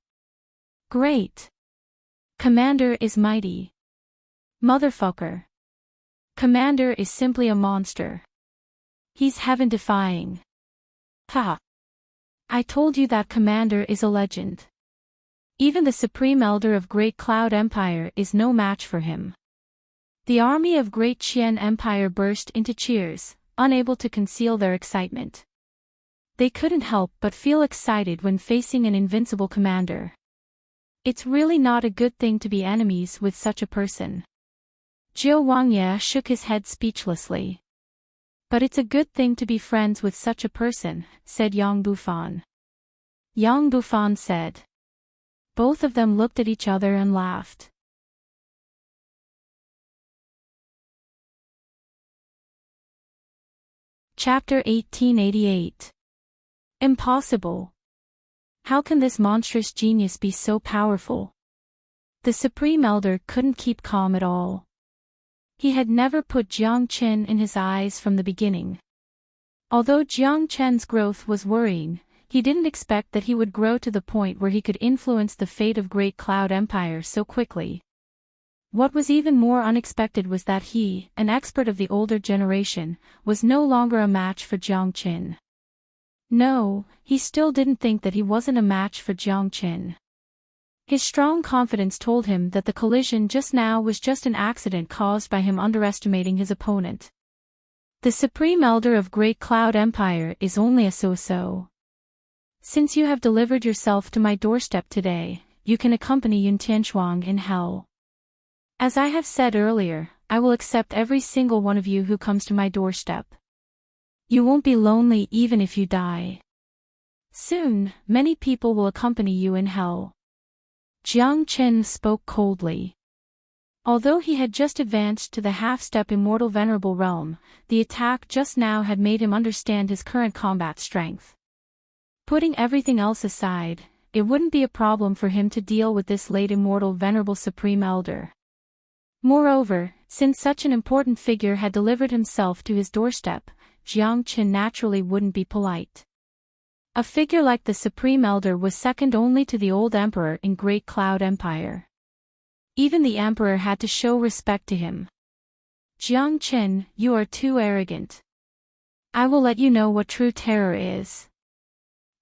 Great. Commander is mighty. Motherfucker. Commander is simply a monster. He's heaven-defying. Ha. I told you that Commander is a legend. Even the Supreme Elder of Great Cloud Empire is no match for him. The army of Great Qian Empire burst into cheers, unable to conceal their excitement. They couldn't help but feel excited when facing an invincible commander. It's really not a good thing to be enemies with such a person. Zhou Wangye shook his head speechlessly. But it's a good thing to be friends with such a person, said Yang Bufan. Yang Bufan said. Both of them looked at each other and laughed. Chapter 1888. Impossible. How can this monstrous genius be so powerful? The Supreme Elder couldn't keep calm at all. He had never put Jiang Qin in his eyes from the beginning. Although Jiang Chen's growth was worrying, he didn't expect that he would grow to the point where he could influence the fate of Great Cloud Empire so quickly. What was even more unexpected was that he, an expert of the older generation, was no longer a match for Jiang Qin. No, he still didn't think that he wasn't a match for Jiang Qin. His strong confidence told him that the collision just now was just an accident caused by him underestimating his opponent. The Supreme Elder of Great Cloud Empire is only a so-so. Since you have delivered yourself to my doorstep today, you can accompany Yun Tianchuang in hell. As I have said earlier, I will accept every single one of you who comes to my doorstep. You won't be lonely even if you die. Soon, many people will accompany you in hell. Jiang Qin spoke coldly. Although he had just advanced to the half-step immortal venerable realm, the attack just now had made him understand his current combat strength. Putting everything else aside, it wouldn't be a problem for him to deal with this late immortal venerable Supreme Elder. Moreover, since such an important figure had delivered himself to his doorstep, Jiang Qin naturally wouldn't be polite. A figure like the Supreme Elder was second only to the old emperor in Great Cloud Empire. Even the emperor had to show respect to him. Jiang Qin, you are too arrogant. I will let you know what true terror is.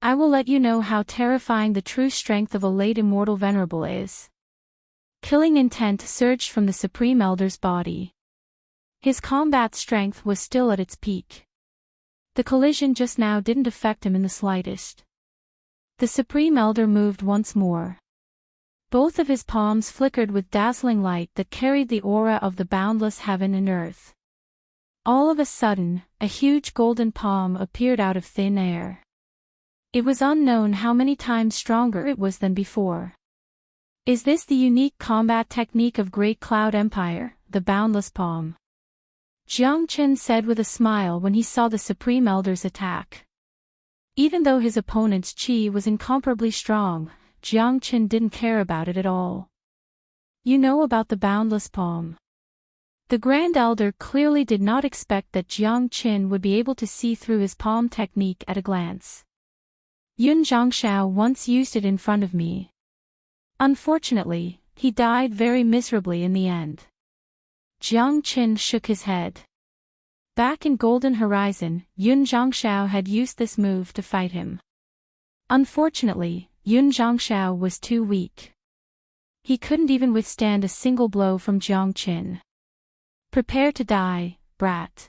I will let you know how terrifying the true strength of a late immortal venerable is. Killing intent surged from the Supreme Elder's body. His combat strength was still at its peak. The collision just now didn't affect him in the slightest. The Supreme Elder moved once more. Both of his palms flickered with dazzling light that carried the aura of the boundless heaven and earth. All of a sudden, a huge golden palm appeared out of thin air. It was unknown how many times stronger it was than before. Is this the unique combat technique of Great Cloud Empire, the boundless palm? Jiang Qin said with a smile when he saw the Supreme Elder's attack. Even though his opponent's chi was incomparably strong, Jiang Qin didn't care about it at all. You know about the boundless palm. The Grand Elder clearly did not expect that Jiang Qin would be able to see through his palm technique at a glance. Yun Zhangshao once used it in front of me. Unfortunately, he died very miserably in the end. Jiang Qin shook his head. Back in Golden Horizon, Yun Zhangshao had used this move to fight him. Unfortunately, Yun Zhangshao was too weak. He couldn't even withstand a single blow from Jiang Qin. Prepare to die, brat.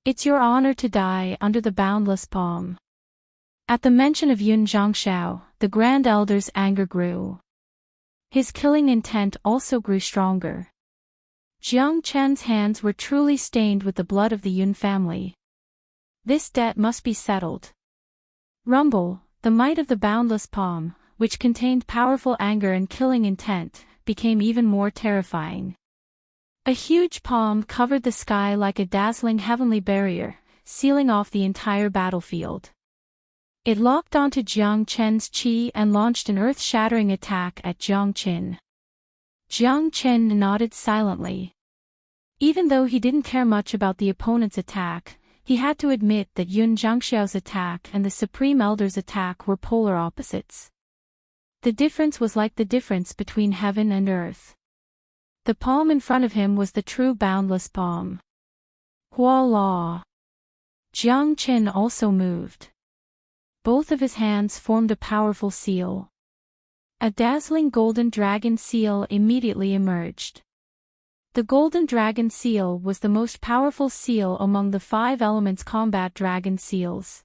It's your honor to die under the boundless palm. At the mention of Yun Zhangshao, the Grand Elder's anger grew. His killing intent also grew stronger. Jiang Chen's hands were truly stained with the blood of the Yun family. This debt must be settled. Rumble, the might of the boundless palm, which contained powerful anger and killing intent, became even more terrifying. A huge palm covered the sky like a dazzling heavenly barrier, sealing off the entire battlefield. It locked onto Jiang Chen's chi and launched an earth-shattering attack at Jiang Qin. Jiang Qin nodded silently. Even though he didn't care much about the opponent's attack, he had to admit that Yun Zhangshao's attack and the Supreme Elder's attack were polar opposites. The difference was like the difference between heaven and earth. The palm in front of him was the true boundless palm. Voila! Jiang Qin also moved. Both of his hands formed a powerful seal. A dazzling golden dragon seal immediately emerged. The golden dragon seal was the most powerful seal among the 5 elements combat dragon seals.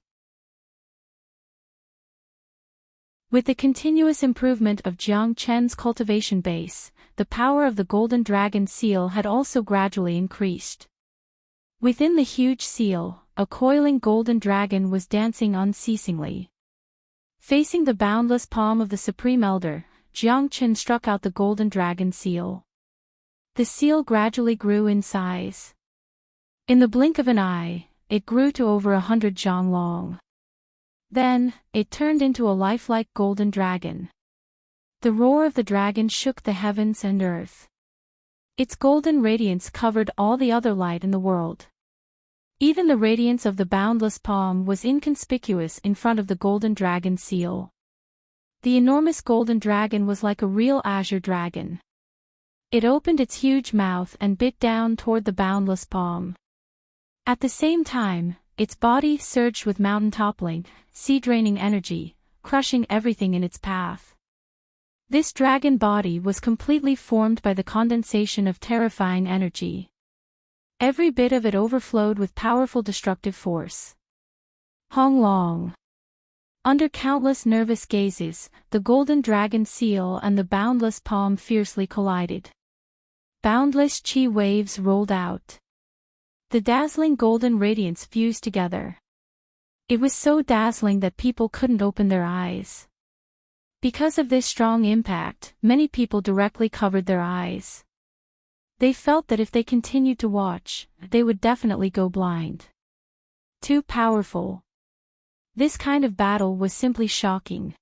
With the continuous improvement of Jiang Chen's cultivation base, the power of the golden dragon seal had also gradually increased. Within the huge seal, a coiling golden dragon was dancing unceasingly. Facing the boundless palm of the Supreme Elder, Jiang Chen struck out the golden dragon seal. The seal gradually grew in size. In the blink of an eye, it grew to over 100 zhang long. Then, it turned into a lifelike golden dragon. The roar of the dragon shook the heavens and earth. Its golden radiance covered all the other light in the world. Even the radiance of the boundless palm was inconspicuous in front of the golden dragon seal. The enormous golden dragon was like a real azure dragon. It opened its huge mouth and bit down toward the boundless palm. At the same time, its body surged with mountain-toppling, sea-draining energy, crushing everything in its path. This dragon body was completely formed by the condensation of terrifying energy. Every bit of it overflowed with powerful destructive force. Hong Long. Under countless nervous gazes, the golden dragon seal and the boundless palm fiercely collided. Boundless chi waves rolled out. The dazzling golden radiance fused together. It was so dazzling that people couldn't open their eyes. Because of this strong impact, many people directly covered their eyes. They felt that if they continued to watch, they would definitely go blind. Too powerful. This kind of battle was simply shocking.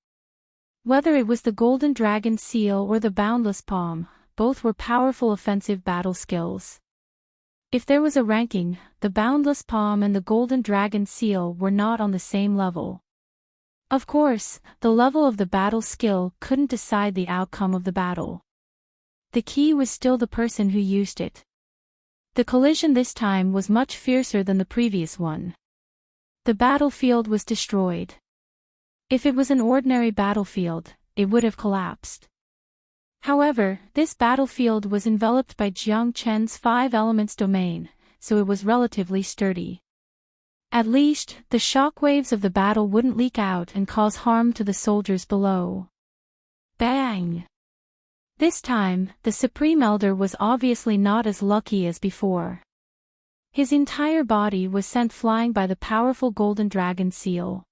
Whether it was the golden dragon seal or the boundless palm, both were powerful offensive battle skills. If there was a ranking, the boundless palm and the golden dragon seal were not on the same level. Of course, the level of the battle skill couldn't decide the outcome of the battle. The key was still the person who used it. The collision this time was much fiercer than the previous one. The battlefield was destroyed. If it was an ordinary battlefield, it would have collapsed. However, this battlefield was enveloped by Jiang Chen's 5 elements domain, so it was relatively sturdy. At least, the shockwaves of the battle wouldn't leak out and cause harm to the soldiers below. Bang! This time, the Supreme Elder was obviously not as lucky as before. His entire body was sent flying by the powerful golden dragon seal.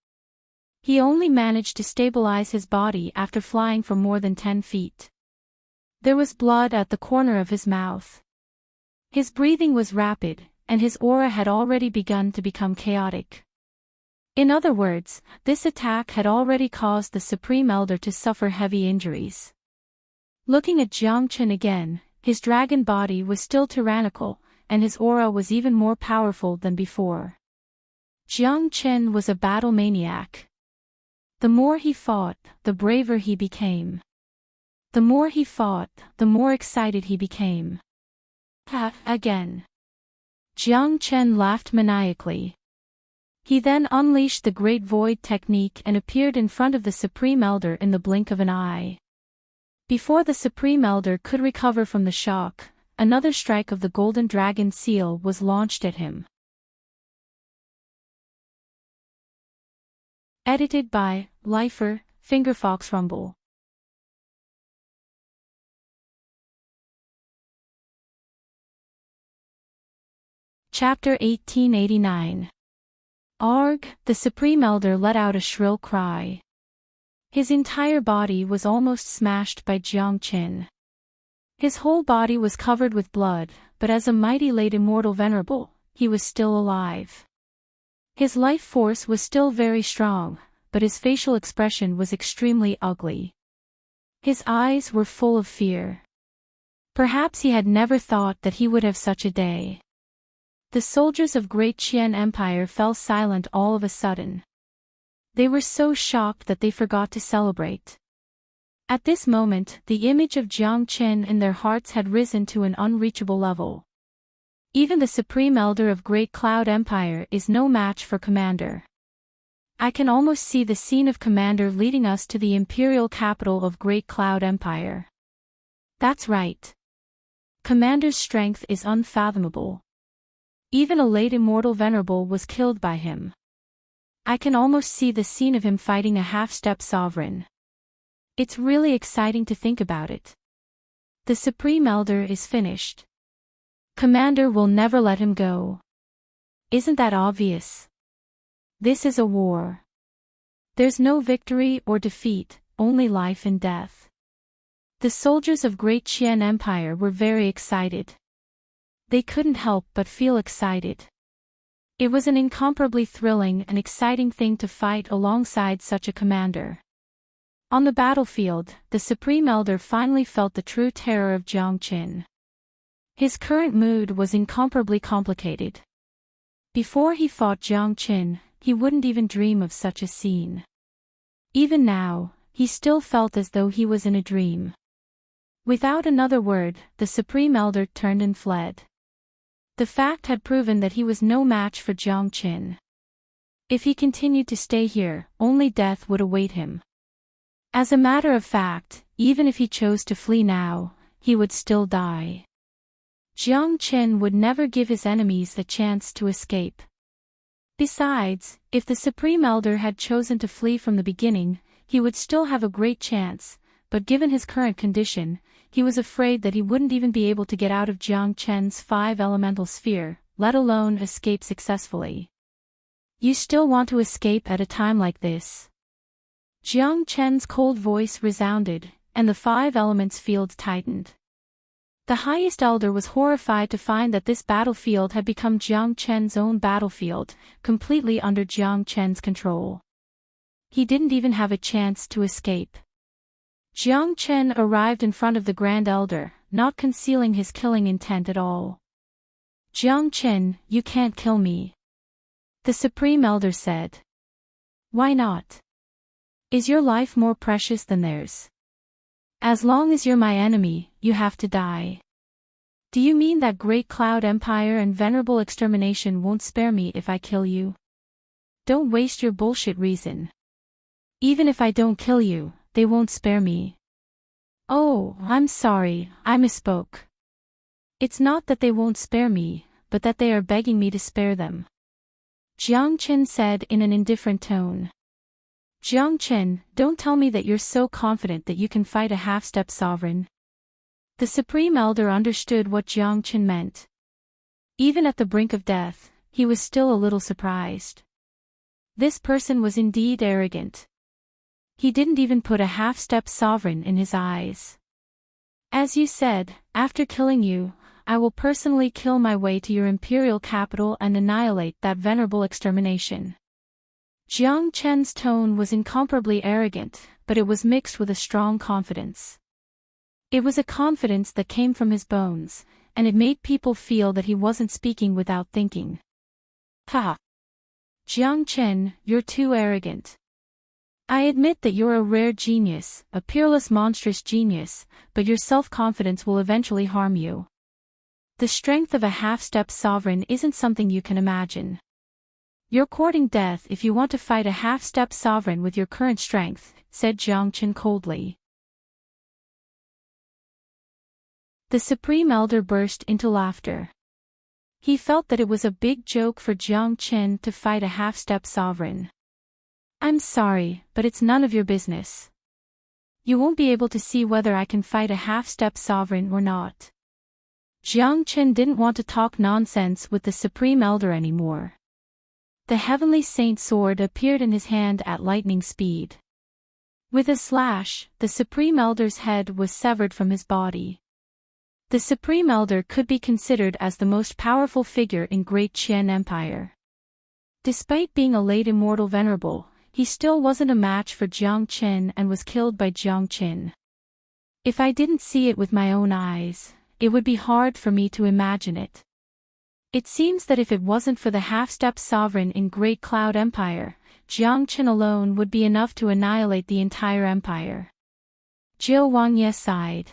He only managed to stabilize his body after flying for more than 10 feet. There was blood at the corner of his mouth. His breathing was rapid, and his aura had already begun to become chaotic. In other words, this attack had already caused the Supreme Elder to suffer heavy injuries. Looking at Jiang Chen again, his dragon body was still tyrannical, and his aura was even more powerful than before. Jiang Chen was a battle maniac. The more he fought, the braver he became. The more he fought, the more excited he became. Again. Jiang Chen laughed maniacally. He then unleashed the Great Void technique and appeared in front of the Supreme Elder in the blink of an eye. Before the Supreme Elder could recover from the shock, another strike of the Golden Dragon Seal was launched at him. Edited by Lifer, Fingerfox Rumble. Chapter 1889. Arg! The Supreme Elder let out a shrill cry. His entire body was almost smashed by Jiang Chen. His whole body was covered with blood, but as a mighty late immortal venerable, he was still alive. His life force was still very strong, but his facial expression was extremely ugly. His eyes were full of fear. Perhaps he had never thought that he would have such a day. The soldiers of Great Qian Empire fell silent all of a sudden. They were so shocked that they forgot to celebrate. At this moment, the image of Jiang Chen in their hearts had risen to an unreachable level. Even the Supreme Elder of Great Cloud Empire is no match for Commander. I can almost see the scene of Commander leading us to the imperial capital of Great Cloud Empire. That's right. Commander's strength is unfathomable. Even a late immortal venerable was killed by him. I can almost see the scene of him fighting a half-step sovereign. It's really exciting to think about it. The Supreme Elder is finished. Commander will never let him go. Isn't that obvious? This is a war. There's no victory or defeat, only life and death. The soldiers of Great Qian Empire were very excited. They couldn't help but feel excited. It was an incomparably thrilling and exciting thing to fight alongside such a commander. On the battlefield, the Supreme Elder finally felt the true terror of Jiang Qin. His current mood was incomparably complicated. Before he fought Jiang Qin, he wouldn't even dream of such a scene. Even now, he still felt as though he was in a dream. Without another word, the Supreme Elder turned and fled. The fact had proven that he was no match for Jiang Qin. If he continued to stay here, only death would await him. As a matter of fact, even if he chose to flee now, he would still die. Jiang Qin would never give his enemies a chance to escape. Besides, if the Supreme Elder had chosen to flee from the beginning, he would still have a great chance, but given his current condition, he was afraid that he wouldn't even be able to get out of Jiang Qin's 5-elemental sphere, let alone escape successfully. You still want to escape at a time like this? Jiang Qin's cold voice resounded, and the 5 elements field tightened. The highest elder was horrified to find that this battlefield had become Jiang Qin's own battlefield, completely under Jiang Qin's control. He didn't even have a chance to escape. Jiang Qin arrived in front of the Grand Elder, not concealing his killing intent at all. Jiang Qin, you can't kill me. The Supreme Elder said. Why not? Is your life more precious than theirs? As long as you're my enemy, you have to die. Do you mean that Great Cloud Empire and Venerable Extermination won't spare me if I kill you? Don't waste your bullshit reason. Even if I don't kill you, they won't spare me. Oh, I'm sorry, I misspoke. It's not that they won't spare me, but that they are begging me to spare them. Jiang Qin said in an indifferent tone. Jiang Qin, don't tell me that you're so confident that you can fight a half-step sovereign. The Supreme Elder understood what Jiang Qin meant. Even at the brink of death, he was still a little surprised. This person was indeed arrogant. He didn't even put a half-step sovereign in his eyes. As you said, after killing you, I will personally kill my way to your imperial capital and annihilate that venerable extermination. Jiang Qin's tone was incomparably arrogant, but it was mixed with a strong confidence. It was a confidence that came from his bones, and it made people feel that he wasn't speaking without thinking. Ha! Jiang Qin, you're too arrogant. I admit that you're a rare genius, a peerless monstrous genius, but your self-confidence will eventually harm you. The strength of a half-step sovereign isn't something you can imagine. You're courting death if you want to fight a half-step sovereign with your current strength, said Jiang Qin coldly. The Supreme Elder burst into laughter. He felt that it was a big joke for Jiang Qin to fight a half-step sovereign. I'm sorry, but it's none of your business. You won't be able to see whether I can fight a half-step sovereign or not. Jiang Qin didn't want to talk nonsense with the Supreme Elder anymore. The Heavenly Saint sword appeared in his hand at lightning speed. With a slash, the Supreme Elder's head was severed from his body. The Supreme Elder could be considered as the most powerful figure in Great Qian Empire. Despite being a late immortal venerable, he still wasn't a match for Jiang Qin and was killed by Jiang Qin. If I didn't see it with my own eyes, it would be hard for me to imagine it. It seems that if it wasn't for the half-step sovereign in Great Cloud Empire, Jiang Qin alone would be enough to annihilate the entire empire. Zhou Wangye sighed.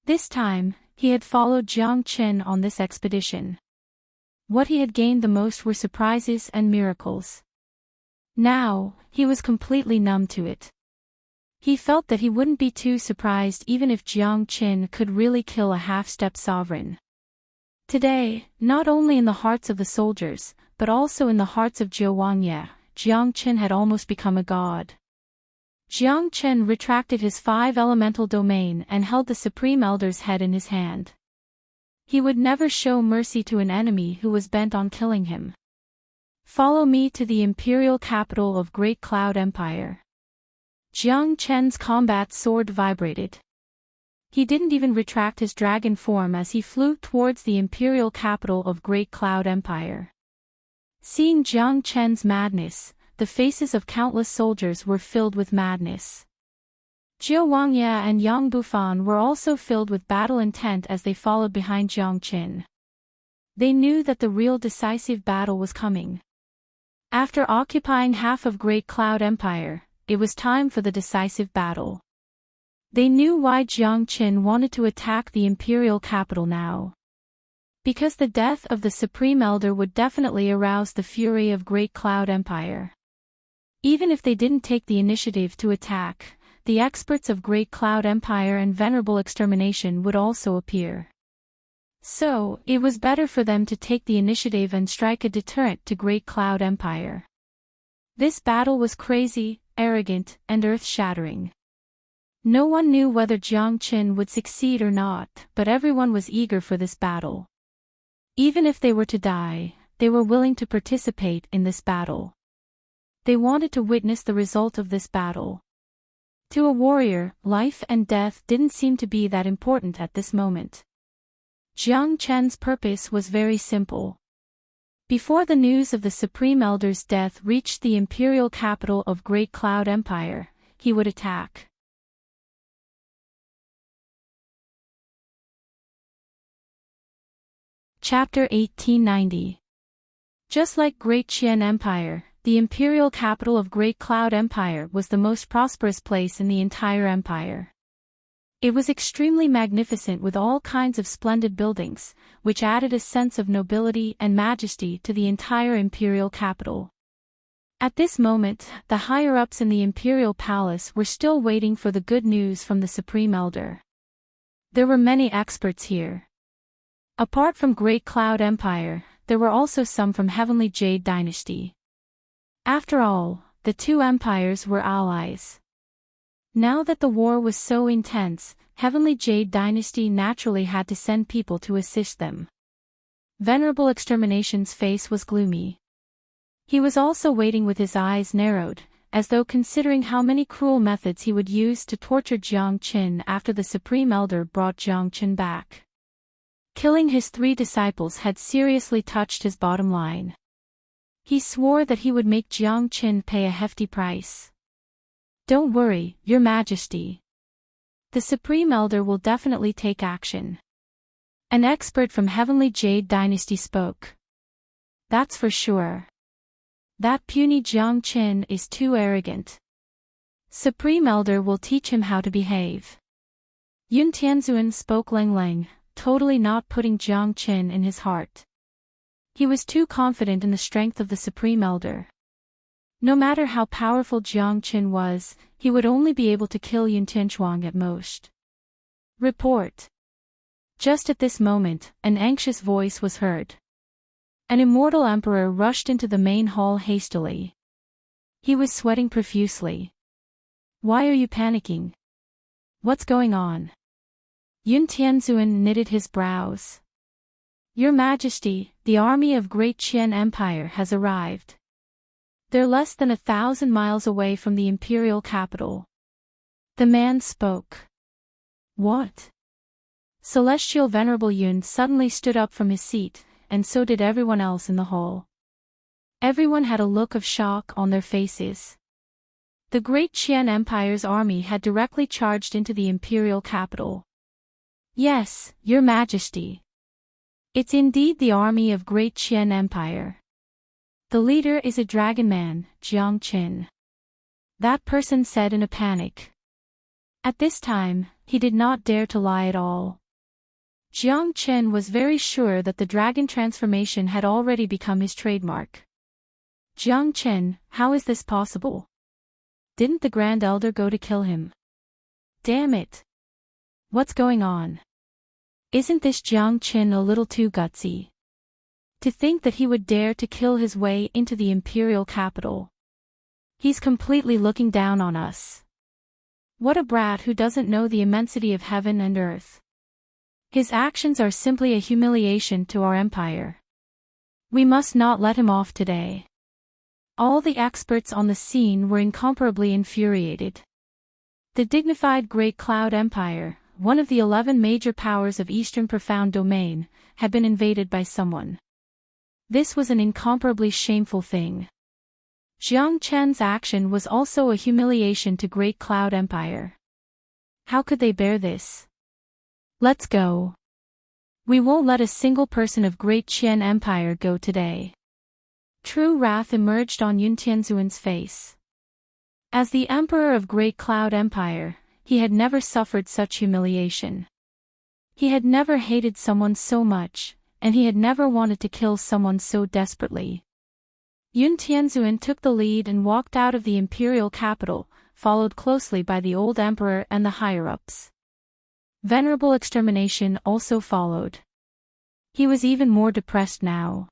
This time, he had followed Jiang Qin on this expedition. What he had gained the most were surprises and miracles. Now, he was completely numb to it. He felt that he wouldn't be too surprised even if Jiang Qin could really kill a half-step sovereign. Today, not only in the hearts of the soldiers, but also in the hearts of Zhou Wangye, Jiang Qin had almost become a god. Jiang Chen retracted his 5 elemental domain and held the Supreme Elder's head in his hand. He would never show mercy to an enemy who was bent on killing him. Follow me to the imperial capital of Great Cloud Empire. Jiang Chen's combat sword vibrated. He didn't even retract his dragon form as he flew towards the imperial capital of Great Cloud Empire. Seeing Jiang Chen's madness, the faces of countless soldiers were filled with madness. Jiao Wangye and Yang Bufan were also filled with battle intent as they followed behind Jiang Chen. They knew that the real decisive battle was coming. After occupying half of Great Cloud Empire, it was time for the decisive battle. They knew why Jiang Chen wanted to attack the imperial capital now. Because the death of the Supreme Elder would definitely arouse the fury of Great Cloud Empire. Even if they didn't take the initiative to attack, the experts of Great Cloud Empire and Venerable Extermination would also appear. So, it was better for them to take the initiative and strike a deterrent to Great Cloud Empire. This battle was crazy, arrogant, and earth-shattering. No one knew whether Jiang Chen would succeed or not, but everyone was eager for this battle. Even if they were to die, they were willing to participate in this battle. They wanted to witness the result of this battle. To a warrior, life and death didn't seem to be that important at this moment. Jiang Chen's purpose was very simple. Before the news of the Supreme Elder's death reached the imperial capital of Great Cloud Empire, he would attack. Chapter 1890. Just like Great Qian Empire, the imperial capital of Great Cloud Empire was the most prosperous place in the entire empire. It was extremely magnificent with all kinds of splendid buildings, which added a sense of nobility and majesty to the entire imperial capital. At this moment, the higher-ups in the imperial palace were still waiting for the good news from the Supreme Elder. There were many experts here. Apart from Great Cloud Empire, there were also some from Heavenly Jade Dynasty. After all, the two empires were allies. Now that the war was so intense, Heavenly Jade Dynasty naturally had to send people to assist them. Venerable Extermination's face was gloomy. He was also waiting with his eyes narrowed, as though considering how many cruel methods he would use to torture Jiang Chen after the Supreme Elder brought Jiang Chen back. Killing his 3 disciples had seriously touched his bottom line. He swore that he would make Jiang Chen pay a hefty price. Don't worry, Your Majesty. The Supreme Elder will definitely take action. An expert from Heavenly Jade Dynasty spoke. That's for sure. That puny Jiang Chen is too arrogant. Supreme Elder will teach him how to behave. Yun Tianzuan spoke Lang, totally not putting Jiang Chen in his heart. He was too confident in the strength of the Supreme Elder. No matter how powerful Jiang Chen was, he would only be able to kill Yun Tianchuang at most. Report. Just at this moment, an anxious voice was heard. An immortal emperor rushed into the main hall hastily. He was sweating profusely. Why are you panicking? What's going on? Yun Tianzuan knitted his brows. Your Majesty, the army of Great Qian Empire has arrived. They're less than 1,000 miles away from the imperial capital. The man spoke. What? Celestial Venerable Yun suddenly stood up from his seat, and so did everyone else in the hall. Everyone had a look of shock on their faces. The Great Qian Empire's army had directly charged into the imperial capital. Yes, Your Majesty. It's indeed the army of Great Qian Empire. The leader is a dragon man, Jiang Chen. That person said in a panic. At this time, he did not dare to lie at all. Jiang Chen was very sure that the dragon transformation had already become his trademark. Jiang Chen, how is this possible? Didn't the Grand Elder go to kill him? Damn it! What's going on? Isn't this Jiang Chen a little too gutsy? To think that he would dare to kill his way into the imperial capital. He's completely looking down on us. What a brat who doesn't know the immensity of heaven and earth. His actions are simply a humiliation to our empire. We must not let him off today. All the experts on the scene were incomparably infuriated. The dignified Great Cloud Empire, one of the 11 major powers of Eastern Profound Domain, had been invaded by someone. This was an incomparably shameful thing. Jiang Chen's action was also a humiliation to Great Cloud Empire. How could they bear this? Let's go. We won't let a single person of Great Qian Empire go today. True wrath emerged on Yun Tianzuan's face. As the Emperor of Great Cloud Empire, he had never suffered such humiliation. He had never hated someone so much, and he had never wanted to kill someone so desperately. Yun Tianzuan took the lead and walked out of the imperial capital, followed closely by the old emperor and the higher-ups. Venerable Extermination also followed. He was even more depressed now.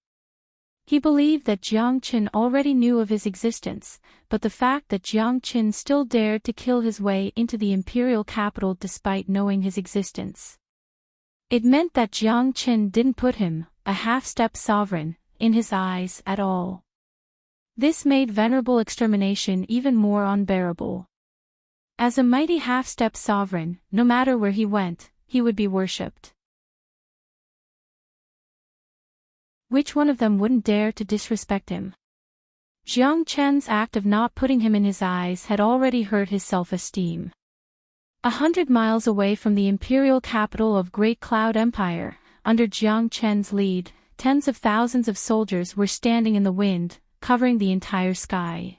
He believed that Jiang Qin already knew of his existence, but the fact that Jiang Qin still dared to kill his way into the imperial capital despite knowing his existence. It meant that Jiang Qin didn't put him, a half-step sovereign, in his eyes at all. This made Venerable Extermination even more unbearable. As a mighty half-step sovereign, no matter where he went, he would be worshipped. Which one of them wouldn't dare to disrespect him? Jiang Chen's act of not putting him in his eyes had already hurt his self-esteem. 100 miles away from the imperial capital of Great Cloud Empire, under Jiang Chen's lead, tens of thousands of soldiers were standing in the wind, covering the entire sky.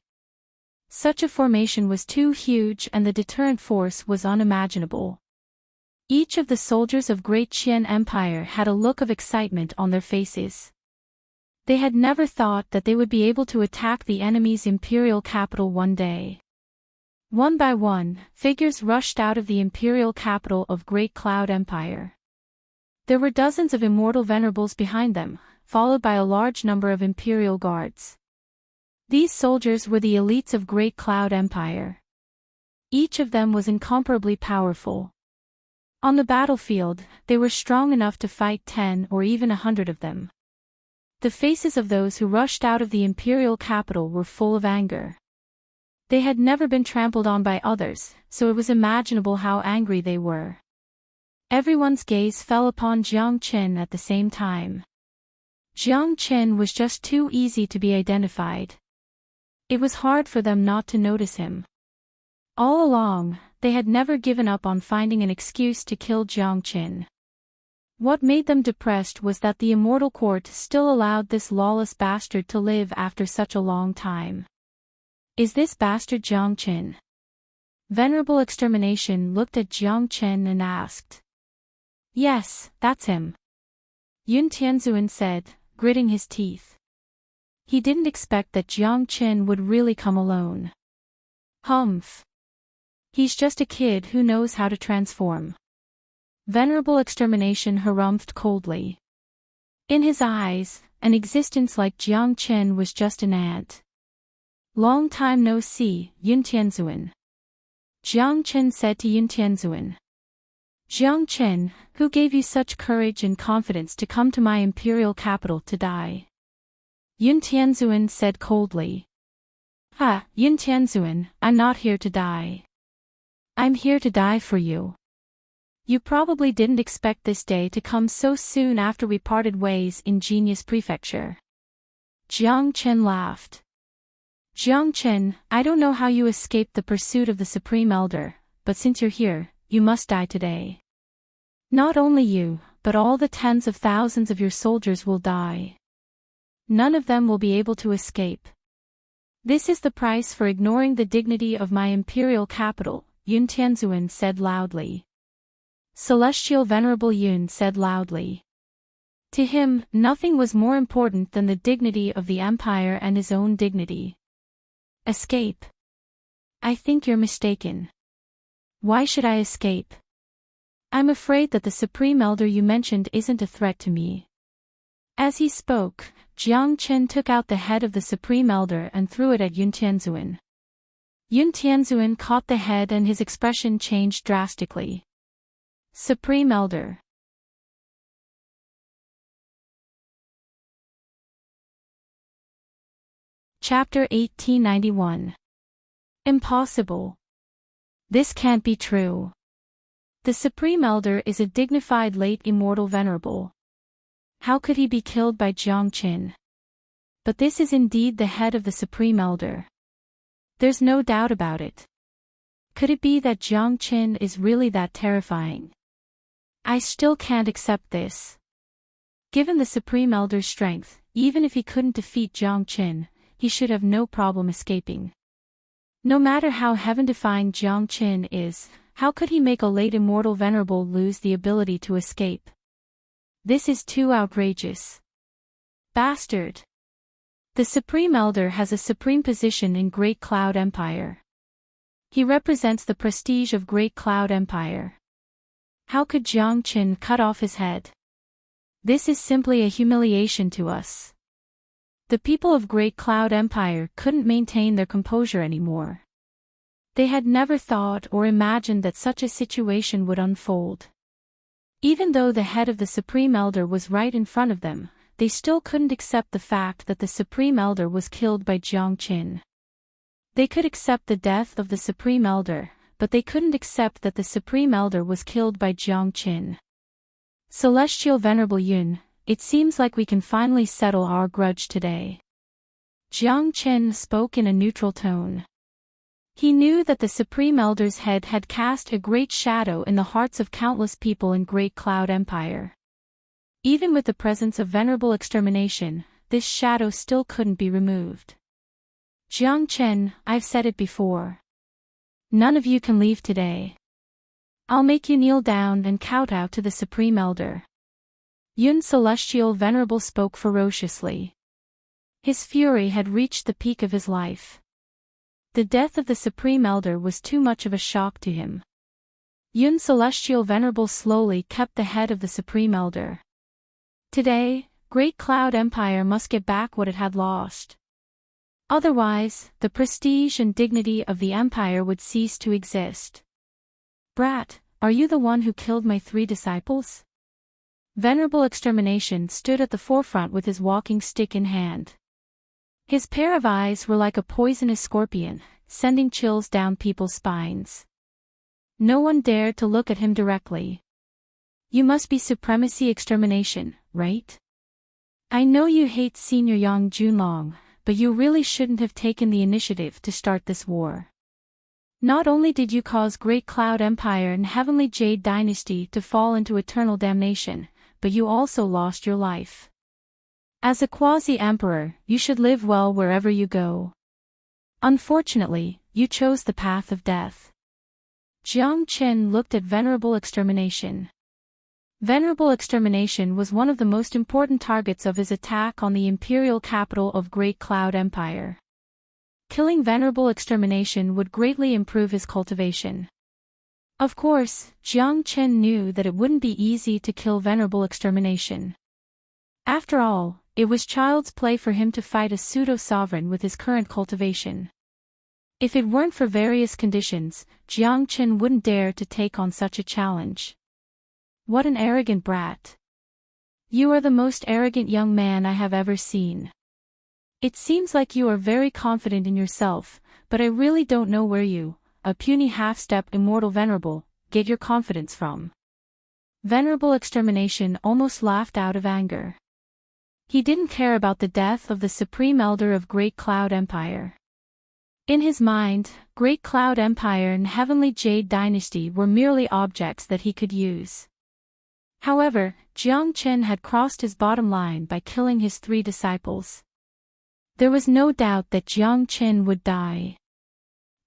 Such a formation was too huge and the deterrent force was unimaginable. Each of the soldiers of Great Qian Empire had a look of excitement on their faces. They had never thought that they would be able to attack the enemy's imperial capital one day. One by one, figures rushed out of the imperial capital of Great Cloud Empire. There were dozens of immortal venerables behind them, followed by a large number of imperial guards. These soldiers were the elites of Great Cloud Empire. Each of them was incomparably powerful. On the battlefield, they were strong enough to fight 10 or even 100 of them. The faces of those who rushed out of the imperial capital were full of anger. They had never been trampled on by others, so it was imaginable how angry they were. Everyone's gaze fell upon Jiang Qin at the same time. Jiang Qin was just too easy to be identified. It was hard for them not to notice him. All along, they had never given up on finding an excuse to kill Jiang Qin. What made them depressed was that the immortal court still allowed this lawless bastard to live after such a long time. Is this bastard Jiang Qin? Venerable Extermination looked at Jiang Qin and asked. Yes, that's him. Yun Tianzuan said, gritting his teeth. He didn't expect that Jiang Qin would really come alone. Humph. He's just a kid who knows how to transform. Venerable Extermination harumphed coldly. In his eyes, an existence like Jiang Qin was just an ant. Long time no see, Yun Tianzuan. Jiang Qin said to Yun Tianzuan. Jiang Qin, who gave you such courage and confidence to come to my imperial capital to die? Yun Tianzuan said coldly. Yun Tianzuan, I'm not here to die. I'm here to die for you. You probably didn't expect this day to come so soon after we parted ways in Genius Prefecture. Jiang Qin laughed. Jiang Qin, I don't know how you escaped the pursuit of the Supreme Elder, but since you're here, you must die today. Not only you, but all the tens of thousands of your soldiers will die. None of them will be able to escape. This is the price for ignoring the dignity of my imperial capital, Yun Tianzuan said loudly. Celestial Venerable Yun said loudly. To him, nothing was more important than the dignity of the empire and his own dignity. Escape? I think you're mistaken. Why should I escape? I'm afraid that the Supreme Elder you mentioned isn't a threat to me. As he spoke, Jiang Qin took out the head of the Supreme Elder and threw it at Yun Tianzuan. Yun Tianzuan caught the head and his expression changed drastically. Supreme Elder. Chapter 1891. Impossible. This can't be true. The Supreme Elder is a dignified late immortal venerable. How could he be killed by Jiang Qin? But this is indeed the head of the Supreme Elder. There's no doubt about it. Could it be that Jiang Qin is really that terrifying? I still can't accept this. Given the Supreme Elder's strength, even if he couldn't defeat Jiang Qin, he should have no problem escaping. No matter how heaven-defying Jiang Qin is, how could he make a late immortal venerable lose the ability to escape? This is too outrageous. Bastard. The Supreme Elder has a supreme position in Great Cloud Empire. He represents the prestige of Great Cloud Empire. How could Jiang Qin cut off his head? This is simply a humiliation to us. The people of Great Cloud Empire couldn't maintain their composure anymore. They had never thought or imagined that such a situation would unfold. Even though the head of the Supreme Elder was right in front of them, they still couldn't accept the fact that the Supreme Elder was killed by Jiang Qin. They could accept the death of the Supreme Elder, but they couldn't accept that the Supreme Elder was killed by Jiang Qin. Celestial Venerable Yun, it seems like we can finally settle our grudge today. Jiang Qin spoke in a neutral tone. He knew that the Supreme Elder's head had cast a great shadow in the hearts of countless people in Great Cloud Empire. Even with the presence of venerable extermination, this shadow still couldn't be removed. Jiang Qin, I've said it before. None of you can leave today. I'll make you kneel down and kowtow to the Supreme Elder. Yun Celestial Venerable spoke ferociously. His fury had reached the peak of his life. The death of the Supreme Elder was too much of a shock to him. Yun Celestial Venerable slowly kept the head of the Supreme Elder. Today, Great Cloud Empire must get back what it had lost. Otherwise, the prestige and dignity of the Empire would cease to exist. Brat, are you the one who killed my 3 disciples? Venerable Extermination stood at the forefront with his walking stick in hand. His pair of eyes were like a poisonous scorpion, sending chills down people's spines. No one dared to look at him directly. You must be Supremacy Extermination, right? I know you hate Senior Yang Junlong, but you really shouldn't have taken the initiative to start this war. Not only did you cause Great Cloud Empire and Heavenly Jade Dynasty to fall into eternal damnation, but you also lost your life. As a quasi-emperor, you should live well wherever you go. Unfortunately, you chose the path of death. Jiang Qin looked at Venerable Extermination. Venerable Extermination was one of the most important targets of his attack on the imperial capital of Great Cloud Empire. Killing Venerable Extermination would greatly improve his cultivation. Of course, Jiang Qin knew that it wouldn't be easy to kill Venerable Extermination. After all, it was child's play for him to fight a pseudo-sovereign with his current cultivation. If it weren't for various conditions, Jiang Qin wouldn't dare to take on such a challenge. What an arrogant brat. You are the most arrogant young man I have ever seen. It seems like you are very confident in yourself, but I really don't know where you, a puny half-step immortal venerable, get your confidence from. Venerable Extermination almost laughed out of anger. He didn't care about the death of the Supreme Elder of Great Cloud Empire. In his mind, Great Cloud Empire and Heavenly Jade Dynasty were merely objects that he could use. However, Jiang Qin had crossed his bottom line by killing his 3 disciples. There was no doubt that Jiang Qin would die.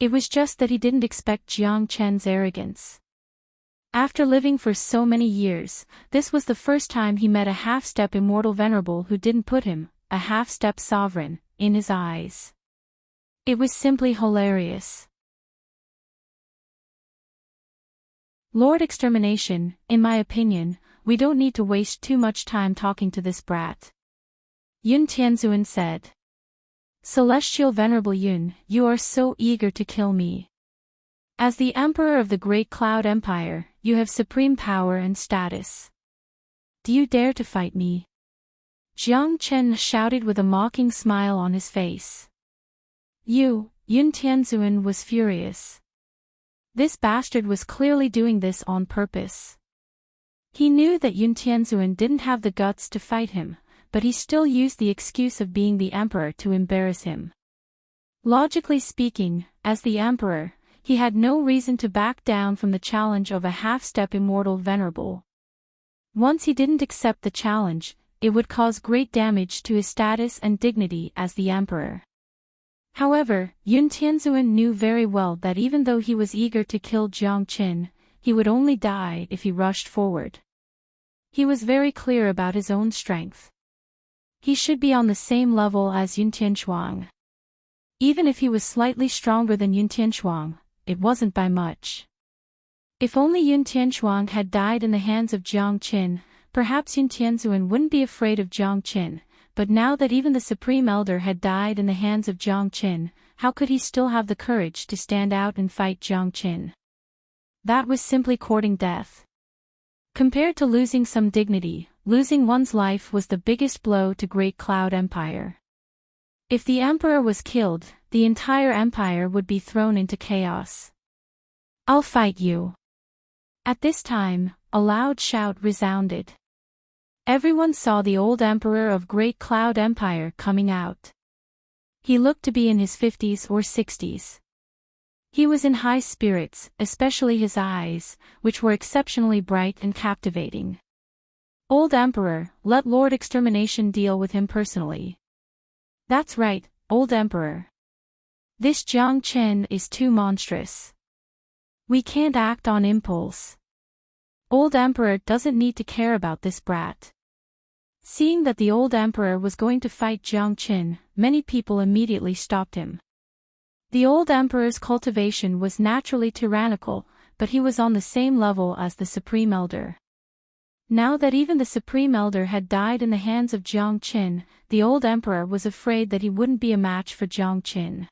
It was just that he didn't expect Jiang Qin's arrogance. After living for so many years, this was the first time he met a half-step immortal venerable who didn't put him, a half-step sovereign, in his eyes. It was simply hilarious. Lord Extermination, in my opinion, we don't need to waste too much time talking to this brat. Yun Tianzuan said. Celestial Venerable Yun, you are so eager to kill me. As the Emperor of the Great Cloud Empire, you have supreme power and status. Do you dare to fight me? Jiang Chen shouted with a mocking smile on his face. Yun Tianzuan was furious. This bastard was clearly doing this on purpose. He knew that Yun Tianzuan didn't have the guts to fight him, but he still used the excuse of being the emperor to embarrass him. Logically speaking, as the emperor, he had no reason to back down from the challenge of a half-step immortal venerable. Once he didn't accept the challenge, it would cause great damage to his status and dignity as the emperor. However, Yun Tianzuan knew very well that even though he was eager to kill Jiang Qin, he would only die if he rushed forward. He was very clear about his own strength. He should be on the same level as Yun Tianchuang. Even if he was slightly stronger than Yun Tianchuang, it wasn't by much. If only Yun Tianchuang had died in the hands of Jiang Qin, perhaps Yun Tianzuan wouldn't be afraid of Jiang Qin, but now that even the Supreme Elder had died in the hands of Jiang Qin, how could he still have the courage to stand out and fight Jiang Qin? That was simply courting death. Compared to losing some dignity, losing one's life was the biggest blow to Great Cloud Empire. If the emperor was killed, the entire empire would be thrown into chaos. I'll fight you. At this time, a loud shout resounded. Everyone saw the old emperor of Great Cloud Empire coming out. He looked to be in his 50s or 60s. He was in high spirits, especially his eyes, which were exceptionally bright and captivating. Old Emperor, let Lord Extermination deal with him personally. That's right, Old Emperor. This Jiang Chen is too monstrous. We can't act on impulse. Old Emperor doesn't need to care about this brat. Seeing that the old emperor was going to fight Jiang Qin, many people immediately stopped him. The old emperor's cultivation was naturally tyrannical, but he was on the same level as the Supreme Elder. Now that even the Supreme Elder had died in the hands of Jiang Qin, the old emperor was afraid that he wouldn't be a match for Jiang Qin.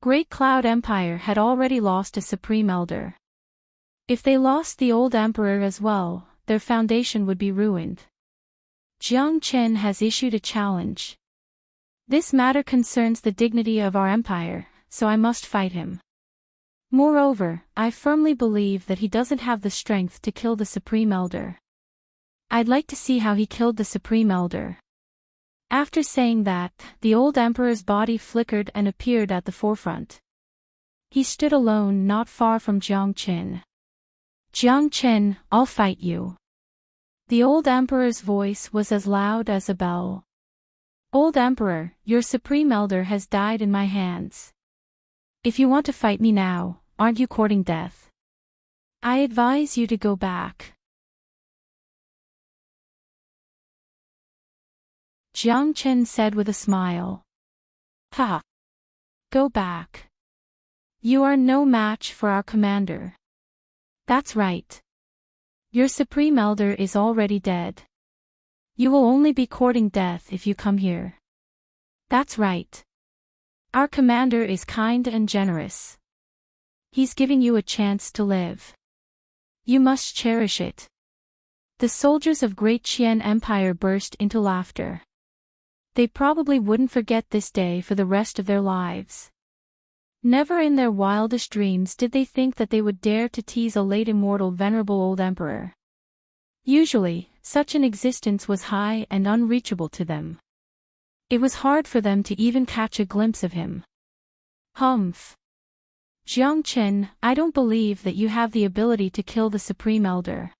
Great Cloud Empire had already lost a Supreme Elder. If they lost the old emperor as well, their foundation would be ruined. Jiang Qin has issued a challenge. This matter concerns the dignity of our empire, so I must fight him. Moreover, I firmly believe that he doesn't have the strength to kill the Supreme Elder. I'd like to see how he killed the Supreme Elder. After saying that, the old emperor's body flickered and appeared at the forefront. He stood alone not far from Jiang Qin. Jiang Qin, I'll fight you. The old emperor's voice was as loud as a bell. Old Emperor, your Supreme Elder has died in my hands. If you want to fight me now, aren't you courting death? I advise you to go back. Jiang Qin said with a smile. Ha! Go back. You are no match for our commander. That's right. Your Supreme Elder is already dead. You will only be courting death if you come here. That's right. Our commander is kind and generous. He's giving you a chance to live. You must cherish it. The soldiers of Great Qian Empire burst into laughter. They probably wouldn't forget this day for the rest of their lives. Never in their wildest dreams did they think that they would dare to tease a late immortal venerable old emperor. Usually, such an existence was high and unreachable to them. It was hard for them to even catch a glimpse of him. Humph. Jiang Qin, I don't believe that you have the ability to kill the Supreme Elder.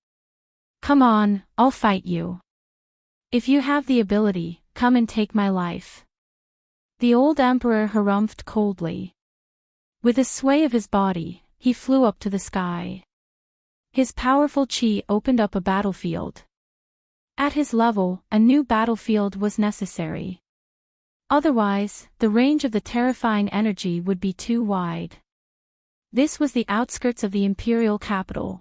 Come on, I'll fight you. If you have the ability, come and take my life. The old emperor harumphed coldly. With a sway of his body, he flew up to the sky. His powerful qi opened up a battlefield. At his level, a new battlefield was necessary. Otherwise, the range of the terrifying energy would be too wide. This was the outskirts of the imperial capital.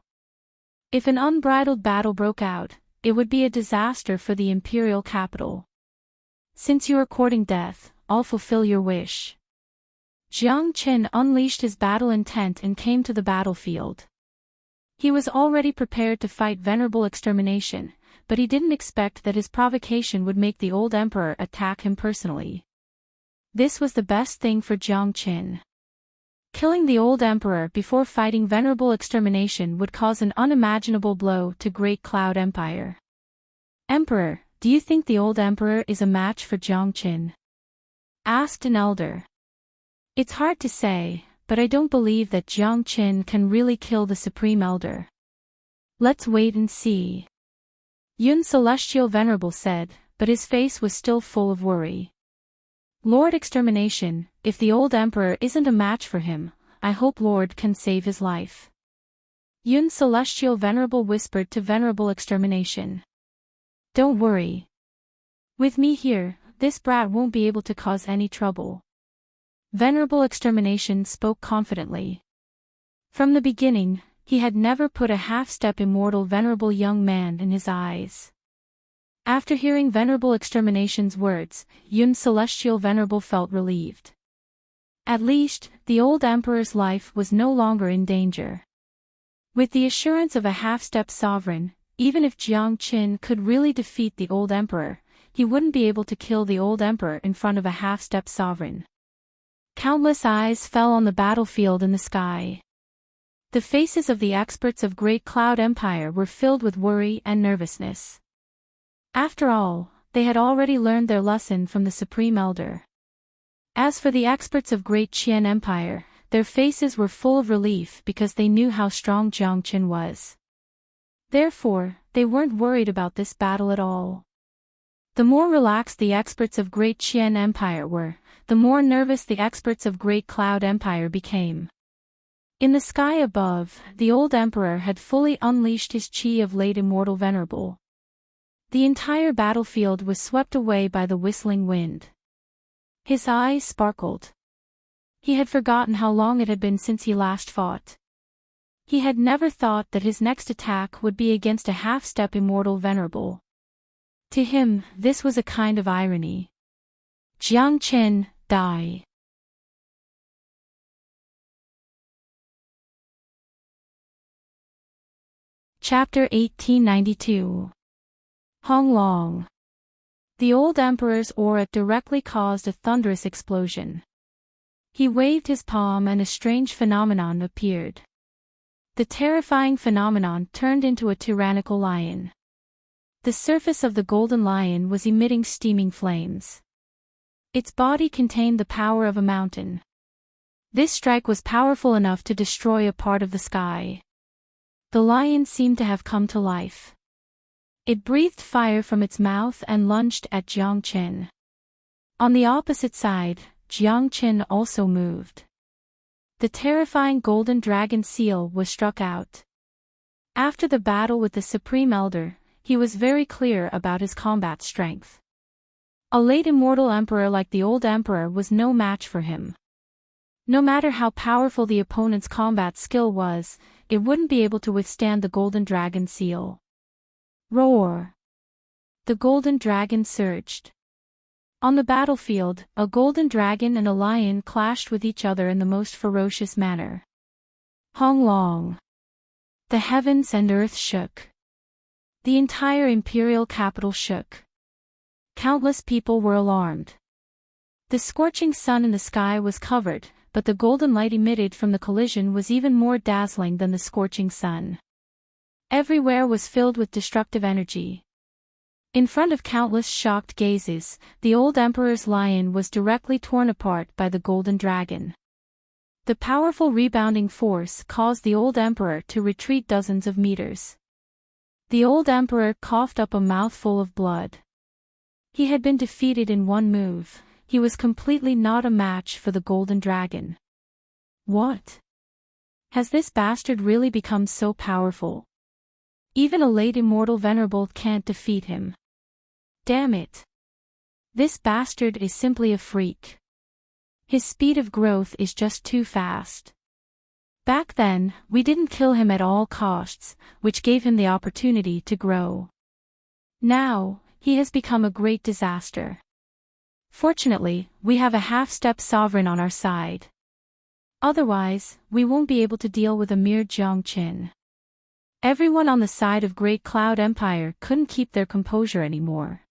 If an unbridled battle broke out, it would be a disaster for the imperial capital. Since you are courting death, I'll fulfill your wish." Jiang Qin unleashed his battle intent and came to the battlefield. He was already prepared to fight Venerable Extermination, but he didn't expect that his provocation would make the old emperor attack him personally. This was the best thing for Jiang Qin. Killing the old emperor before fighting Venerable Extermination would cause an unimaginable blow to Great Cloud Empire. "Emperor, do you think the old emperor is a match for Jiang Qin?" asked an elder. "It's hard to say, but I don't believe that Jiang Qin can really kill the Supreme Elder. Let's wait and see," Yun Celestial Venerable said, but his face was still full of worry. "Lord Extermination, if the old emperor isn't a match for him, I hope Lord can save his life," Yun Celestial Venerable whispered to Venerable Extermination. "Don't worry. With me here, this brat won't be able to cause any trouble." Venerable Extermination spoke confidently. From the beginning, he had never put a half-step immortal venerable young man in his eyes. After hearing Venerable Extermination's words, Yun Celestial Venerable felt relieved. At least, the old emperor's life was no longer in danger. With the assurance of a half-step sovereign, even if Jiang Qin could really defeat the old emperor, he wouldn't be able to kill the old emperor in front of a half-step sovereign. Countless eyes fell on the battlefield in the sky. The faces of the experts of Great Cloud Empire were filled with worry and nervousness. After all, they had already learned their lesson from the Supreme Elder. As for the experts of Great Qian Empire, their faces were full of relief because they knew how strong Jiang Qin was. Therefore, they weren't worried about this battle at all. The more relaxed the experts of Great Qian Empire were, the more nervous the experts of Great Cloud Empire became. In the sky above, the old emperor had fully unleashed his chi of late immortal venerable. The entire battlefield was swept away by the whistling wind. His eyes sparkled. He had forgotten how long it had been since he last fought. He had never thought that his next attack would be against a half-step immortal venerable. To him, this was a kind of irony. Jiang Qin, die. Chapter 1892. Hong Long. The old emperor's aura directly caused a thunderous explosion. He waved his palm and a strange phenomenon appeared. The terrifying phenomenon turned into a tyrannical lion. The surface of the golden lion was emitting steaming flames. Its body contained the power of a mountain. This strike was powerful enough to destroy a part of the sky. The lion seemed to have come to life. It breathed fire from its mouth and lunged at Jiang Qin. On the opposite side, Jiang Qin also moved. The terrifying golden dragon seal was struck out. After the battle with the Supreme Elder, he was very clear about his combat strength. A late immortal emperor like the old emperor was no match for him. No matter how powerful the opponent's combat skill was, it wouldn't be able to withstand the golden dragon seal. Roar! The golden dragon surged. On the battlefield, a golden dragon and a lion clashed with each other in the most ferocious manner. Hong Long! The heavens and earth shook. The entire imperial capital shook. Countless people were alarmed. The scorching sun in the sky was covered, but the golden light emitted from the collision was even more dazzling than the scorching sun. Everywhere was filled with destructive energy. In front of countless shocked gazes, the old emperor's lion was directly torn apart by the golden dragon. The powerful rebounding force caused the old emperor to retreat dozens of meters. The old emperor coughed up a mouthful of blood. He had been defeated in one move. He was completely not a match for the golden dragon. What? Has this bastard really become so powerful? Even a late immortal venerable can't defeat him. Damn it. This bastard is simply a freak. His speed of growth is just too fast. Back then, we didn't kill him at all costs, which gave him the opportunity to grow. Now, he has become a great disaster. Fortunately, we have a half-step sovereign on our side. Otherwise, we won't be able to deal with a mere Jiangqin. Everyone on the side of Great Cloud Empire couldn't keep their composure anymore.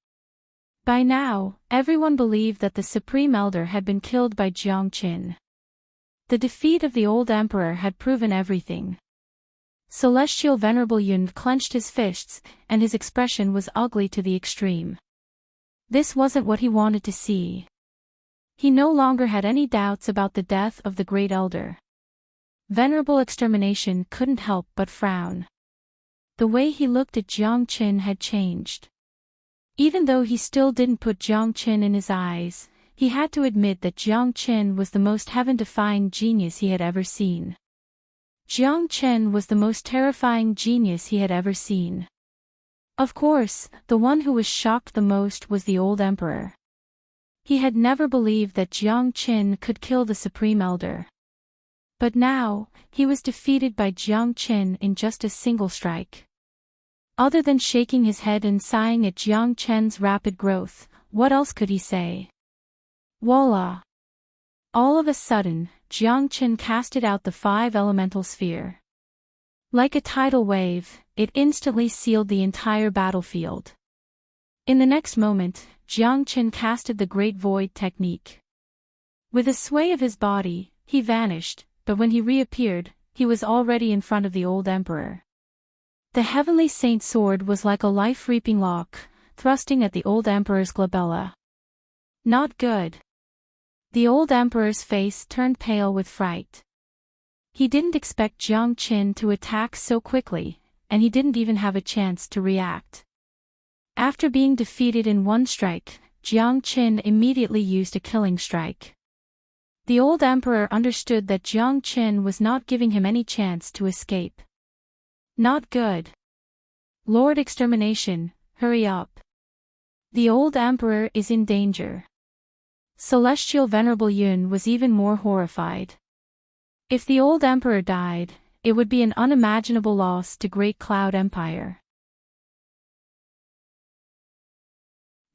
By now, everyone believed that the Supreme Elder had been killed by Jiangqin. The defeat of the old emperor had proven everything. Celestial Venerable Yun clenched his fists, and his expression was ugly to the extreme. This wasn't what he wanted to see. He no longer had any doubts about the death of the Great Elder. Venerable Extermination couldn't help but frown. The way he looked at Jiangqin had changed. Even though he still didn't put Jiangqin in his eyes, he had to admit that Jiangqin was the most heaven-defying genius he had ever seen. Jiangqin was the most terrifying genius he had ever seen. Of course, the one who was shocked the most was the old emperor. He had never believed that Jiangqin could kill the Supreme Elder. But now, he was defeated by Jiangqin in just a single strike. Other than shaking his head and sighing at Jiangqin's rapid growth, what else could he say? Voila! All of a sudden, Jiangqin casted out the 5 elemental sphere. Like a tidal wave, it instantly sealed the entire battlefield. In the next moment, Jiangqin casted the Great Void technique. With a sway of his body, he vanished, but when he reappeared, he was already in front of the old emperor. The Heavenly Saint sword was like a life-reaping lock, thrusting at the old emperor's glabella. Not good. The old emperor's face turned pale with fright. He didn't expect Jiangqin to attack so quickly, and he didn't even have a chance to react. After being defeated in one strike, Jiangqin immediately used a killing strike. The old emperor understood that Jiangqin was not giving him any chance to escape. Not good. Lord Extermination, hurry up. The old emperor is in danger. Celestial Venerable Yun was even more horrified. If the old emperor died, it would be an unimaginable loss to Great Cloud Empire.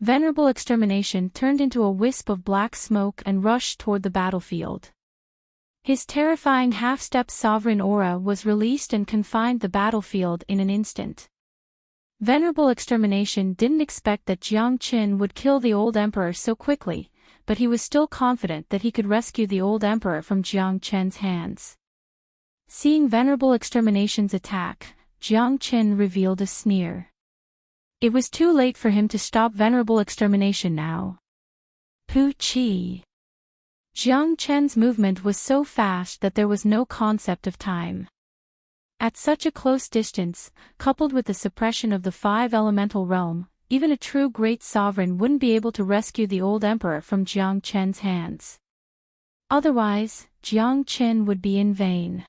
Venerable Extermination turned into a wisp of black smoke and rushed toward the battlefield. His terrifying half-step sovereign aura was released and confined the battlefield in an instant. Venerable Extermination didn't expect that Jiangqin would kill the old emperor so quickly, but he was still confident that he could rescue the old emperor from Jiangqin's hands. Seeing Venerable Extermination's attack, Jiangqin revealed a sneer. It was too late for him to stop Venerable Extermination now. Pooh-chee. Jiangqin's movement was so fast that there was no concept of time. At such a close distance, coupled with the suppression of the 5 elemental realm, even a true great sovereign wouldn't be able to rescue the old emperor from Jiangqin's hands. Otherwise, Jiangqin would be in vain.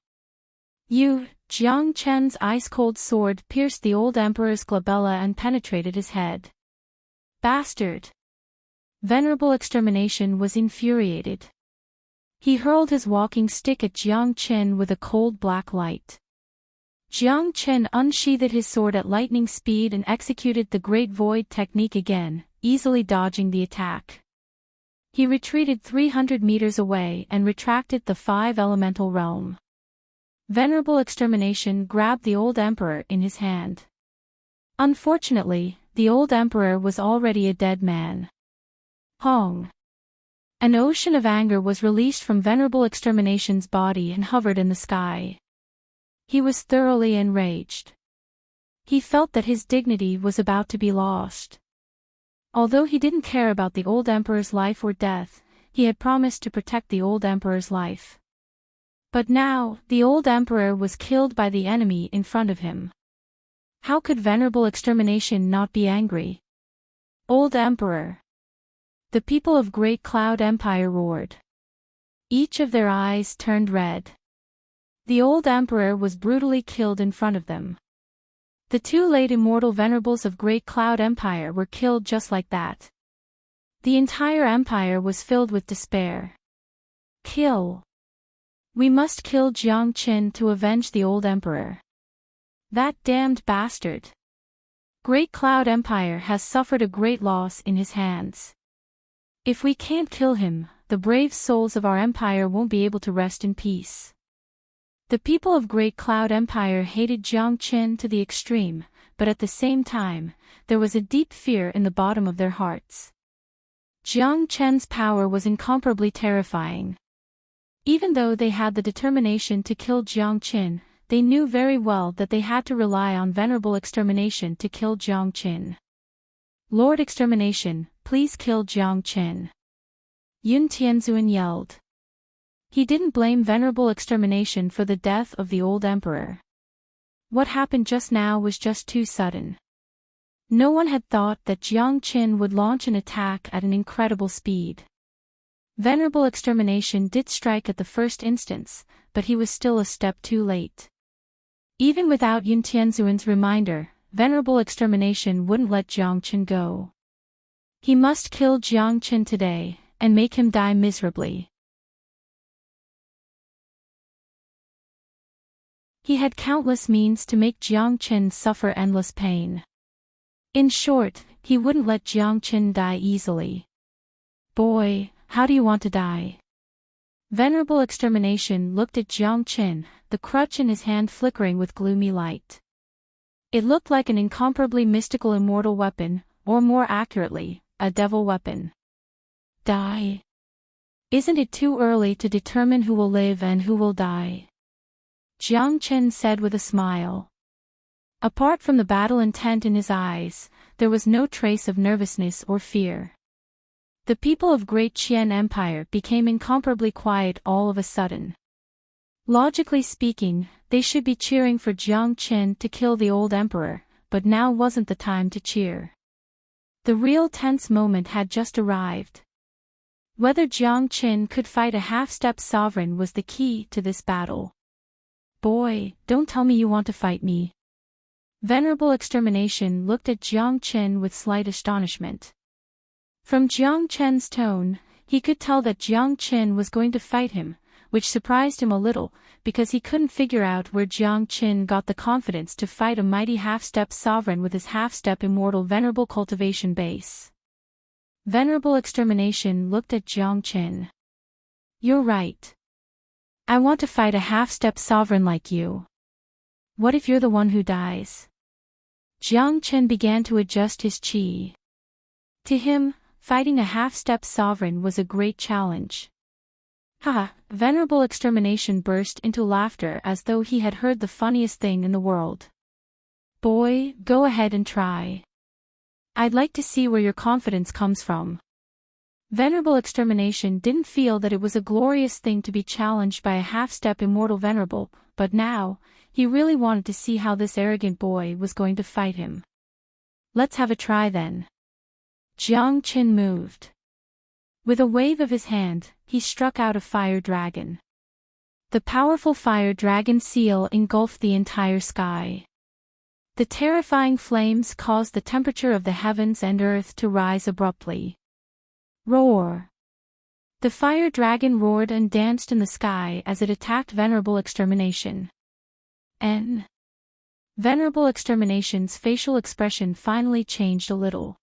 Jiangqin's ice-cold sword pierced the old emperor's glabella and penetrated his head. Bastard! Venerable Extermination was infuriated. He hurled his walking stick at Jiangqin with a cold black light. Jiangqin unsheathed his sword at lightning speed and executed the Great Void technique again, easily dodging the attack. He retreated 300 meters away and retracted the 5 elemental realm. Venerable Extermination grabbed the old emperor in his hand. Unfortunately, the old emperor was already a dead man. Hong! An ocean of anger was released from Venerable Extermination's body and hovered in the sky. He was thoroughly enraged. He felt that his dignity was about to be lost. Although he didn't care about the old emperor's life or death, he had promised to protect the old emperor's life. But now, the old emperor was killed by the enemy in front of him. How could Venerable Extermination not be angry? Old Emperor! The people of Great Cloud Empire roared. Each of their eyes turned red. The old emperor was brutally killed in front of them. The 2 late immortal venerables of Great Cloud Empire were killed just like that. The entire empire was filled with despair. Kill! We must kill Jiangqin to avenge the old emperor. That damned bastard! Great Cloud Empire has suffered a great loss in his hands. If we can't kill him, the brave souls of our empire won't be able to rest in peace. The people of Great Cloud Empire hated Jiang Qin to the extreme, but at the same time, there was a deep fear in the bottom of their hearts. Jiang Qin's power was incomparably terrifying. Even though they had the determination to kill Jiang Qin, they knew very well that they had to rely on Venerable Extermination to kill Jiang Qin. Lord Extermination, please kill Jiang Qin. Yun Tianzuan yelled. He didn't blame Venerable Extermination for the death of the old emperor. What happened just now was just too sudden. No one had thought that Jiang Qin would launch an attack at an incredible speed. Venerable Extermination did strike at the first instance, but he was still a step too late. Even without Yun Tianzuan's reminder, Venerable Extermination wouldn't let Jiang Qin go. He must kill Jiang Qin today, and make him die miserably. He had countless means to make Jiang Qin suffer endless pain. In short, he wouldn't let Jiang Qin die easily. Boy, how do you want to die? Venerable Extermination looked at Jiang Qin, the crutch in his hand flickering with gloomy light. It looked like an incomparably mystical immortal weapon, or more accurately, a devil weapon. Die? Isn't it too early to determine who will live and who will die? Jiang Qin said with a smile. Apart from the battle intent in his eyes, there was no trace of nervousness or fear. The people of Great Qian Empire became incomparably quiet all of a sudden. Logically speaking, they should be cheering for Jiang Qin to kill the old emperor, but now wasn't the time to cheer. The real tense moment had just arrived. Whether Jiang Qin could fight a half-step sovereign was the key to this battle. Boy, don't tell me you want to fight me. Venerable Extermination looked at Jiang Qin with slight astonishment. From Jiang Qin's tone, he could tell that Jiang Qin was going to fight him, which surprised him a little, because he couldn't figure out where Jiang Qin got the confidence to fight a mighty half-step sovereign with his half-step immortal venerable cultivation base. Venerable Extermination looked at Jiang Qin. You're right. I want to fight a half-step sovereign like you. What if you're the one who dies? Jiang Qin began to adjust his qi. To him, fighting a half-step sovereign was a great challenge. Haha, Venerable Extermination burst into laughter as though he had heard the funniest thing in the world. Boy, go ahead and try. I'd like to see where your confidence comes from. Venerable Extermination didn't feel that it was a glorious thing to be challenged by a half-step immortal venerable, but now, he really wanted to see how this arrogant boy was going to fight him. Let's have a try then. Jiang Qin moved. With a wave of his hand, he struck out a fire dragon. The powerful fire dragon seal engulfed the entire sky. The terrifying flames caused the temperature of the heavens and earth to rise abruptly. Roar! The fire dragon roared and danced in the sky as it attacked Venerable Extermination. Venerable Extermination's facial expression finally changed a little.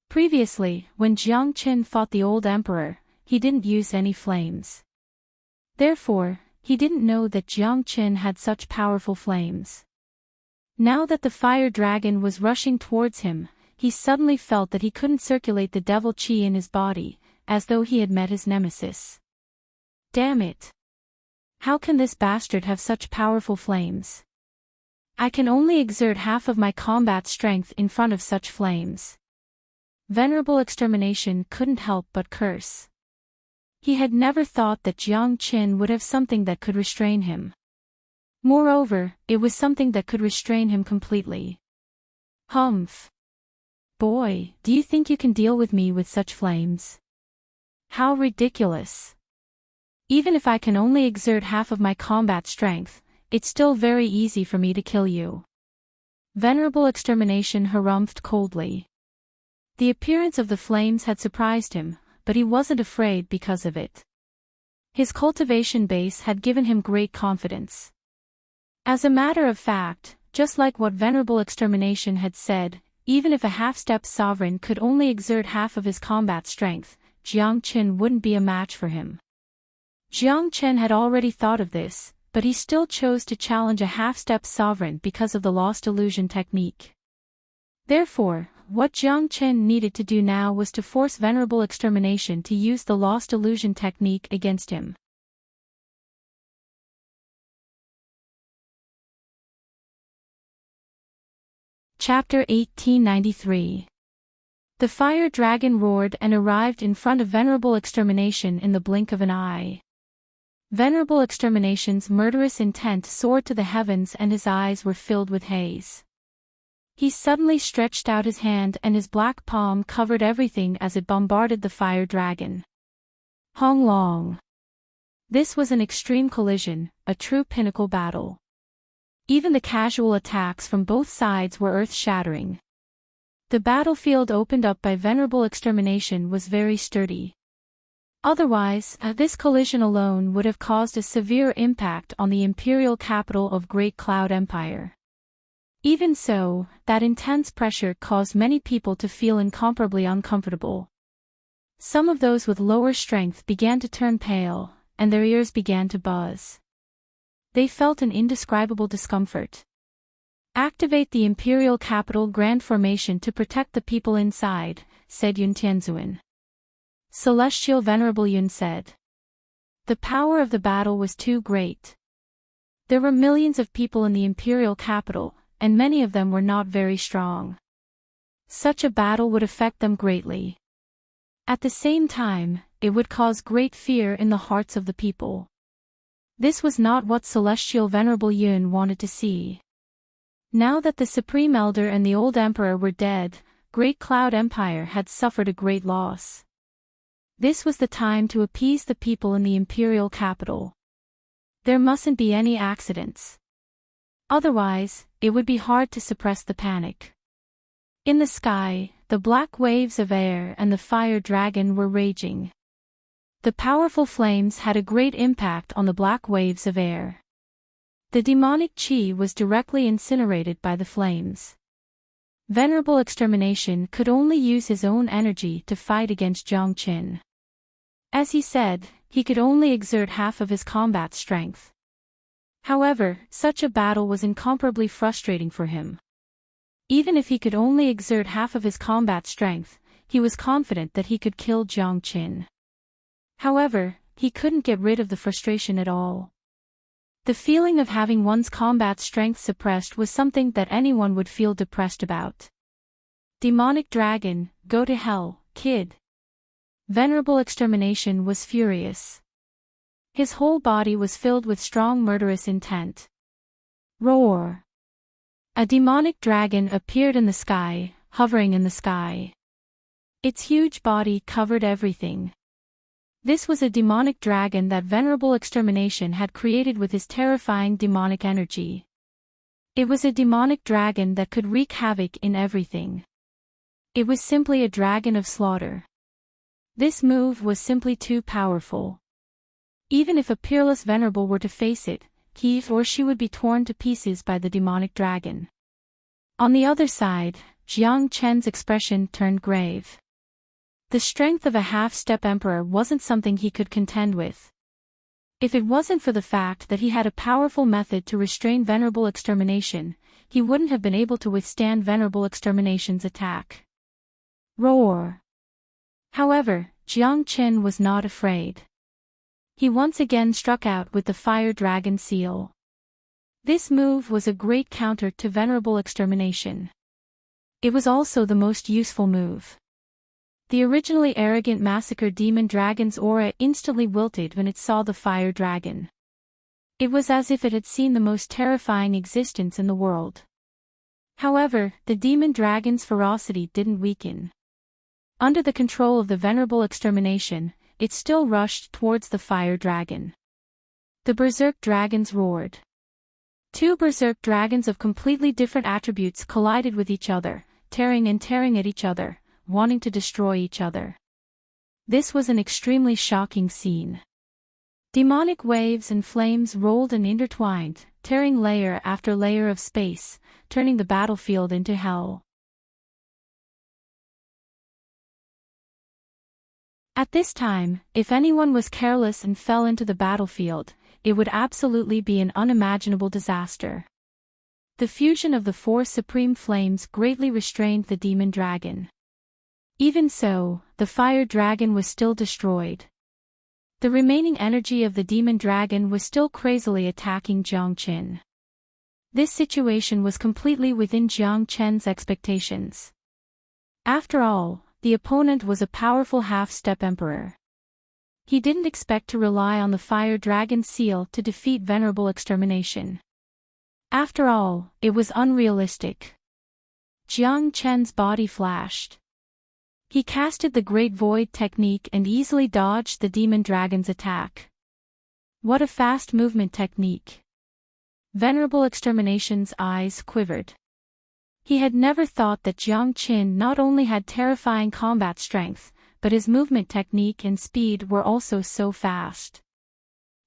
Previously, when Jiang Qin fought the old emperor, he didn't use any flames. Therefore, he didn't know that Jiang Qin had such powerful flames. Now that the fire dragon was rushing towards him, he suddenly felt that he couldn't circulate the devil qi in his body, as though he had met his nemesis. Damn it! How can this bastard have such powerful flames? I can only exert half of my combat strength in front of such flames. Venerable Extermination couldn't help but curse. He had never thought that Jiang Qin would have something that could restrain him. Moreover, it was something that could restrain him completely. Humph! Boy, do you think you can deal with me with such flames? How ridiculous! Even if I can only exert half of my combat strength, it's still very easy for me to kill you. Venerable Extermination harumphed coldly. The appearance of the flames had surprised him, but he wasn't afraid because of it. His cultivation base had given him great confidence. As a matter of fact, just like what Venerable Extermination had said, even if a half-step sovereign could only exert half of his combat strength, Jiang Qin wouldn't be a match for him. Jiang Chen had already thought of this, but he still chose to challenge a half-step sovereign because of the lost illusion technique. Therefore, what Jiang Chen needed to do now was to force Venerable Extermination to use the lost illusion technique against him. Chapter 1893. The fire dragon roared and arrived in front of Venerable Extermination in the blink of an eye. Venerable Extermination's murderous intent soared to the heavens and his eyes were filled with haze. He suddenly stretched out his hand and his black palm covered everything as it bombarded the fire dragon. Hong Long. This was an extreme collision, a true pinnacle battle. Even the casual attacks from both sides were earth-shattering. The battlefield opened up by Venerable Extermination was very sturdy. Otherwise, this collision alone would have caused a severe impact on the imperial capital of Great Cloud Empire. Even so, that intense pressure caused many people to feel incomparably uncomfortable. Some of those with lower strength began to turn pale, and their ears began to buzz. They felt an indescribable discomfort. Activate the Imperial Capital Grand Formation to protect the people inside, said Yun Tianzuan. Celestial Venerable Yun said. The power of the battle was too great. There were millions of people in the Imperial Capital, and many of them were not very strong. Such a battle would affect them greatly. At the same time, it would cause great fear in the hearts of the people. This was not what Celestial Venerable Yun wanted to see. Now that the Supreme Elder and the old Emperor were dead, Great Cloud Empire had suffered a great loss. This was the time to appease the people in the imperial capital. There mustn't be any accidents. Otherwise, it would be hard to suppress the panic. In the sky, the black waves of air and the fire dragon were raging. The powerful flames had a great impact on the black waves of air. The demonic chi was directly incinerated by the flames. Venerable Extermination could only use his own energy to fight against Jiang Qin. As he said, he could only exert half of his combat strength. However, such a battle was incomparably frustrating for him. Even if he could only exert half of his combat strength, he was confident that he could kill Jiang Qin. However, he couldn't get rid of the frustration at all. The feeling of having one's combat strength suppressed was something that anyone would feel depressed about. Demonic dragon, go to hell, kid. Venerable Extermination was furious. His whole body was filled with strong murderous intent. Roar! A demonic dragon appeared in the sky, hovering in the sky. Its huge body covered everything. This was a demonic dragon that Venerable Extermination had created with his terrifying demonic energy. It was a demonic dragon that could wreak havoc in everything. It was simply a dragon of slaughter. This move was simply too powerful. Even if a peerless Venerable were to face it, he or she would be torn to pieces by the demonic dragon. On the other side, Jiang Chen's expression turned grave. The strength of a half-step emperor wasn't something he could contend with. If it wasn't for the fact that he had a powerful method to restrain Venerable Extermination, he wouldn't have been able to withstand Venerable Extermination's attack. Roar! However, Jiang Qin was not afraid. He once again struck out with the Fire Dragon Seal. This move was a great counter to Venerable Extermination. It was also the most useful move. The originally arrogant Massacre Demon Dragon's aura instantly wilted when it saw the Fire Dragon. It was as if it had seen the most terrifying existence in the world. However, the Demon Dragon's ferocity didn't weaken. Under the control of the Venerable Extermination, it still rushed towards the Fire Dragon. The Berserk Dragons roared. Two Berserk Dragons of completely different attributes collided with each other, tearing at each other, wanting to destroy each other. This was an extremely shocking scene. Demonic waves and flames rolled and intertwined, tearing layer after layer of space, turning the battlefield into hell. At this time, if anyone was careless and fell into the battlefield, it would absolutely be an unimaginable disaster. The fusion of the four supreme flames greatly restrained the demon dragon. Even so, the fire dragon was still destroyed. The remaining energy of the demon dragon was still crazily attacking Jiang Qin. This situation was completely within Jiang Chen's expectations. After all, the opponent was a powerful half-step emperor. He didn't expect to rely on the fire dragon seal to defeat venerable extermination. After all, it was unrealistic. Jiang Chen's body flashed. He casted the Great Void technique and easily dodged the demon dragon's attack. What a fast movement technique! Venerable extermination's eyes quivered. He had never thought that Jiang Qin not only had terrifying combat strength, but his movement technique and speed were also so fast.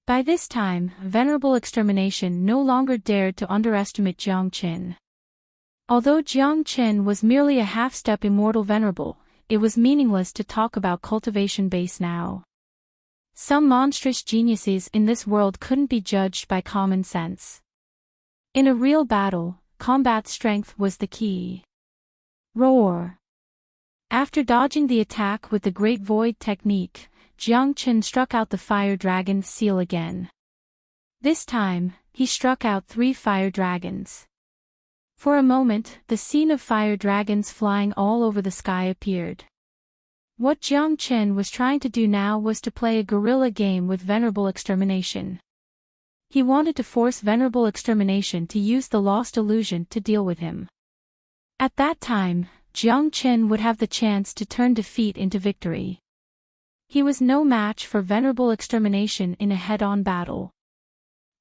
By this time, venerable extermination no longer dared to underestimate Jiang Qin. Although Jiang Qin was merely a half-step immortal venerable, it was meaningless to talk about cultivation base now. Some monstrous geniuses in this world couldn't be judged by common sense. In a real battle, combat strength was the key. Roar! After dodging the attack with the Great Void technique, Jiang Qin struck out the fire dragon seal again. This time, he struck out 3 fire dragons. For a moment, the scene of fire dragons flying all over the sky appeared. What Jiang Qin was trying to do now was to play a guerrilla game with venerable extermination. He wanted to force venerable extermination to use the lost illusion to deal with him. At that time, Jiang Qin would have the chance to turn defeat into victory. He was no match for venerable extermination in a head-on battle.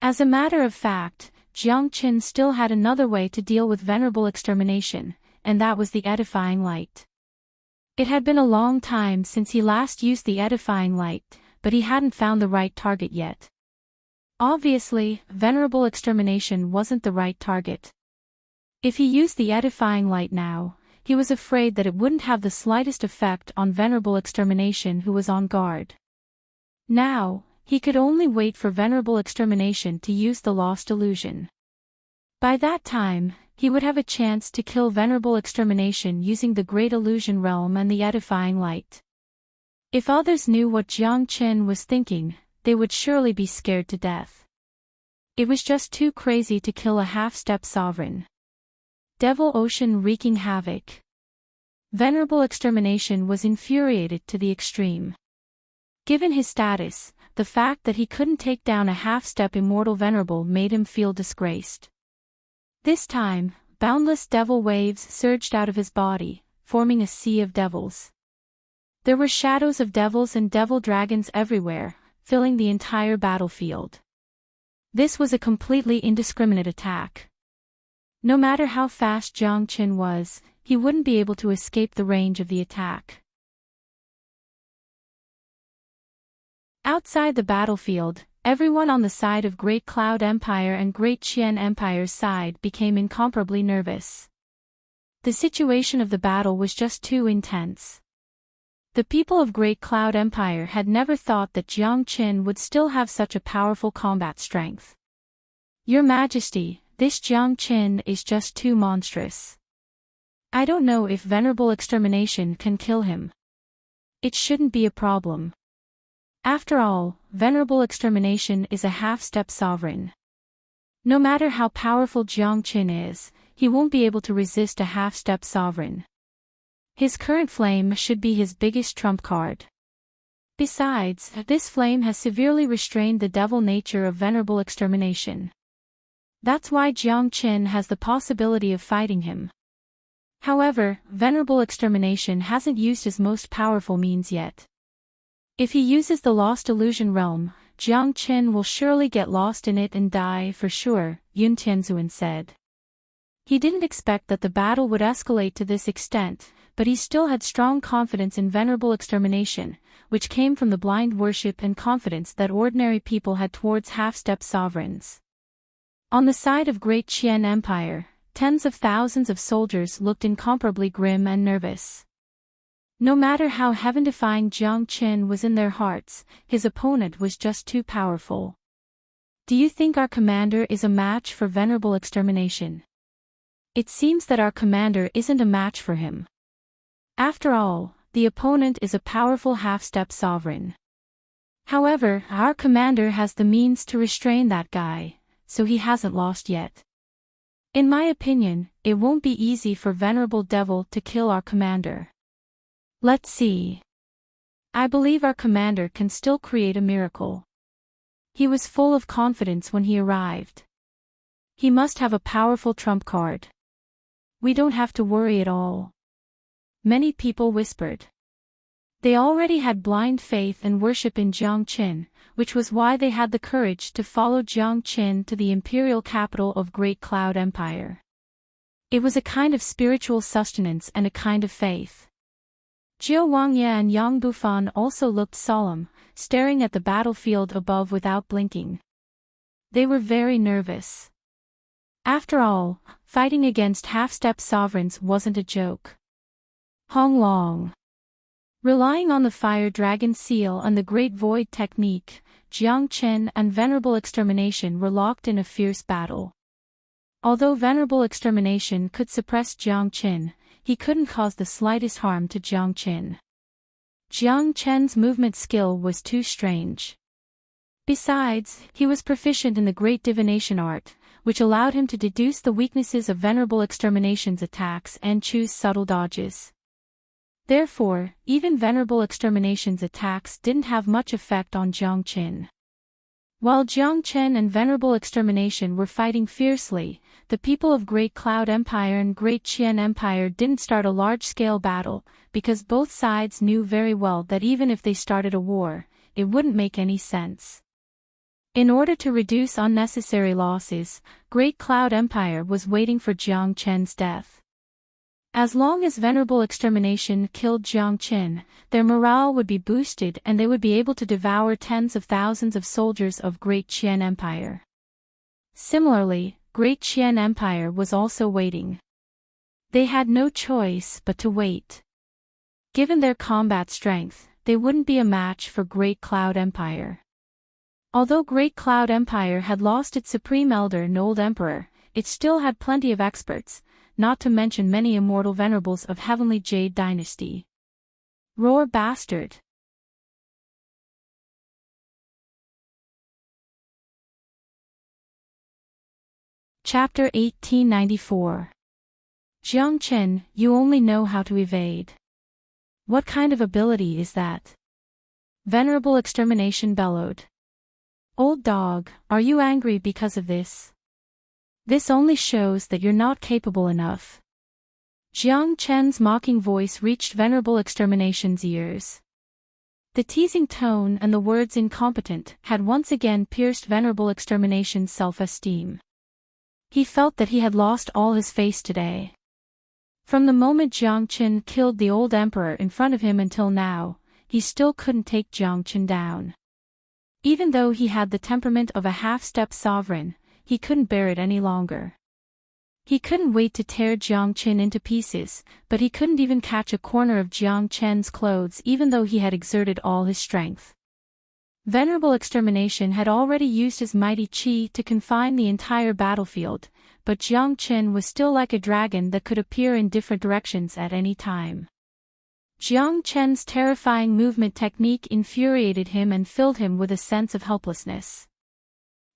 As a matter of fact, Jiang Qin still had another way to deal with venerable extermination, and that was the edifying light. It had been a long time since he last used the edifying light, but he hadn't found the right target yet. Obviously, venerable extermination wasn't the right target. If he used the edifying light now, he was afraid that it wouldn't have the slightest effect on venerable extermination who was on guard. Now, he could only wait for venerable extermination to use the lost illusion. By that time, he would have a chance to kill venerable extermination using the great illusion realm and the edifying light. If others knew what Jiang Qin was thinking, they would surely be scared to death. It was just too crazy to kill a half-step sovereign. Devil Ocean wreaking havoc. Venerable extermination was infuriated to the extreme. Given his status, the fact that he couldn't take down a half-step immortal venerable made him feel disgraced. This time, boundless devil waves surged out of his body, forming a sea of devils. There were shadows of devils and devil dragons everywhere, filling the entire battlefield. This was a completely indiscriminate attack. No matter how fast Jiang Qin was, he wouldn't be able to escape the range of the attack. Outside the battlefield, everyone on the side of Great Cloud Empire and Great Qian Empire's side became incomparably nervous. The situation of the battle was just too intense. The people of Great Cloud Empire had never thought that Jiang Qin would still have such a powerful combat strength. Your Majesty, this Jiang Qin is just too monstrous. I don't know if venerable extermination can kill him. It shouldn't be a problem. After all, venerable extermination is a half-step sovereign. No matter how powerful Jiang Qin is, he won't be able to resist a half-step sovereign. His current flame should be his biggest trump card. Besides, this flame has severely restrained the devil nature of venerable extermination. That's why Jiang Qin has the possibility of fighting him. However, venerable extermination hasn't used his most powerful means yet. If he uses the lost illusion realm, Jiang Qin will surely get lost in it and die for sure, Yun Tianzuan said. He didn't expect that the battle would escalate to this extent, but he still had strong confidence in venerable extermination, which came from the blind worship and confidence that ordinary people had towards half-step sovereigns. On the side of Great Qian Empire, tens of thousands of soldiers looked incomparably grim and nervous. No matter how heaven-defying Jiang Qin was in their hearts, his opponent was just too powerful. Do you think our commander is a match for Venerable Extermination? It seems that our commander isn't a match for him. After all, the opponent is a powerful half-step sovereign. However, our commander has the means to restrain that guy, so he hasn't lost yet. In my opinion, it won't be easy for Venerable Devil to kill our commander. Let's see. I believe our commander can still create a miracle. He was full of confidence when he arrived. He must have a powerful trump card. We don't have to worry at all. Many people whispered. They already had blind faith and worship in Jiang Qin, which was why they had the courage to follow Jiang Qin to the imperial capital of Great Cloud Empire. It was a kind of spiritual sustenance and a kind of faith. Jiao Wangye and Yang Bufan also looked solemn, staring at the battlefield above without blinking. They were very nervous. After all, fighting against half-step sovereigns wasn't a joke. Hong Long. Relying on the Fire Dragon Seal and the Great Void technique, Jiang Qin and Venerable Extermination were locked in a fierce battle. Although Venerable Extermination could suppress Jiang Qin, he couldn't cause the slightest harm to Jiang Qin. Jiang Qin's movement skill was too strange. Besides, he was proficient in the Great Divination art, which allowed him to deduce the weaknesses of Venerable Extermination's attacks and choose subtle dodges. Therefore, even Venerable Extermination's attacks didn't have much effect on Jiang Qin. While Jiang Qin and Venerable Extermination were fighting fiercely, the people of Great Cloud Empire and Great Qian Empire didn't start a large-scale battle, because both sides knew very well that even if they started a war, it wouldn't make any sense. In order to reduce unnecessary losses, Great Cloud Empire was waiting for Jiang Qin's death. As long as Venerable Extermination killed Jiang Qin, their morale would be boosted and they would be able to devour tens of thousands of soldiers of Great Qian Empire. Similarly, Great Qian Empire was also waiting. They had no choice but to wait. Given their combat strength, they wouldn't be a match for Great Cloud Empire. Although Great Cloud Empire had lost its Supreme Elder and Old Emperor, it still had plenty of experts, not to mention many immortal venerables of Heavenly Jade Dynasty. Roar bastard! Chapter 1894. Jiang Qin, you only know how to evade. What kind of ability is that? Venerable Extermination bellowed. Old dog, are you angry because of this? This only shows that you're not capable enough. Jiang Qin's mocking voice reached Venerable Extermination's ears. The teasing tone and the words incompetent had once again pierced Venerable Extermination's self-esteem. He felt that he had lost all his face today. From the moment Jiang Qin killed the old emperor in front of him until now, he still couldn't take Jiang Qin down. Even though he had the temperament of a half-step sovereign, he couldn't bear it any longer. He couldn't wait to tear Jiang Qin into pieces, but he couldn't even catch a corner of Jiang Qin's clothes even though he had exerted all his strength. Venerable Extermination had already used his mighty qi to confine the entire battlefield, but Jiang Qin was still like a dragon that could appear in different directions at any time. Jiang Qin's terrifying movement technique infuriated him and filled him with a sense of helplessness.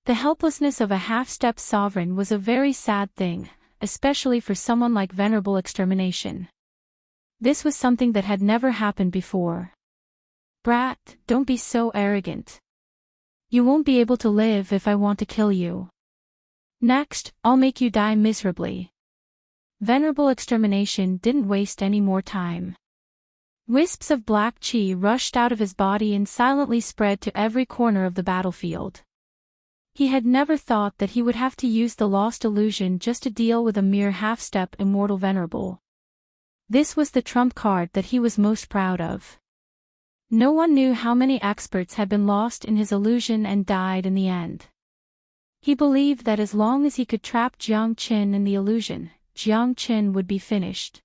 The helplessness of a half-step sovereign was a very sad thing, especially for someone like Venerable Extermination. This was something that had never happened before. Brat, don't be so arrogant. You won't be able to live if I want to kill you. Next, I'll make you die miserably. Venerable Extermination didn't waste any more time. Wisps of black qi rushed out of his body and silently spread to every corner of the battlefield. He had never thought that he would have to use the lost illusion just to deal with a mere half-step immortal venerable. This was the trump card that he was most proud of. No one knew how many experts had been lost in his illusion and died in the end. He believed that as long as he could trap Jiang Qin in the illusion, Jiang Qin would be finished.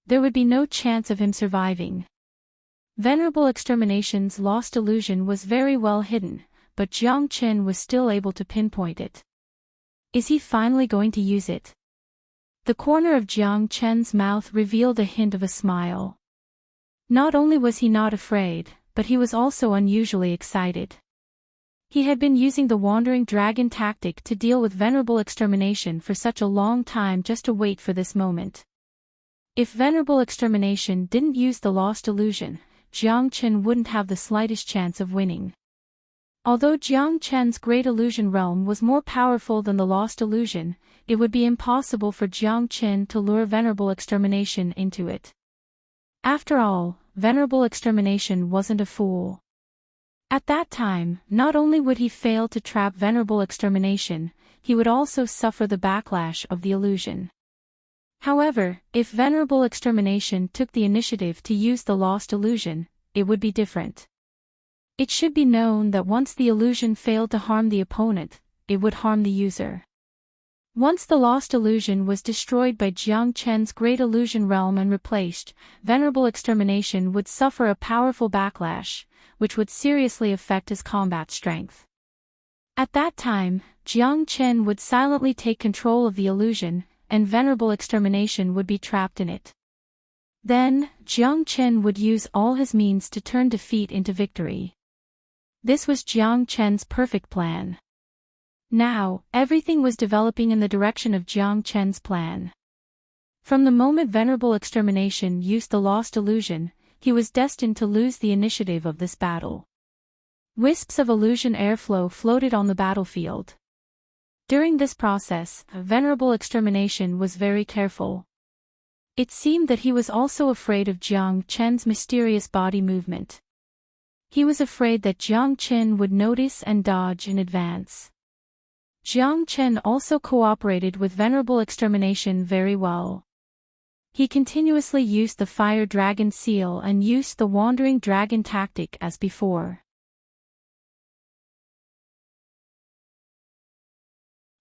there would be no chance of him surviving. Venerable Extermination's lost illusion was very well hidden, but Jiang Chen was still able to pinpoint it. Is he finally going to use it? The corner of Jiang Chen's mouth revealed a hint of a smile. Not only was he not afraid, but he was also unusually excited. He had been using the Wandering Dragon tactic to deal with Venerable Extermination for such a long time just to wait for this moment. If Venerable Extermination didn't use the lost illusion, Jiang Chen wouldn't have the slightest chance of winning. Although Jiang Chen's Great Illusion Realm was more powerful than the lost illusion, it would be impossible for Jiang Chen to lure Venerable Extermination into it. After all, Venerable Extermination wasn't a fool. At that time, not only would he fail to trap Venerable Extermination, he would also suffer the backlash of the illusion. However, if Venerable Extermination took the initiative to use the lost illusion, it would be different. It should be known that once the illusion failed to harm the opponent, it would harm the user. Once the lost illusion was destroyed by Jiang Chen's Great Illusion Realm and replaced, Venerable Extermination would suffer a powerful backlash, which would seriously affect his combat strength. At that time, Jiang Chen would silently take control of the illusion, and Venerable Extermination would be trapped in it. Then, Jiang Chen would use all his means to turn defeat into victory. This was Jiang Chen's perfect plan. Now, everything was developing in the direction of Jiang Chen's plan. From the moment Venerable Extermination used the lost illusion, he was destined to lose the initiative of this battle. Wisps of illusion airflow floated on the battlefield. During this process, Venerable Extermination was very careful. It seemed that he was also afraid of Jiang Chen's mysterious body movement. He was afraid that Jiang Chen would notice and dodge in advance. Jiang Chen also cooperated with Venerable Extermination very well. He continuously used the Fire Dragon Seal and used the Wandering Dragon tactic as before.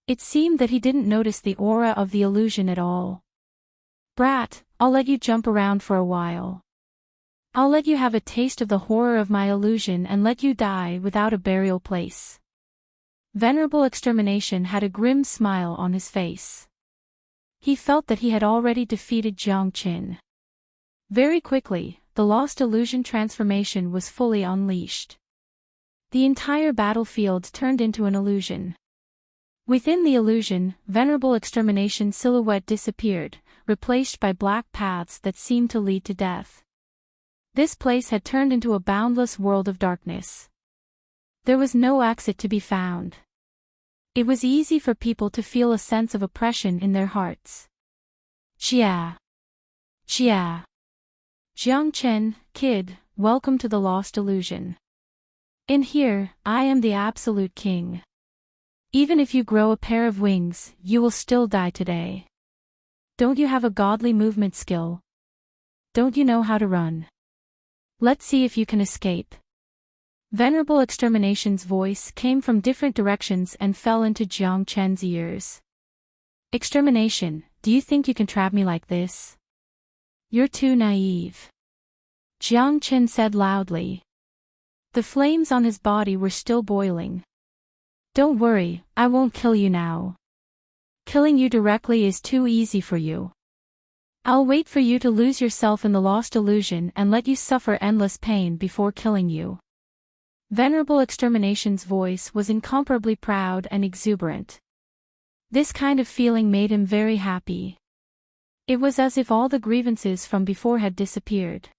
It seemed that he didn't notice the aura of the illusion at all. "Brat, I'll let you jump around for a while. I'll let you have a taste of the horror of my illusion and let you die without a burial place." Venerable Extermination had a grim smile on his face. He felt that he had already defeated Jiang Chen. Very quickly, the lost illusion transformation was fully unleashed. The entire battlefield turned into an illusion. Within the illusion, Venerable Extermination's silhouette disappeared, replaced by black paths that seemed to lead to death. This place had turned into a boundless world of darkness. There was no exit to be found. It was easy for people to feel a sense of oppression in their hearts. Jia. Jia. Jiang Chen, kid, welcome to the lost illusion. In here, I am the absolute king. Even if you grow a pair of wings, you will still die today. Don't you have a godly movement skill? Don't you know how to run? Let's see if you can escape. Venerable Extermination's voice came from different directions and fell into Jiang Chen's ears. "Extermination, do you think you can trap me like this? You're too naive," Jiang Chen said loudly. The flames on his body were still boiling. "Don't worry, I won't kill you now. Killing you directly is too easy for you. I'll wait for you to lose yourself in the lost illusion and let you suffer endless pain before killing you." Venerable Extermination's voice was incomparably proud and exuberant. This kind of feeling made him very happy. It was as if all the grievances from before had disappeared.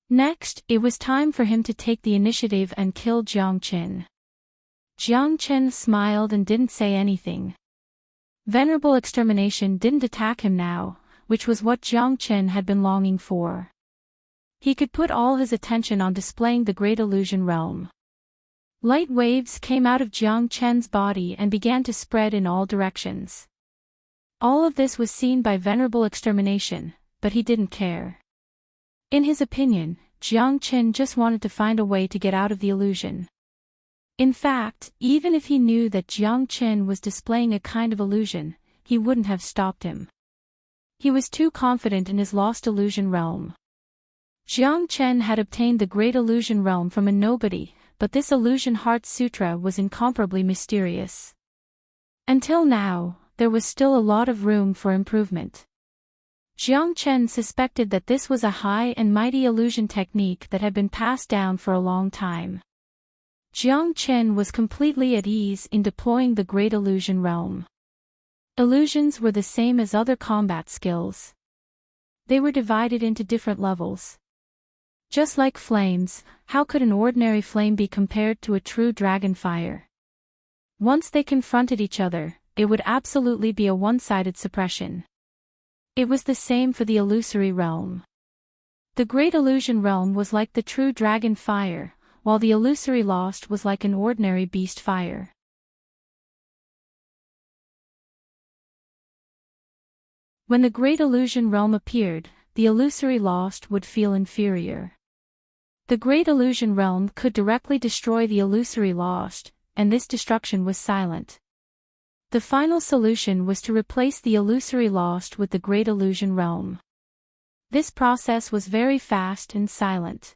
Next, it was time for him to take the initiative and kill Jiang Chen. Jiang Chen smiled and didn't say anything. Venerable Extermination didn't attack him now, which was what Jiang Chen had been longing for. He could put all his attention on displaying the Great Illusion Realm. Light waves came out of Jiang Chen's body and began to spread in all directions. All of this was seen by Venerable Extermination, but he didn't care. In his opinion, Jiang Chen just wanted to find a way to get out of the illusion. In fact, even if he knew that Jiang Chen was displaying a kind of illusion, he wouldn't have stopped him. He was too confident in his lost illusion realm. Jiang Chen had obtained the great illusion realm from a nobody, but this illusion heart sutra was incomparably mysterious. Until now, there was still a lot of room for improvement. Jiang Chen suspected that this was a high and mighty illusion technique that had been passed down for a long time. Jiang Chen was completely at ease in deploying the great illusion realm. Illusions were the same as other combat skills. They were divided into different levels. Just like flames, how could an ordinary flame be compared to a true dragon fire? Once they confronted each other, it would absolutely be a one-sided suppression. It was the same for the illusory realm. The great illusion realm was like the true dragon fire, while the illusory lost was like an ordinary beast fire. When the great illusion realm appeared, the illusory lost would feel inferior. The great illusion realm could directly destroy the illusory lost, and this destruction was silent. The final solution was to replace the illusory lost with the great illusion realm. This process was very fast and silent.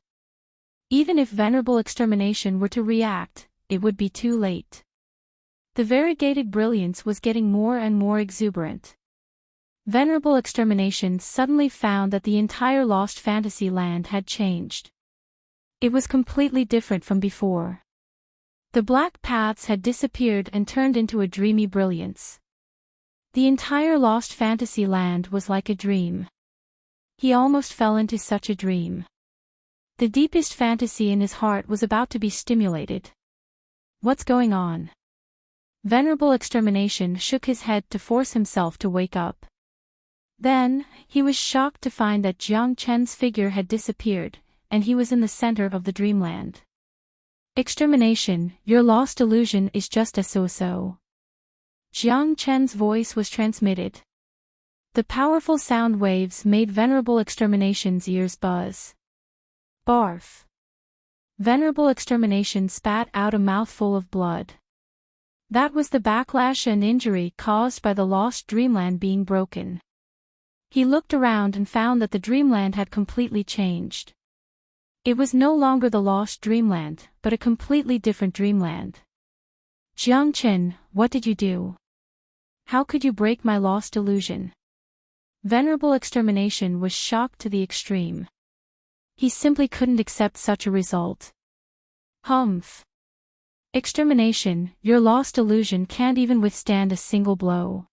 Even if venerable extermination were to react, it would be too late. The variegated brilliance was getting more and more exuberant. Venerable extermination suddenly found that the entire lost fantasy land had changed. It was completely different from before. The black paths had disappeared and turned into a dreamy brilliance. The entire lost fantasy land was like a dream. He almost fell into such a dream. The deepest fantasy in his heart was about to be stimulated. What's going on? Venerable extermination shook his head to force himself to wake up. Then, he was shocked to find that Jiang Chen's figure had disappeared, and he was in the center of the dreamland. Extermination, your lost illusion is just a so-so. Jiang Chen's voice was transmitted. The powerful sound waves made venerable extermination's ears buzz. Barf. Venerable extermination spat out a mouthful of blood. That was the backlash and injury caused by the lost dreamland being broken. He looked around and found that the dreamland had completely changed. It was no longer the lost dreamland, but a completely different dreamland. Jiang Chen, what did you do? How could you break my lost illusion? Venerable extermination was shocked to the extreme. He simply couldn't accept such a result. Humph. Extermination, your lost illusion can't even withstand a single blow.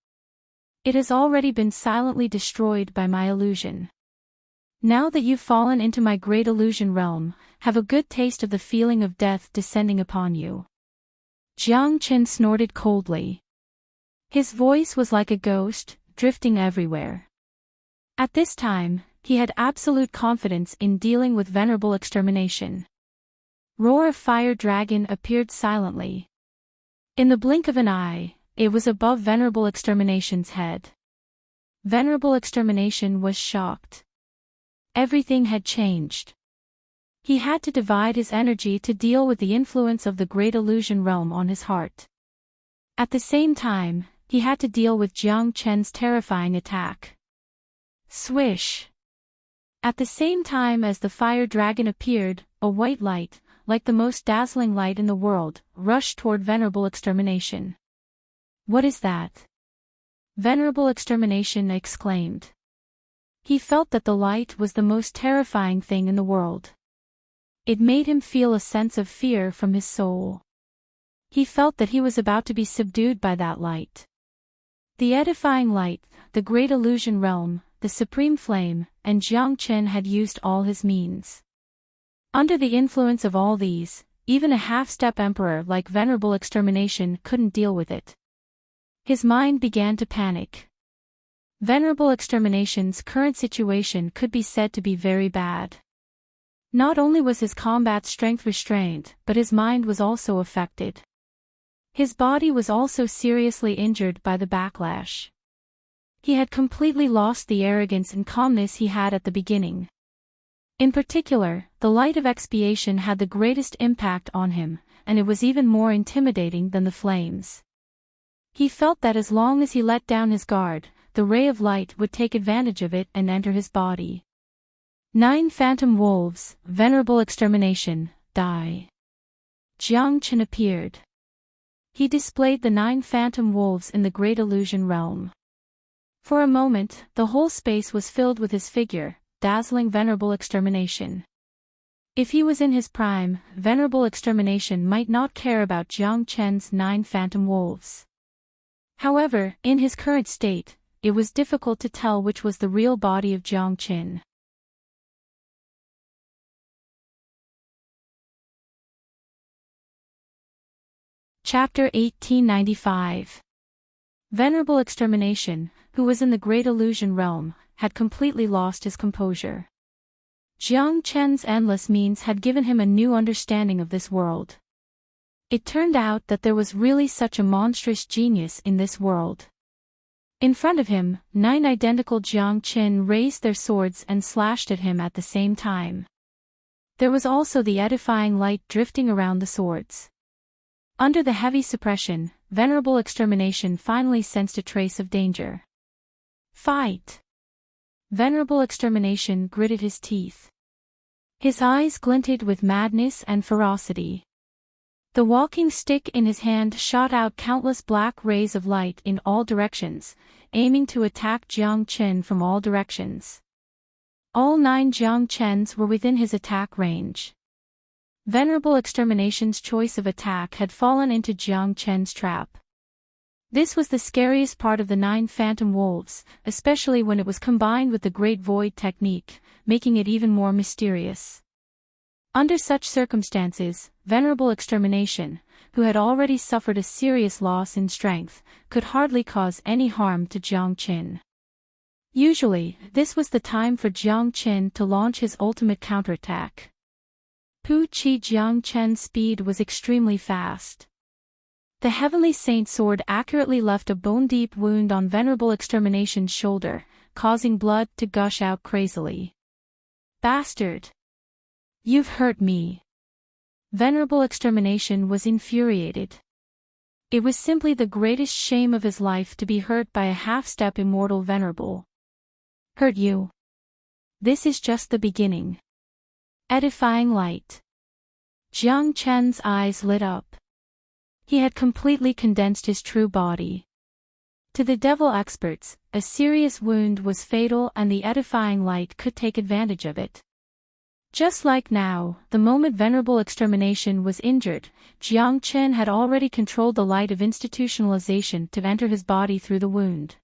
It has already been silently destroyed by my illusion. Now that you've fallen into my great illusion realm, have a good taste of the feeling of death descending upon you. Jiang Chen snorted coldly. His voice was like a ghost, drifting everywhere. At this time, he had absolute confidence in dealing with venerable extermination. Roar of Fire Dragon appeared silently. In the blink of an eye, it was above venerable extermination's head. Venerable extermination was shocked. Everything had changed. He had to divide his energy to deal with the influence of the great illusion realm on his heart. At the same time, he had to deal with Jiang Chen's terrifying attack. Swish! At the same time as the fire dragon appeared, a white light, like the most dazzling light in the world, rushed toward venerable extermination. What is that? Venerable extermination exclaimed. He felt that the light was the most terrifying thing in the world. It made him feel a sense of fear from his soul. He felt that he was about to be subdued by that light. The edifying light, the great illusion realm, the supreme flame, and Jiang Chen had used all his means. Under the influence of all these, even a half-step emperor like venerable extermination couldn't deal with it. His mind began to panic. Venerable extermination's current situation could be said to be very bad. Not only was his combat strength restrained, but his mind was also affected. His body was also seriously injured by the backlash. He had completely lost the arrogance and calmness he had at the beginning. In particular, the light of expiation had the greatest impact on him, and it was even more intimidating than the flames. He felt that as long as he let down his guard, the ray of light would take advantage of it and enter his body. 9 Phantom Wolves, Venerable Extermination, die. Jiang Qin appeared. He displayed the 9 phantom wolves in the Great Illusion realm. For a moment, the whole space was filled with his figure, dazzling Venerable Extermination. If he was in his prime, Venerable Extermination might not care about Jiang Chen's 9 phantom wolves. However, in his current state, it was difficult to tell which was the real body of Jiang Qin. Chapter 1895. Venerable Extermination, who was in the Great Illusion realm, had completely lost his composure. Jiang Chen's endless means had given him a new understanding of this world. It turned out that there was really such a monstrous genius in this world. In front of him, 9 identical Jiang Qin raised their swords and slashed at him at the same time. There was also the edifying light drifting around the swords. Under the heavy suppression, Venerable Extermination finally sensed a trace of danger. Fight! Venerable Extermination gritted his teeth. His eyes glinted with madness and ferocity. The walking stick in his hand shot out countless black rays of light in all directions, aiming to attack Jiang Qin from all directions. All 9 Jiang Qins were within his attack range. Venerable Extermination's choice of attack had fallen into Jiang Chen's trap. This was the scariest part of the 9 phantom wolves, especially when it was combined with the Great Void technique, making it even more mysterious. Under such circumstances, Venerable Extermination, who had already suffered a serious loss in strength, could hardly cause any harm to Jiang Qin. Usually, this was the time for Jiang Qin to launch his ultimate counterattack. Pu Qi Jiang Chen's speed was extremely fast. The Heavenly Saint sword accurately left a bone-deep wound on Venerable Extermination's shoulder, causing blood to gush out crazily. Bastard! You've hurt me. Venerable Extermination was infuriated. It was simply the greatest shame of his life to be hurt by a half-step immortal Venerable. Hurt you? This is just the beginning. Edifying light. Jiang Chen's eyes lit up. He had completely condensed his true body. To the devil experts, a serious wound was fatal and the edifying light could take advantage of it. Just like now, the moment Venerable Extermination was injured, Jiang Qin had already controlled the light of institutionalization to enter his body through the wound.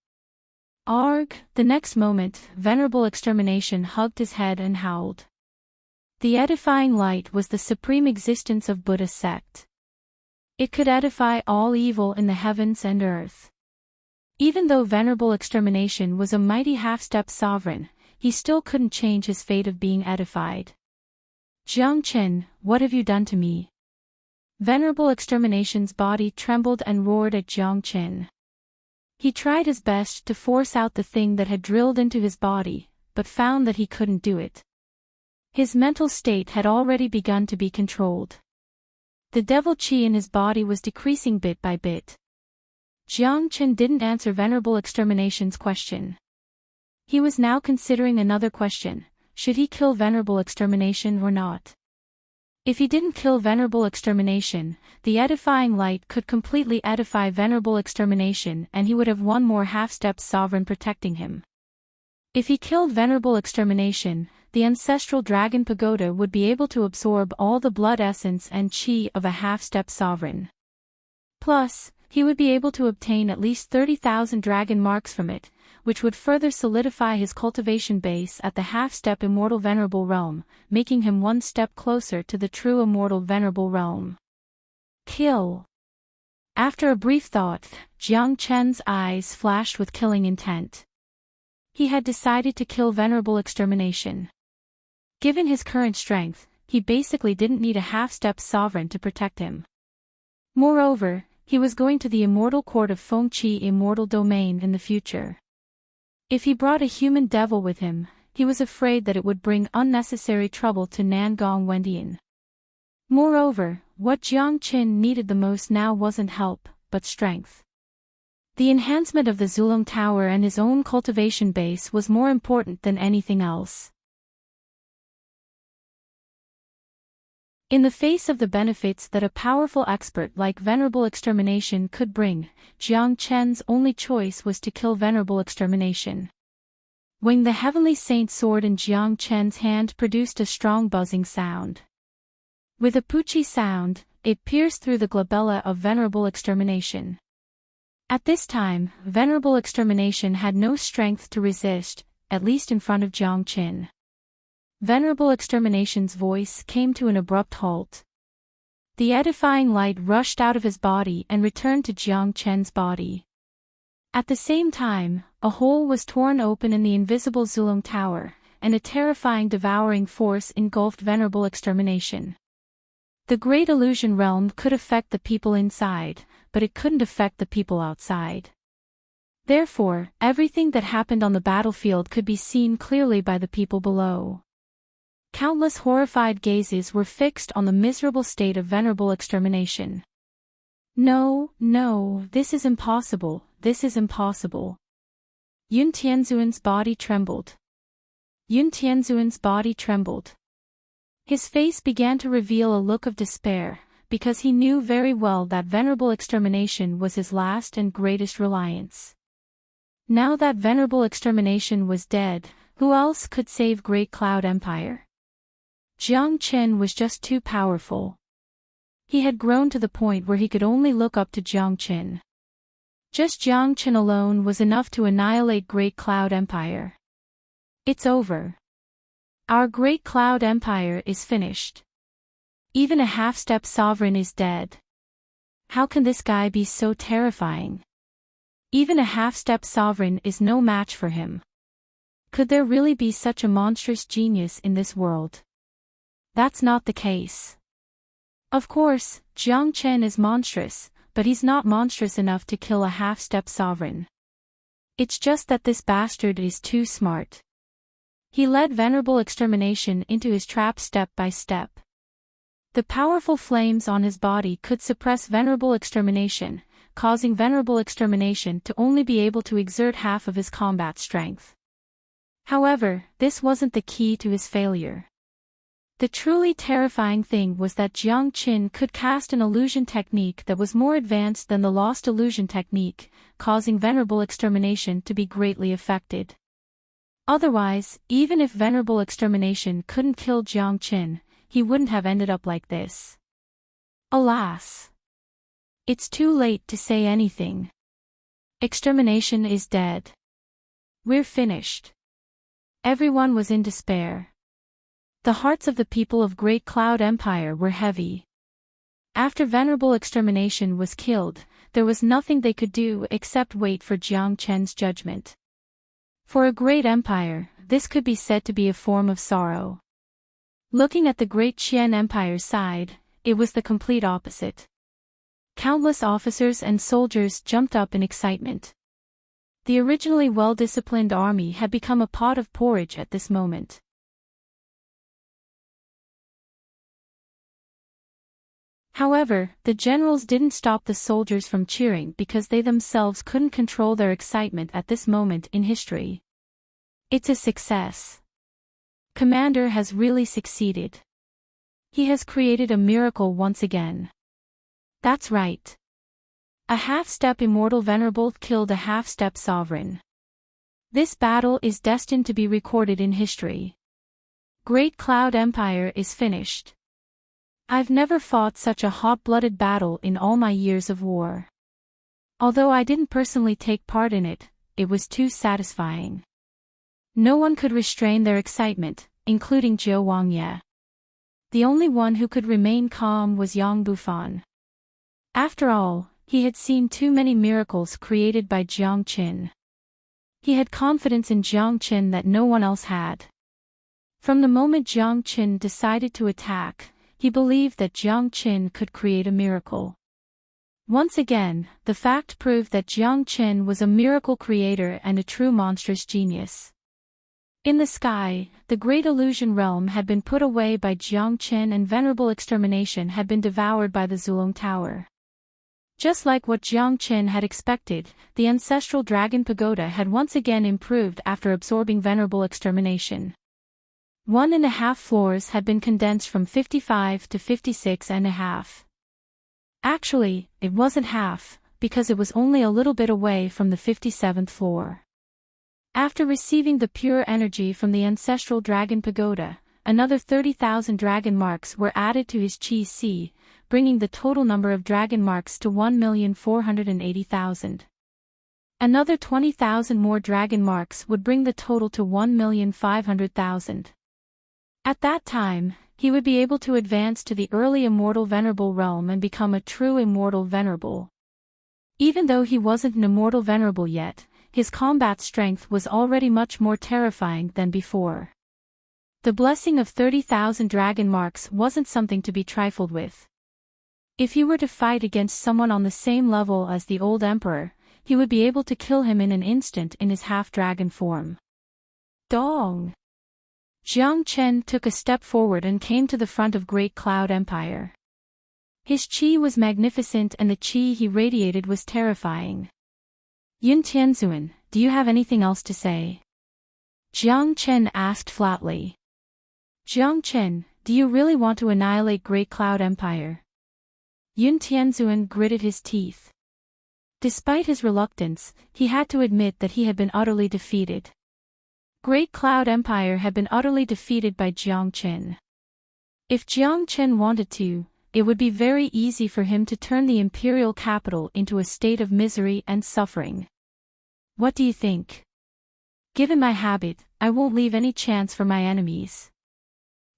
Arg! The next moment, Venerable Extermination hugged his head and howled. The edifying light was the supreme existence of Buddha sect. It could edify all evil in the heavens and earth. Even though Venerable Extermination was a mighty half-step sovereign, he still couldn't change his fate of being edified. Jiang Qin, what have you done to me? Venerable Extermination's body trembled and roared at Jiang Qin. He tried his best to force out the thing that had drilled into his body, but found that he couldn't do it. His mental state had already begun to be controlled. The devil qi in his body was decreasing bit by bit. Jiang Qin didn't answer Venerable Extermination's question. He was now considering another question: should he kill Venerable Extermination or not? If he didn't kill Venerable Extermination, the edifying light could completely edify Venerable Extermination and he would have one more half-step sovereign protecting him. If he killed Venerable Extermination, the ancestral dragon pagoda would be able to absorb all the blood essence and qi of a half-step sovereign. Plus, he would be able to obtain at least 30,000 dragon marks from it, which would further solidify his cultivation base at the half-step immortal venerable realm, making him one step closer to the true immortal venerable realm. Kill. After a brief thought, Jiang Chen's eyes flashed with killing intent. He had decided to kill Venerable Extermination. Given his current strength, he basically didn't need a half-step sovereign to protect him. Moreover, he was going to the immortal court of Fengqi immortal domain in the future. If he brought a human devil with him, he was afraid that it would bring unnecessary trouble to Nangong Wendian. Moreover, what Jiang Qin needed the most now wasn't help, but strength. The enhancement of the Zulong Tower and his own cultivation base was more important than anything else. In the face of the benefits that a powerful expert like Venerable Extermination could bring, Jiang Chen's only choice was to kill Venerable Extermination. When the Heavenly Saint sword in Jiang Chen's hand produced a strong buzzing sound. With a puchy sound, it pierced through the glabella of Venerable Extermination. At this time, Venerable Extermination had no strength to resist, at least in front of Jiang Chen. Venerable Extermination's voice came to an abrupt halt. The edifying light rushed out of his body and returned to Jiang Chen's body. At the same time, a hole was torn open in the invisible Zulong Tower, and a terrifying devouring force engulfed Venerable Extermination. The Great Illusion Realm could affect the people inside, but it couldn't affect the people outside. Therefore, everything that happened on the battlefield could be seen clearly by the people below. Countless horrified gazes were fixed on the miserable state of Venerable Extermination. No, this is impossible, this is impossible. Yun Tianzuan's body trembled. Yun Tianzuan's body trembled. His face began to reveal a look of despair, because he knew very well that Venerable Extermination was his last and greatest reliance. Now that Venerable Extermination was dead, who else could save Great Cloud Empire? Jiang Chen was just too powerful. He had grown to the point where he could only look up to Jiang Chen. Just Jiang Chen alone was enough to annihilate Great Cloud Empire. It's over. Our Great Cloud Empire is finished. Even a half-step sovereign is dead. How can this guy be so terrifying? Even a half-step sovereign is no match for him. Could there really be such a monstrous genius in this world? That's not the case. Of course, Jiang Chen is monstrous, but he's not monstrous enough to kill a half-step sovereign. It's just that this bastard is too smart. He led Venerable Extermination into his trap step by step. The powerful flames on his body could suppress Venerable Extermination, causing Venerable Extermination to only be able to exert half of his combat strength. However, this wasn't the key to his failure. The truly terrifying thing was that Jiang Chen could cast an illusion technique that was more advanced than the lost illusion technique, causing Venerable Extermination to be greatly affected. Otherwise, even if Venerable Extermination couldn't kill Jiang Chen, he wouldn't have ended up like this. Alas! It's too late to say anything. Extermination is dead. We're finished. Everyone was in despair. The hearts of the people of Great Cloud Empire were heavy. After Venerable Extermination was killed, there was nothing they could do except wait for Jiang Chen's judgment. For a great empire, this could be said to be a form of sorrow. Looking at the Great Qian Empire's side, it was the complete opposite. Countless officers and soldiers jumped up in excitement. The originally well-disciplined army had become a pot of porridge at this moment. However, the generals didn't stop the soldiers from cheering because they themselves couldn't control their excitement at this moment in history. It's a success. Commander has really succeeded. He has created a miracle once again. That's right. A half-step immortal venerable killed a half-step sovereign. This battle is destined to be recorded in history. Great Cloud Empire is finished. I've never fought such a hot-blooded battle in all my years of war. Although I didn't personally take part in it, it was too satisfying. No one could restrain their excitement, including Zhou Wangye. The only one who could remain calm was Yang Bufan. After all, he had seen too many miracles created by Jiang Chen. He had confidence in Jiang Chen that no one else had. From the moment Jiang Chen decided to attack, he believed that Jiang Chen could create a miracle. Once again, the fact proved that Jiang Chen was a miracle creator and a true monstrous genius. In the sky, the Great Illusion Realm had been put away by Jiang Chen and Venerable Extermination had been devoured by the Zulong Tower. Just like what Jiang Qin had expected, the ancestral dragon pagoda had once again improved after absorbing venerable extermination. 1.5 floors had been condensed from 55 to 56.5. Actually, it wasn't half, because it was only a little bit away from the 57th floor. After receiving the pure energy from the ancestral dragon pagoda, another 30,000 dragon marks were added to his Qi Si, bringing the total number of dragon marks to 1,480,000. Another 20,000 more dragon marks would bring the total to 1,500,000. At that time, he would be able to advance to the early immortal venerable realm and become a true immortal venerable. Even though he wasn't an immortal venerable yet, his combat strength was already much more terrifying than before. The blessing of 30,000 dragon marks wasn't something to be trifled with. If he were to fight against someone on the same level as the old emperor, he would be able to kill him in an instant in his half-dragon form. Dong! Jiang Chen took a step forward and came to the front of Great Cloud Empire. His qi was magnificent and the qi he radiated was terrifying. Yun Tianzuan, do you have anything else to say? Jiang Chen asked flatly. Jiang Chen, do you really want to annihilate Great Cloud Empire? Yun Tianzuan gritted his teeth. Despite his reluctance, he had to admit that he had been utterly defeated. Great Cloud Empire had been utterly defeated by Jiang Chen. If Jiang Chen wanted to, it would be very easy for him to turn the imperial capital into a state of misery and suffering. What do you think? Given my habit, I won't leave any chance for my enemies.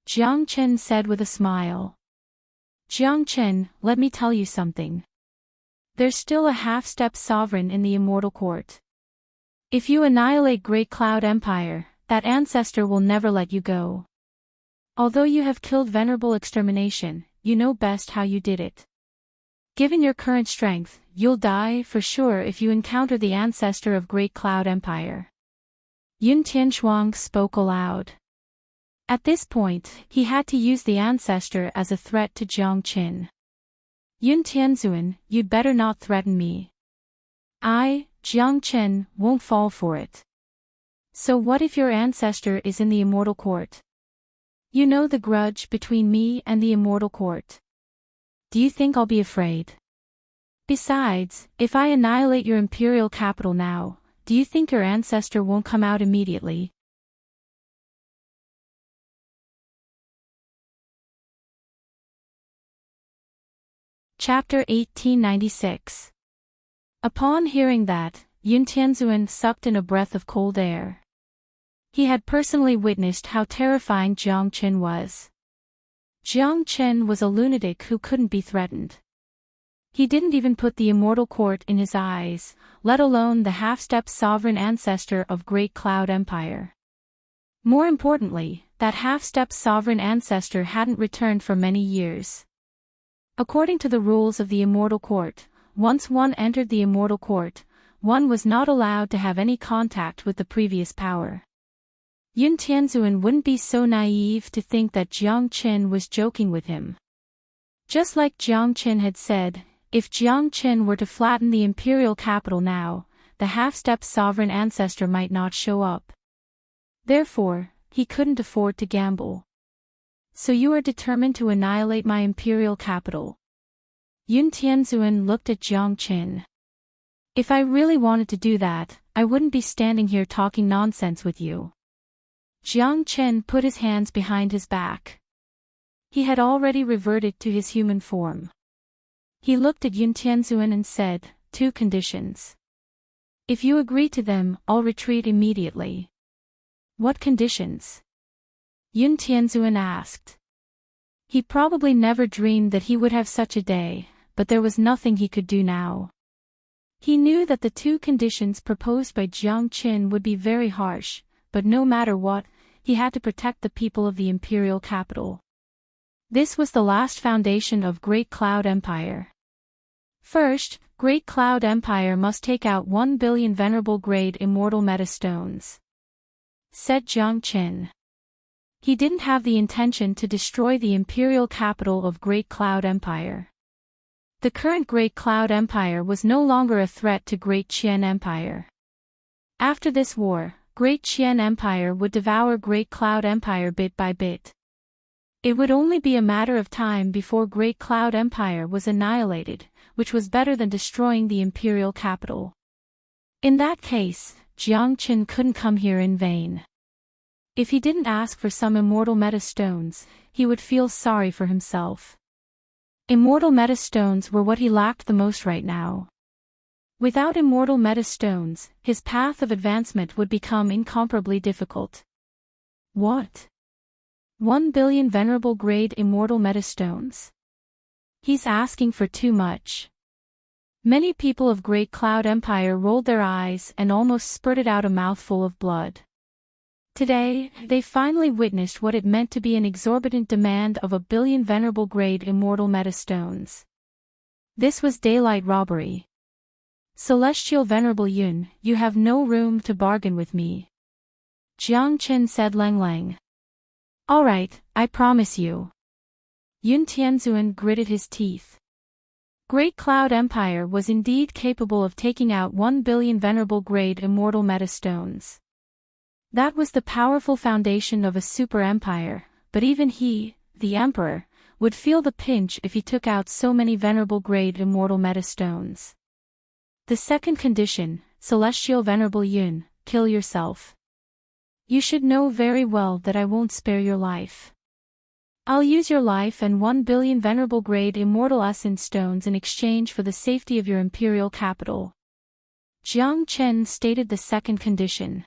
Jiang Chen said with a smile. Jiang Chen, let me tell you something. There's still a half-step sovereign in the immortal court. If you annihilate Great Cloud Empire, that ancestor will never let you go. Although you have killed venerable extermination, you know best how you did it. Given your current strength, you'll die for sure if you encounter the ancestor of Great Cloud Empire. Yun Tianzhuang spoke aloud. At this point, he had to use the ancestor as a threat to Jiang Qin. Yun Tianzuan, you'd better not threaten me. Jiang Chen, won't fall for it. So what if your ancestor is in the immortal court? You know the grudge between me and the immortal court. Do you think I'll be afraid? Besides, if I annihilate your imperial capital now, do you think your ancestor won't come out immediately? Chapter 1896. Upon hearing that, Yun Tianzuan sucked in a breath of cold air. He had personally witnessed how terrifying Jiang Chen was. Jiang Chen was a lunatic who couldn't be threatened. He didn't even put the immortal court in his eyes, let alone the half-step sovereign ancestor of Great Cloud Empire. More importantly, that half-step sovereign ancestor hadn't returned for many years. According to the rules of the immortal court, once one entered the immortal court, one was not allowed to have any contact with the previous power. Yun Tianzuan wouldn't be so naive to think that Jiang Chen was joking with him. Just like Jiang Chen had said, if Jiang Chen were to flatten the imperial capital now, the half-step sovereign ancestor might not show up. Therefore, he couldn't afford to gamble. So you are determined to annihilate my imperial capital? Yun Tianzuan looked at Jiang Chen. If I really wanted to do that, I wouldn't be standing here talking nonsense with you. Jiang Chen put his hands behind his back. He had already reverted to his human form. He looked at Yun Tianzuan and said, 2 conditions. If you agree to them, I'll retreat immediately. What conditions? Yun Tianzuan asked. He probably never dreamed that he would have such a day, but there was nothing he could do now. He knew that the 2 conditions proposed by Jiang Qin would be very harsh, but no matter what, he had to protect the people of the imperial capital. This was the last foundation of Great Cloud Empire. First, Great Cloud Empire must take out 1 billion venerable grade immortal metastones, said Jiang Qin. He didn't have the intention to destroy the imperial capital of Great Cloud Empire. The current Great Cloud Empire was no longer a threat to Great Qian Empire. After this war, Great Qian Empire would devour Great Cloud Empire bit by bit. It would only be a matter of time before Great Cloud Empire was annihilated, which was better than destroying the imperial capital. In that case, Jiang Qin couldn't come here in vain. If he didn't ask for some immortal metastones, he would feel sorry for himself. Immortal metastones were what he lacked the most right now. Without immortal metastones, his path of advancement would become incomparably difficult. What? 1 billion venerable grade immortal metastones. He's asking for too much. Many people of Great Cloud Empire rolled their eyes and almost spurted out a mouthful of blood. Today, they finally witnessed what it meant to be an exorbitant demand of 1 billion venerable grade immortal metastones. This was daylight robbery. Celestial Venerable Yun, you have no room to bargain with me. Jiang Qin said Lang. All right, I promise you. Yun Tianzuan gritted his teeth. Great Cloud Empire was indeed capable of taking out 1 billion venerable grade immortal metastones. That was the powerful foundation of a super empire, but even he, the emperor, would feel the pinch if he took out so many venerable grade immortal metastones. The second condition, Celestial Venerable Yun, kill yourself. You should know very well that I won't spare your life. I'll use your life and 1 billion venerable grade immortal essence stones in exchange for the safety of your imperial capital. Jiang Chen stated the second condition.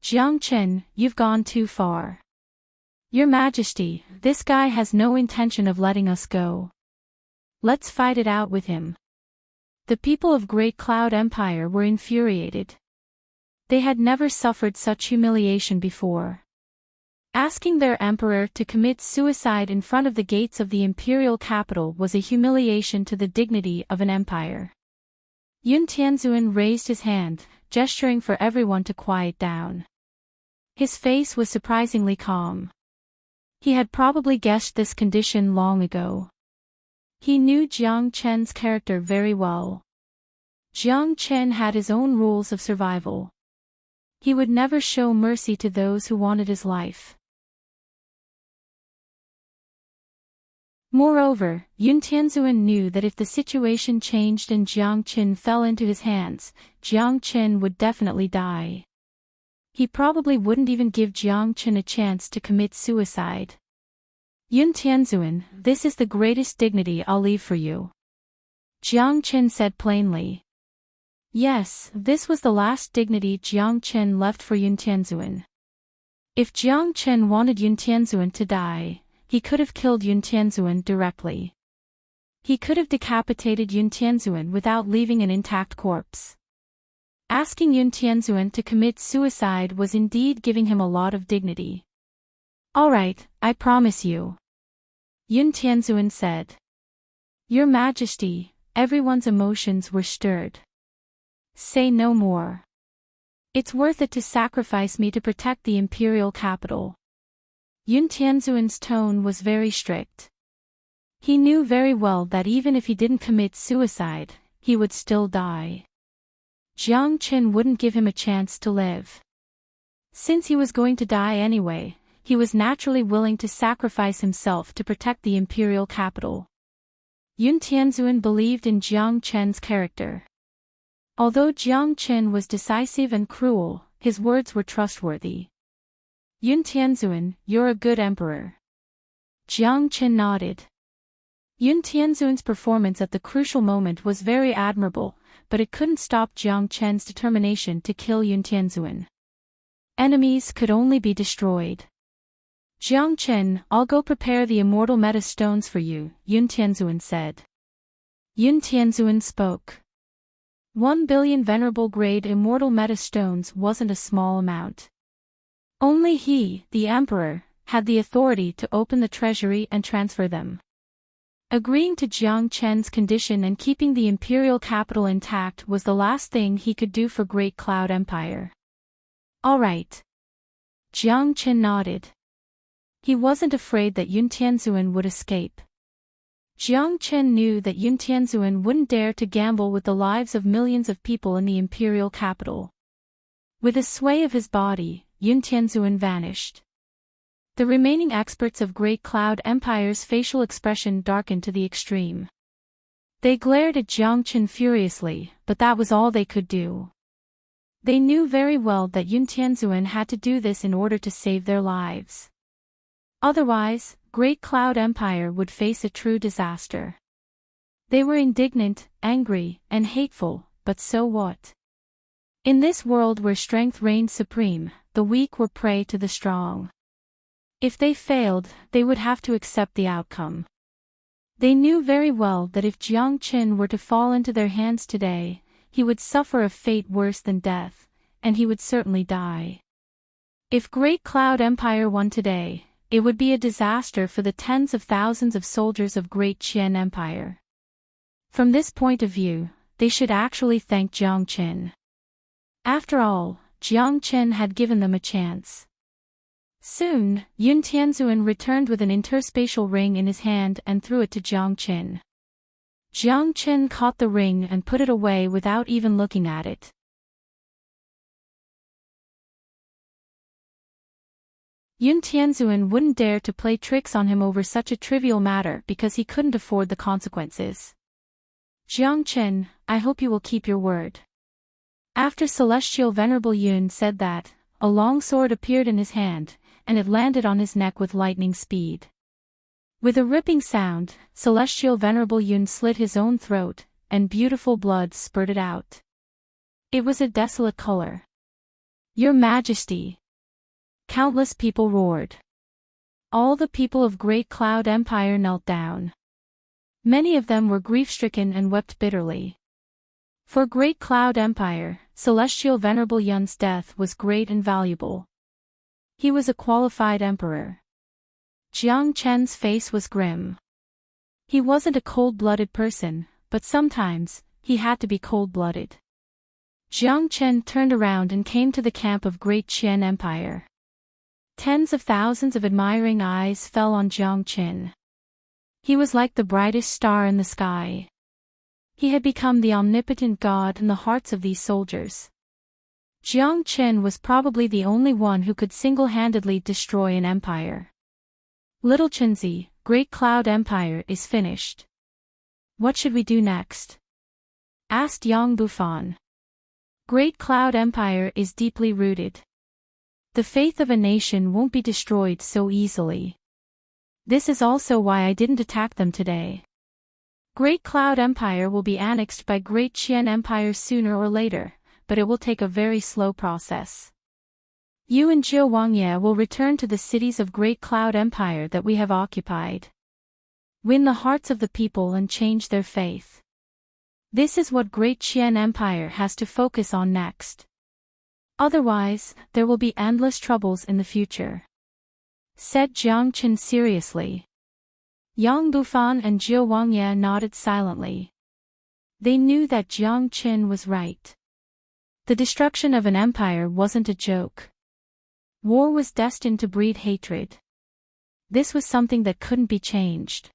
Jiang Chen, you've gone too far. Your Majesty, this guy has no intention of letting us go. Let's fight it out with him. The people of Great Cloud Empire were infuriated. They had never suffered such humiliation before. Asking their emperor to commit suicide in front of the gates of the imperial capital was a humiliation to the dignity of an empire. Yun Tianzuan raised his hand, gesturing for everyone to quiet down. His face was surprisingly calm. He had probably guessed this condition long ago. He knew Jiang Chen's character very well. Jiang Chen had his own rules of survival. He would never show mercy to those who wanted his life. Moreover, Yun Tianzuan knew that if the situation changed and Jiang Qin fell into his hands, Jiang Qin would definitely die. He probably wouldn't even give Jiang Qin a chance to commit suicide. Yun Tianzuan, this is the greatest dignity I'll leave for you. Jiang Qin said plainly. Yes, this was the last dignity Jiang Qin left for Yun Tianzuan. If Jiang Qin wanted Yun Tianzuan to die, he could have killed Yun Tianzuan directly. He could have decapitated Yun Tianzuan without leaving an intact corpse. Asking Yun Tianzuan to commit suicide was indeed giving him a lot of dignity. All right, I promise you. Yun Tianzuan said. Your Majesty, everyone's emotions were stirred. Say no more. It's worth it to sacrifice me to protect the imperial capital. Yun Tianzuan's tone was very strict. He knew very well that even if he didn't commit suicide, he would still die. Jiang Qin wouldn't give him a chance to live. Since he was going to die anyway, he was naturally willing to sacrifice himself to protect the imperial capital. Yun Tianzuan believed in Jiang Chen's character. Although Jiang Qin was decisive and cruel, his words were trustworthy. Yun Tianzuan, you're a good emperor. Jiang Qin nodded. Yun Tianzuan's performance at the crucial moment was very admirable, but it couldn't stop Jiang Chen's determination to kill Yun Tianzuan. Enemies could only be destroyed. Jiang Chen, I'll go prepare the immortal meta stones for you, Yun Tianzuan said. Yun Tianzuan spoke. 1 billion venerable grade immortal meta stones wasn't a small amount. Only he, the emperor, had the authority to open the treasury and transfer them. Agreeing to Jiang Chen's condition and keeping the imperial capital intact was the last thing he could do for Great Cloud Empire. All right. Jiang Chen nodded. He wasn't afraid that Yun Tianzuan would escape. Jiang Chen knew that Yun Tianzhuan wouldn't dare to gamble with the lives of millions of people in the imperial capital. With a sway of his body, Yun Tianzhuan vanished. The remaining experts of Great Cloud Empire's facial expression darkened to the extreme. They glared at Jiang Chen furiously, but that was all they could do. They knew very well that Yun Tianzhuan had to do this in order to save their lives. Otherwise, Great Cloud Empire would face a true disaster. They were indignant, angry, and hateful, but so what? In this world where strength reigned supreme, the weak were prey to the strong. If they failed, they would have to accept the outcome. They knew very well that if Jiang Chen were to fall into their hands today, he would suffer a fate worse than death, and he would certainly die. If Great Cloud Empire won today, it would be a disaster for the tens of thousands of soldiers of Great Qian Empire. From this point of view, they should actually thank Jiang Chen. After all, Jiang Chen had given them a chance. Soon, Yun Tianzhuan returned with an interspatial ring in his hand and threw it to Jiang Chen. Jiang Chen caught the ring and put it away without even looking at it. Yun Tianzhuan wouldn't dare to play tricks on him over such a trivial matter because he couldn't afford the consequences. Jiang Chen, I hope you will keep your word. After Celestial Venerable Yun said that, a long sword appeared in his hand, and it landed on his neck with lightning speed. With a ripping sound, Celestial Venerable Yun slit his own throat, and beautiful blood spurted out. It was a desolate color. Your Majesty! Countless people roared. All the people of Great Cloud Empire knelt down. Many of them were grief-stricken and wept bitterly. For Great Cloud Empire, Celestial Venerable Yun's death was great and valuable. He was a qualified emperor. Jiang Chen's face was grim. He wasn't a cold-blooded person, but sometimes, he had to be cold-blooded. Jiang Chen turned around and came to the camp of Great Qian Empire. Tens of thousands of admiring eyes fell on Jiang Chen. He was like the brightest star in the sky. He had become the omnipotent god in the hearts of these soldiers. Jiang Chen was probably the only one who could single-handedly destroy an empire. Little Chenzi, Great Cloud Empire is finished. What should we do next? Asked Yang Bufan. Great Cloud Empire is deeply rooted. The faith of a nation won't be destroyed so easily. This is also why I didn't attack them today. Great Cloud Empire will be annexed by Great Qian Empire sooner or later, but it will take a very slow process. You and Zhou Wangye will return to the cities of Great Cloud Empire that we have occupied. Win the hearts of the people and change their faith. This is what Great Qian Empire has to focus on next. Otherwise, there will be endless troubles in the future. Said Jiang Chen seriously. Yang Bufan and Zhou Wangye nodded silently. They knew that Jiang Chen was right. The destruction of an empire wasn't a joke. War was destined to breed hatred. This was something that couldn't be changed.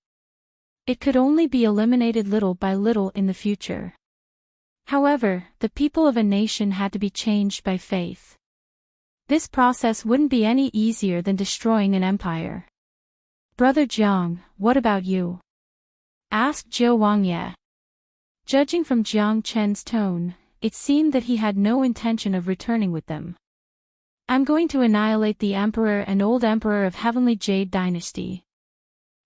It could only be eliminated little by little in the future. However, the people of a nation had to be changed by faith. This process wouldn't be any easier than destroying an empire. Brother Jiang, what about you? Asked Zhou Wangye. Judging from Jiang Chen's tone, it seemed that he had no intention of returning with them. I'm going to annihilate the Emperor and Old Emperor of Heavenly Jade Dynasty.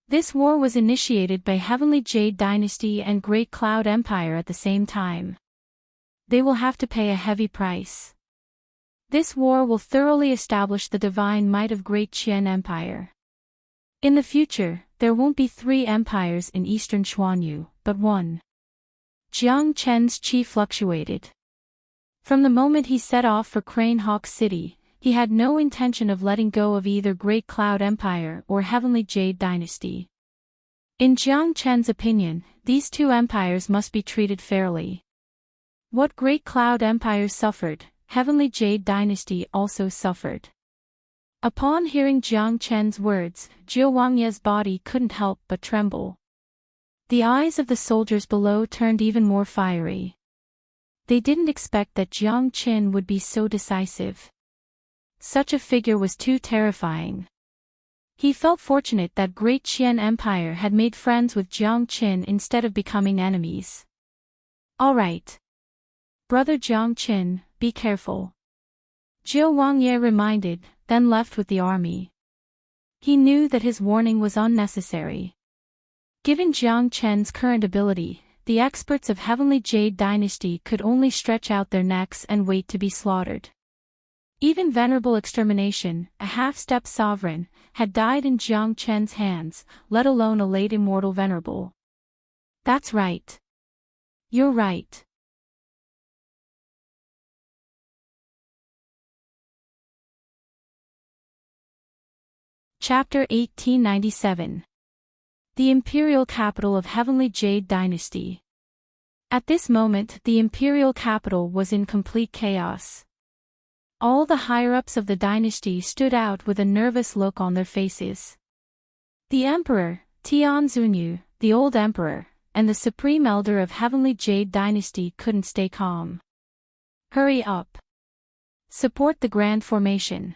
This war was initiated by Heavenly Jade Dynasty and Great Cloud Empire at the same time. They will have to pay a heavy price. This war will thoroughly establish the divine might of Great Qian Empire. In the future, there won't be 3 empires in eastern Xuanyu, but 1. Jiang Chen's chi fluctuated. From the moment he set off for Crane Hawk City, he had no intention of letting go of either Great Cloud Empire or Heavenly Jade Dynasty. In Jiang Chen's opinion, these 2 empires must be treated fairly. What Great Cloud Empire suffered, Heavenly Jade Dynasty also suffered. Upon hearing Jiang Chen's words, Zhou Wangye's body couldn't help but tremble. The eyes of the soldiers below turned even more fiery. They didn't expect that Jiang Qin would be so decisive. Such a figure was too terrifying. He felt fortunate that Great Qian Empire had made friends with Jiang Qin instead of becoming enemies. All right. Brother Jiang Qin, be careful. Zhou Wangye reminded, then left with the army. He knew that his warning was unnecessary. Given Jiang Qin's current ability, the experts of Heavenly Jade Dynasty could only stretch out their necks and wait to be slaughtered. Even Venerable Extermination, a half-step sovereign, had died in Jiang Qin's hands, let alone a late immortal Venerable. That's right. You're right. Chapter 1897. The Imperial Capital of Heavenly Jade Dynasty. At this moment, the Imperial Capital was in complete chaos. All the higher-ups of the dynasty stood out with a nervous look on their faces. The Emperor, Tian Zunyu, the old Emperor, and the Supreme Elder of Heavenly Jade Dynasty couldn't stay calm. Hurry up. Support the Grand Formation.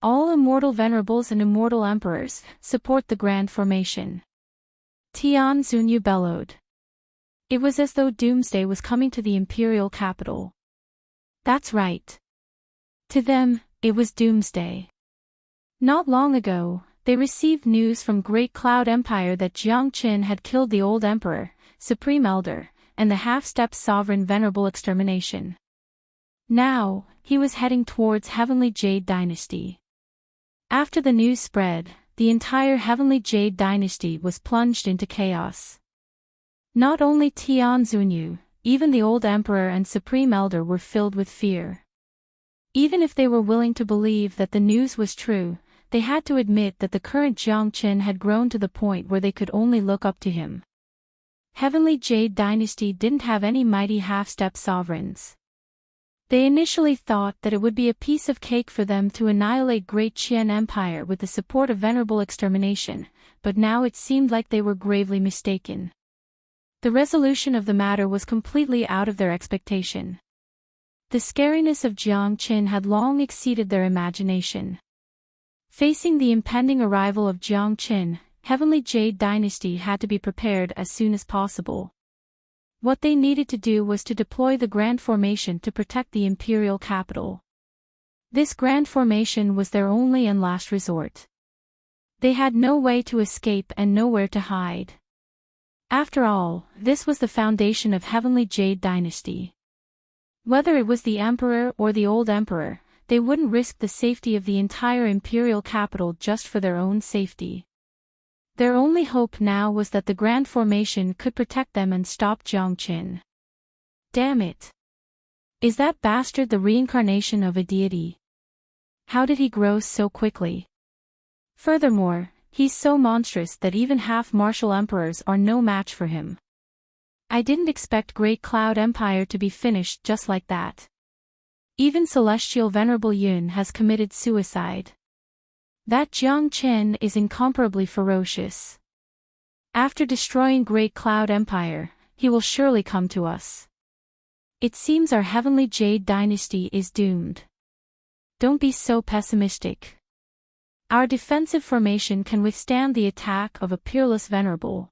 All immortal venerables and immortal emperors, support the Grand Formation. Tian Zunyu bellowed. It was as though doomsday was coming to the imperial capital. That's right. To them, it was doomsday. Not long ago, they received news from Great Cloud Empire that Jiang Qin had killed the old emperor, Supreme Elder, and the half-step sovereign Venerable Extermination. Now, he was heading towards Heavenly Jade Dynasty. After the news spread, the entire Heavenly Jade Dynasty was plunged into chaos. Not only Tian Zunyu, even the old Emperor and Supreme Elder were filled with fear. Even if they were willing to believe that the news was true, they had to admit that the current Jiang Qin had grown to the point where they could only look up to him. Heavenly Jade Dynasty didn't have any mighty half-step sovereigns. They initially thought that it would be a piece of cake for them to annihilate Great Qian Empire with the support of Venerable Extermination, but now it seemed like they were gravely mistaken. The resolution of the matter was completely out of their expectation. The scariness of Jiang Qin had long exceeded their imagination. Facing the impending arrival of Jiang Qin, Heavenly Jade Dynasty had to be prepared as soon as possible. What they needed to do was to deploy the Grand Formation to protect the imperial capital. This Grand Formation was their only and last resort. They had no way to escape and nowhere to hide. After all, this was the foundation of Heavenly Jade Dynasty. Whether it was the Emperor or the old Emperor, they wouldn't risk the safety of the entire imperial capital just for their own safety. Their only hope now was that the Grand Formation could protect them and stop Jiang Qin. Damn it! Is that bastard the reincarnation of a deity? How did he grow so quickly? Furthermore, he's so monstrous that even half-martial emperors are no match for him. I didn't expect Great Cloud Empire to be finished just like that. Even Celestial Venerable Yun has committed suicide. That Jiang Qin is incomparably ferocious. After destroying Great Cloud Empire, he will surely come to us. It seems our Heavenly Jade Dynasty is doomed. Don't be so pessimistic. Our defensive formation can withstand the attack of a peerless Venerable.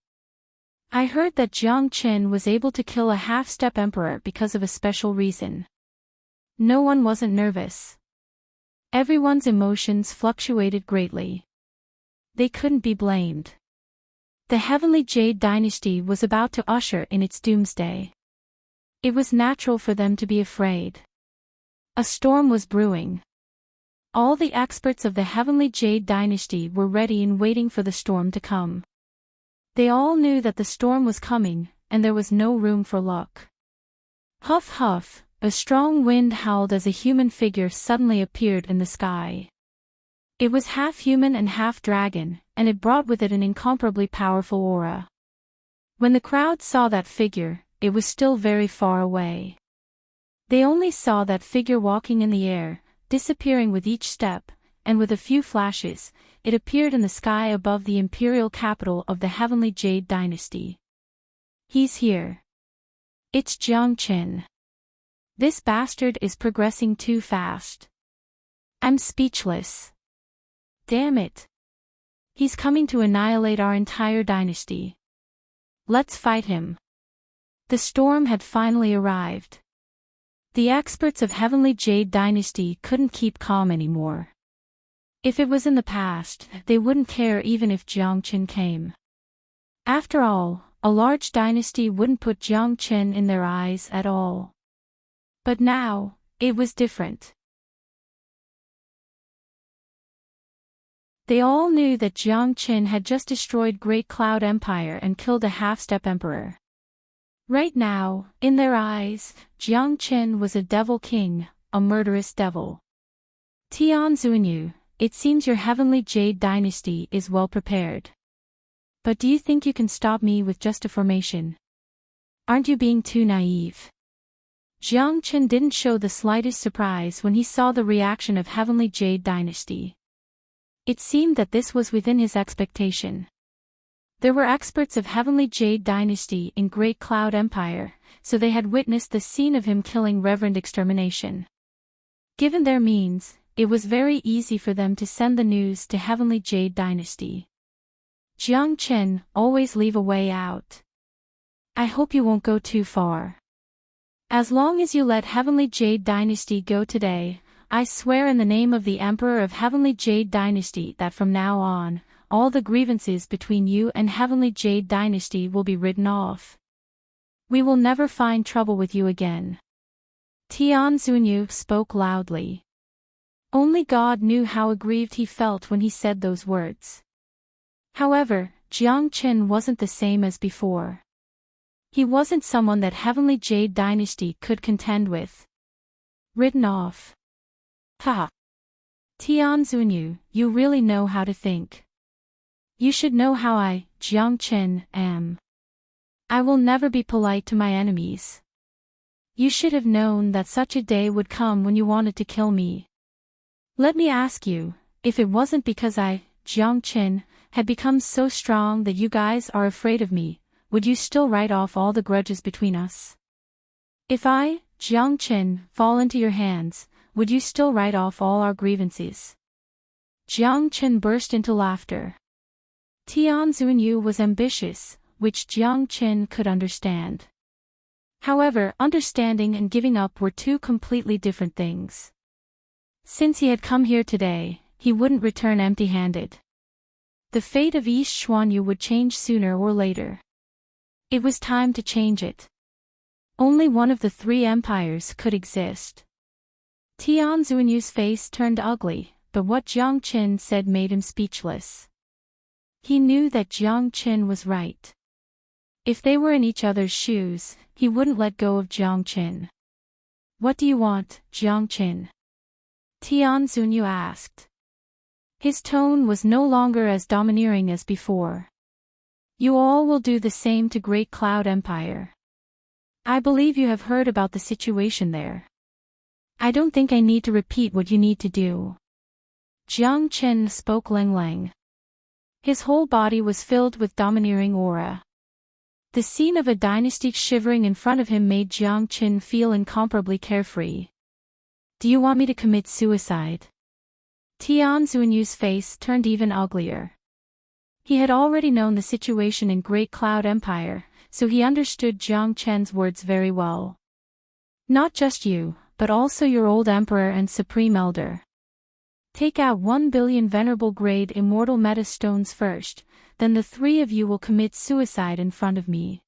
I heard that Jiang Qin was able to kill a half-step emperor because of a special reason. No one wasn't nervous. Everyone's emotions fluctuated greatly. They couldn't be blamed. The Heavenly Jade Dynasty was about to usher in its doomsday. It was natural for them to be afraid. A storm was brewing. All the experts of the Heavenly Jade Dynasty were ready and waiting for the storm to come. They all knew that the storm was coming, and there was no room for luck. Huff huff. A strong wind howled as a human figure suddenly appeared in the sky. It was half human and half dragon, and it brought with it an incomparably powerful aura. When the crowd saw that figure, it was still very far away. They only saw that figure walking in the air, disappearing with each step, and with a few flashes, it appeared in the sky above the imperial capital of the Heavenly Jade Dynasty. He's here. It's Jiang Qin. This bastard is progressing too fast. I'm speechless. Damn it. He's coming to annihilate our entire dynasty. Let's fight him. The storm had finally arrived. The experts of Heavenly Jade Dynasty couldn't keep calm anymore. If it was in the past, they wouldn't care even if Jiang Qin came. After all, a large dynasty wouldn't put Jiang Qin in their eyes at all. But now, it was different. They all knew that Jiang Qin had just destroyed Great Cloud Empire and killed a half-step emperor. Right now, in their eyes, Jiang Qin was a devil king, a murderous devil. Tian Zunyu, it seems your Heavenly Jade Dynasty is well prepared. But do you think you can stop me with just a formation? Aren't you being too naive? Jiang Qin didn't show the slightest surprise when he saw the reaction of Heavenly Jade Dynasty. It seemed that this was within his expectation. There were experts of Heavenly Jade Dynasty in Great Cloud Empire, so they had witnessed the scene of him killing Reverend Extermination. Given their means, it was very easy for them to send the news to Heavenly Jade Dynasty. Jiang Qin, always leave a way out. I hope you won't go too far. As long as you let Heavenly Jade Dynasty go today, I swear in the name of the Emperor of Heavenly Jade Dynasty that from now on, all the grievances between you and Heavenly Jade Dynasty will be written off. We will never find trouble with you again. Tian Zunyu spoke loudly. Only God knew how aggrieved he felt when he said those words. However, Jiang Qin wasn't the same as before. He wasn't someone that Heavenly Jade Dynasty could contend with. Written off. Ha! Tian Zunyu, you really know how to think. You should know how I, Jiang Qin, am. I will never be polite to my enemies. You should have known that such a day would come when you wanted to kill me. Let me ask you, if it wasn't because I, Jiang Qin, had become so strong that you guys are afraid of me, would you still write off all the grudges between us? If I, Jiang Qin, fall into your hands, would you still write off all our grievances? Jiang Qin burst into laughter. Tian Zunyu was ambitious, which Jiang Qin could understand. However, understanding and giving up were two completely different things. Since he had come here today, he wouldn't return empty-handed. The fate of East Xuanyu would change sooner or later. It was time to change it. Only one of the three empires could exist. Tian Zunyu's face turned ugly, but what Jiang Qin said made him speechless. He knew that Jiang Qin was right. If they were in each other's shoes, he wouldn't let go of Jiang Qin. What do you want, Jiang Qin? Tian Zunyu asked. His tone was no longer as domineering as before. You all will do the same to Great Cloud Empire. I believe you have heard about the situation there. I don't think I need to repeat what you need to do. Jiang Qin spoke lang. His whole body was filled with domineering aura. The scene of a dynasty shivering in front of him made Jiang Qin feel incomparably carefree. Do you want me to commit suicide? Tian Zunyu's face turned even uglier. He had already known the situation in Great Cloud Empire, so he understood Jiang Qin's words very well. Not just you, but also your old emperor and supreme elder. Take out 1 billion venerable grade immortal meta stones first, then the three of you will commit suicide in front of me.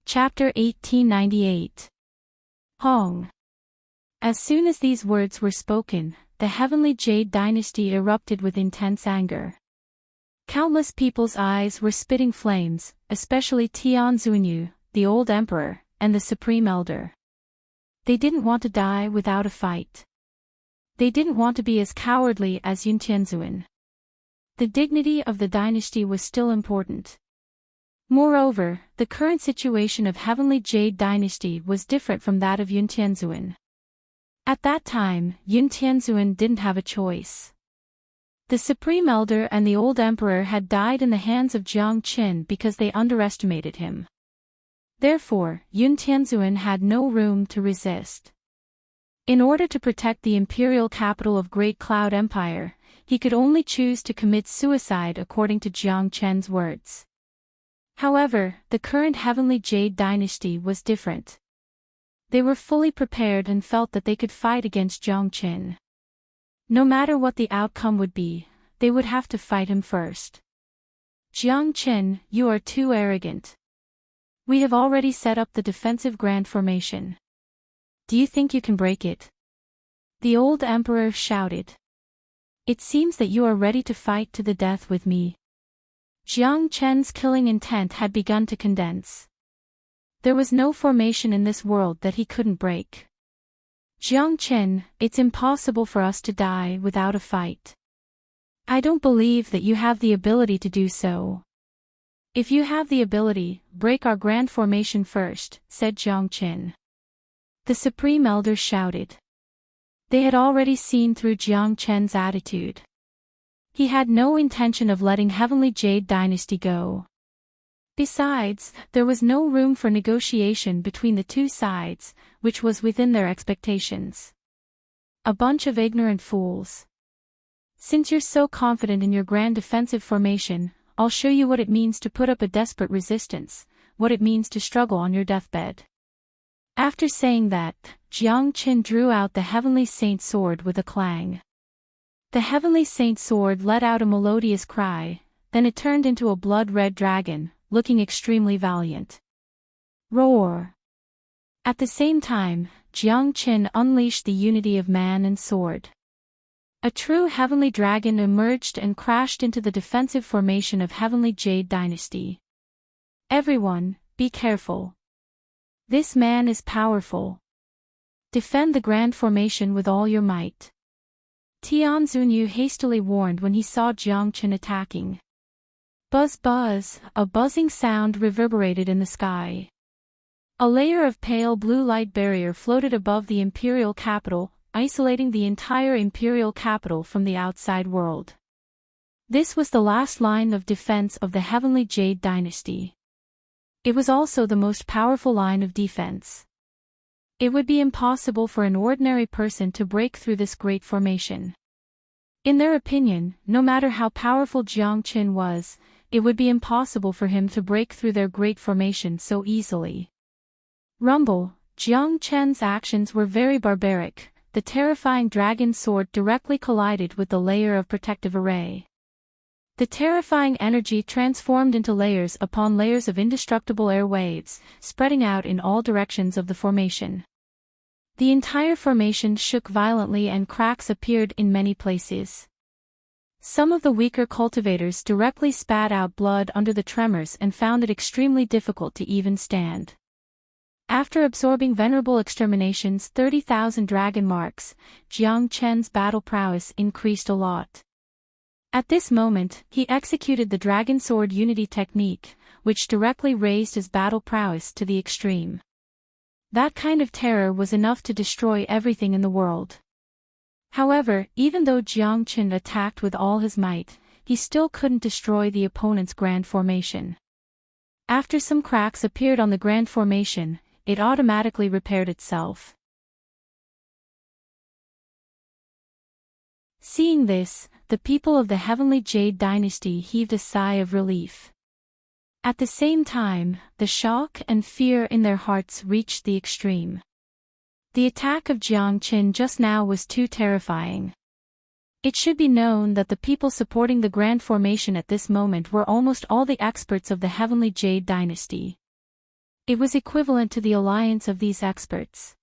Chapter 1898. Hong. As soon as these words were spoken, the Heavenly Jade Dynasty erupted with intense anger. Countless people's eyes were spitting flames, especially Tian Zunyu, the old emperor, and the supreme elder. They didn't want to die without a fight. They didn't want to be as cowardly as Yun Tianzuan. The dignity of the dynasty was still important. Moreover, the current situation of Heavenly Jade Dynasty was different from that of Yun Tianzuan. At that time, Yun Tianzuan didn't have a choice. The Supreme Elder and the old Emperor had died in the hands of Jiang Qin because they underestimated him. Therefore, Yun Tianzuan had no room to resist. In order to protect the imperial capital of Great Cloud Empire, he could only choose to commit suicide according to Jiang Qin's words. However, the current Heavenly Jade Dynasty was different. They were fully prepared and felt that they could fight against Jiang Qin. No matter what the outcome would be, they would have to fight him first. Jiang Qin, you are too arrogant. We have already set up the defensive grand formation. Do you think you can break it? The old emperor shouted. It seems that you are ready to fight to the death with me. Jiang Qin's killing intent had begun to condense. There was no formation in this world that he couldn't break. Jiang Qin, it's impossible for us to die without a fight. I don't believe that you have the ability to do so. If you have the ability, break our grand formation first, said Jiang Qin. The Supreme Elder shouted. They had already seen through Jiang Qin's attitude. He had no intention of letting Heavenly Jade Dynasty go. Besides, there was no room for negotiation between the two sides, which was within their expectations. A bunch of ignorant fools. Since you're so confident in your grand defensive formation, I'll show you what it means to put up a desperate resistance, what it means to struggle on your deathbed. After saying that, Jiang Qin drew out the Heavenly Saint Sword with a clang. The Heavenly Saint Sword let out a melodious cry, then it turned into a blood-red dragon, looking extremely valiant. Roar! At the same time, Jiang Qin unleashed the unity of man and sword. A true heavenly dragon emerged and crashed into the defensive formation of Heavenly Jade Dynasty. Everyone, be careful. This man is powerful. Defend the grand formation with all your might. Tian Zunyu hastily warned when he saw Jiang Qin attacking. Buzz buzz, a buzzing sound reverberated in the sky. A layer of pale blue light barrier floated above the imperial capital, isolating the entire imperial capital from the outside world. This was the last line of defense of the Heavenly Jade Dynasty. It was also the most powerful line of defense. It would be impossible for an ordinary person to break through this great formation. In their opinion, no matter how powerful Jiang Qin was, it would be impossible for him to break through their great formation so easily. Rumble, Jiang Qin's actions were very barbaric. The terrifying dragon sword directly collided with the layer of protective array. The terrifying energy transformed into layers upon layers of indestructible air waves, spreading out in all directions of the formation. The entire formation shook violently and cracks appeared in many places. Some of the weaker cultivators directly spat out blood under the tremors and found it extremely difficult to even stand. After absorbing venerable extermination's 30,000 dragon marks, Jiang Qin's battle prowess increased a lot. At this moment, he executed the Dragon Sword Unity technique, which directly raised his battle prowess to the extreme. That kind of terror was enough to destroy everything in the world. However, even though Jiang Qin attacked with all his might, he still couldn't destroy the opponent's grand formation. After some cracks appeared on the grand formation, it automatically repaired itself. Seeing this, the people of the Heavenly Jade Dynasty heaved a sigh of relief. At the same time, the shock and fear in their hearts reached the extreme. The attack of Jiang Qin just now was too terrifying. It should be known that the people supporting the grand formation at this moment were almost all the experts of the Heavenly Jade Dynasty. It was equivalent to the alliance of these experts.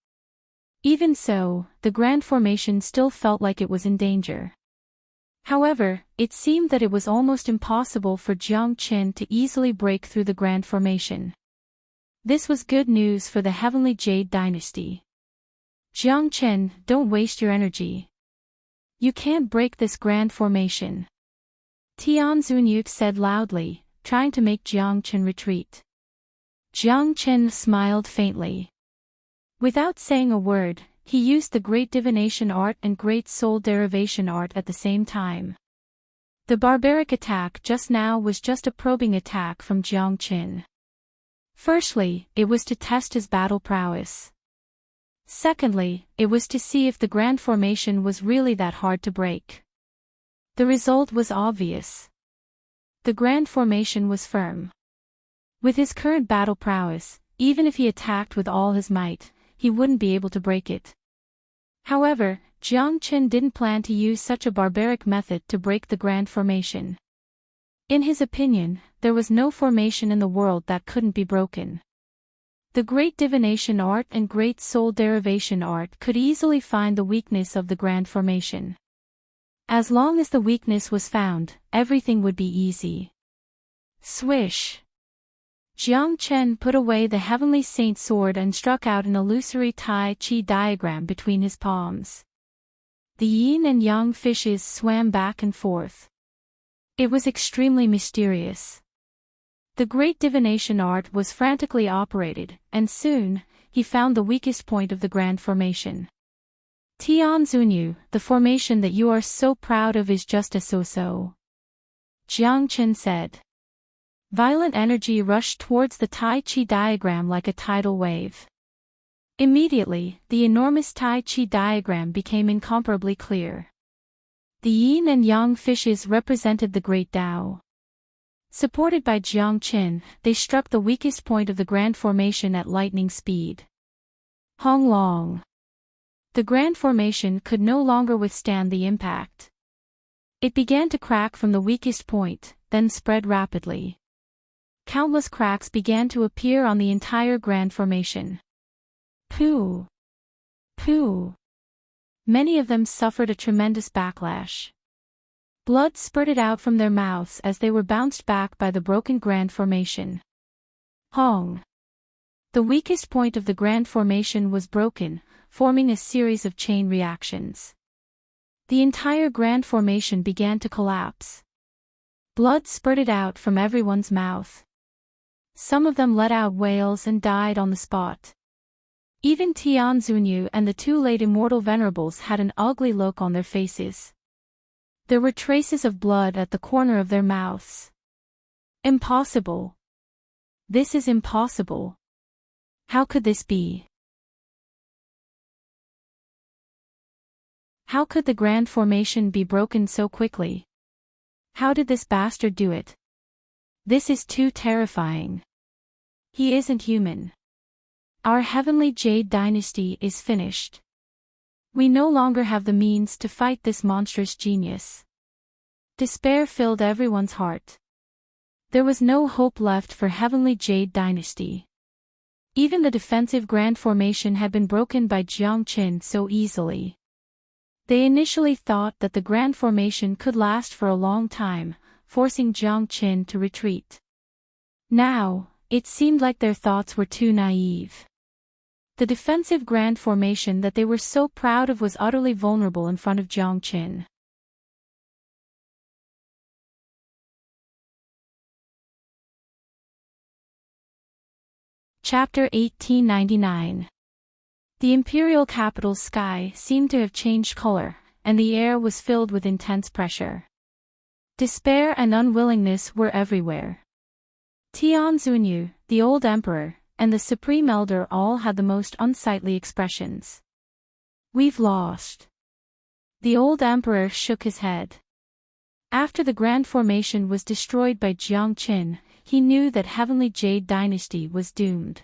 Even so, the grand formation still felt like it was in danger. However, it seemed that it was almost impossible for Jiang Qin to easily break through the grand formation. This was good news for the Heavenly Jade Dynasty. Jiang Qin, don't waste your energy. You can't break this grand formation. Tian Zunyuk said loudly, trying to make Jiang Chen retreat. Jiang Chen smiled faintly. Without saying a word, he used the great divination art and great soul derivation art at the same time. The barbaric attack just now was just a probing attack from Jiang Chen. Firstly, it was to test his battle prowess. Secondly, it was to see if the grand formation was really that hard to break. The result was obvious. The grand formation was firm. With his current battle prowess, even if he attacked with all his might, he wouldn't be able to break it. However, Jiang Chen didn't plan to use such a barbaric method to break the grand formation. In his opinion, there was no formation in the world that couldn't be broken. The great divination art and great soul derivation art could easily find the weakness of the grand formation. As long as the weakness was found, everything would be easy. Swish! Jiang Chen put away the heavenly saint sword and struck out an illusory Tai Chi diagram between his palms. The yin and yang fishes swam back and forth. It was extremely mysterious. The great divination art was frantically operated, and soon, he found the weakest point of the grand formation. Tian Zunyu, the formation that you are so proud of is just a so-so. Jiang Chen said. Violent energy rushed towards the Tai Chi diagram like a tidal wave. Immediately, the enormous Tai Chi diagram became incomparably clear. The yin and yang fishes represented the great Tao. Supported by Jiang Chen, they struck the weakest point of the grand formation at lightning speed. Hong Long. The grand formation could no longer withstand the impact. It began to crack from the weakest point, then spread rapidly. Countless cracks began to appear on the entire grand formation. Pooh! Pooh! Many of them suffered a tremendous backlash. Blood spurted out from their mouths as they were bounced back by the broken grand formation. Hong! The weakest point of the grand formation was broken, forming a series of chain reactions. The entire grand formation began to collapse. Blood spurted out from everyone's mouth. Some of them let out wails and died on the spot. Even Tian Zunyu and the two late immortal venerables had an ugly look on their faces. There were traces of blood at the corner of their mouths. Impossible. This is impossible. How could this be? How could the grand formation be broken so quickly? How did this bastard do it? This is too terrifying. He isn't human. Our heavenly Jade dynasty is finished. We no longer have the means to fight this monstrous genius. Despair filled everyone's heart. There was no hope left for heavenly Jade dynasty. Even the defensive grand formation had been broken by Jiang Chen so easily. They initially thought that the grand formation could last for a long time, forcing Jiang Chen to retreat. Now, it seemed like their thoughts were too naive. The defensive grand formation that they were so proud of was utterly vulnerable in front of Jiang Chen. Chapter 1899. The imperial capital's sky seemed to have changed color, and the air was filled with intense pressure. Despair and unwillingness were everywhere. Tian Zunyu, the old emperor, and the Supreme Elder all had the most unsightly expressions. We've lost. The old emperor shook his head. After the grand formation was destroyed by Jiang Chen, he knew that Heavenly Jade Dynasty was doomed.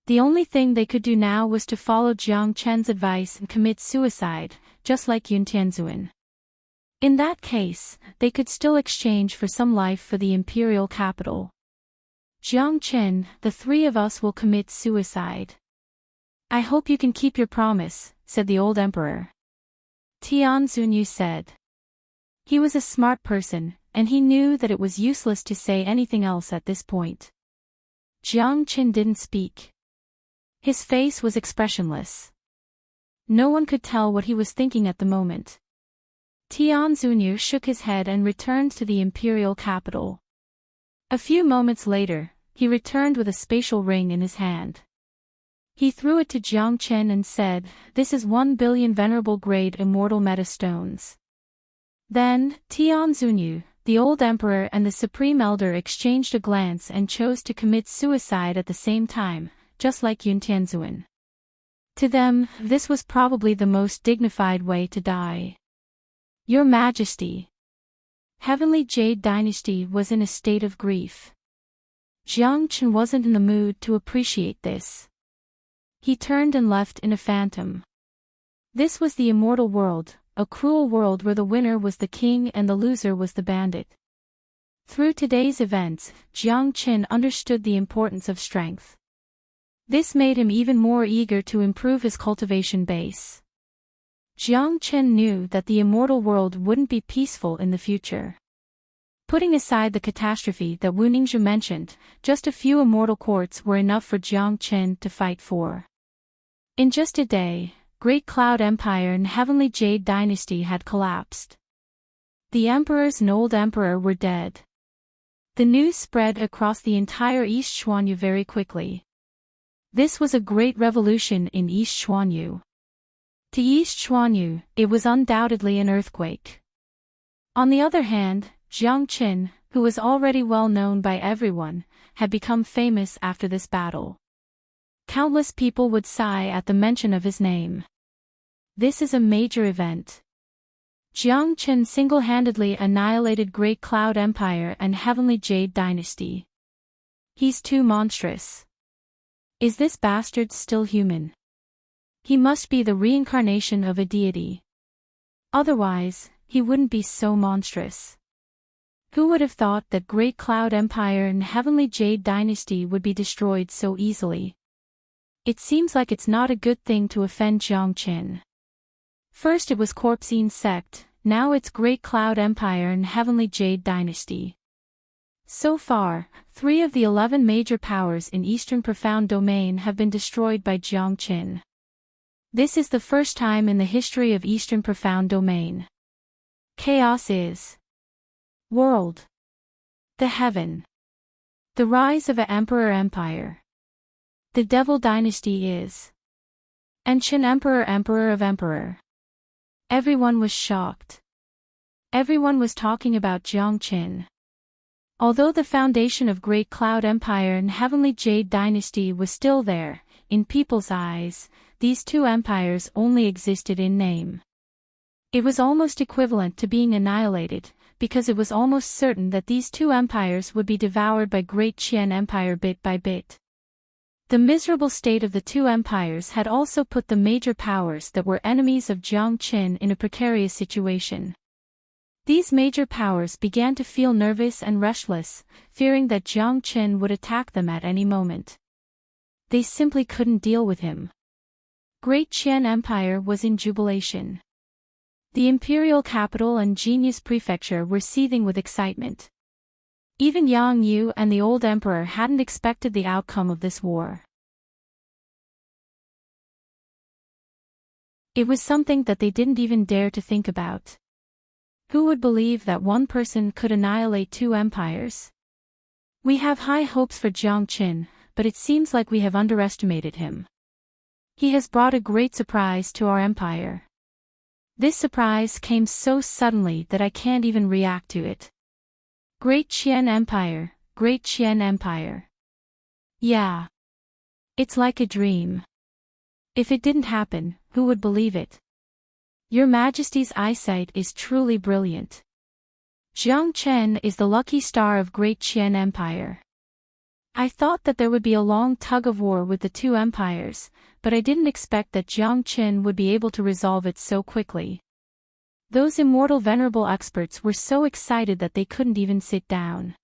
The only thing they could do now was to follow Jiang Chen's advice and commit suicide, just like Yun Tianzuan. In that case, they could still exchange for some life for the imperial capital. Jiang Chen, the three of us will commit suicide. I hope you can keep your promise, said the old emperor. Tian Zunyu said. He was a smart person, and he knew that it was useless to say anything else at this point. Jiang Chen didn't speak. His face was expressionless. No one could tell what he was thinking at the moment. Tian Zunyu shook his head and returned to the imperial capital. A few moments later, he returned with a spatial ring in his hand. He threw it to Jiang Chen and said, "This is 1 billion venerable grade immortal meta stones." Then, Tian Zunyu, the old emperor and the supreme elder exchanged a glance and chose to commit suicide at the same time, just like Yun Tianzuan. To them, this was probably the most dignified way to die. "Your Majesty." Heavenly Jade Dynasty was in a state of grief. Jiang Chen wasn't in the mood to appreciate this. He turned and left in a phantom. This was the immortal world, a cruel world where the winner was the king and the loser was the bandit. Through today's events, Jiang Chen understood the importance of strength. This made him even more eager to improve his cultivation base. Jiang Chen knew that the immortal world wouldn't be peaceful in the future. Putting aside the catastrophe that Wu Ningzhu mentioned, just a few immortal courts were enough for Jiang Chen to fight for. In just a day, Great Cloud Empire and Heavenly Jade Dynasty had collapsed. The emperors and old emperor were dead. The news spread across the entire East Xuanyu very quickly. This was a great revolution in East Xuanyu. To East Xuanyu, it was undoubtedly an earthquake. On the other hand, Jiang Chen, who was already well known by everyone, had become famous after this battle. Countless people would sigh at the mention of his name. This is a major event. Jiang Chen single-handedly annihilated Great Cloud Empire and Heavenly Jade Dynasty. He's too monstrous. Is this bastard still human? He must be the reincarnation of a deity. Otherwise, he wouldn't be so monstrous. Who would have thought that Great Cloud Empire and Heavenly Jade Dynasty would be destroyed so easily? It seems like it's not a good thing to offend Jiang Chen. First it was Corpsine sect, now it's Great Cloud Empire and Heavenly Jade Dynasty. So far, 3 of the 11 major powers in Eastern Profound Domain have been destroyed by Jiang Chen. This is the first time in the history of Eastern Profound Domain. Chaos is world. The heaven. The rise of an emperor empire. The devil dynasty is Ancient emperor of emperor. Everyone was shocked. Everyone was talking about Jiang Chen. Although the foundation of Great Cloud Empire and Heavenly Jade Dynasty was still there, in people's eyes, these 2 empires only existed in name. It was almost equivalent to being annihilated, because it was almost certain that these 2 empires would be devoured by Great Qian Empire bit by bit. The miserable state of the 2 empires had also put the major powers that were enemies of Jiang Chen in a precarious situation. These major powers began to feel nervous and restless, fearing that Jiang Chen would attack them at any moment. They simply couldn't deal with him. Great Qian Empire was in jubilation. The imperial capital and genius prefecture were seething with excitement. Even Yang Yu and the old emperor hadn't expected the outcome of this war. It was something that they didn't even dare to think about. Who would believe that one person could annihilate 2 empires? We have high hopes for Jiang Chen, but it seems like we have underestimated him. He has brought a great surprise to our empire. This surprise came so suddenly that I can't even react to it. Great Qian Empire, Great Qian Empire. Yeah. It's like a dream. If it didn't happen, who would believe it? Your Majesty's eyesight is truly brilliant. Jiang Chen is the lucky star of Great Qian Empire. I thought that there would be a long tug-of-war with the 2 empires, but I didn't expect that Jiang Chen would be able to resolve it so quickly. Those immortal venerable experts were so excited that they couldn't even sit down.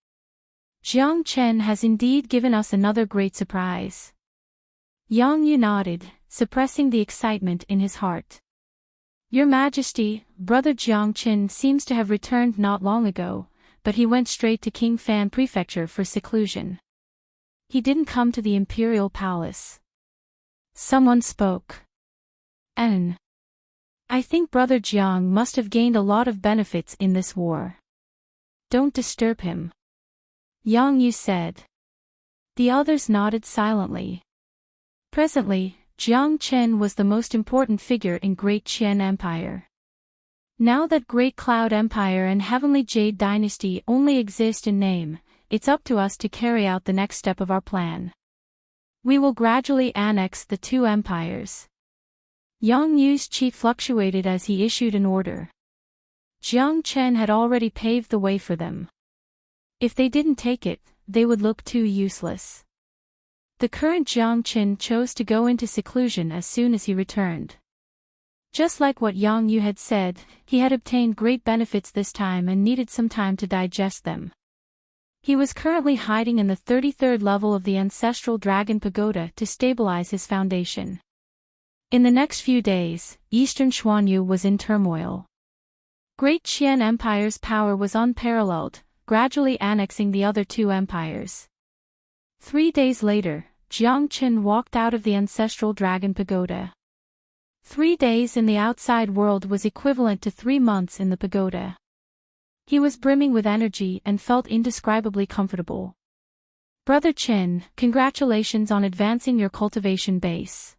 Jiang Chen has indeed given us another great surprise. Yang Yu nodded, suppressing the excitement in his heart. Your Majesty, Brother Jiang Chen seems to have returned not long ago, but he went straight to King Fan Prefecture for seclusion. He didn't come to the imperial palace. Someone spoke. I think Brother Jiang must have gained a lot of benefits in this war. Don't disturb him. Yang Yu said. The others nodded silently. Presently, Jiang Chen was the most important figure in Great Qian Empire. Now that Great Cloud Empire and Heavenly Jade Dynasty only exist in name, it's up to us to carry out the next step of our plan. We will gradually annex the two empires. Yang Yu's chi fluctuated as he issued an order. Jiang Chen had already paved the way for them. If they didn't take it, they would look too useless. The current Jiang Chen chose to go into seclusion as soon as he returned. Just like what Yang Yu had said, he had obtained great benefits this time and needed some time to digest them. He was currently hiding in the 33rd level of the Ancestral Dragon Pagoda to stabilize his foundation. In the next few days, Eastern Xuanyu was in turmoil. Great Qian Empire's power was unparalleled, gradually annexing the other two empires. 3 days later, Jiang Chen walked out of the Ancestral Dragon Pagoda. 3 days in the outside world was equivalent to 3 months in the pagoda. He was brimming with energy and felt indescribably comfortable. Brother Chen, congratulations on advancing your cultivation base.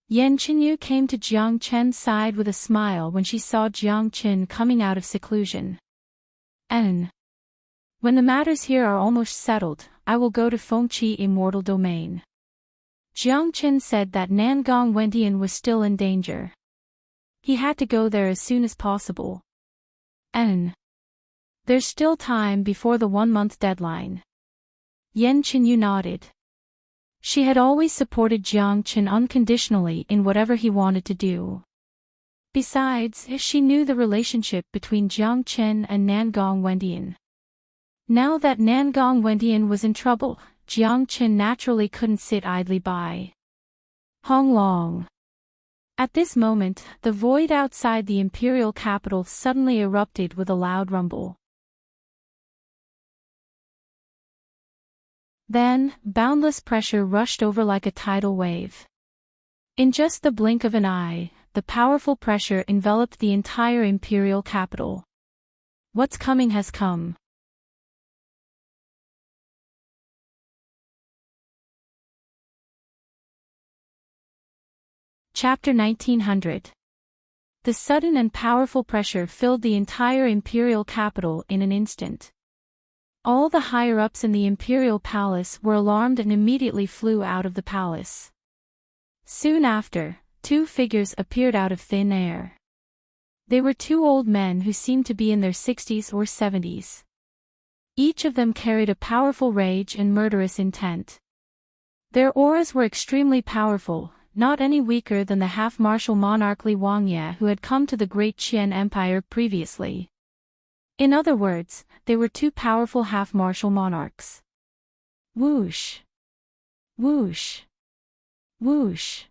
Yan Qinyu came to Jiang Chen's side with a smile when she saw Jiang Chen coming out of seclusion. When the matters here are almost settled, I will go to Fengqi Immortal Domain. Jiang Chen said that Nangong Wendian was still in danger. He had to go there as soon as possible. There's still time before the 1-month deadline. Yan Qinyu nodded. She had always supported Jiang Chen unconditionally in whatever he wanted to do. Besides, she knew the relationship between Jiang Chen and Nangong Wendian. Now that Nangong Wendian was in trouble, Jiang Chen naturally couldn't sit idly by. Hong Long. At this moment, the void outside the imperial capital suddenly erupted with a loud rumble. Then, boundless pressure rushed over like a tidal wave. In just the blink of an eye, the powerful pressure enveloped the entire imperial capital. What's coming has come. Chapter 1900. The sudden and powerful pressure filled the entire imperial capital in an instant. All the higher-ups in the imperial palace were alarmed and immediately flew out of the palace. Soon after, 2 figures appeared out of thin air. They were 2 old men who seemed to be in their 60s or 70s. Each of them carried a powerful rage and murderous intent. Their auras were extremely powerful, not any weaker than the half-martial monarch Li Wangye who had come to the Great Qian Empire previously. In other words, they were 2 powerful half-martial monarchs. Whoosh! Whoosh! Whoosh!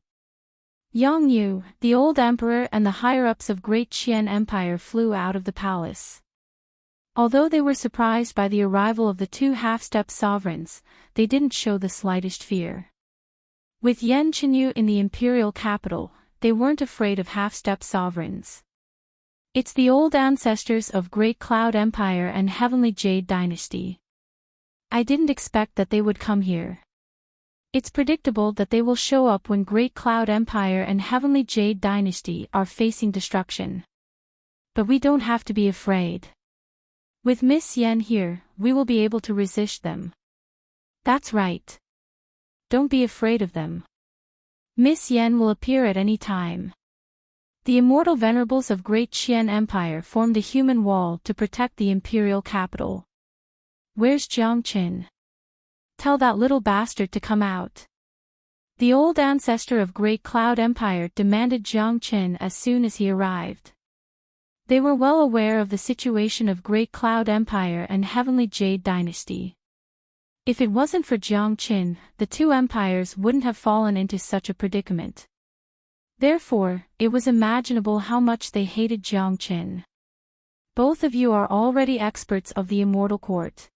Yang Yu, the old emperor and the higher-ups of Great Qian Empire flew out of the palace. Although they were surprised by the arrival of the 2 half-step sovereigns, they didn't show the slightest fear. With Yan Qinyu in the imperial capital, they weren't afraid of half-step sovereigns. It's the old ancestors of Great Cloud Empire and Heavenly Jade Dynasty. I didn't expect that they would come here. It's predictable that they will show up when Great Cloud Empire and Heavenly Jade Dynasty are facing destruction. But we don't have to be afraid. With Miss Yan here, we will be able to resist them. That's right. Don't be afraid of them. Miss Yan will appear at any time. The immortal venerables of Great Qian Empire formed a human wall to protect the imperial capital. Where's Jiang Chen? Tell that little bastard to come out. The old ancestor of Great Cloud Empire demanded Jiang Chen as soon as he arrived. They were well aware of the situation of Great Cloud Empire and Heavenly Jade Dynasty. If it wasn't for Jiang Chen, the 2 empires wouldn't have fallen into such a predicament. Therefore, it was imaginable how much they hated Jiang Chen. Both of you are already experts of the Immortal Court.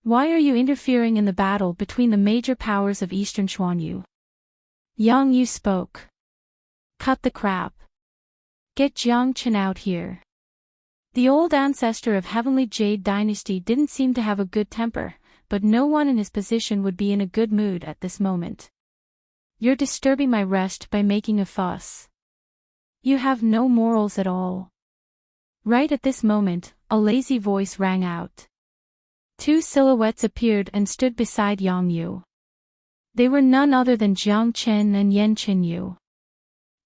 Why are you interfering in the battle between the major powers of Eastern Xuanyu? Yang Yu spoke. Cut the crap. Get Jiang Chen out here. The old ancestor of Heavenly Jade Dynasty didn't seem to have a good temper, but no one in his position would be in a good mood at this moment. You're disturbing my rest by making a fuss. You have no morals at all. Right at this moment, a lazy voice rang out. Two silhouettes appeared and stood beside Yang Yu. They were none other than Jiang Chen and Yan Qinyu.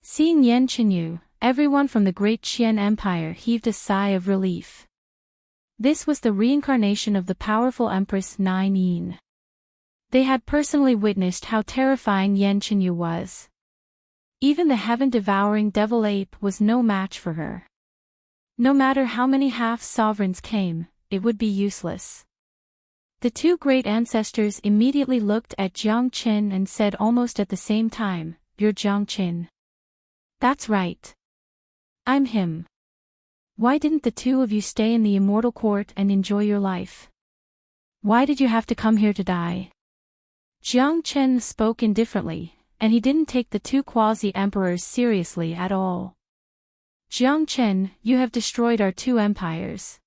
Seeing Yan Qinyu, everyone from the Great Qian Empire heaved a sigh of relief. This was the reincarnation of the powerful Empress Nine Yin. They had personally witnessed how terrifying Yan Qinyu was. Even the heaven-devouring devil ape was no match for her. No matter how many half-sovereigns came, it would be useless. The two great ancestors immediately looked at Jiang Qin and said almost at the same time, "You're Jiang Qin." "That's right. I'm him. Why didn't the two of you stay in the immortal court and enjoy your life? Why did you have to come here to die?" Jiang Chen spoke indifferently, and he didn't take the two quasi-emperors seriously at all. "Jiang Chen, you have destroyed our two empires.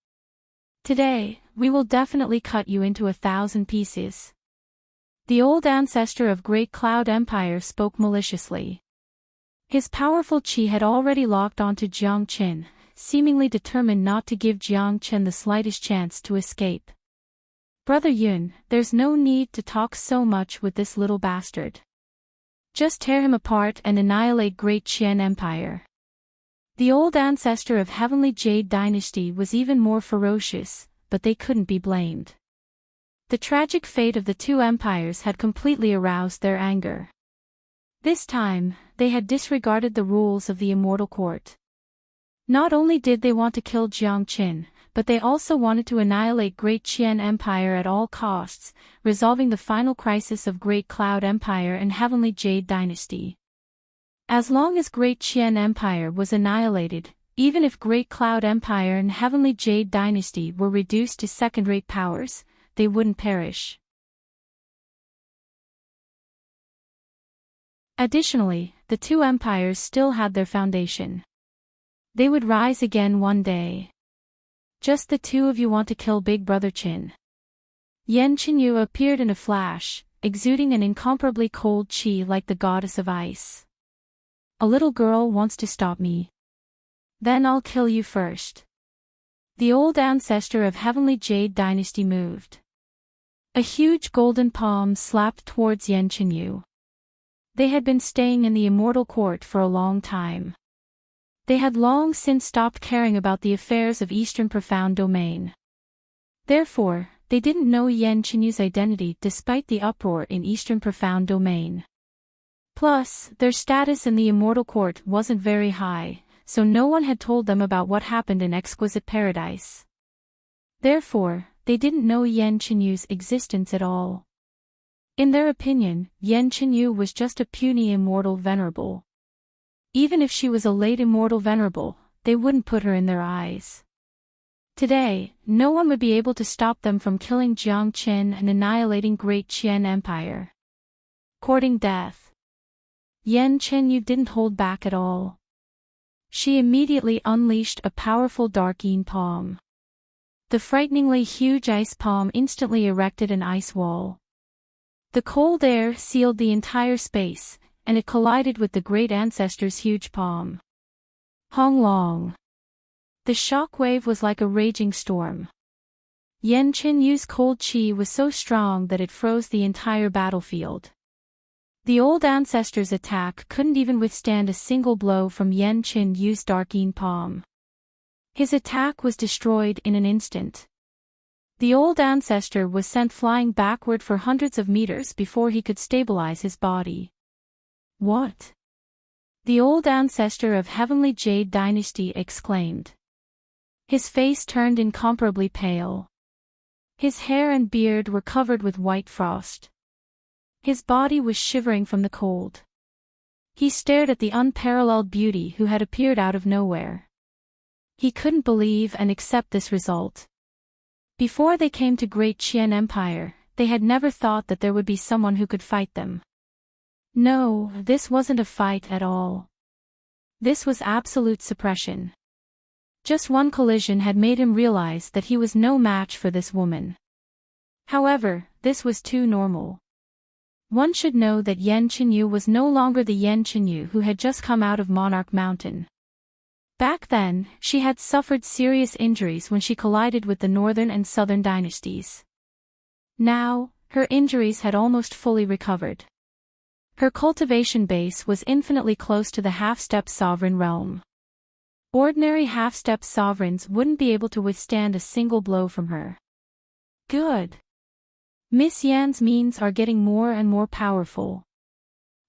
Today, we will definitely cut you into 1,000 pieces." The old ancestor of Great Cloud Empire spoke maliciously. His powerful qi had already locked onto Jiang Chen, seemingly determined not to give Jiang Chen the slightest chance to escape. "Brother Yun, there's no need to talk so much with this little bastard. Just tear him apart and annihilate Great Qian Empire." The old ancestor of Heavenly Jade Dynasty was even more ferocious, but they couldn't be blamed. The tragic fate of the two empires had completely aroused their anger. This time, they had disregarded the rules of the immortal court. Not only did they want to kill Jiang Qin, but they also wanted to annihilate Great Qian Empire at all costs, resolving the final crisis of Great Cloud Empire and Heavenly Jade Dynasty. As long as Great Qian Empire was annihilated, even if Great Cloud Empire and Heavenly Jade Dynasty were reduced to second-rate powers, they wouldn't perish. Additionally, the two empires still had their foundation. They would rise again one day. "Just the two of you want to kill Big Brother Qin." Yan Qinyu appeared in a flash, exuding an incomparably cold qi like the goddess of ice. "A little girl wants to stop me. Then I'll kill you first." The old ancestor of Heavenly Jade Dynasty moved. A huge golden palm slapped towards Yan Qinyu. They had been staying in the immortal court for a long time. They had long since stopped caring about the affairs of Eastern Profound Domain. Therefore, they didn't know Yan Qinyu's identity despite the uproar in Eastern Profound Domain. Plus, their status in the immortal court wasn't very high, so no one had told them about what happened in Exquisite Paradise. Therefore, they didn't know Yan Qinyu's existence at all. In their opinion, Yan Qinyu was just a puny immortal venerable. Even if she was a late immortal venerable, they wouldn't put her in their eyes. Today, no one would be able to stop them from killing Jiang Qin and annihilating Great Qian Empire. Courting death. Yan Qinyu didn't hold back at all. She immediately unleashed a powerful dark yin palm. The frighteningly huge ice palm instantly erected an ice wall. The cold air sealed the entire space, and it collided with the great ancestor's huge palm. Hong Long. The shock wave was like a raging storm. Yan Qinyu's cold qi was so strong that it froze the entire battlefield. The old ancestor's attack couldn't even withstand a single blow from Yan Qinyu's dark yin palm. His attack was destroyed in an instant. The old ancestor was sent flying backward for hundreds of meters before he could stabilize his body. "What?" the old ancestor of Heavenly Jade Dynasty exclaimed. His face turned incomparably pale. His hair and beard were covered with white frost. His body was shivering from the cold. He stared at the unparalleled beauty who had appeared out of nowhere. He couldn't believe and accept this result. Before they came to Great Qian Empire, they had never thought that there would be someone who could fight them. No, this wasn't a fight at all. This was absolute suppression. Just one collision had made him realize that he was no match for this woman. However, this was too normal. One should know that Yan Qinyu was no longer the Yan Qinyu who had just come out of Monarch Mountain. Back then, she had suffered serious injuries when she collided with the northern and southern dynasties. Now, her injuries had almost fully recovered. Her cultivation base was infinitely close to the half-step sovereign realm. Ordinary half-step sovereigns wouldn't be able to withstand a single blow from her. Good. Miss Yan's means are getting more and more powerful.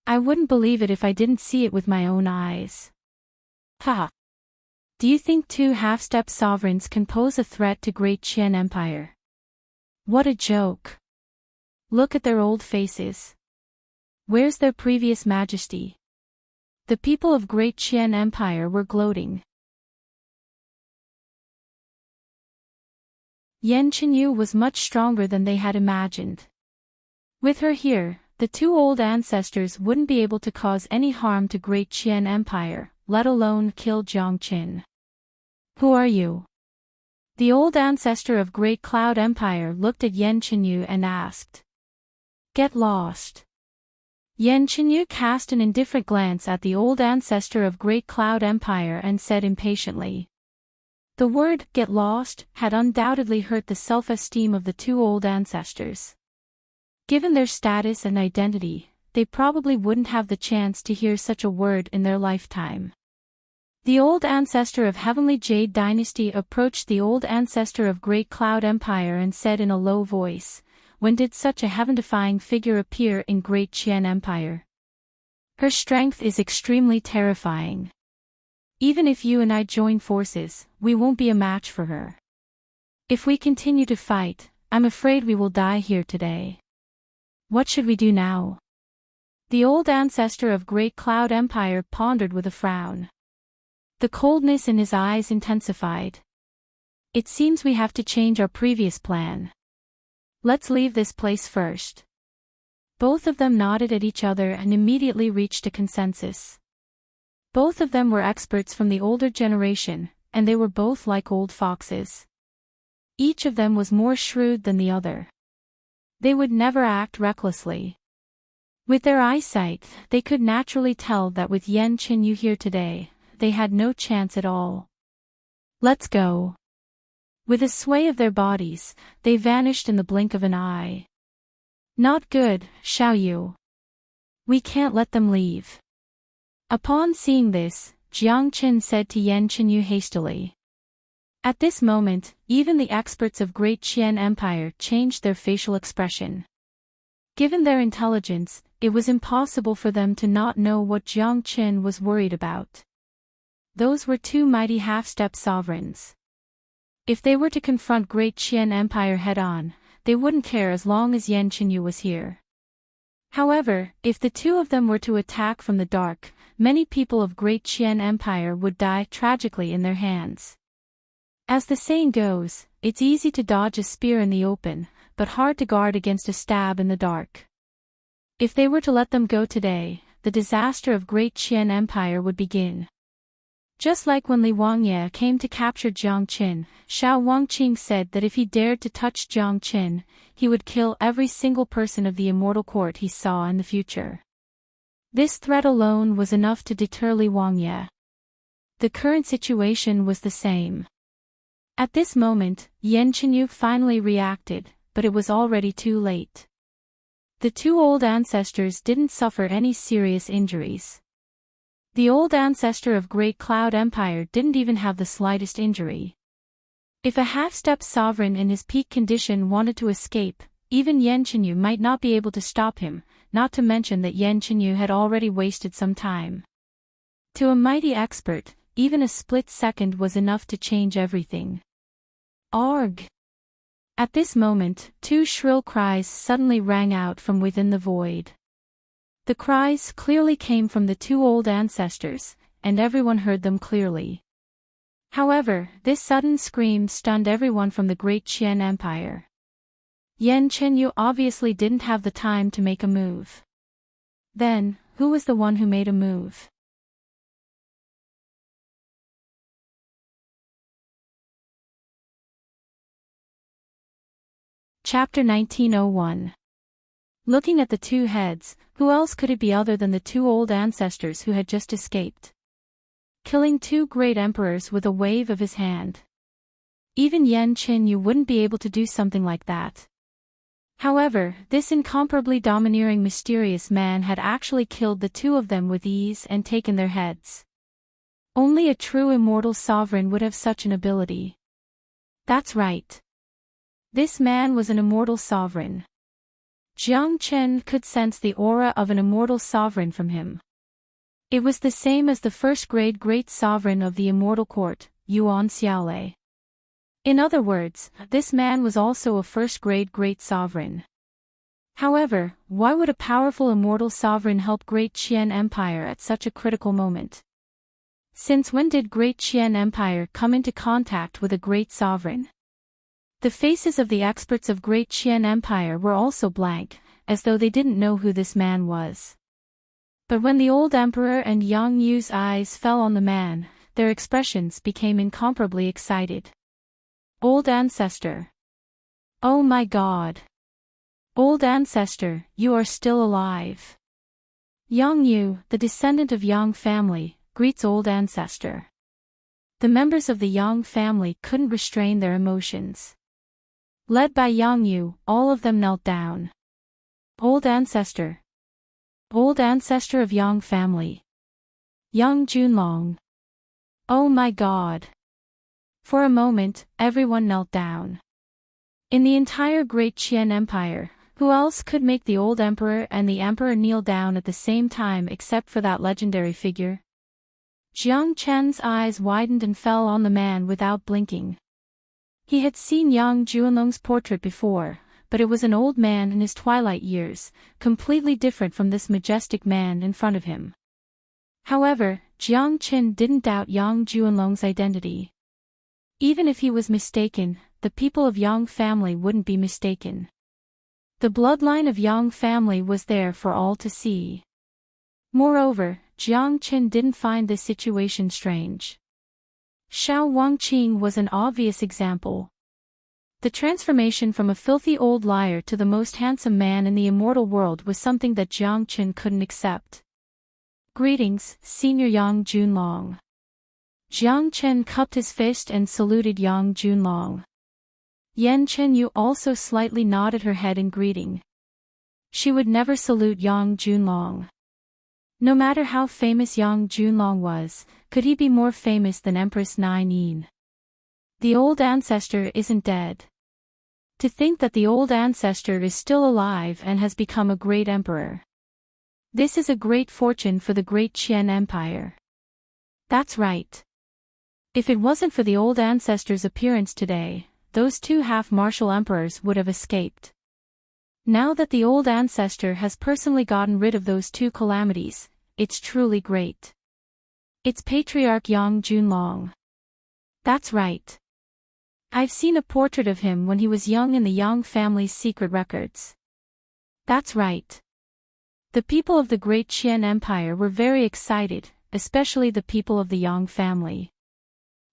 I wouldn't believe it if I didn't see it with my own eyes. Haha. Do you think two half-step sovereigns can pose a threat to Great Qian Empire? What a joke. Look at their old faces. Where's their previous majesty? The people of Great Qian Empire were gloating. Yan Qinyu was much stronger than they had imagined. With her here, the two old ancestors wouldn't be able to cause any harm to Great Qian Empire, let alone kill Jiang Qin. Who are you? The old ancestor of Great Cloud Empire looked at Yan Qinyu and asked. Get lost. Yan Qinyu cast an indifferent glance at the old ancestor of Great Cloud Empire and said impatiently. The word, get lost, had undoubtedly hurt the self-esteem of the two old ancestors. Given their status and identity, they probably wouldn't have the chance to hear such a word in their lifetime. The old ancestor of Heavenly Jade Dynasty approached the old ancestor of Great Cloud Empire and said in a low voice, when did such a heaven-defying figure appear in Great Qian Empire? Her strength is extremely terrifying. Even if you and I join forces, we won't be a match for her. If we continue to fight, I'm afraid we will die here today. What should we do now? The old ancestor of Great Cloud Empire pondered with a frown. The coldness in his eyes intensified. It seems we have to change our previous plan. Let's leave this place first. Both of them nodded at each other and immediately reached a consensus. Both of them were experts from the older generation, and they were both like old foxes. Each of them was more shrewd than the other. They would never act recklessly. With their eyesight, they could naturally tell that with Yan Qinyu here today, they had no chance at all. Let's go. With a sway of their bodies, they vanished in the blink of an eye. Not good, Xiao Yu. We can't let them leave. Upon seeing this, Jiang Qin said to Yan Qinyu hastily. At this moment, even the experts of Great Qian Empire changed their facial expression. Given their intelligence, it was impossible for them to not know what Jiang Qin was worried about. Those were two mighty half-step sovereigns. If they were to confront Great Qian Empire head-on, they wouldn't care as long as Yan Qinyu was here. However, if the two of them were to attack from the dark, many people of Great Qian Empire would die tragically in their hands. As the saying goes, it's easy to dodge a spear in the open, but hard to guard against a stab in the dark. If they were to let them go today, the disaster of Great Qian Empire would begin. Just like when Li Wangye came to capture Jiang Qin, Xiao Wangqing said that if he dared to touch Jiang Qin, he would kill every single person of the immortal court he saw in the future. This threat alone was enough to deter Li Wangye. The current situation was the same. At this moment, Yan Qinyu finally reacted, but it was already too late. The two old ancestors didn't suffer any serious injuries. The old ancestor of Great Cloud Empire didn't even have the slightest injury. If a half-step sovereign in his peak condition wanted to escape, even Yan Qinyu might not be able to stop him, not to mention that Yan Qinyu had already wasted some time. To a mighty expert, even a split second was enough to change everything. Arg! At this moment, two shrill cries suddenly rang out from within the void. The cries clearly came from the two old ancestors, and everyone heard them clearly. However, this sudden scream stunned everyone from the Great Qian Empire. Yan Qinyu obviously didn't have the time to make a move. Then, who was the one who made a move? Chapter 1901. Looking at the two heads, who else could it be other than the two old ancestors who had just escaped? Killing two great emperors with a wave of his hand. Even Yan Qinyu wouldn't be able to do something like that. However, this incomparably domineering mysterious man had actually killed the two of them with ease and taken their heads. Only a true immortal sovereign would have such an ability. That's right. This man was an immortal sovereign. Jiang Chen could sense the aura of an immortal sovereign from him. It was the same as the first-grade great sovereign of the immortal court, Yuan Xiaolei. In other words, this man was also a first-grade great sovereign. However, why would a powerful immortal sovereign help Great Qian Empire at such a critical moment? Since when did Great Qian Empire come into contact with a great sovereign? The faces of the experts of Great Qian Empire were also blank, as though they didn't know who this man was. But when the old emperor and Yang Yu's eyes fell on the man, their expressions became incomparably excited. Old ancestor. Oh my God. Old ancestor, you are still alive. Yang Yu, the descendant of Yang family, greets old ancestor. The members of the Yang family couldn't restrain their emotions. Led by Yang Yu, all of them knelt down. Old ancestor. Old ancestor of Yang family. Yang Junlong. Oh my God. For a moment, everyone knelt down. In the entire Great Qian Empire, who else could make the old emperor and the emperor kneel down at the same time except for that legendary figure? Jiang Chen's eyes widened and fell on the man without blinking. He had seen Yang Junlong's portrait before, but it was an old man in his twilight years, completely different from this majestic man in front of him. However, Jiang Chen didn't doubt Yang Junlong's identity. Even if he was mistaken, the people of Yang family wouldn't be mistaken. The bloodline of Yang family was there for all to see. Moreover, Jiang Chen didn't find this situation strange. Xiao Wangqing was an obvious example. The transformation from a filthy old liar to the most handsome man in the immortal world was something that Jiang Chen couldn't accept. Greetings, Senior Yang Junlong. Jiang Chen cupped his fist and saluted Yang Junlong. Yan Chenyu also slightly nodded her head in greeting. She would never salute Yang Junlong. No matter how famous Yang Junlong was, could he be more famous than Empress Nine Yin? The old ancestor isn't dead. To think that the old ancestor is still alive and has become a great emperor. This is a great fortune for the Great Qian Empire. That's right. If it wasn't for the old ancestor's appearance today, those two half-martial emperors would have escaped. Now that the old ancestor has personally gotten rid of those two calamities, it's truly great. It's Patriarch Yang Junlong. That's right. I've seen a portrait of him when he was young in the Yang family's secret records. That's right. The people of the Great Qian Empire were very excited, especially the people of the Yang family.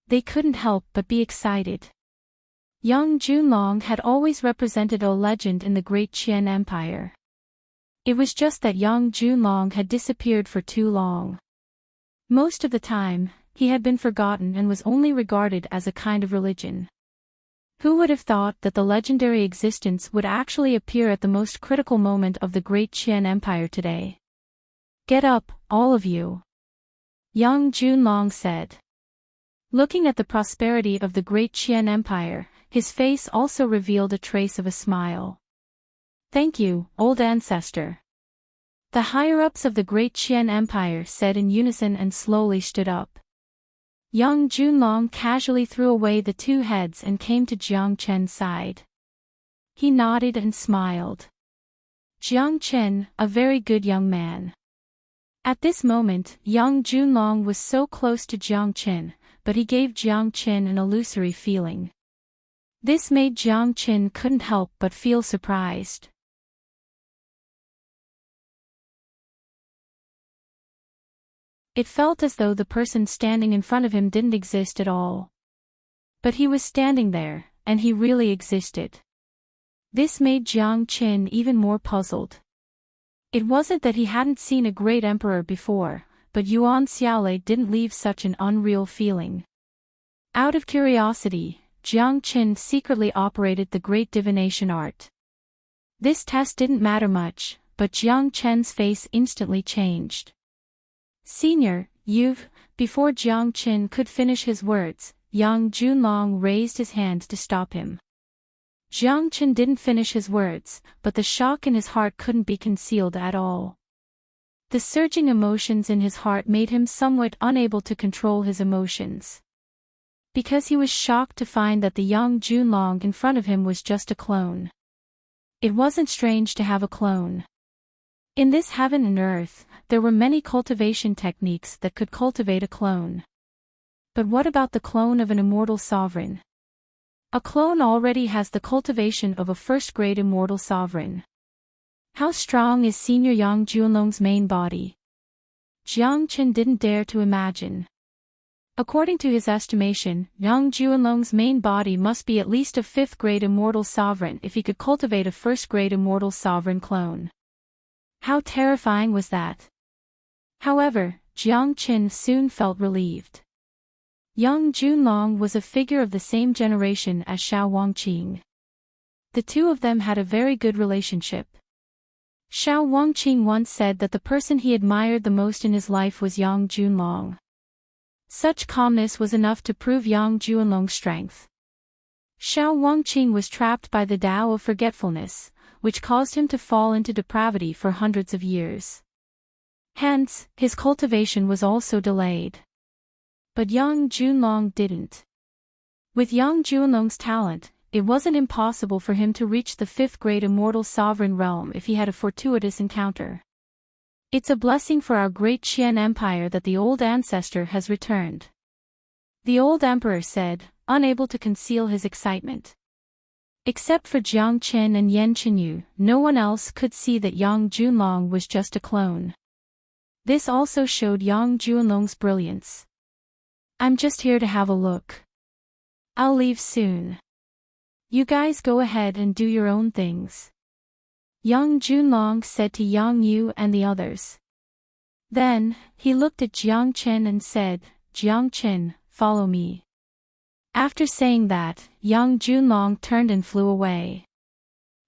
They couldn't help but be excited. Yang Junlong had always represented a legend in the Great Qian Empire. It was just that Yang Junlong had disappeared for too long. Most of the time, he had been forgotten and was only regarded as a kind of religion. Who would have thought that the legendary existence would actually appear at the most critical moment of the Great Qian Empire today? Get up, all of you. Yang Junlong said. Looking at the prosperity of the Great Qian Empire, his face also revealed a trace of a smile. Thank you, old ancestor. The higher-ups of the Great Qian Empire said in unison and slowly stood up. Yang Junlong casually threw away the two heads and came to Jiang Chen's side. He nodded and smiled. Jiang Chen, a very good young man. At this moment, Yang Junlong was so close to Jiang Chen, but he gave Jiang Chen an illusory feeling. This made Jiang Chen couldn't help but feel surprised. It felt as though the person standing in front of him didn't exist at all. But he was standing there, and he really existed. This made Jiang Qin even more puzzled. It wasn't that he hadn't seen a great emperor before, but Yuan Xiaolei didn't leave such an unreal feeling. Out of curiosity, Jiang Qin secretly operated the great divination art. This test didn't matter much, but Jiang Qin's face instantly changed. Senior, Before Jiang Qin could finish his words, Yang Junlong raised his hand to stop him. Jiang Qin didn't finish his words, but the shock in his heart couldn't be concealed at all. The surging emotions in his heart made him somewhat unable to control his emotions. Because he was shocked to find that the young Junlong in front of him was just a clone. It wasn't strange to have a clone. In this heaven and earth, there were many cultivation techniques that could cultivate a clone. But what about the clone of an immortal sovereign? A clone already has the cultivation of a first-grade immortal sovereign. How strong is Senior Yang Junlong's main body? Jiang Qin didn't dare to imagine. According to his estimation, Yang Junlong's main body must be at least a fifth-grade immortal sovereign if he could cultivate a first-grade immortal sovereign clone. How terrifying was that? However, Jiang Qin soon felt relieved. Yang Junlong was a figure of the same generation as Xiao Wangqing. The two of them had a very good relationship. Xiao Wangqing once said that the person he admired the most in his life was Yang Junlong. Such calmness was enough to prove Yang Junlong's strength. Xiao Wangqing was trapped by the Tao of forgetfulness, which caused him to fall into depravity for hundreds of years. Hence, his cultivation was also delayed. But Yang Junlong didn't. With Yang Junlong's talent, it wasn't impossible for him to reach the fifth-grade immortal sovereign realm if he had a fortuitous encounter. It's a blessing for our great Qian Empire that the old ancestor has returned. The old emperor said, unable to conceal his excitement. Except for Jiang Qin and Yan Qinyu, no one else could see that Yang Junlong was just a clone. This also showed Yang Junlong's brilliance. I'm just here to have a look. I'll leave soon. You guys go ahead and do your own things. Yang Junlong said to Yang Yu and the others. Then, he looked at Jiang Qin and said, Jiang Qin, follow me. After saying that, Yang Junlong turned and flew away.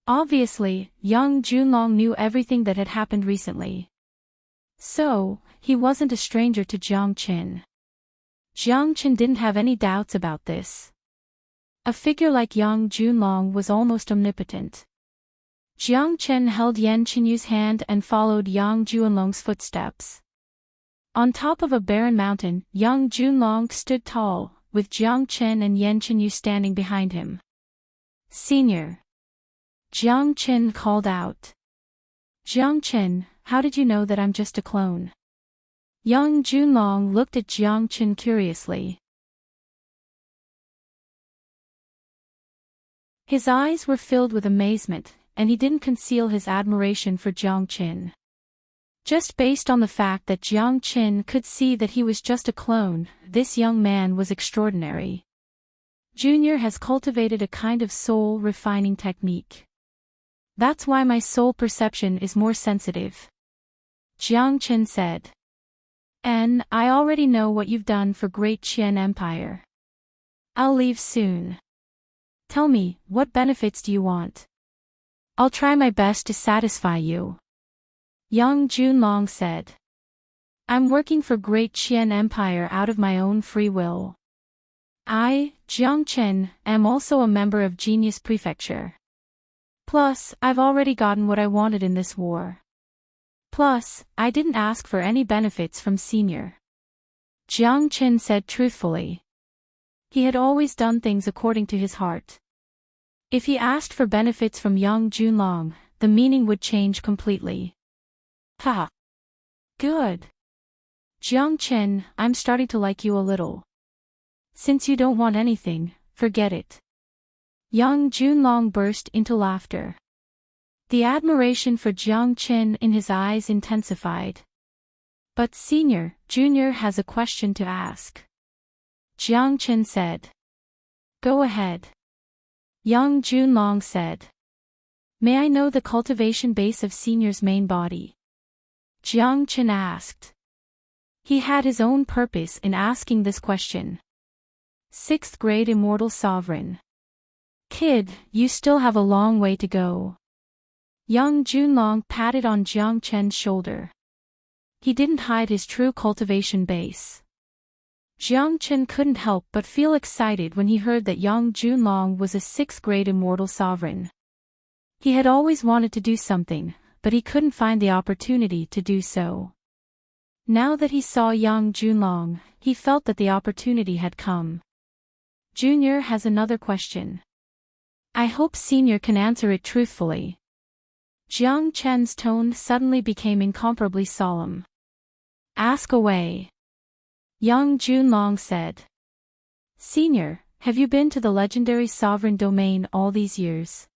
Obviously, Yang Junlong knew everything that had happened recently. So, he wasn't a stranger to Jiang Qin. Jiang Qin didn't have any doubts about this. A figure like Yang Junlong was almost omnipotent. Jiang Qin held Yan Qinyu's hand and followed Yang Junlong's footsteps. On top of a barren mountain, Yang Junlong stood tall, with Jiang Qin and Yan Qinyu standing behind him. Senior. Jiang Qin called out. Jiang Qin, how did you know that I'm just a clone? Yang Junlong looked at Jiang Qin curiously. His eyes were filled with amazement, and he didn't conceal his admiration for Jiang Qin. Just based on the fact that Jiang Qin could see that he was just a clone, this young man was extraordinary. Junior has cultivated a kind of soul-refining technique. That's why my soul perception is more sensitive. Jiang Qin said. And I already know what you've done for Great Qian Empire. I'll leave soon. Tell me, what benefits do you want? I'll try my best to satisfy you. Yang Junlong said. I'm working for Great Qian Empire out of my own free will. I, Jiang Qin, am also a member of Genius Prefecture. Plus, I've already gotten what I wanted in this war. Plus, I didn't ask for any benefits from Senior. Jiang Qin said truthfully. He had always done things according to his heart. If he asked for benefits from Yang Junlong, the meaning would change completely. Ha! Good. Jiang Qin, I'm starting to like you a little. Since you don't want anything, forget it. Yang Junlong burst into laughter. The admiration for Jiang Qin in his eyes intensified. But Senior, Junior has a question to ask. Jiang Qin said. Go ahead. Yang Junlong said. May I know the cultivation base of Senior's main body? Jiang Chen asked. He had his own purpose in asking this question. 6th grade Immortal Sovereign. Kid, you still have a long way to go. Young Junlong patted on Jiang Chen's shoulder. He didn't hide his true cultivation base. Jiang Chen couldn't help but feel excited when he heard that Yang Junlong was a 6th grade Immortal Sovereign. He had always wanted to do something, but he couldn't find the opportunity to do so. Now that he saw Yang Junlong, he felt that the opportunity had come. Junior has another question. I hope Senior can answer it truthfully. Jiang Chen's tone suddenly became incomparably solemn. Ask away. Yang Junlong said. Senior, have you been to the legendary sovereign domain all these years?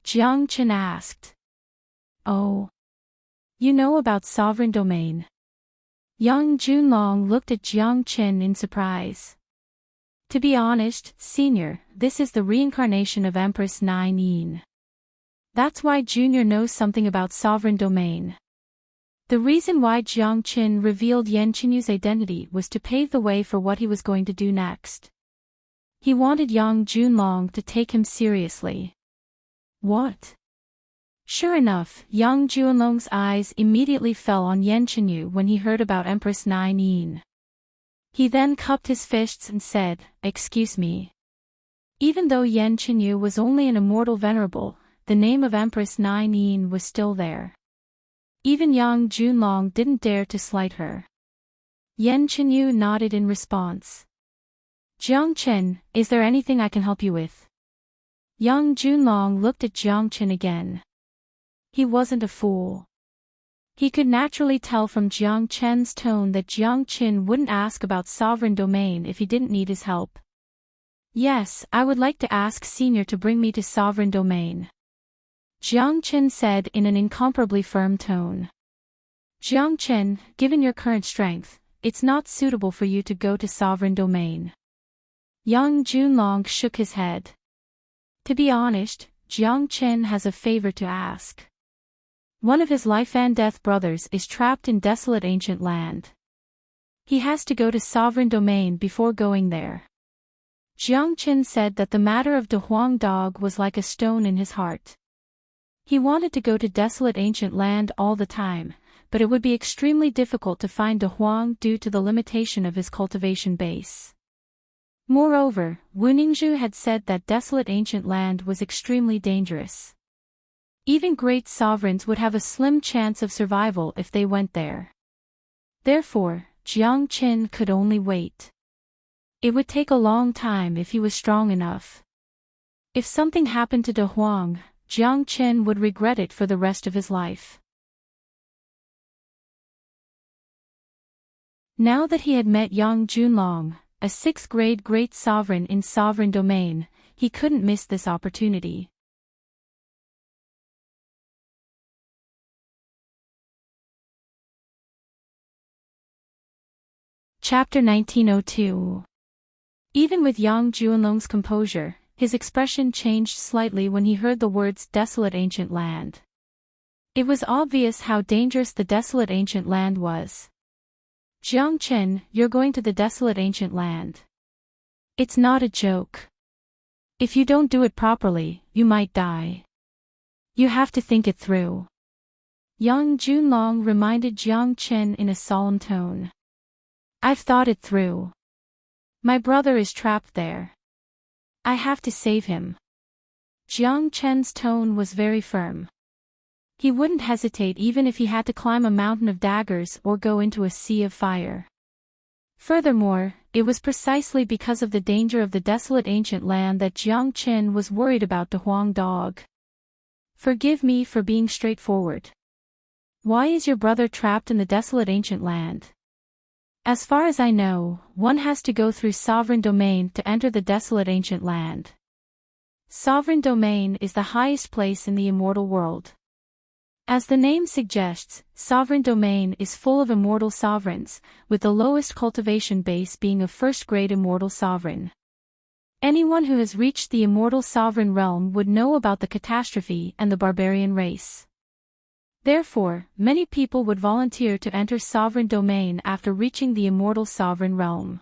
Jiang Chen asked. Oh. You know about sovereign domain? Yang Junlong looked at Jiang Chen in surprise. To be honest, Senior, this is the reincarnation of Empress Nine Yin. That's why Junior knows something about sovereign domain. The reason why Jiang Chen revealed Yan Qinyu's identity was to pave the way for what he was going to do next. He wanted Yang Junlong to take him seriously. What? Sure enough, Yang Junlong's eyes immediately fell on Yan Qinyu when he heard about Empress Nine Yin. He then cupped his fists and said, Excuse me. Even though Yan Qinyu was only an immortal venerable, the name of Empress Nine Yin was still there. Even Yang Junlong didn't dare to slight her. Yan Qinyu nodded in response. Jiang Chen, is there anything I can help you with? Yang Junlong looked at Jiang Chen again. He wasn't a fool. He could naturally tell from Jiang Chen's tone that Jiang Chen wouldn't ask about sovereign domain if he didn't need his help. Yes, I would like to ask Senior to bring me to sovereign domain. Jiang Chen said in an incomparably firm tone. Jiang Chen, given your current strength, it's not suitable for you to go to sovereign domain. Yang Junlong shook his head. To be honest, Jiang Chen has a favor to ask. One of his life and death brothers is trapped in desolate ancient land. He has to go to sovereign domain before going there. Jiang Chen said that the matter of De Huang Dog was like a stone in his heart. He wanted to go to desolate ancient land all the time, but it would be extremely difficult to find De Huang due to the limitation of his cultivation base. Moreover, Wu Ningzhu had said that desolate ancient land was extremely dangerous. Even great sovereigns would have a slim chance of survival if they went there. Therefore, Jiang Chen could only wait. It would take a long time if he was strong enough. If something happened to De Huang, Jiang Chen would regret it for the rest of his life. Now that he had met Yang Junlong, a 6th grade great sovereign in sovereign domain, he couldn't miss this opportunity. Chapter 1902. Even with Yang Junlong's composure, his expression changed slightly when he heard the words desolate ancient land. It was obvious how dangerous the desolate ancient land was. Jiang Chen, you're going to the desolate ancient land. It's not a joke. If you don't do it properly, you might die. You have to think it through. Yang Junlong reminded Jiang Chen in a solemn tone. I've thought it through. My brother is trapped there. I have to save him. Jiang Chen's tone was very firm. He wouldn't hesitate even if he had to climb a mountain of daggers or go into a sea of fire. Furthermore, it was precisely because of the danger of the desolate ancient land that Jiang Chen was worried about De Huang Dog. Forgive me for being straightforward. Why is your brother trapped in the desolate ancient land? As far as I know, one has to go through sovereign domain to enter the desolate ancient land. Sovereign domain is the highest place in the immortal world. As the name suggests, sovereign domain is full of immortal sovereigns, with the lowest cultivation base being a 1st grade immortal sovereign. Anyone who has reached the immortal sovereign realm would know about the catastrophe and the barbarian race. Therefore, many people would volunteer to enter sovereign domain after reaching the immortal sovereign realm.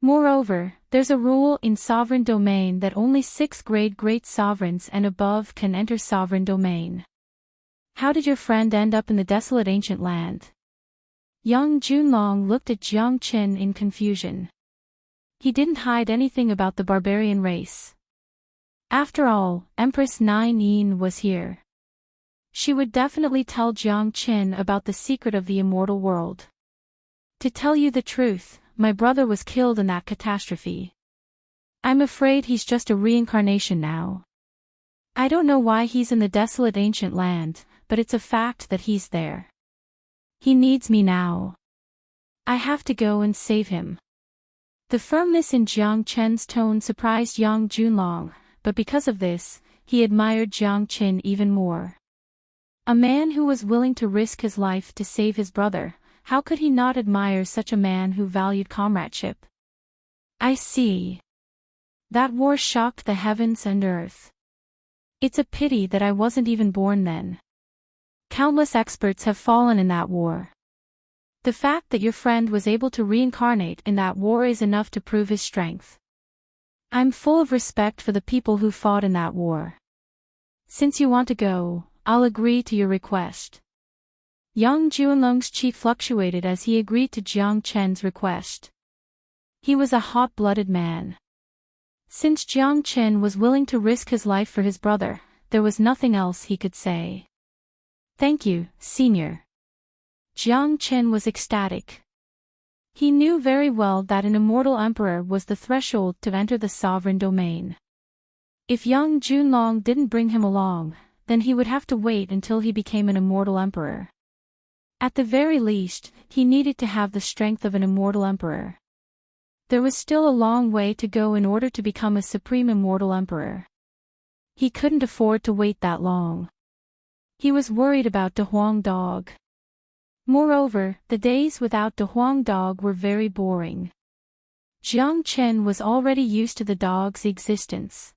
Moreover, there's a rule in sovereign domain that only 6th grade great sovereigns and above can enter sovereign domain. How did your friend end up in the desolate ancient land? Young Junlong looked at Jiang Qin in confusion. He didn't hide anything about the barbarian race. After all, Empress Nine Yin was here. She would definitely tell Jiang Qin about the secret of the immortal world. To tell you the truth, my brother was killed in that catastrophe. I'm afraid he's just a reincarnation now. I don't know why he's in the desolate ancient land, but it's a fact that he's there. He needs me now. I have to go and save him. The firmness in Jiang Chen's tone surprised Yang Junlong, but because of this, he admired Jiang Qin even more. A man who was willing to risk his life to save his brother, how could he not admire such a man who valued comradeship? I see. That war shocked the heavens and earth. It's a pity that I wasn't even born then. Countless experts have fallen in that war. The fact that your friend was able to reincarnate in that war is enough to prove his strength. I'm full of respect for the people who fought in that war. Since you want to go, I'll agree to your request. Yang Junlong's chi fluctuated as he agreed to Jiang Chen's request. He was a hot-blooded man. Since Jiang Chen was willing to risk his life for his brother, there was nothing else he could say. Thank you, Senior. Jiang Chen was ecstatic. He knew very well that an immortal emperor was the threshold to enter the sovereign domain. If Yang Junlong didn't bring him along, then he would have to wait until he became an immortal emperor. At the very least, he needed to have the strength of an immortal emperor. There was still a long way to go in order to become a supreme immortal emperor. He couldn't afford to wait that long. He was worried about De Huang Dog. Moreover, the days without De Huang Dog were very boring. Jiang Chen was already used to the dog's existence.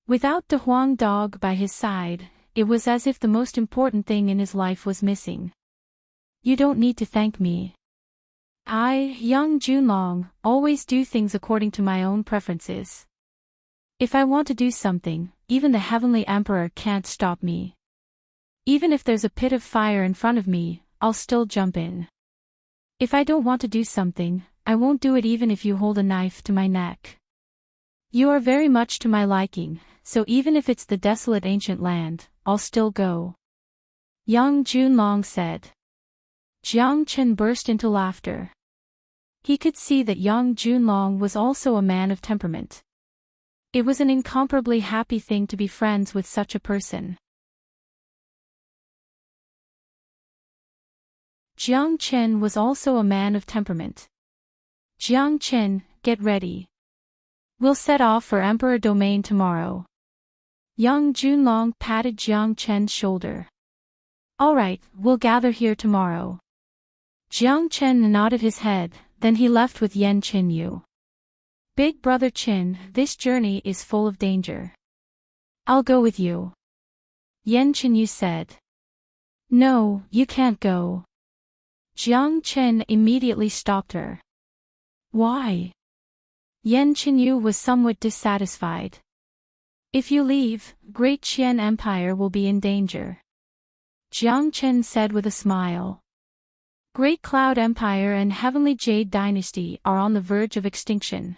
Without De Huang Dog by his side, it was as if the most important thing in his life was missing. You don't need to thank me. I, Yang Junlong, always do things according to my own preferences. If I want to do something, even the Heavenly Emperor can't stop me. Even if there's a pit of fire in front of me, I'll still jump in. If I don't want to do something, I won't do it even if you hold a knife to my neck. You are very much to my liking, so even if it's the desolate ancient land, I'll still go. Yang Junlong said. Jiang Chen burst into laughter. He could see that Yang Junlong was also a man of temperament. It was an incomparably happy thing to be friends with such a person. Jiang Chen was also a man of temperament. Jiang Chen, get ready. We'll set off for Emperor Domain tomorrow. Yang Junlong patted Jiang Chen's shoulder. All right, we'll gather here tomorrow. Jiang Chen nodded his head, then he left with Yan Qinyu. Big brother Qin, this journey is full of danger. I'll go with you. Yan Qinyu said. No, you can't go. Jiang Chen immediately stopped her. Why? Yan Qinyu was somewhat dissatisfied. If you leave, Great Qian Empire will be in danger. Jiang Chen said with a smile. Great Cloud Empire and Heavenly Jade Dynasty are on the verge of extinction.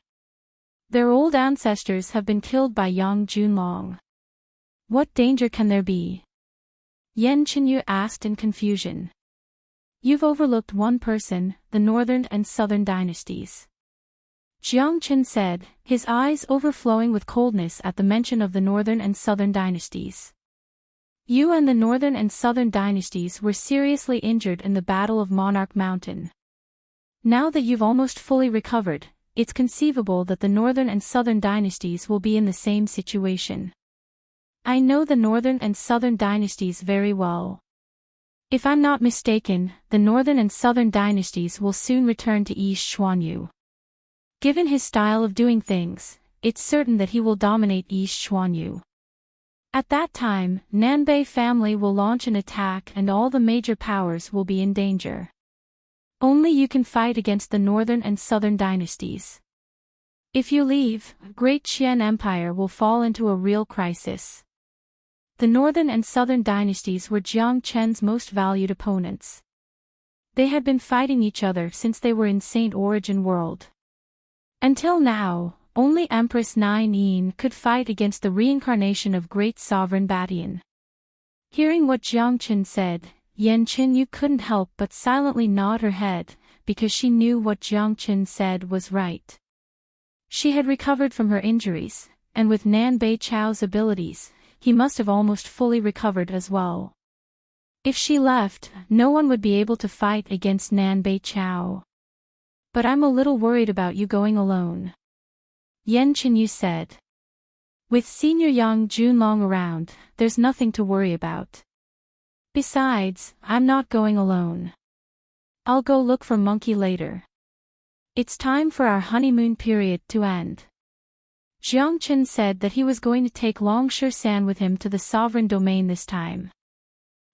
Their old ancestors have been killed by Yang Junlong. What danger can there be? Yan Qinyu asked in confusion. You've overlooked one person, the Northern and Southern dynasties. Jiang Chen said, his eyes overflowing with coldness at the mention of the Northern and Southern dynasties. You and the Northern and Southern dynasties were seriously injured in the Battle of Monarch Mountain. Now that you've almost fully recovered, it's conceivable that the Northern and Southern dynasties will be in the same situation. I know the Northern and Southern dynasties very well. If I'm not mistaken, the Northern and Southern dynasties will soon return to East Xuanyu. Given his style of doing things, it's certain that he will dominate East Xuanyu. At that time, Nanbei family will launch an attack and all the major powers will be in danger. Only you can fight against the northern and southern dynasties. If you leave, Great Qian Empire will fall into a real crisis. The northern and southern dynasties were Jiang Chen's most valued opponents. They had been fighting each other since they were in Saint Origin World. Until now, only Empress Nine Yin could fight against the reincarnation of Great Sovereign Batian. Hearing what Jiang Chen said, Yan Qinyu couldn't help but silently nod her head, because she knew what Jiang Chen said was right. She had recovered from her injuries, and with Nan Bei Chao's abilities, he must have almost fully recovered as well. If she left, no one would be able to fight against Nan Bei Chao. But I'm a little worried about you going alone, Yan Qinyu said. With Senior Yang Junlong around, there's nothing to worry about. Besides, I'm not going alone. I'll go look for Monkey later. It's time for our honeymoon period to end. Jiang Chen said that he was going to take Long Shersan with him to the sovereign domain this time.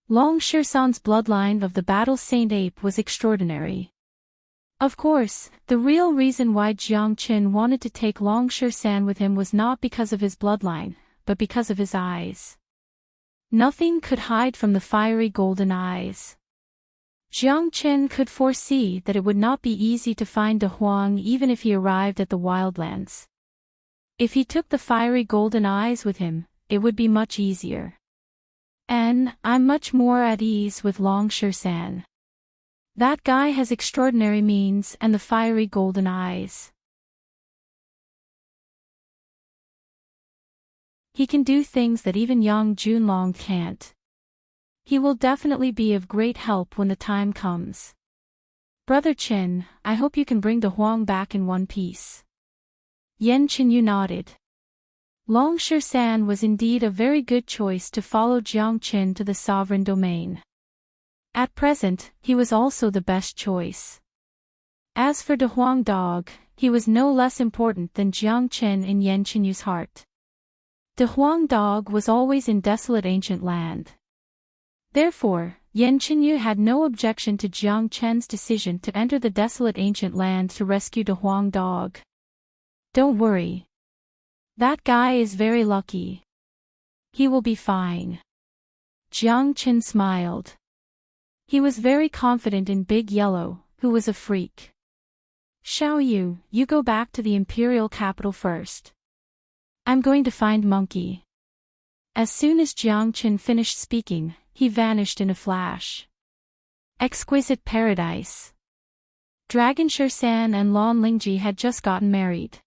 Long Shersan's bloodline of the Battle Saint Ape was extraordinary. Of course, the real reason why Jiang Chen wanted to take Long Shersan with him was not because of his bloodline, but because of his eyes. Nothing could hide from the fiery golden eyes. Jiang Chen could foresee that it would not be easy to find De Huang even if he arrived at the wildlands. If he took the fiery golden eyes with him, it would be much easier. And I'm much more at ease with Long Shersan. That guy has extraordinary means and the fiery golden eyes. He can do things that even Yang Junlong can't. He will definitely be of great help when the time comes. Brother Qin, I hope you can bring De Huang back in one piece. Yan Qinyu nodded. Long Shersan was indeed a very good choice to follow Jiang Qin to the sovereign domain. At present, he was also the best choice. As for De Huang Dog, he was no less important than Jiang Qin in Yan Qinyu's heart. De Huang Dog was always in desolate ancient land. Therefore, Yan Qinyu had no objection to Jiang Chen's decision to enter the desolate ancient land to rescue De Huang Dog. Don't worry. That guy is very lucky. He will be fine. Jiang Chen smiled. He was very confident in Big Yellow, who was a freak. Xiaoyu, you go back to the imperial capital first. I'm going to find Monkey. As soon as Jiang Chen finished speaking, he vanished in a flash. Exquisite paradise. Dragon Shersan and Lan Lingji had just gotten married.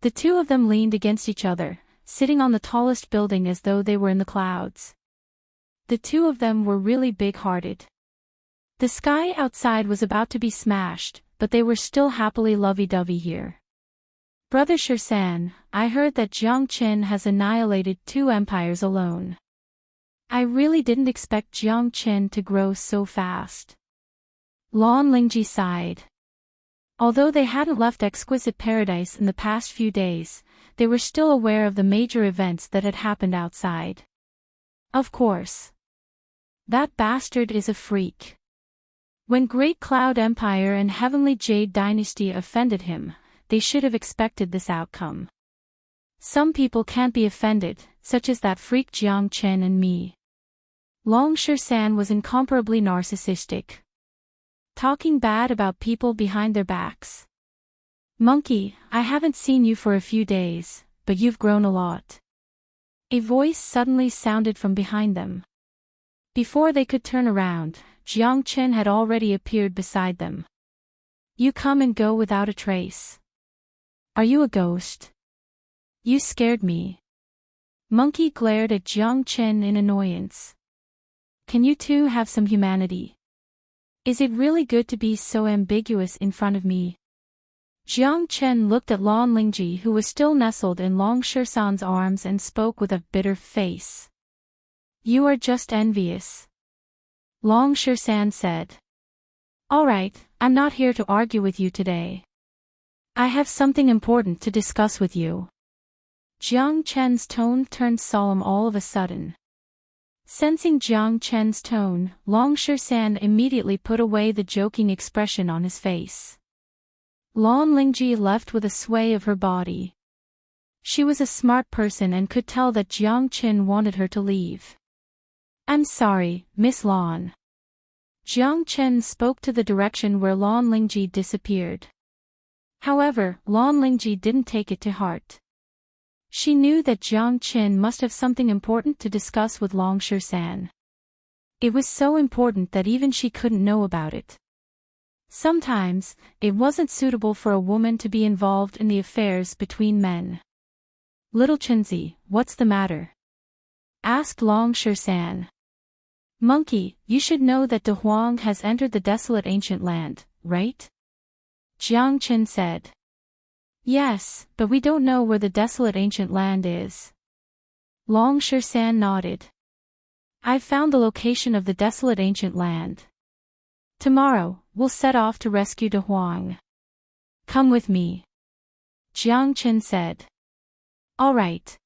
The two of them leaned against each other, sitting on the tallest building as though they were in the clouds. The two of them were really big-hearted. The sky outside was about to be smashed, but they were still happily lovey-dovey here. Brother Shersan, I heard that Jiang Chen has annihilated 2 empires alone. I really didn't expect Jiang Chen to grow so fast. Lan Lingji sighed. Although they hadn't left Exquisite Paradise in the past few days, they were still aware of the major events that had happened outside. Of course. That bastard is a freak. When Great Cloud Empire and Heavenly Jade Dynasty offended him, they should have expected this outcome. Some people can't be offended, such as that freak Jiang Chen and me. Long Shersan was incomparably narcissistic. Talking bad about people behind their backs. Monkey, I haven't seen you for a few days, but you've grown a lot. A voice suddenly sounded from behind them. Before they could turn around, Jiang Chen had already appeared beside them. You come and go without a trace. Are you a ghost? You scared me. Monkey glared at Jiang Chen in annoyance. Can you two have some humanity? Is it really good to be so ambiguous in front of me? Jiang Chen looked at Lan Lingji, who was still nestled in Long Shersan's arms, and spoke with a bitter face. You are just envious. Long Shersan said. All right, I'm not here to argue with you today. I have something important to discuss with you. Jiang Chen's tone turned solemn all of a sudden. Sensing Jiang Chen's tone, Long Shan immediately put away the joking expression on his face. Lan Lingji left with a sway of her body. She was a smart person and could tell that Jiang Chen wanted her to leave. I'm sorry, Miss Lan. Jiang Chen spoke to the direction where Lan Lingji disappeared. However, Lan Lingji didn't take it to heart. She knew that Jiang Chen must have something important to discuss with Long Shan. It was so important that even she couldn't know about it. Sometimes, it wasn't suitable for a woman to be involved in the affairs between men. Little Chenzi, what's the matter? Asked Long Shan. Monkey, you should know that De Huang has entered the desolate ancient land, right? Jiang Chen said. Yes, but we don't know where the desolate ancient land is. Long Shan nodded. I've found the location of the desolate ancient land. Tomorrow, we'll set off to rescue De Huang. Come with me. Jiang Chen said. All right.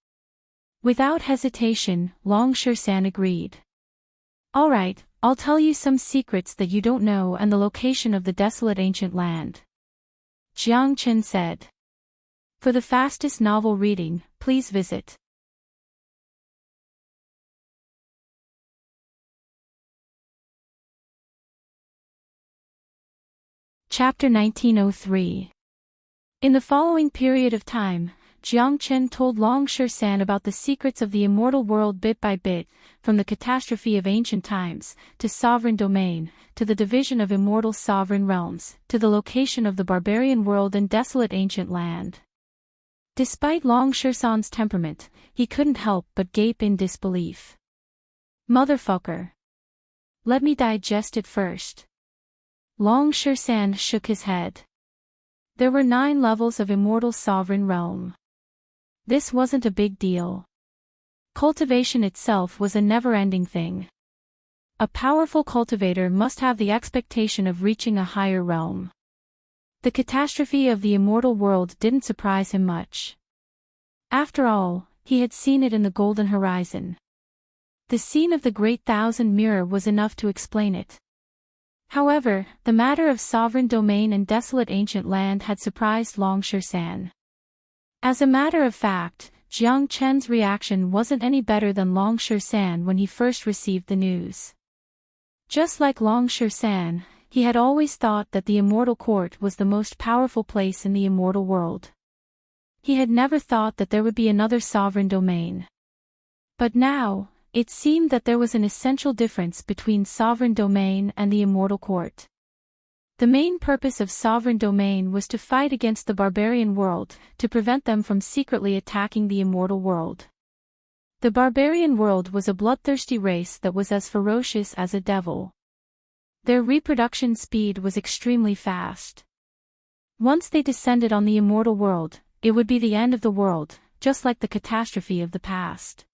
Without hesitation, Long Shan agreed. All right, I'll tell you some secrets that you don't know and the location of the desolate ancient land. Jiang Chen said. For the fastest novel reading, please visit Chapter 1903. In the following period of time, Jiang Chen told Long Shan about the secrets of the immortal world bit by bit, from the catastrophe of ancient times, to sovereign domain, to the division of immortal sovereign realms, to the location of the barbarian world and desolate ancient land. Despite Long Shan's temperament, he couldn't help but gape in disbelief. Motherfucker. Let me digest it first. Long Shan shook his head. There were 9 levels of immortal sovereign realm. This wasn't a big deal. Cultivation itself was a never-ending thing. A powerful cultivator must have the expectation of reaching a higher realm. The catastrophe of the immortal world didn't surprise him much. After all, he had seen it in the Golden Horizon. The scene of the Great Thousand Mirror was enough to explain it. However, the matter of sovereign domain and desolate ancient land had surprised Long Shan. As a matter of fact, Jiang Chen's reaction wasn't any better than Long Shan when he first received the news. Just like Long Shan, he had always thought that the immortal court was the most powerful place in the immortal world. He had never thought that there would be another sovereign domain. But now, it seemed that there was an essential difference between sovereign domain and the immortal court. The main purpose of sovereign domain was to fight against the barbarian world, to prevent them from secretly attacking the immortal world. The barbarian world was a bloodthirsty race that was as ferocious as a devil. Their reproduction speed was extremely fast. Once they descended on the immortal world, it would be the end of the world, just like the catastrophe of the past.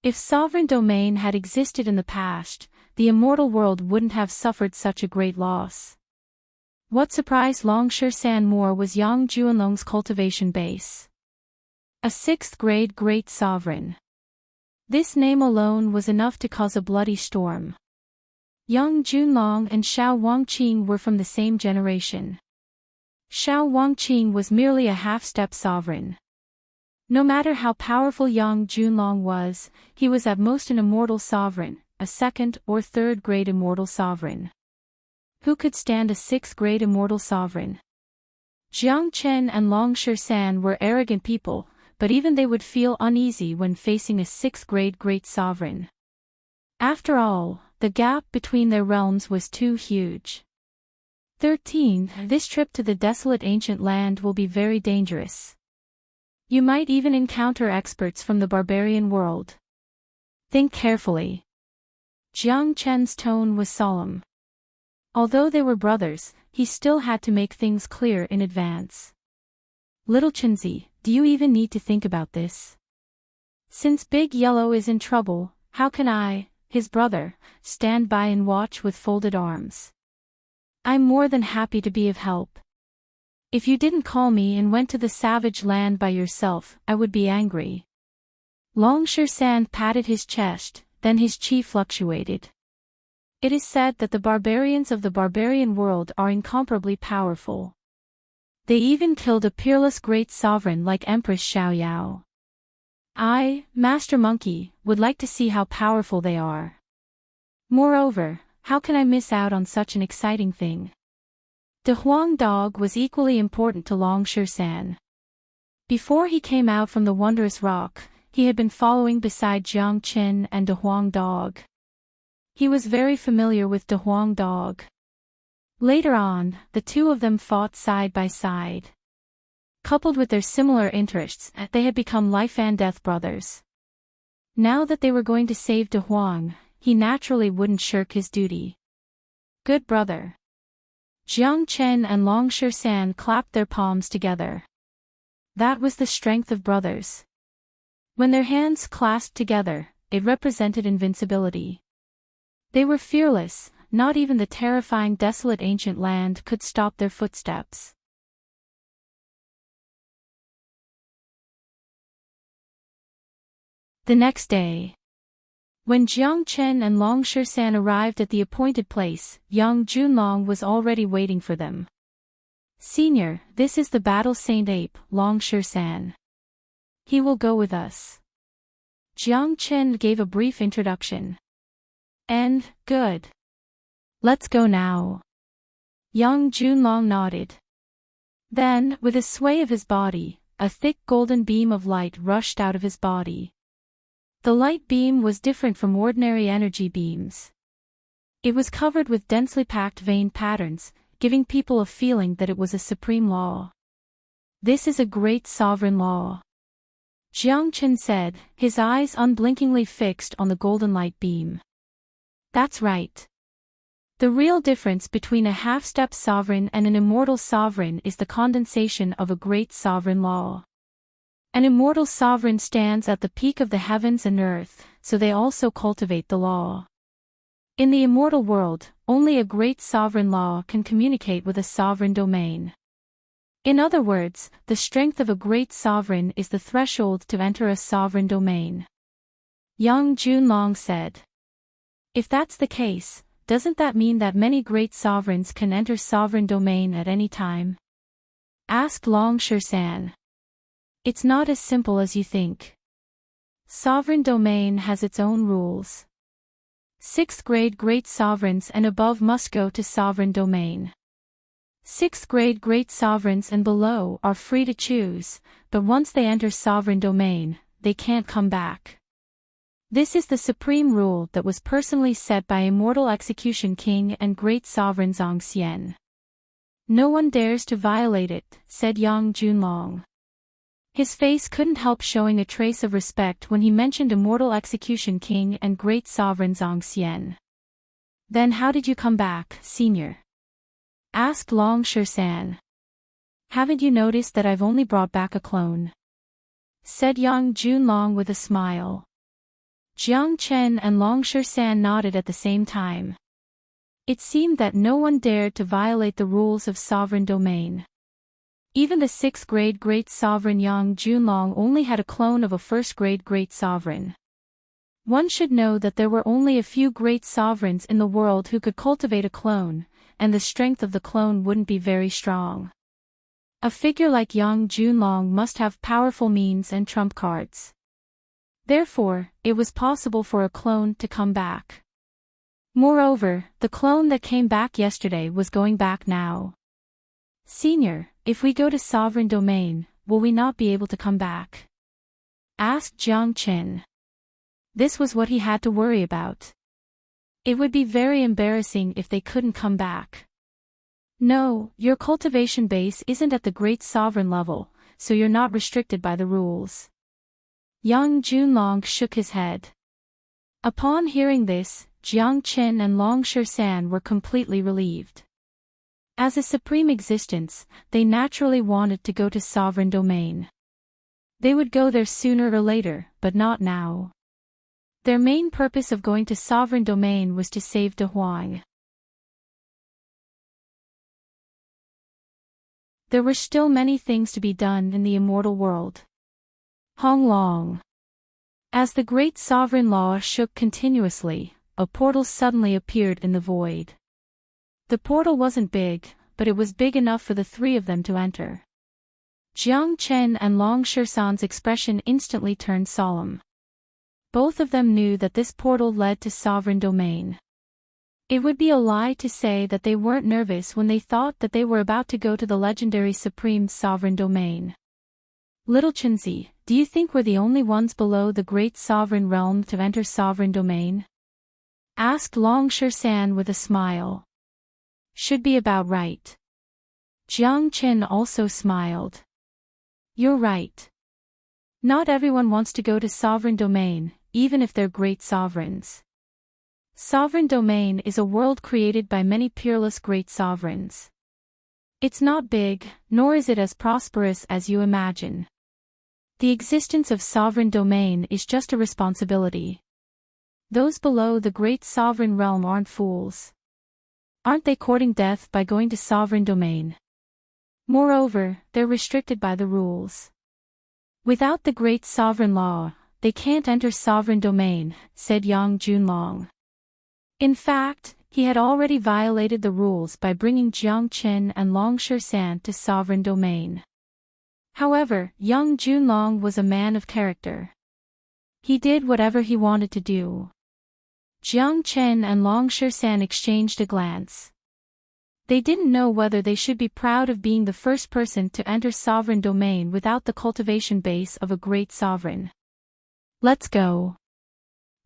If sovereign domain had existed in the past, the immortal world wouldn't have suffered such a great loss. What surprised Long Shan more was Yang Junlong's cultivation base. A 6th grade great sovereign. This name alone was enough to cause a bloody storm. Yang Junlong and Xiao Wangqing were from the same generation. Xiao Wangqing was merely a half-step sovereign. No matter how powerful Yang Junlong was, he was at most an immortal sovereign, a 2nd or 3rd grade immortal sovereign. Who could stand a 6th grade immortal sovereign? Jiang Chen and Long Shan were arrogant people, but even they would feel uneasy when facing a 6th grade great sovereign. After all, the gap between their realms was too huge. 13. This trip to the desolate ancient land will be very dangerous. You might even encounter experts from the barbarian world. Think carefully. Jiang Chen's tone was solemn. Although they were brothers, he still had to make things clear in advance. Little Chenzi, do you even need to think about this? Since Big Yellow is in trouble, how can I, his brother, stand by and watch with folded arms? I'm more than happy to be of help. If you didn't call me and went to the savage land by yourself, I would be angry. Long Shan patted his chest, then his chi fluctuated. It is said that the barbarians of the barbarian world are incomparably powerful. They even killed a peerless great sovereign like Empress Xiaoyao. I, Master Monkey, would like to see how powerful they are. Moreover, how can I miss out on such an exciting thing? De Huang Dog was equally important to Long Shan. Before he came out from the wondrous rock, he had been following beside Jiang Qin and De Huang Dog. He was very familiar with De Huang Dog. Later on, the two of them fought side by side. Coupled with their similar interests, they had become life and death brothers. Now that they were going to save De Huang, he naturally wouldn't shirk his duty. Good brother. Jiang Chen and Long Shan clapped their palms together. That was the strength of brothers. When their hands clasped together, it represented invincibility. They were fearless, not even the terrifying desolate ancient land could stop their footsteps. The next day, when Jiang Chen and Long Shan arrived at the appointed place, young Junlong was already waiting for them. Senior, this is the Battle Saint Ape, Long Shan. He will go with us. Jiang Chen gave a brief introduction. And, good. Let's go now. Young Junlong nodded. Then, with a sway of his body, a thick golden beam of light rushed out of his body. The light beam was different from ordinary energy beams. It was covered with densely packed vein patterns, giving people a feeling that it was a supreme law. This is a great sovereign law. Jiang Chen said, his eyes unblinkingly fixed on the golden light beam. That's right. The real difference between a half-step sovereign and an immortal sovereign is the condensation of a great sovereign law. An immortal sovereign stands at the peak of the heavens and earth, so they also cultivate the law. In the immortal world, only a great sovereign law can communicate with a sovereign domain. In other words, the strength of a great sovereign is the threshold to enter a sovereign domain. Young Junlong said. If that's the case, doesn't that mean that many great sovereigns can enter sovereign domain at any time? Asked Long Shan. It's not as simple as you think. Sovereign domain has its own rules. 6th grade great sovereigns and above must go to sovereign domain. 6th grade great sovereigns and below are free to choose, but once they enter sovereign domain, they can't come back. This is the supreme rule that was personally set by Immortal Execution King and Great Sovereign Zhang Xian. No one dares to violate it, said Yang Junlong. His face couldn't help showing a trace of respect when he mentioned Immortal Execution King and Great Sovereign Zhang Xian. Then how did you come back, senior? Asked Long Shan. Haven't you noticed that I've only brought back a clone? Said Yang Junlong with a smile. Jiang Chen and Long Shan nodded at the same time. It seemed that no one dared to violate the rules of sovereign domain. Even the 6th grade great sovereign Yang Junlong only had a clone of a 1st grade great sovereign. One should know that there were only a few great sovereigns in the world who could cultivate a clone, and the strength of the clone wouldn't be very strong. A figure like Yang Junlong must have powerful means and trump cards. Therefore, it was possible for a clone to come back. Moreover, the clone that came back yesterday was going back now. Senior, if we go to sovereign domain, will we not be able to come back? Asked Jiang Qin. This was what he had to worry about. It would be very embarrassing if they couldn't come back. No, your cultivation base isn't at the great sovereign level, so you're not restricted by the rules. Yang Junlong shook his head. Upon hearing this, Jiang Qin and Long Shan were completely relieved. As a supreme existence, they naturally wanted to go to sovereign domain. They would go there sooner or later, but not now. Their main purpose of going to sovereign domain was to save De Huang. there were still many things to be done in the immortal world. Hong Long. As the great sovereign law shook continuously, a portal suddenly appeared in the void. The portal wasn't big, but it was big enough for the three of them to enter. Jiang Chen and Long Shisan's expression instantly turned solemn. Both of them knew that this portal led to sovereign domain. It would be a lie to say that they weren't nervous when they thought that they were about to go to the legendary supreme sovereign domain. Little Chenzi, do you think we're the only ones below the great sovereign realm to enter sovereign domain? Asked Long Shisan with a smile. Should be about right. Jiang Chen also smiled. You're right. Not everyone wants to go to sovereign domain, even if they're great sovereigns. Sovereign domain is a world created by many peerless great sovereigns. It's not big, nor is it as prosperous as you imagine. The existence of sovereign domain is just a responsibility. Those below the great sovereign realm aren't fools. Aren't they courting death by going to sovereign domain? Moreover, they're restricted by the rules. Without the great sovereign law, they can't enter sovereign domain, said Yang Junlong. In fact, he had already violated the rules by bringing Jiang Chen and Long Shisan to sovereign domain. However, Yang Junlong was a man of character. He did whatever he wanted to do. Jiang Chen and Long Shisan exchanged a glance. They didn't know whether they should be proud of being the first person to enter sovereign domain without the cultivation base of a great sovereign. Let's go.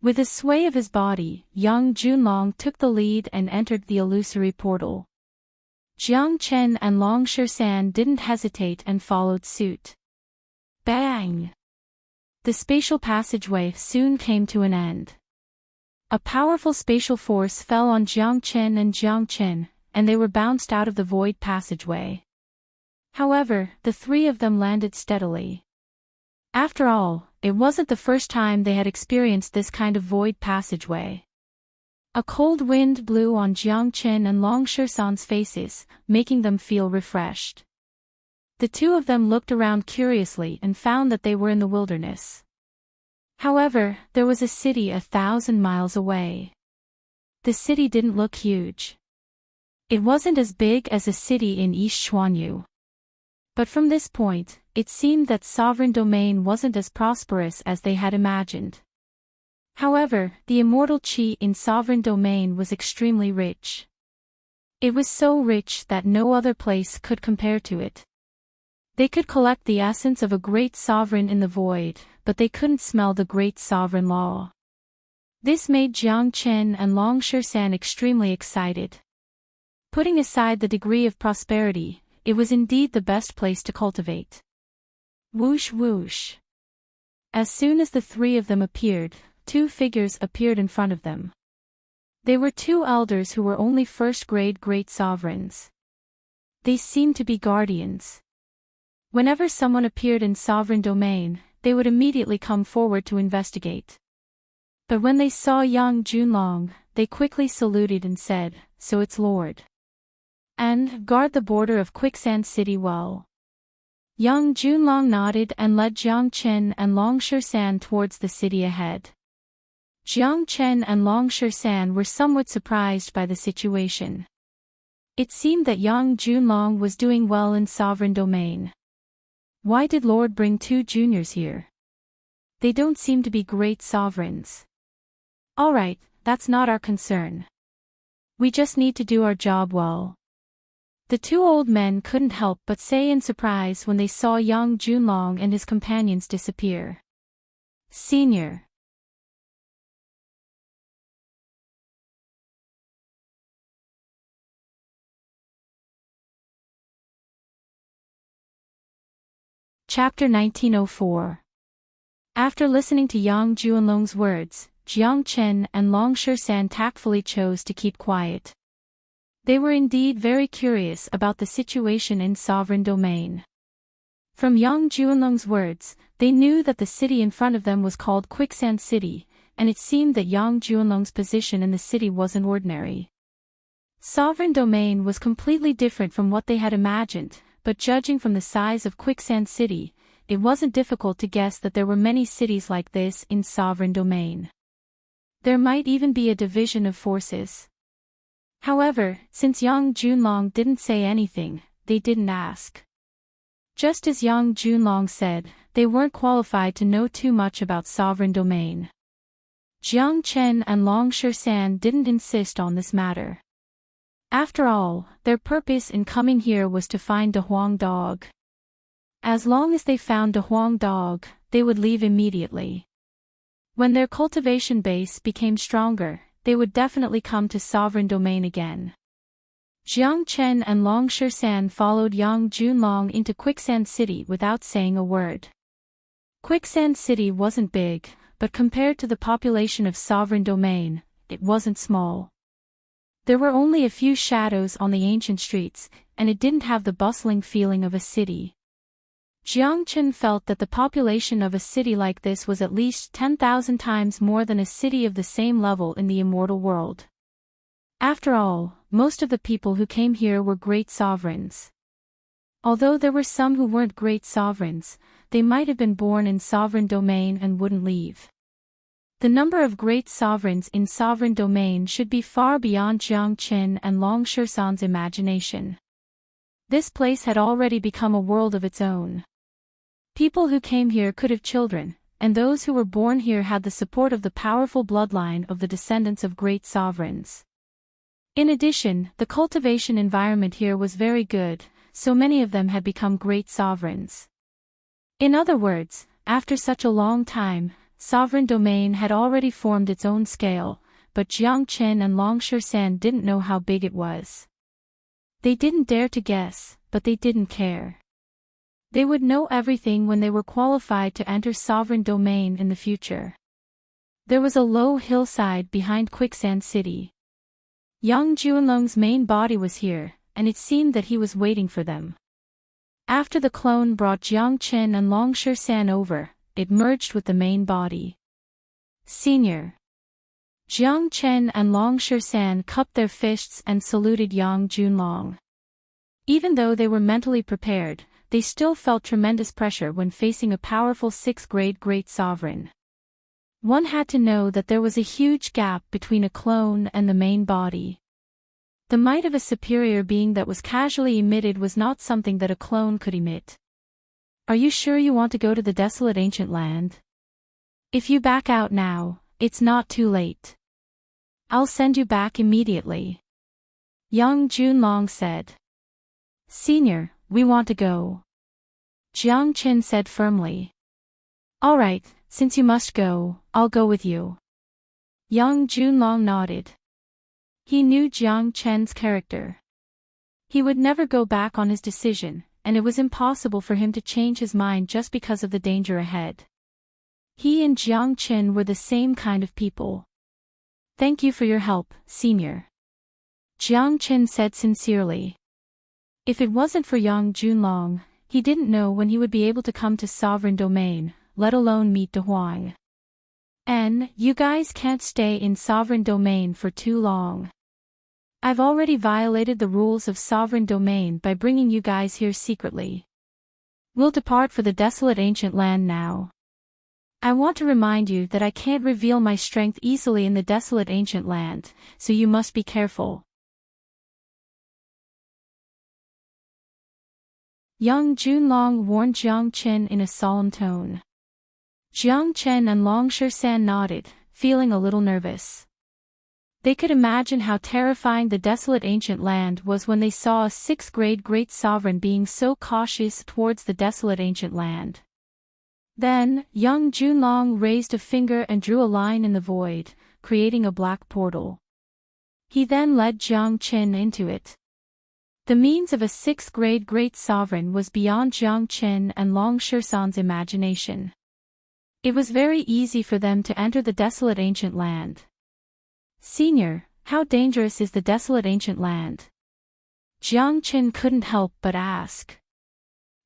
With a sway of his body, Yang Junlong took the lead and entered the illusory portal. Jiang Chen and Long Shisan didn't hesitate and followed suit. Bang! The spatial passageway soon came to an end. A powerful spatial force fell on Jiang Chen and Jiang Chen, and they were bounced out of the void passageway. However, the three of them landed steadily. After all, it wasn't the first time they had experienced this kind of void passageway. A cold wind blew on Jiang Chen and Long Shisan's faces, making them feel refreshed. The two of them looked around curiously and found that they were in the wilderness. However, there was a city 1,000 miles away. The city didn't look huge. It wasn't as big as a city in East Xuanyu. But from this point, it seemed that sovereign domain wasn't as prosperous as they had imagined. However, the immortal qi in sovereign domain was extremely rich. It was so rich that no other place could compare to it. They could collect the essence of a great sovereign in the void, but they couldn't smell the great sovereign law. This made Jiang Chen and Long Shisan extremely excited. Putting aside the degree of prosperity, it was indeed the best place to cultivate. Whoosh whoosh. As soon as the three of them appeared, two figures appeared in front of them. They were two elders who were only first-grade great sovereigns. They seemed to be guardians. Whenever someone appeared in sovereign domain, they would immediately come forward to investigate. But when they saw Yang Junlong, they quickly saluted and said, "So it's Lord. And guard the border of Quicksand City well." Yang Junlong nodded and led Jiang Chen and Long Shisan towards the city ahead. Jiang Chen and Long Shisan were somewhat surprised by the situation. It seemed that Yang Junlong was doing well in sovereign domain. Why did Lord bring two juniors here? They don't seem to be great sovereigns. Alright, that's not our concern. We just need to do our job well. The two old men couldn't help but say in surprise when they saw Yang Junlong and his companions disappear. Senior. Chapter 1904. After listening to Yang Junlong's words, Jiang Chen and Long Shisan tactfully chose to keep quiet. They were indeed very curious about the situation in sovereign domain. From Yang Junlong's words, they knew that the city in front of them was called Quicksand City, and it seemed that Yang Junlong's position in the city wasn't ordinary. Sovereign domain was completely different from what they had imagined, but judging from the size of Quicksand City, it wasn't difficult to guess that there were many cities like this in Sovereign Domain. There might even be a division of forces. However, since Yang Junlong didn't say anything, they didn't ask. Just as Yang Junlong said, they weren't qualified to know too much about Sovereign Domain. Jiang Chen and Long Shisan didn't insist on this matter. After all, their purpose in coming here was to find De Huang Dog. As long as they found De Huang Dog, they would leave immediately. When their cultivation base became stronger, they would definitely come to Sovereign Domain again. Jiang Chen and Long Shisan followed Yang Junlong into Quicksand City without saying a word. Quicksand City wasn't big, but compared to the population of Sovereign Domain, it wasn't small. There were only a few shadows on the ancient streets, and it didn't have the bustling feeling of a city. Jiang Chen felt that the population of a city like this was at least 10,000 times more than a city of the same level in the immortal world. After all, most of the people who came here were great sovereigns. Although there were some who weren't great sovereigns, they might have been born in Sovereign Domain and wouldn't leave. The number of great sovereigns in Sovereign Domain should be far beyond Jiang Chen and Long Shisan's imagination. This place had already become a world of its own. People who came here could have children, and those who were born here had the support of the powerful bloodline of the descendants of great sovereigns. In addition, the cultivation environment here was very good, so many of them had become great sovereigns. In other words, after such a long time, Sovereign Domain had already formed its own scale, but Jiang Chen and Long Shisan didn't know how big it was. They didn't dare to guess, but they didn't care. They would know everything when they were qualified to enter Sovereign Domain in the future. There was a low hillside behind Quicksand City. Yang Junlong's main body was here, and it seemed that he was waiting for them. After the clone brought Jiang Chen and Long Shisan over, it merged with the main body. Senior. Jiang Chen and Long Shisan cupped their fists and saluted Yang Junlong. Even though they were mentally prepared, they still felt tremendous pressure when facing a powerful 6th-grade great sovereign. One had to know that there was a huge gap between a clone and the main body. The might of a superior being that was casually emitted was not something that a clone could emit. Are you sure you want to go to the desolate ancient land? If you back out now, it's not too late. I'll send you back immediately. Yang Junlong said. Senior, we want to go. Jiang Chen said firmly. All right, since you must go, I'll go with you. Yang Junlong nodded. He knew Jiang Chen's character. He would never go back on his decision, and it was impossible for him to change his mind just because of the danger ahead. He and Jiang Chen were the same kind of people. Thank you for your help, Senior. Jiang Chen said sincerely. If it wasn't for Yang Junlong, he didn't know when he would be able to come to Sovereign Domain, let alone meet De Huang. And, you guys can't stay in Sovereign Domain for too long. I've already violated the rules of Sovereign Domain by bringing you guys here secretly. We'll depart for the desolate ancient land now. I want to remind you that I can't reveal my strength easily in the desolate ancient land, so you must be careful. Yang Junlong warned Jiang Chen in a solemn tone. Jiang Chen and Long Shisan nodded, feeling a little nervous. They could imagine how terrifying the desolate ancient land was when they saw a 6th-grade great sovereign being so cautious towards the desolate ancient land. Then, Yang Junlong raised a finger and drew a line in the void, creating a black portal. He then led Jiang Chen into it. The means of a 6th-grade great sovereign was beyond Jiang Chen and Long Shisan's imagination. It was very easy for them to enter the desolate ancient land. Senior, how dangerous is the desolate ancient land? Jiang Chen couldn't help but ask.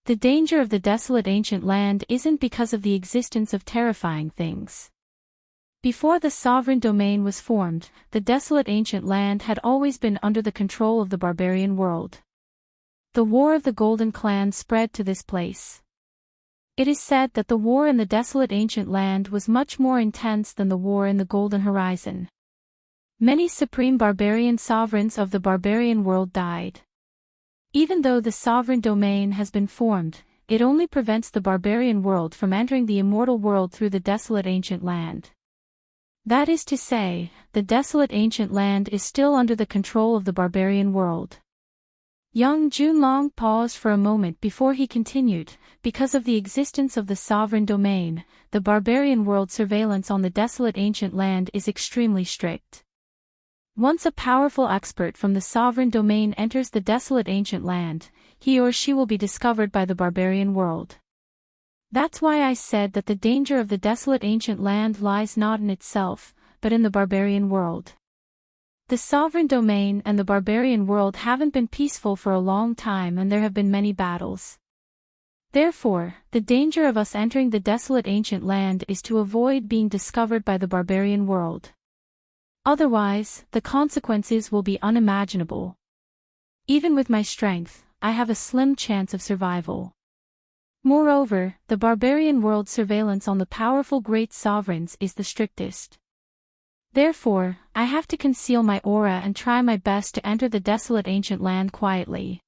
The danger of the desolate ancient land isn't because of the existence of terrifying things. Before the Sovereign Domain was formed, the desolate ancient land had always been under the control of the barbarian world. the war of the Golden Clan spread to this place. It is said that the war in the desolate ancient land was much more intense than the war in the Golden Horizon. Many supreme barbarian sovereigns of the barbarian world died. Even though the sovereign domain has been formed, it only prevents the barbarian world from entering the immortal world through the desolate ancient land. That is to say, the desolate ancient land is still under the control of the barbarian world. Young Junlong paused for a moment before he continued. Because of the existence of the sovereign domain, the barbarian world surveillance on the desolate ancient land is extremely strict. Once a powerful expert from the sovereign domain enters the desolate ancient land, he or she will be discovered by the barbarian world. That's why I said that the danger of the desolate ancient land lies not in itself, but in the barbarian world. The sovereign domain and the barbarian world haven't been peaceful for a long time, and there have been many battles. Therefore, the danger of us entering the desolate ancient land is to avoid being discovered by the barbarian world. Otherwise, the consequences will be unimaginable. Even with my strength, I have a slim chance of survival. Moreover, the barbarian world surveillance on the powerful great sovereigns is the strictest. Therefore, I have to conceal my aura and try my best to enter the desolate ancient land quietly.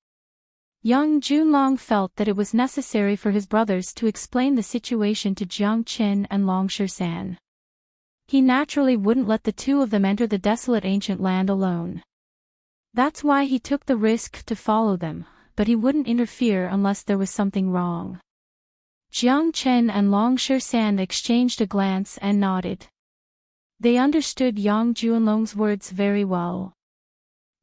Young Junlong felt that it was necessary for his brothers to explain the situation to Jiang Qin and Long Shisan. He naturally wouldn't let the two of them enter the desolate ancient land alone. That's why he took the risk to follow them, but he wouldn't interfere unless there was something wrong. Jiang Qin and Long Shisan exchanged a glance and nodded. They understood Yang Junlong's words very well.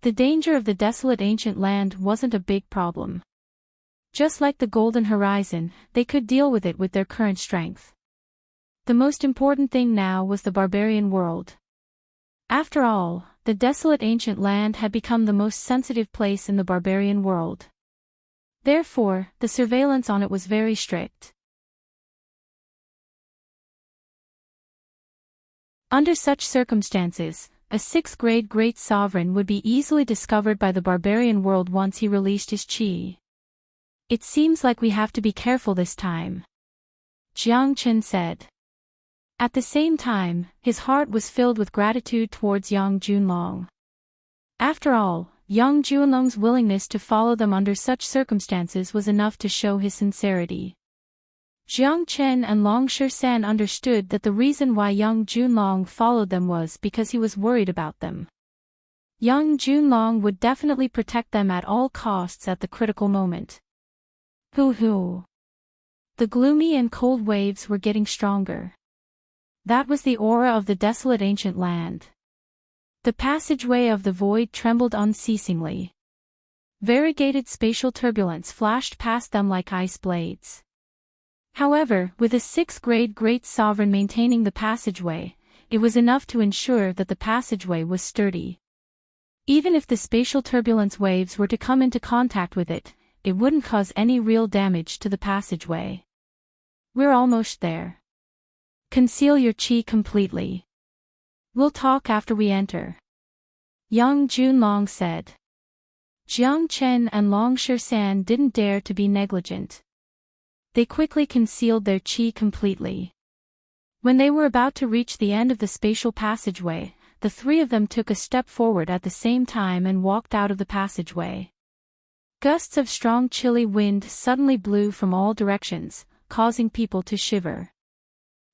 The danger of the desolate ancient land wasn't a big problem. Just like the Golden Horizon, they could deal with it with their current strength. The most important thing now was the barbarian world. After all, the desolate ancient land had become the most sensitive place in the barbarian world. Therefore, the surveillance on it was very strict. Under such circumstances, a sixth-grade great sovereign would be easily discovered by the barbarian world once he released his qi. It seems like we have to be careful this time, Jiang Qin said. At the same time, his heart was filled with gratitude towards Yang Junlong. After all, Yang Junlong's willingness to follow them under such circumstances was enough to show his sincerity. Jiang Qin and Long Shisan understood that the reason why Yang Junlong followed them was because he was worried about them. Yang Junlong would definitely protect them at all costs at the critical moment. Hoo. The gloomy and cold waves were getting stronger. That was the aura of the desolate ancient land. The passageway of the void trembled unceasingly. Variegated spatial turbulence flashed past them like ice blades. However, with a sixth-grade great sovereign maintaining the passageway, it was enough to ensure that the passageway was sturdy. Even if the spatial turbulence waves were to come into contact with it, it wouldn't cause any real damage to the passageway. We're almost there. Conceal your qi completely. We'll talk after we enter, Yang Junlong said. Jiang Qin and Long Shisan didn't dare to be negligent. They quickly concealed their qi completely. When they were about to reach the end of the spatial passageway, the three of them took a step forward at the same time and walked out of the passageway. Gusts of strong chilly wind suddenly blew from all directions, causing people to shiver.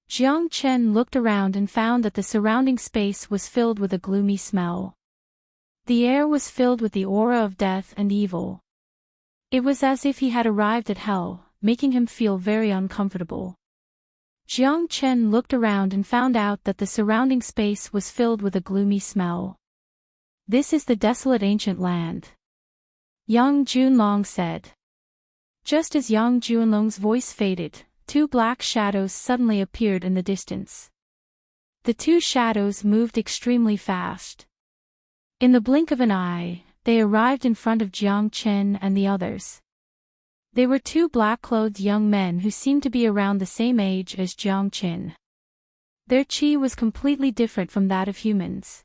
Jiang Qin looked around and found that the surrounding space was filled with a gloomy smell. The air was filled with the aura of death and evil. It was as if he had arrived at hell, making him feel very uncomfortable. Jiang Qin looked around and found out that the surrounding space was filled with a gloomy smell. This is the desolate ancient land, Yang Junlong said. Just as Yang Junlong's voice faded, two black shadows suddenly appeared in the distance. The two shadows moved extremely fast. In the blink of an eye, they arrived in front of Jiang Qin and the others. They were two black-clothed young men who seemed to be around the same age as Jiang Qin. Their qi was completely different from that of humans.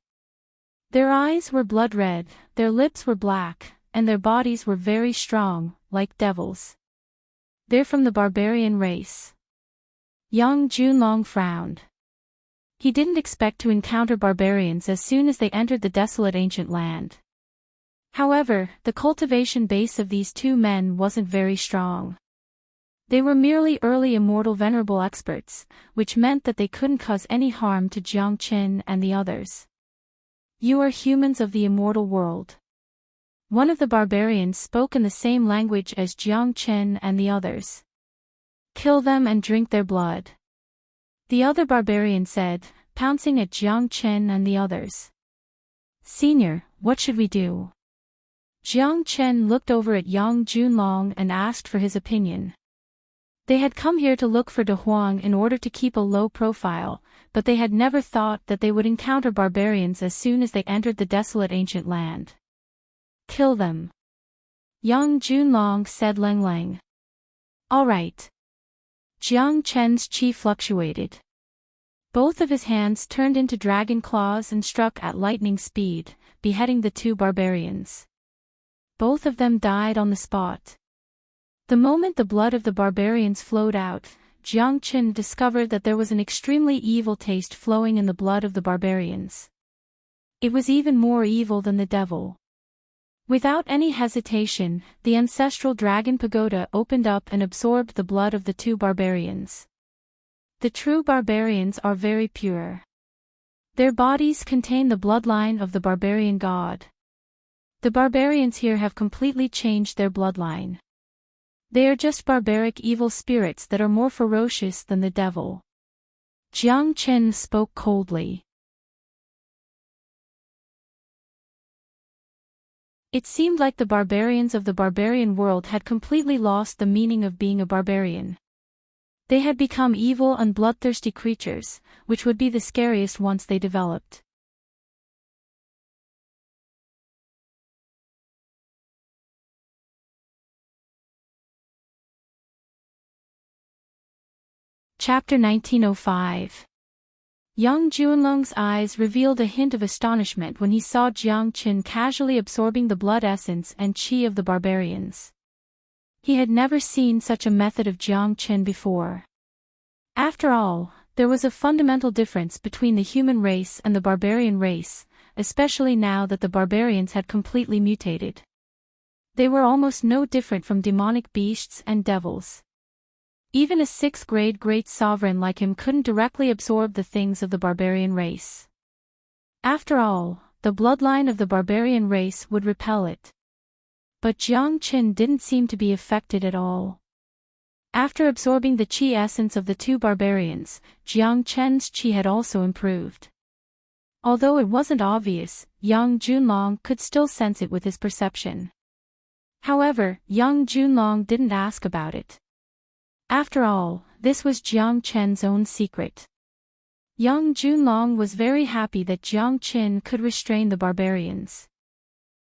Their eyes were blood red, their lips were black, and their bodies were very strong, like devils. They're from the barbarian race. Young Junlong frowned. He didn't expect to encounter barbarians as soon as they entered the desolate ancient land. However, the cultivation base of these two men wasn't very strong. They were merely early immortal venerable experts, which meant that they couldn't cause any harm to Jiang Qin and the others. You are humans of the immortal world. One of the barbarians spoke in the same language as Jiang Qin and the others. Kill them and drink their blood. The other barbarian said, pouncing at Jiang Qin and the others. Senior, what should we do? Jiang Qin looked over at Yang Junlong and asked for his opinion. They had come here to look for De Huang in order to keep a low profile, but they had never thought that they would encounter barbarians as soon as they entered the desolate ancient land. Kill them. Yang Junlong said Leng Leng. All right. Jiang Chen's chi fluctuated. Both of his hands turned into dragon claws and struck at lightning speed, beheading the two barbarians. Both of them died on the spot. The moment the blood of the barbarians flowed out, Jiang Qin discovered that there was an extremely evil taste flowing in the blood of the barbarians. It was even more evil than the devil. Without any hesitation, the ancestral dragon pagoda opened up and absorbed the blood of the two barbarians. The true barbarians are very pure. Their bodies contain the bloodline of the barbarian god. The barbarians here have completely changed their bloodline. They are just barbaric evil spirits that are more ferocious than the devil. Jiang Qin spoke coldly. It seemed like the barbarians of the barbarian world had completely lost the meaning of being a barbarian. They had become evil and bloodthirsty creatures, which would be the scariest once they developed. Chapter 1905. Young Junlong's eyes revealed a hint of astonishment when he saw Jiang Qin casually absorbing the blood essence and qi of the barbarians. He had never seen such a method of Jiang Qin before. After all, there was a fundamental difference between the human race and the barbarian race, especially now that the barbarians had completely mutated. They were almost no different from demonic beasts and devils. Even a 6th-grade great sovereign like him couldn't directly absorb the things of the barbarian race. After all, the bloodline of the barbarian race would repel it. But Jiang Qin didn't seem to be affected at all. After absorbing the qi essence of the two barbarians, Jiang Chen's qi had also improved. Although it wasn't obvious, Yang Junlong could still sense it with his perception. However, Yang Junlong didn't ask about it. After all, this was Jiang Chen's own secret. Yang Junlong was very happy that Jiang Qin could restrain the barbarians.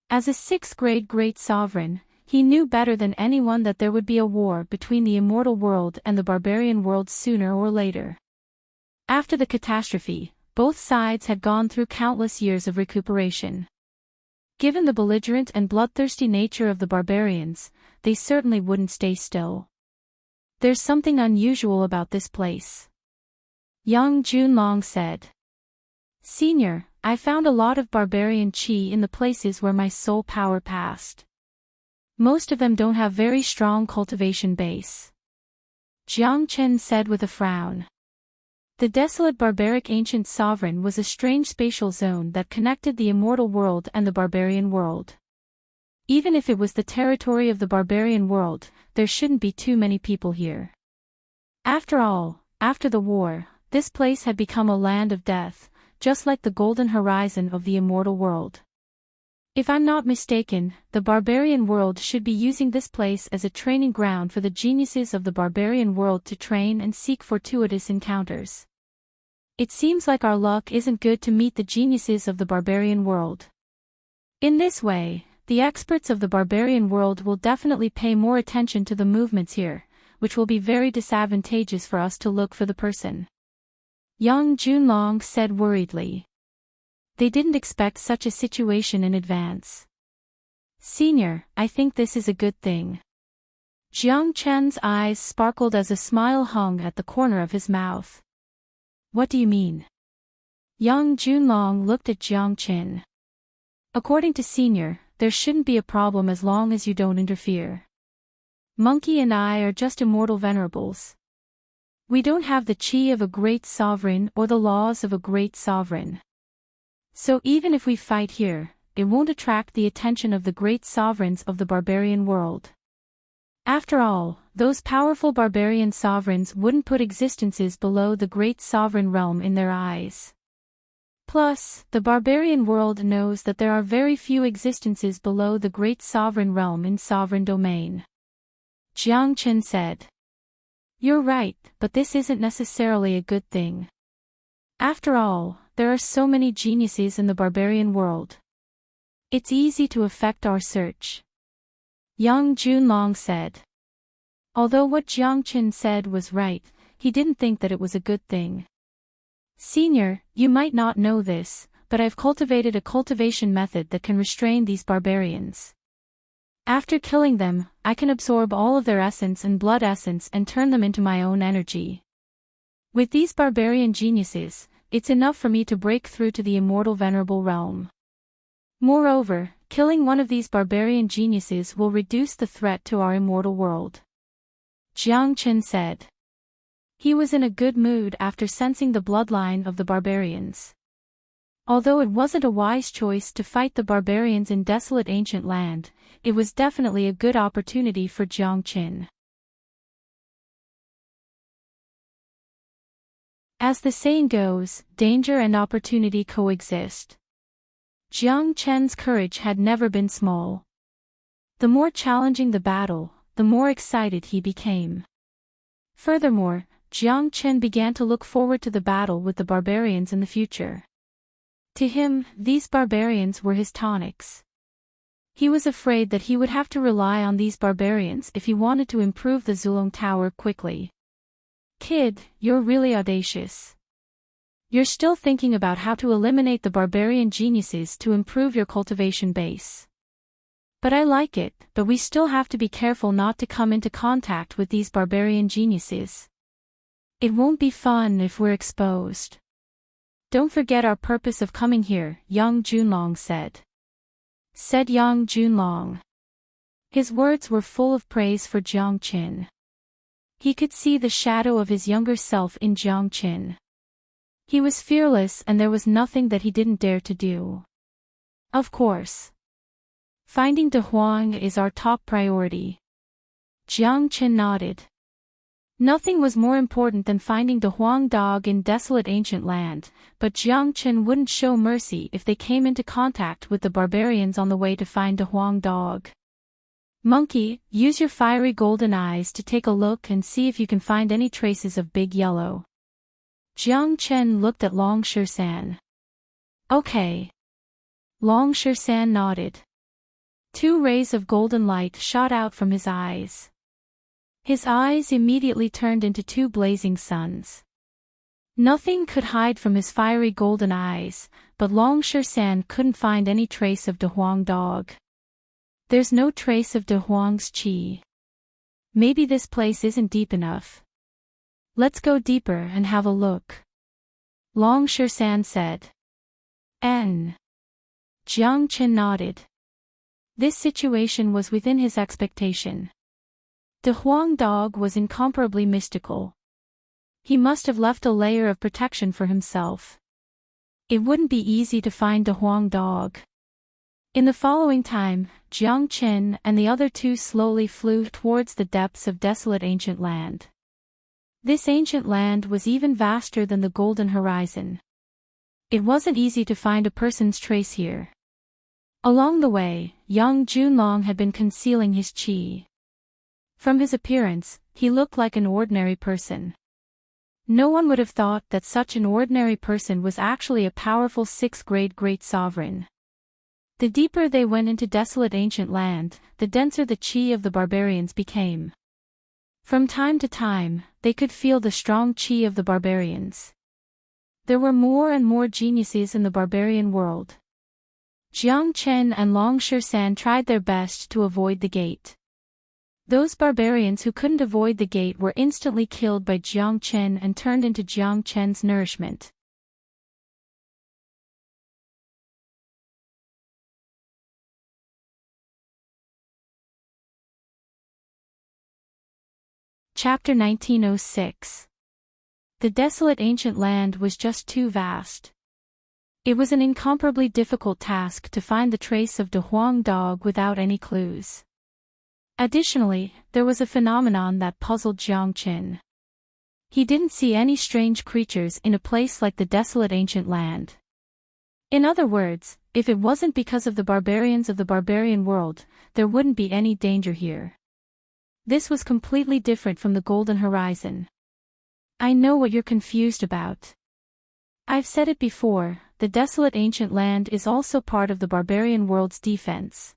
As a 6th-grade great sovereign, he knew better than anyone that there would be a war between the immortal world and the barbarian world sooner or later. After the catastrophe, both sides had gone through countless years of recuperation. Given the belligerent and bloodthirsty nature of the barbarians, they certainly wouldn't stay still. There's something unusual about this place. Yang Junlong said. Senior, I found a lot of barbarian qi in the places where my soul power passed. Most of them don't have very strong cultivation base. Jiang Qin said with a frown. The desolate barbaric ancient sovereign was a strange spatial zone that connected the immortal world and the barbarian world. Even if it was the territory of the barbarian world, there shouldn't be too many people here. After all, after the war, this place had become a land of death, just like the golden horizon of the immortal world. If I'm not mistaken, the barbarian world should be using this place as a training ground for the geniuses of the barbarian world to train and seek fortuitous encounters. It seems like our luck isn't good to meet the geniuses of the barbarian world. In this way, the experts of the barbarian world will definitely pay more attention to the movements here, which will be very disadvantageous for us to look for the person. Yang Junlong said worriedly. They didn't expect such a situation in advance. Senior, I think this is a good thing. Jiang Chen's eyes sparkled as a smile hung at the corner of his mouth. What do you mean? Young Junlong looked at Jiang Chen. According to Senior, there shouldn't be a problem as long as you don't interfere. Monkey and I are just immortal venerables. We don't have the chi of a great sovereign or the laws of a great sovereign. So even if we fight here, it won't attract the attention of the great sovereigns of the barbarian world. After all, those powerful barbarian sovereigns wouldn't put existences below the great sovereign realm in their eyes. Plus, the barbarian world knows that there are very few existences below the great sovereign realm in sovereign domain. Jiang Chen said. You're right, but this isn't necessarily a good thing. After all, there are so many geniuses in the barbarian world. It's easy to affect our search. Young Junlong said. Although what Jiang Chen said was right, he didn't think that it was a good thing. Senior, you might not know this, but I've cultivated a cultivation method that can restrain these barbarians. After killing them, I can absorb all of their essence and blood essence and turn them into my own energy. With these barbarian geniuses, it's enough for me to break through to the immortal venerable realm. Moreover, killing one of these barbarian geniuses will reduce the threat to our immortal world. Jiang Chen said. He was in a good mood after sensing the bloodline of the barbarians. Although it wasn't a wise choice to fight the barbarians in desolate ancient land, it was definitely a good opportunity for Jiang Chen. As the saying goes, danger and opportunity coexist. Jiang Chen's courage had never been small. The more challenging the battle, the more excited he became. Furthermore, Jiang Chen began to look forward to the battle with the barbarians in the future. To him, these barbarians were his tonics. He was afraid that he would have to rely on these barbarians if he wanted to improve the Zulong Tower quickly. Kid, you're really audacious. You're still thinking about how to eliminate the barbarian geniuses to improve your cultivation base. But I like it, but we still have to be careful not to come into contact with these barbarian geniuses. It won't be fun if we're exposed. Don't forget our purpose of coming here, Young Junlong said. Said Young Junlong. His words were full of praise for Jiang Chen. He could see the shadow of his younger self in Jiang Chen. He was fearless and there was nothing that he didn't dare to do. Of course. Finding De Huang is our top priority. Jiang Chen nodded. Nothing was more important than finding De Huang dog in desolate ancient land, but Jiang Chen wouldn't show mercy if they came into contact with the barbarians on the way to find De Huang dog. Monkey, use your fiery golden eyes to take a look and see if you can find any traces of Big Yellow. Jiang Chen looked at Long Shisan. Okay. Long Shisan nodded. 2 rays of golden light shot out from his eyes. His eyes immediately turned into 2 blazing suns. Nothing could hide from his fiery golden eyes, but Long Shisan couldn't find any trace of De Huang dog. There's no trace of De Huang's chi. Maybe this place isn't deep enough. Let's go deeper and have a look. Long Shisan said. N. Jiang Chen nodded. This situation was within his expectation. De Huang dog was incomparably mystical. He must have left a layer of protection for himself. It wouldn't be easy to find De Huang dog. In the following time, Jiang Chen and the other 2 slowly flew towards the depths of desolate ancient land. This ancient land was even vaster than the golden horizon. It wasn't easy to find a person's trace here. Along the way, young Junlong had been concealing his chi. From his appearance, he looked like an ordinary person. No one would have thought that such an ordinary person was actually a powerful 6th-grade great sovereign. The deeper they went into desolate ancient land, the denser the chi of the barbarians became. From time to time, they could feel the strong chi of the barbarians. There were more and more geniuses in the barbarian world. Jiang Chen and Long Shisan tried their best to avoid the gate. Those barbarians who couldn't avoid the gate were instantly killed by Jiang Chen and turned into Jiang Chen's nourishment. Chapter 1906. The desolate ancient land was just too vast. It was an incomparably difficult task to find the trace of De Huang dog without any clues. Additionally, there was a phenomenon that puzzled Jiang Chen. He didn't see any strange creatures in a place like the desolate ancient land. In other words, if it wasn't because of the barbarians of the barbarian world, there wouldn't be any danger here. This was completely different from the Golden Horizon. I know what you're confused about. I've said it before, the desolate ancient land is also part of the barbarian world's defense.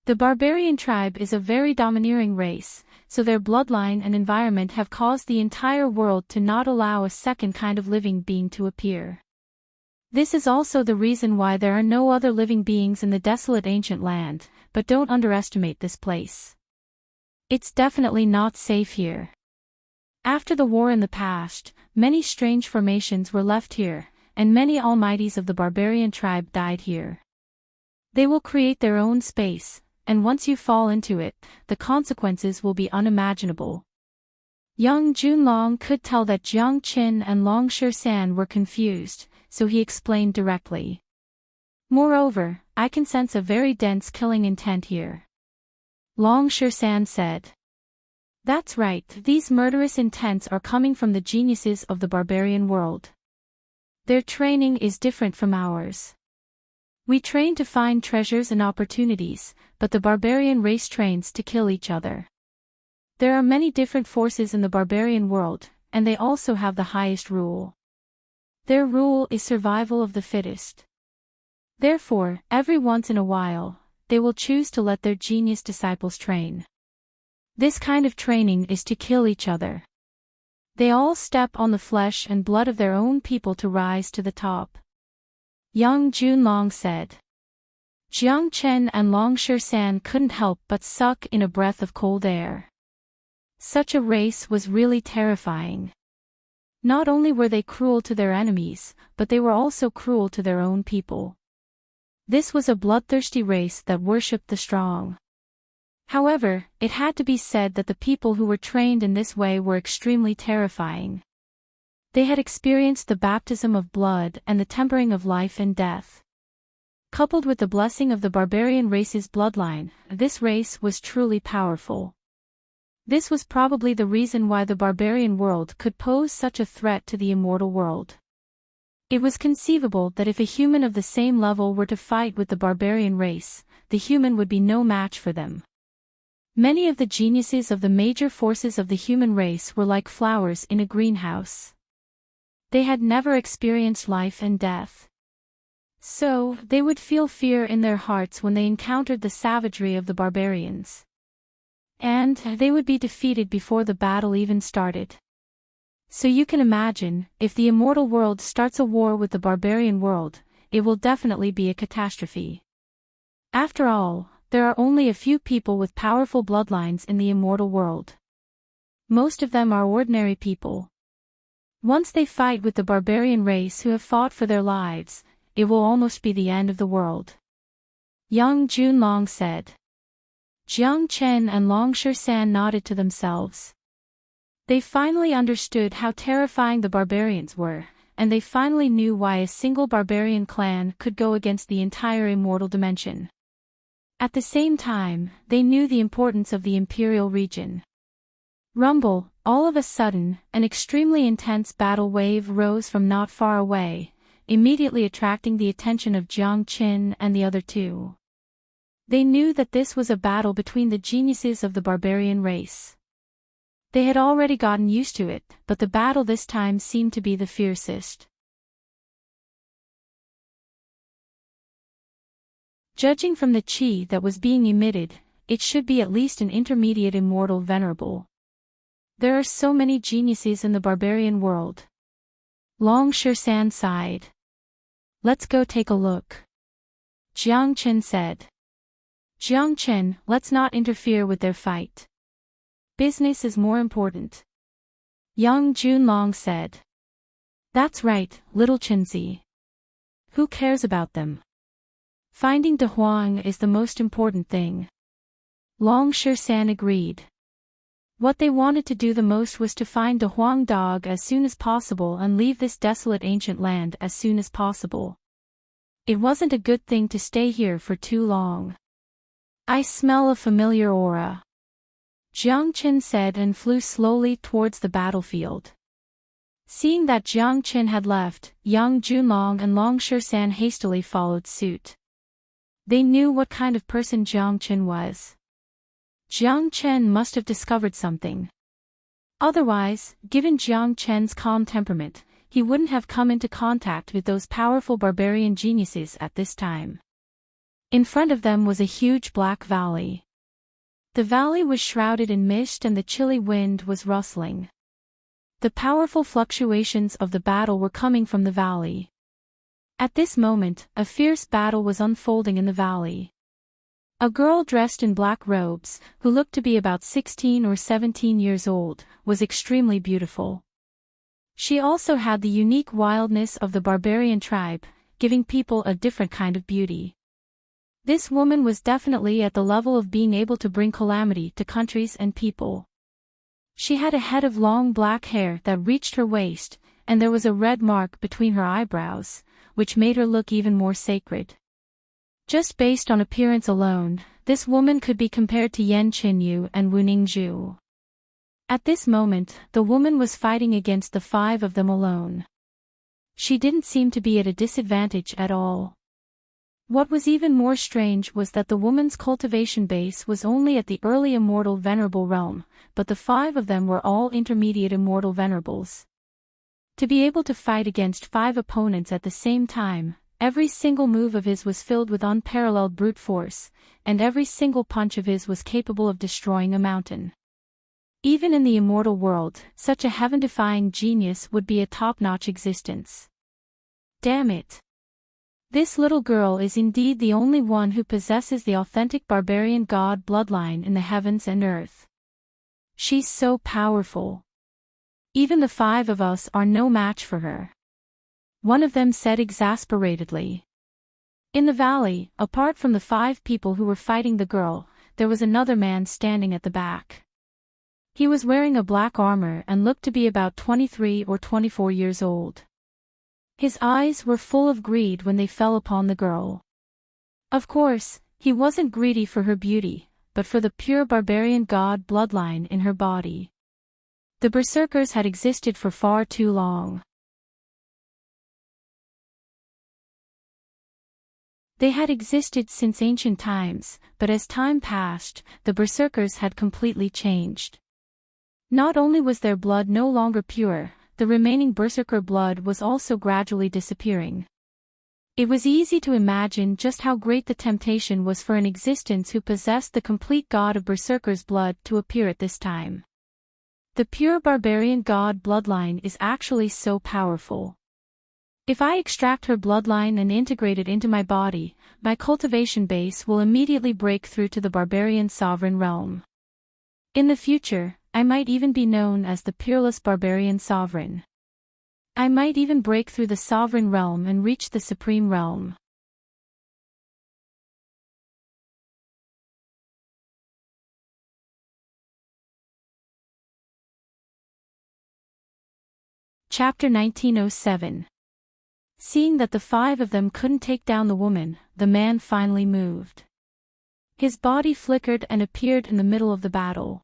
The barbarian tribe is a very domineering race, so their bloodline and environment have caused the entire world to not allow a second kind of living being to appear. This is also the reason why there are no other living beings in the desolate ancient land, but don't underestimate this place. It's definitely not safe here. After the war in the past, many strange formations were left here, and many almighties of the barbarian tribe died here. They will create their own space, and once you fall into it, the consequences will be unimaginable. Young Junlong could tell that Jiang Chen and Long Shisan were confused, so he explained directly. Moreover, I can sense a very dense killing intent here. Long Shisan said. That's right, these murderous intents are coming from the geniuses of the barbarian world. Their training is different from ours. We train to find treasures and opportunities, but the barbarian race trains to kill each other. There are many different forces in the barbarian world, and they also have the highest rule. Their rule is survival of the fittest. Therefore, every once in a while, they will choose to let their genius disciples train. This kind of training is to kill each other. They all step on the flesh and blood of their own people to rise to the top. Young Junlong said. Jiang Chen and Long Shisan couldn't help but suck in a breath of cold air. Such a race was really terrifying. Not only were they cruel to their enemies, but they were also cruel to their own people. This was a bloodthirsty race that worshipped the strong. However, it had to be said that the people who were trained in this way were extremely terrifying. They had experienced the baptism of blood and the tempering of life and death. Coupled with the blessing of the barbarian race's bloodline, this race was truly powerful. This was probably the reason why the barbarian world could pose such a threat to the immortal world. It was conceivable that if a human of the same level were to fight with the barbarian race, the human would be no match for them. Many of the geniuses of the major forces of the human race were like flowers in a greenhouse. They had never experienced life and death. So, they would feel fear in their hearts when they encountered the savagery of the barbarians. And they would be defeated before the battle even started. So you can imagine, if the immortal world starts a war with the barbarian world, it will definitely be a catastrophe. After all, there are only a few people with powerful bloodlines in the immortal world. Most of them are ordinary people. Once they fight with the barbarian race who have fought for their lives, it will almost be the end of the world. Young Junlong said. Jiang Chen and Long Shisan nodded to themselves. They finally understood how terrifying the barbarians were, and they finally knew why a single barbarian clan could go against the entire immortal dimension. At the same time, they knew the importance of the imperial region. Rumble, all of a sudden, an extremely intense battle wave rose from not far away, immediately attracting the attention of Jiang Chen and the other two. They knew that this was a battle between the geniuses of the barbarian race. They had already gotten used to it, but the battle this time seemed to be the fiercest. Judging from the chi that was being emitted, it should be at least an intermediate immortal venerable. There are so many geniuses in the barbarian world. Long Shisan sighed. Let's go take a look. Jiang Chen said. Jiang Chen, let's not interfere with their fight. Business is more important. Yang Junlong said. That's right, little Chenzi. Who cares about them? Finding De Huang is the most important thing. Long Shersan agreed. What they wanted to do the most was to find De Huang dog as soon as possible and leave this desolate ancient land as soon as possible. It wasn't a good thing to stay here for too long. I smell a familiar aura. Jiang Chen said and flew slowly towards the battlefield. Seeing that Jiang Chen had left, Yang Junlong and Long Shersan hastily followed suit. They knew what kind of person Jiang Chen was. Jiang Chen must have discovered something. Otherwise, given Jiang Chen's calm temperament, he wouldn't have come into contact with those powerful barbarian geniuses at this time. In front of them was a huge black valley. The valley was shrouded in mist and the chilly wind was rustling. The powerful fluctuations of the battle were coming from the valley. At this moment, a fierce battle was unfolding in the valley. A girl dressed in black robes, who looked to be about 16 or 17 years old, was extremely beautiful. She also had the unique wildness of the barbarian tribe, giving people a different kind of beauty. This woman was definitely at the level of being able to bring calamity to countries and people. She had a head of long black hair that reached her waist, and there was a red mark between her eyebrows, which made her look even more sacred. Just based on appearance alone, this woman could be compared to Yan Qinyu and Wu Ningzhu. At this moment, the woman was fighting against the 5 of them alone. She didn't seem to be at a disadvantage at all. What was even more strange was that the woman's cultivation base was only at the early immortal venerable realm, but the 5 of them were all intermediate immortal venerables. To be able to fight against 5 opponents at the same time, every single move of his was filled with unparalleled brute force, and every single punch of his was capable of destroying a mountain. Even in the immortal world, such a heaven-defying genius would be a top-notch existence. Damn it! This little girl is indeed the only one who possesses the authentic barbarian god bloodline in the heavens and earth. She's so powerful. Even the 5 of us are no match for her. One of them said exasperatedly. In the valley, apart from the 5 people who were fighting the girl, there was another man standing at the back. He was wearing a black armor and looked to be about 23 or 24 years old. His eyes were full of greed when they fell upon the girl. Of course, he wasn't greedy for her beauty, but for the pure barbarian god bloodline in her body. The berserkers had existed for far too long. They had existed since ancient times, but as time passed, the berserkers had completely changed. Not only was their blood no longer pure, the remaining berserker blood was also gradually disappearing. It was easy to imagine just how great the temptation was for an existence who possessed the complete god of berserker's blood to appear at this time. The pure barbarian god bloodline is actually so powerful. If I extract her bloodline and integrate it into my body, my cultivation base will immediately break through to the barbarian sovereign realm. In the future, I might even be known as the peerless barbarian sovereign. I might even break through the sovereign realm and reach the supreme realm. Chapter 1907. Seeing that the 5 of them couldn't take down the woman, the man finally moved. His body flickered and appeared in the middle of the battle.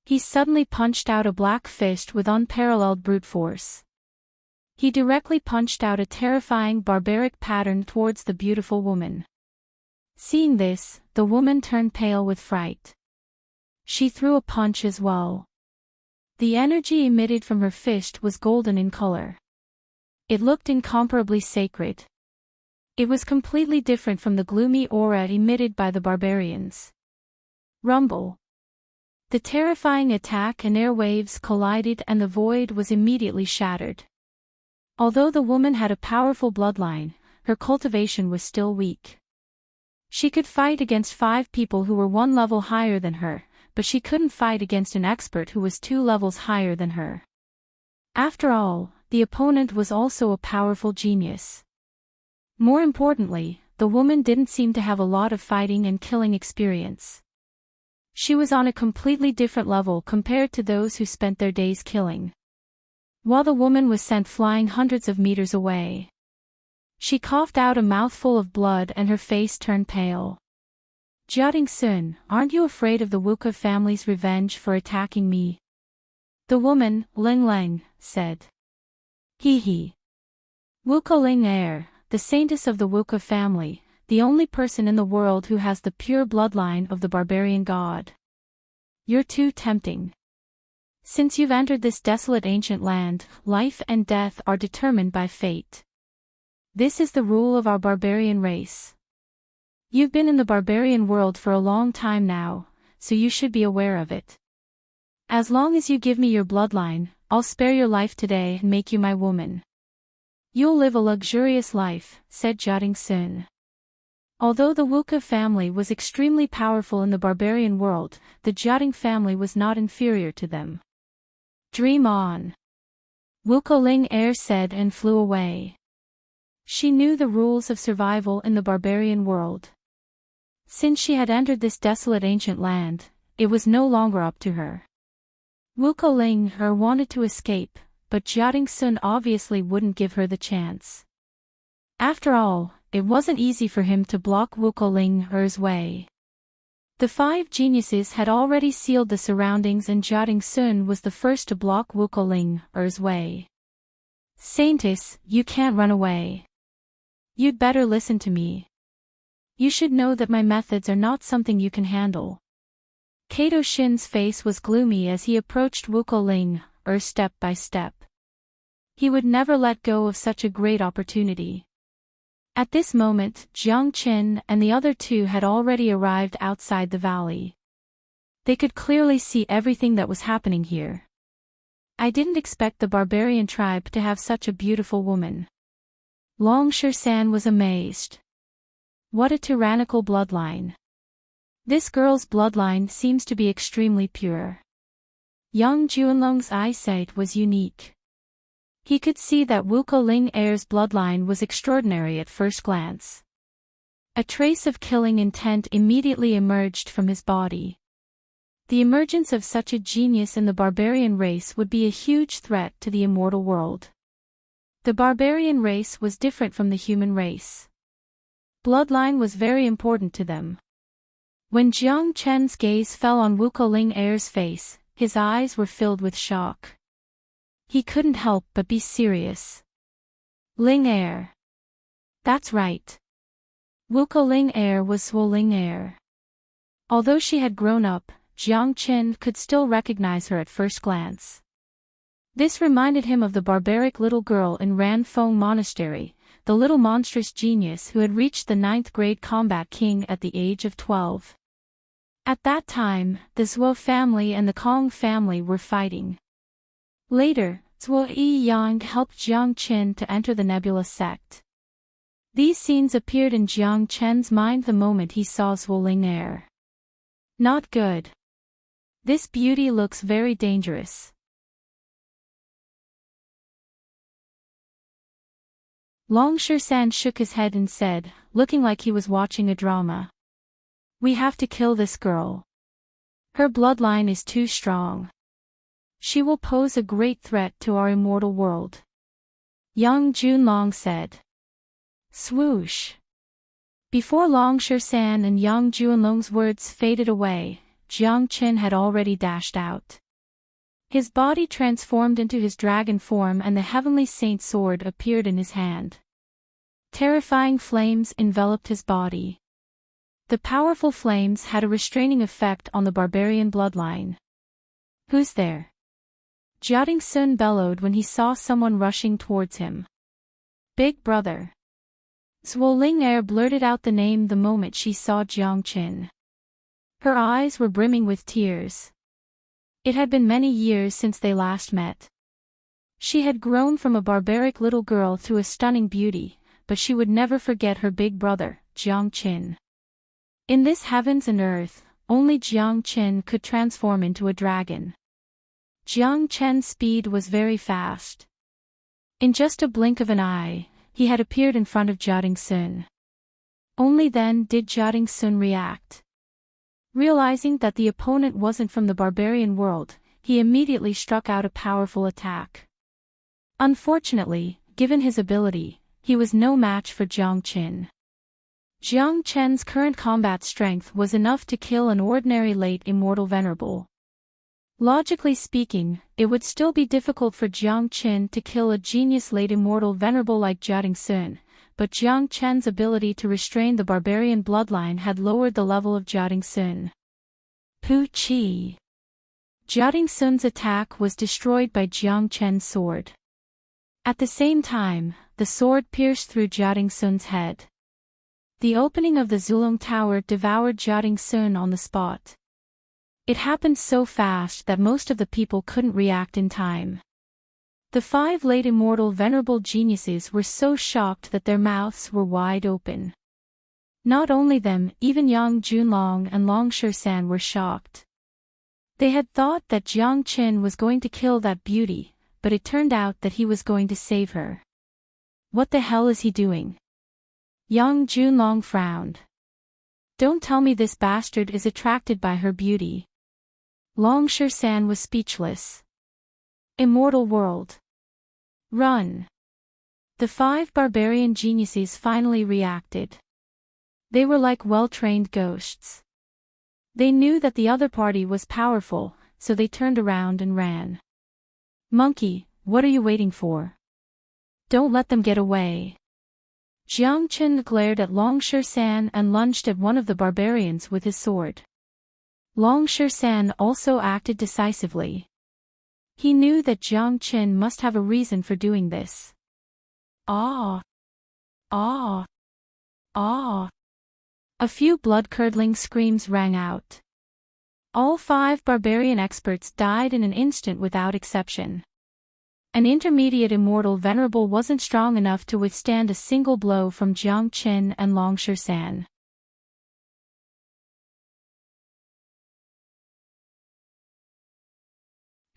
He suddenly punched out a black fist with unparalleled brute force. He directly punched out a terrifying barbaric pattern towards the beautiful woman. Seeing this, the woman turned pale with fright. She threw a punch as well. The energy emitted from her fist was golden in color. It looked incomparably sacred. It was completely different from the gloomy aura emitted by the barbarians. Rumble. The terrifying attack and airwaves collided and the void was immediately shattered. Although the woman had a powerful bloodline, her cultivation was still weak. She could fight against 5 people who were 1 level higher than her, but she couldn't fight against an expert who was 2 levels higher than her. After all, the opponent was also a powerful genius. More importantly, the woman didn't seem to have a lot of fighting and killing experience. She was on a completely different level compared to those who spent their days killing. While the woman was sent flying hundreds of meters away. She coughed out a mouthful of blood and her face turned pale. Jiating Sun, aren't you afraid of the Wuke family's revenge for attacking me? The woman, Ling Lang, said. Hee hee. Wuke Ling Er, the saintess of the Wuke family, the only person in the world who has the pure bloodline of the barbarian god. You're too tempting. Since you've entered this desolate ancient land, life and death are determined by fate. This is the rule of our barbarian race. You've been in the barbarian world for a long time now, so you should be aware of it. As long as you give me your bloodline, I'll spare your life today and make you my woman. You'll live a luxurious life, said Jiating Sun. Although the Wuke family was extremely powerful in the barbarian world, the Jiating family was not inferior to them. Dream on. Wuke Ling Er said and flew away. She knew the rules of survival in the barbarian world. Since she had entered this desolate ancient land, it was no longer up to her. Wuke Ling Er wanted to escape, but Jiating Sun obviously wouldn't give her the chance. After all, it wasn't easy for him to block Wuke Ling Er's way. The 5 geniuses had already sealed the surroundings and Jiating Sun was the first to block Wuke Ling Er's way. Saintess, you can't run away. You'd better listen to me. You should know that my methods are not something you can handle. Kato Shin's face was gloomy as he approached Wuke Ling Er step by step. He would never let go of such a great opportunity. At this moment, Jiang Qin and the other 2 had already arrived outside the valley. They could clearly see everything that was happening here. I didn't expect the barbarian tribe to have such a beautiful woman. Long San was amazed. What a tyrannical bloodline. This girl's bloodline seems to be extremely pure. Young Juanlong's eyesight was unique. He could see that Wuke Ling Er's bloodline was extraordinary at first glance. A trace of killing intent immediately emerged from his body. The emergence of such a genius in the barbarian race would be a huge threat to the immortal world. The barbarian race was different from the human race. Bloodline was very important to them. When Jiang Chen's gaze fell on Wuke Ling Er's face, his eyes were filled with shock. He couldn't help but be serious. Ling Er. That's right. Wuke Ling Er was Zhuo Ling Er. Although she had grown up, Jiang Qin could still recognize her at first glance. This reminded him of the barbaric little girl in Ranfeng Monastery, the little monstrous genius who had reached the 9th grade combat king at the age of 12. At that time, the Zhuo family and the Kong family were fighting. Later, Zhuo Yiyang helped Jiang Qin to enter the Nebula sect. These scenes appeared in Jiang Chen's mind the moment he saw Zhuo Ling Er. Not good. This beauty looks very dangerous. Long San shook his head and said, looking like he was watching a drama. We have to kill this girl. Her bloodline is too strong. She will pose a great threat to our immortal world. Young Junlong said. Swoosh. Before Long San and Yang Juanlong's words faded away, Jiang Qin had already dashed out. His body transformed into his dragon form and the heavenly saint sword appeared in his hand. Terrifying flames enveloped his body. The powerful flames had a restraining effect on the barbarian bloodline. Who's there? Jiating Sun bellowed when he saw someone rushing towards him. Big brother. Zhuo Ling Er blurted out the name the moment she saw Jiang Qin. Her eyes were brimming with tears. It had been many years since they last met. She had grown from a barbaric little girl to a stunning beauty, but she would never forget her big brother, Jiang Qin. In this heavens and earth, only Jiang Qin could transform into a dragon. Jiang Chen's speed was very fast. In just a blink of an eye, he had appeared in front of Jiating Sun. Only then did Jiating Sun react. Realizing that the opponent wasn't from the barbarian world, he immediately struck out a powerful attack. Unfortunately, given his ability, he was no match for Jiang Qin. Jiang Chen's current combat strength was enough to kill an ordinary late immortal venerable. Logically speaking, it would still be difficult for Jiang Qin to kill a genius late immortal venerable like Jiating Sun, but Jiang Chen's ability to restrain the barbarian bloodline had lowered the level of Jiating Sun. Pu Qi. Jiating Sun's attack was destroyed by Jiang Chen's sword. At the same time, the sword pierced through Jiating Sun's head. The opening of the Zulong Tower devoured Jiating Sun on the spot. It happened so fast that most of the people couldn't react in time. The 5 late immortal venerable geniuses were so shocked that their mouths were wide open. Not only them, even Yang Junlong and Long San were shocked. They had thought that Jiang Qin was going to kill that beauty, but it turned out that he was going to save her. What the hell is he doing? Yang Junlong frowned. Don't tell me this bastard is attracted by her beauty. Long San was speechless. Immortal world. Run. The 5 barbarian geniuses finally reacted. They were like well-trained ghosts. They knew that the other party was powerful, so they turned around and ran. Monkey, what are you waiting for? Don't let them get away. Jiang Qin glared at Long San and lunged at one of the barbarians with his sword. Long San also acted decisively. He knew that Jiang Qin must have a reason for doing this. Ah! Ah! Ah! A few blood-curdling screams rang out. All 5 barbarian experts died in an instant without exception. An intermediate immortal venerable wasn't strong enough to withstand a single blow from Jiang Qin and Long San.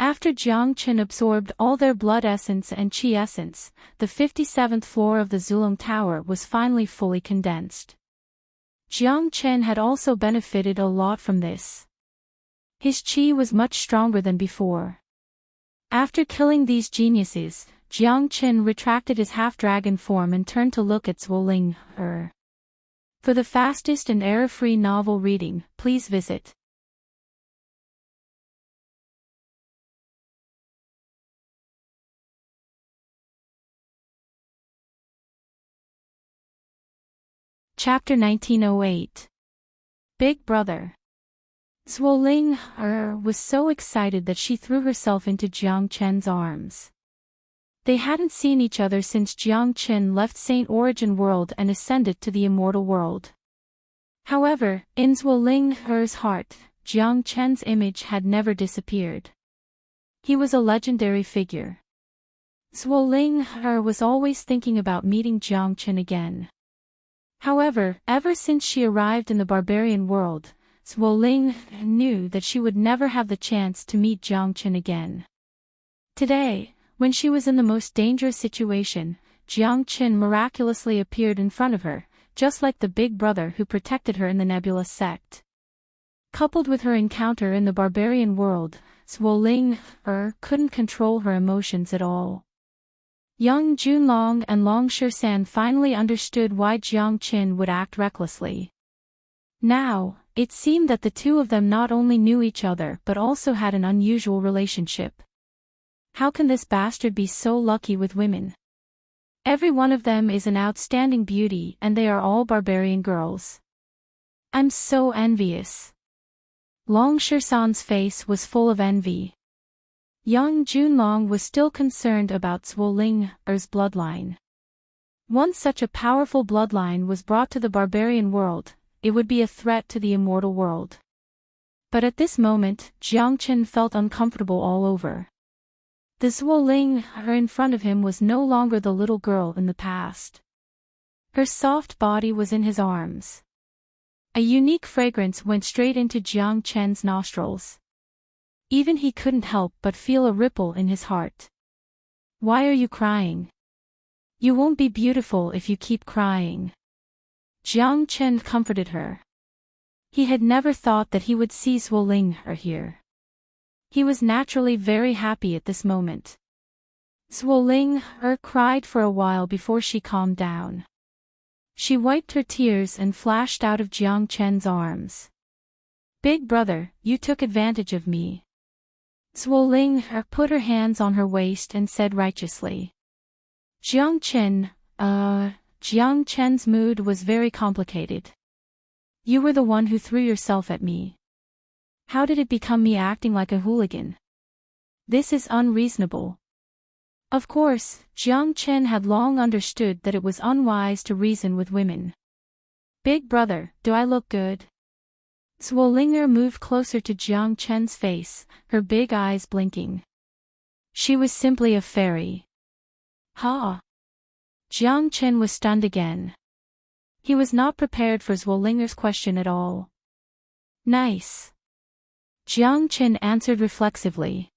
After Jiang Qin absorbed all their blood essence and qi essence, the 57th floor of the Zulong Tower was finally fully condensed. Jiang Qin had also benefited a lot from this. His qi was much stronger than before. After killing these geniuses, Jiang Qin retracted his half-dragon form and turned to look at Zhuoling. For the fastest and error-free novel reading, please visit Chapter 1908. Big Brother. Zhuoling was so excited that she threw herself into Jiang Chen's arms. They hadn't seen each other since Jiang Qin left Saint Origin World and ascended to the immortal world. However, in Zhuoling's heart, Jiang Chen's image had never disappeared. He was a legendary figure. Zhuoling was always thinking about meeting Jiang Qin again. However, ever since she arrived in the barbarian world, Zhuoling knew that she would never have the chance to meet Jiang Qin again. Today, when she was in the most dangerous situation, Jiang Qin miraculously appeared in front of her, just like the big brother who protected her in the Nebulous sect. Coupled with her encounter in the barbarian world, Zhuoling couldn't control her emotions at all. Yang Junlong and Long San finally understood why Jiang Qin would act recklessly. Now, it seemed that the two of them not only knew each other but also had an unusual relationship. How can this bastard be so lucky with women? Every one of them is an outstanding beauty and they are all barbarian girls. I'm so envious. Long San's face was full of envy. Yang Junlong was still concerned about Zhuoling's bloodline. Once such a powerful bloodline was brought to the barbarian world, it would be a threat to the immortal world. But at this moment, Jiang Qin felt uncomfortable all over. The Zhuoling in front of him was no longer the little girl in the past. Her soft body was in his arms. A unique fragrance went straight into Jiang Chen's nostrils. Even he couldn't help but feel a ripple in his heart. Why are you crying? You won't be beautiful if you keep crying. Jiang Chen comforted her. He had never thought that he would see Zhuo Ling here. He was naturally very happy at this moment. Zhuo Ling cried for a while before she calmed down. She wiped her tears and flashed out of Jiang Chen's arms. Big brother, you took advantage of me. Zhuo Ling put her hands on her waist and said righteously. Jiang Chen's mood was very complicated. You were the one who threw yourself at me. How did it become me acting like a hooligan? This is unreasonable. Of course, Jiang Chen had long understood that it was unwise to reason with women. Big brother, do I look good? Zhuo Ling moved closer to Jiang Chen's face, her big eyes blinking. She was simply a fairy. Ha! Jiang Chen was stunned again. He was not prepared for Zhuo Ling's question at all. Nice. Jiang Chen answered reflexively.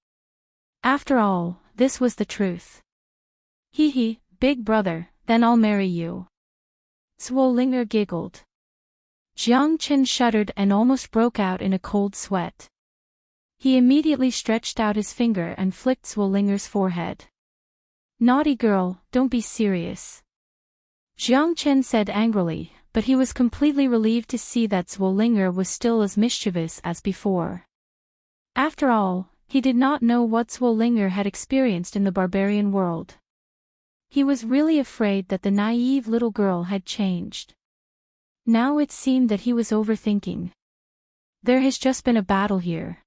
After all, this was the truth. Hee, big brother, then I'll marry you. Zhuo Ling giggled. Jiang Chen shuddered and almost broke out in a cold sweat. He immediately stretched out his finger and flicked Zhuo Ling's forehead. Naughty girl, don't be serious. Jiang Chen said angrily, but he was completely relieved to see that Zhuo Ling was still as mischievous as before. After all, he did not know what Zhuo Ling had experienced in the barbarian world. He was really afraid that the naive little girl had changed. Now it seemed that he was overthinking. There has just been a battle here.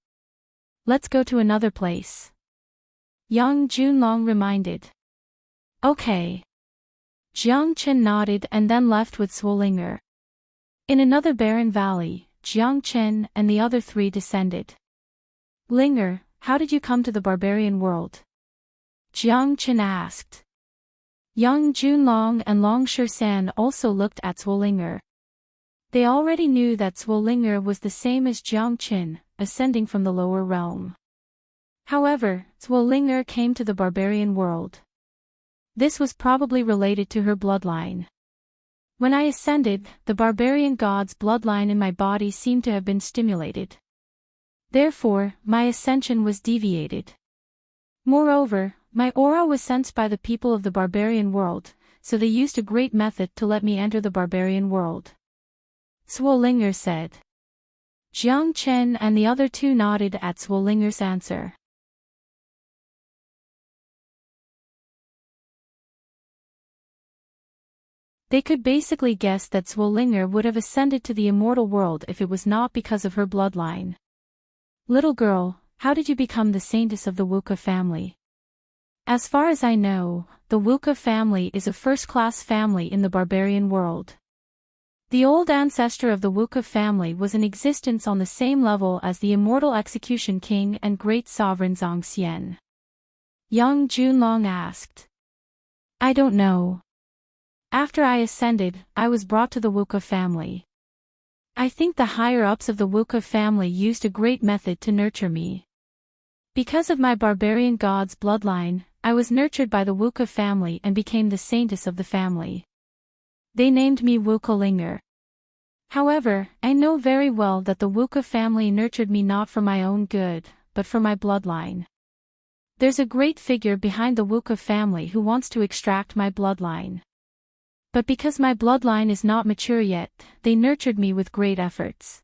Let's go to another place. Yang Junlong reminded. Okay. Jiang Chen nodded and then left with Zhuo Ling. In another barren valley, Jiang Chen and the other three descended. Linger, how did you come to the barbarian world? Jiang Chen asked. Yang Junlong and Long Shisan also looked at Zhuo Ling. They already knew that Zhuo Ling was the same as Jiang Chen, ascending from the lower realm. However, Zhuo Ling came to the barbarian world. This was probably related to her bloodline. When I ascended, the barbarian god's bloodline in my body seemed to have been stimulated. Therefore, my ascension was deviated. Moreover, my aura was sensed by the people of the barbarian world, so they used a great method to let me enter the barbarian world. Zhuo Ling said. Jiang Chen and the other two nodded at Zhuo Ling's answer. They could basically guess that Zhuo Ling would have ascended to the immortal world if it was not because of her bloodline. Little girl, how did you become the saintess of the Wuke family? As far as I know, the Wuke family is a first-class family in the barbarian world. The old ancestor of the Wuke family was in existence on the same level as the immortal execution king and great sovereign Zhang Xian. Yang Junlong asked. I don't know. After I ascended, I was brought to the Wuke family. I think the higher-ups of the Wuke family used a great method to nurture me. Because of my barbarian god's bloodline, I was nurtured by the Wuke family and became the saintess of the family. They named me Wuke Ling. However, I know very well that the Wuke family nurtured me not for my own good, but for my bloodline. There's a great figure behind the Wuke family who wants to extract my bloodline. But because my bloodline is not mature yet, they nurtured me with great efforts.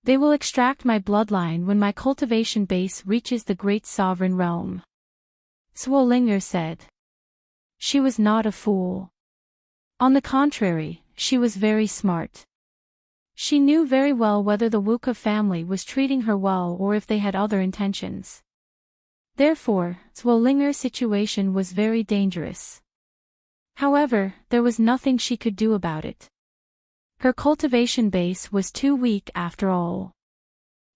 They will extract my bloodline when my cultivation base reaches the great sovereign realm. Zhuo Ling said. She was not a fool. On the contrary, she was very smart. She knew very well whether the Wuke family was treating her well or if they had other intentions. Therefore, Zhuo Ling's situation was very dangerous. However, there was nothing she could do about it. Her cultivation base was too weak after all.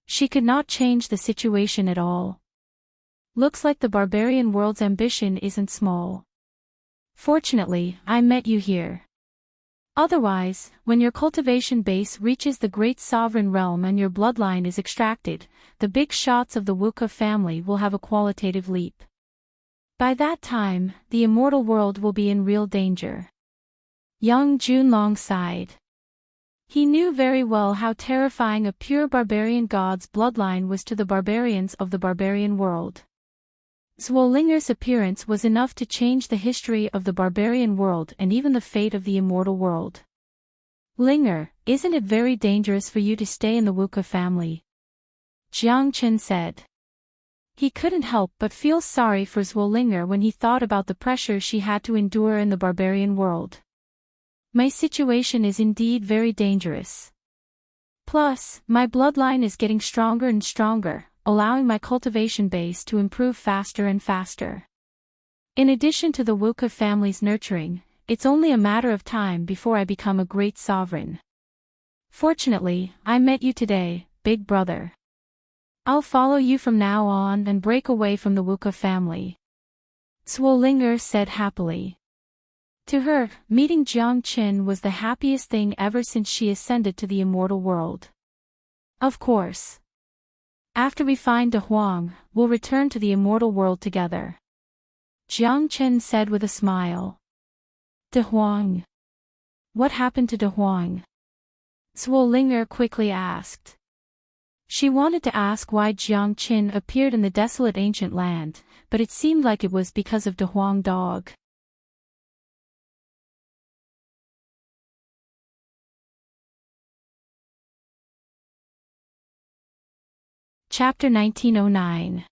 She could not change the situation at all. Looks like the barbarian world's ambition isn't small. Fortunately, I met you here. Otherwise, when your cultivation base reaches the great sovereign realm and your bloodline is extracted, the big shots of the Wuka family will have a qualitative leap. By that time, the immortal world will be in real danger. Young Junlong sighed. He knew very well how terrifying a pure barbarian god's bloodline was to the barbarians of the barbarian world. Zwolinger's appearance was enough to change the history of the barbarian world and even the fate of the immortal world. Linger, isn't it very dangerous for you to stay in the Wuka family? Jiang Chen said. He couldn't help but feel sorry for Zwolinger when he thought about the pressure she had to endure in the barbarian world. My situation is indeed very dangerous. Plus, my bloodline is getting stronger and stronger, allowing my cultivation base to improve faster and faster. In addition to the Wuka family's nurturing, it's only a matter of time before I become a great sovereign. Fortunately, I met you today, big brother. I'll follow you from now on and break away from the Wuka family. Zwolinger said happily. To her, meeting Jiang Qin was the happiest thing ever since she ascended to the immortal world. Of course. After we find De Huang, we'll return to the immortal world together. Jiang Chen said with a smile. De Huang? What happened to De Huang? Zwolinger quickly asked. She wanted to ask why Jiang Qin appeared in the desolate ancient land, but it seemed like it was because of De Huang dog. Chapter 1909.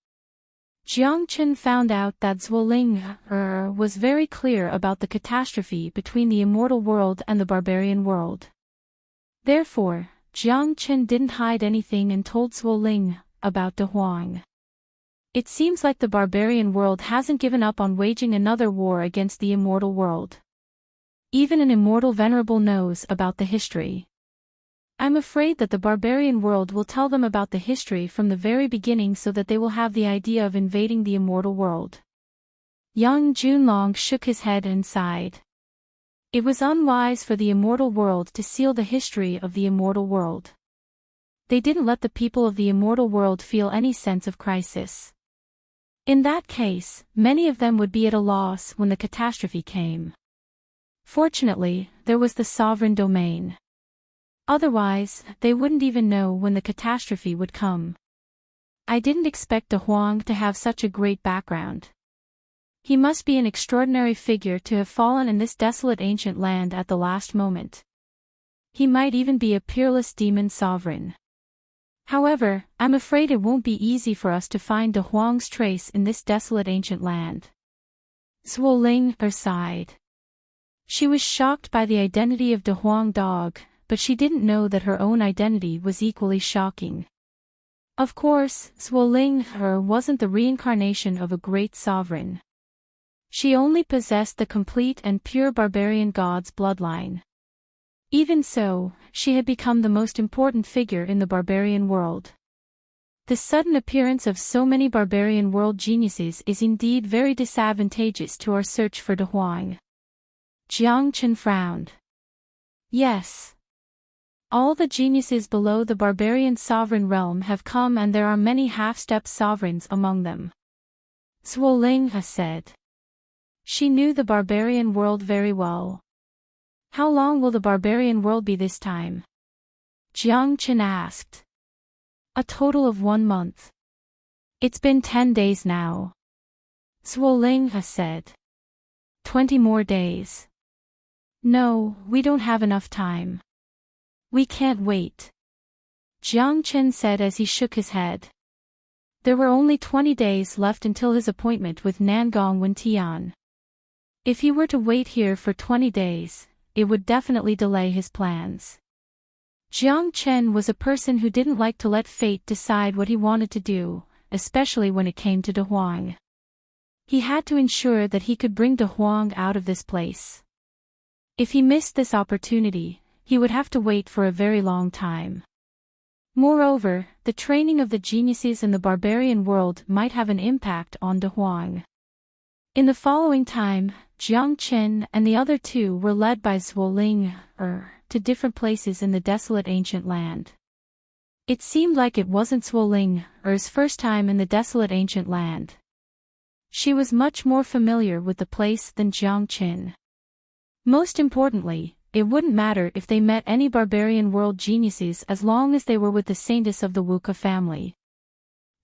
Jiang Chen found out that Zwolinger was very clear about the catastrophe between the immortal world and the barbarian world. Therefore, Jiang Chen didn't hide anything and told Zwoling about De Huang. It seems like the barbarian world hasn't given up on waging another war against the immortal world. Even an immortal venerable knows about the history. I'm afraid that the barbarian world will tell them about the history from the very beginning so that they will have the idea of invading the immortal world. Young Junlong shook his head and sighed. It was unwise for the immortal world to seal the history of the immortal world. They didn't let the people of the immortal world feel any sense of crisis. In that case, many of them would be at a loss when the catastrophe came. Fortunately, there was the sovereign domain. Otherwise, they wouldn't even know when the catastrophe would come. I didn't expect De Huang to have such a great background. He must be an extraordinary figure to have fallen in this desolate ancient land at the last moment. He might even be a peerless demon sovereign. However, I'm afraid it won't be easy for us to find De Huang's trace in this desolate ancient land. Zwolinger sighed. She was shocked by the identity of De Huang dog, but she didn't know that her own identity was equally shocking. Of course, Zwolinger wasn't the reincarnation of a great sovereign. She only possessed the complete and pure barbarian god's bloodline. Even so, she had become the most important figure in the barbarian world. The sudden appearance of so many barbarian world geniuses is indeed very disadvantageous to our search for De Huang. Jiang Chen frowned. Yes. All the geniuses below the barbarian sovereign realm have come and there are many half-step sovereigns among them. Zwolinger said. She knew the barbarian world very well. How long will the barbarian world be this time? Jiang Chen asked. A total of 1 month. It's been 10 days now. Zwolinger said. 20 more days. No, we don't have enough time. We can't wait. Jiang Chen said as he shook his head. There were only 20 days left until his appointment with Nangong Wentian. If he were to wait here for 20 days, it would definitely delay his plans. Jiang Chen was a person who didn't like to let fate decide what he wanted to do, especially when it came to De Huang. He had to ensure that he could bring De Huang out of this place. If he missed this opportunity, he would have to wait for a very long time. Moreover, the training of the geniuses in the barbarian world might have an impact on De Huang. In the following time, Jiang Qin and the other two were led by Zhuo Ling to different places in the desolate ancient land. It seemed like it wasn't Zhuo Ling's first time in the desolate ancient land. She was much more familiar with the place than Jiang Qin. Most importantly, it wouldn't matter if they met any barbarian world geniuses as long as they were with the saintess of the Wuke family.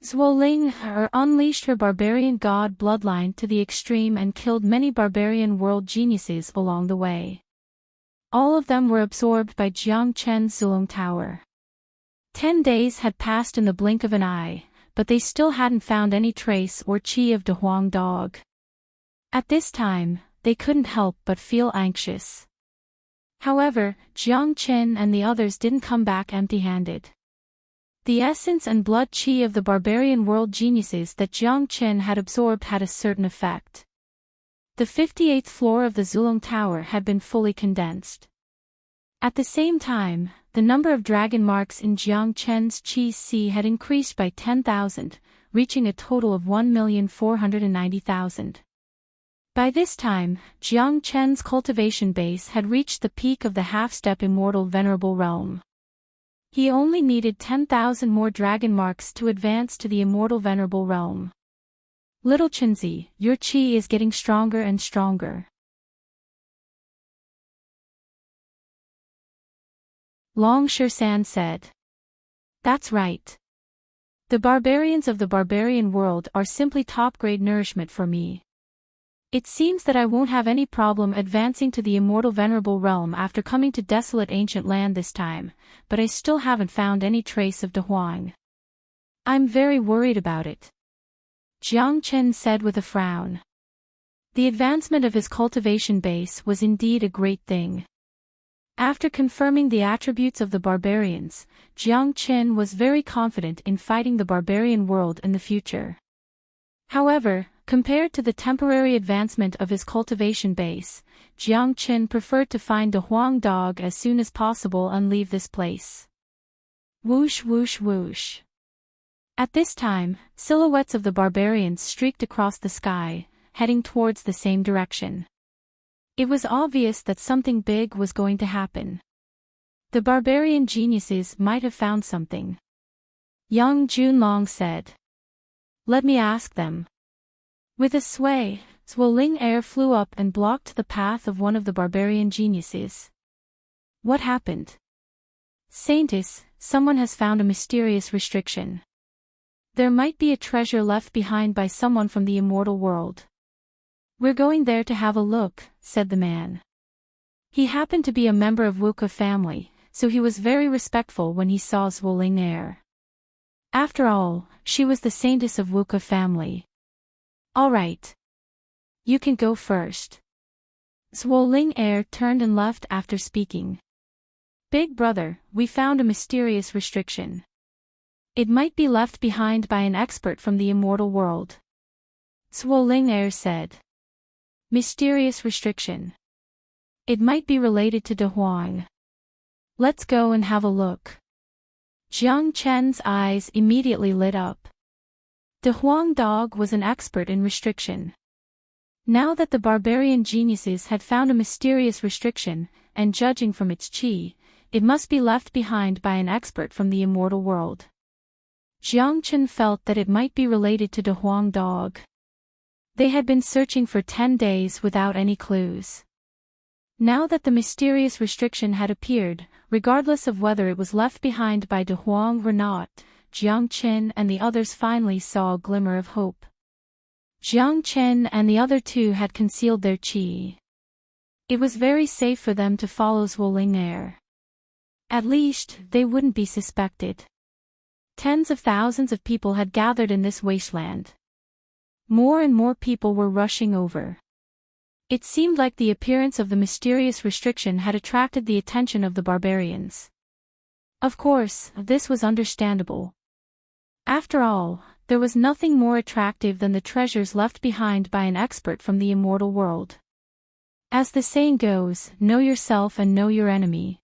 Zhuo Ling unleashed her barbarian god bloodline to the extreme and killed many barbarian world geniuses along the way. All of them were absorbed by Jiang Chen's Zulong Tower. 10 days had passed in the blink of an eye, but they still hadn't found any trace or qi of De Huang Dog. At this time, they couldn't help but feel anxious. However, Jiang Qin and the others didn't come back empty-handed. The essence and blood qi of the barbarian world geniuses that Jiang Qin had absorbed had a certain effect. The 58th floor of the Zulong Tower had been fully condensed. At the same time, the number of dragon marks in Jiang Chen's qi C had increased by 10,000, reaching a total of 1,490,000. By this time, Jiang Chen's cultivation base had reached the peak of the half-step immortal venerable realm. He only needed 10,000 more dragon marks to advance to the immortal venerable realm. Little Chenzi, your qi is getting stronger and stronger. Long Shersan said. That's right. The barbarians of the barbarian world are simply top-grade nourishment for me. It seems that I won't have any problem advancing to the immortal venerable realm after coming to desolate ancient land this time, but I still haven't found any trace of De Huang. I'm very worried about it. Jiang Chen said with a frown. The advancement of his cultivation base was indeed a great thing. After confirming the attributes of the barbarians, Jiang Chen was very confident in fighting the barbarian world in the future. However, compared to the temporary advancement of his cultivation base, Jiang Chen preferred to find De Huang Dog as soon as possible and leave this place. Whoosh whoosh whoosh. At this time, silhouettes of the barbarians streaked across the sky, heading towards the same direction. It was obvious that something big was going to happen. The barbarian geniuses might have found something. Young Junlong said. Let me ask them. With a sway, Zhuo Ling air flew up and blocked the path of one of the barbarian geniuses. What happened? Saintess, someone has found a mysterious restriction. There might be a treasure left behind by someone from the immortal world. We're going there to have a look, said the man. He happened to be a member of Wuke family, so he was very respectful when he saw Zhuo Ling air. After all, she was the saintess of Wuke family. All right. You can go first. Zhuo Ling air turned and left after speaking. Big brother, we found a mysterious restriction. It might be left behind by an expert from the immortal world. Zhuo Ling air said. Mysterious restriction. It might be related to De Huang. Let's go and have a look. Jiang Chen's eyes immediately lit up. De Huang Dog was an expert in restriction. Now that the barbarian geniuses had found a mysterious restriction, and judging from its qi, it must be left behind by an expert from the immortal world. Jiang Chen felt that it might be related to De Huang Dog. They had been searching for 10 days without any clues. Now that the mysterious restriction had appeared, regardless of whether it was left behind by De Huang or not, Jiang Chen and the others finally saw a glimmer of hope. Jiang Chen and the other two had concealed their qi. It was very safe for them to follow Zhuo Ling air. At least, they wouldn't be suspected. Tens of thousands of people had gathered in this wasteland. More and more people were rushing over. It seemed like the appearance of the mysterious restriction had attracted the attention of the barbarians. Of course, this was understandable. After all, there was nothing more attractive than the treasures left behind by an expert from the immortal world. As the saying goes, know yourself and know your enemy.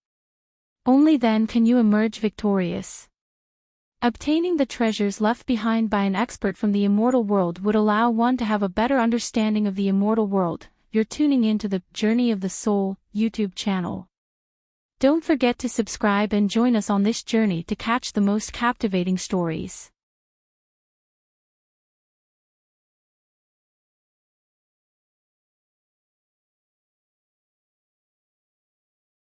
Only then can you emerge victorious. Obtaining the treasures left behind by an expert from the immortal world would allow one to have a better understanding of the immortal world, you're tuning into the Journey of the Soul YouTube channel. Don't forget to subscribe and join us on this journey to catch the most captivating stories.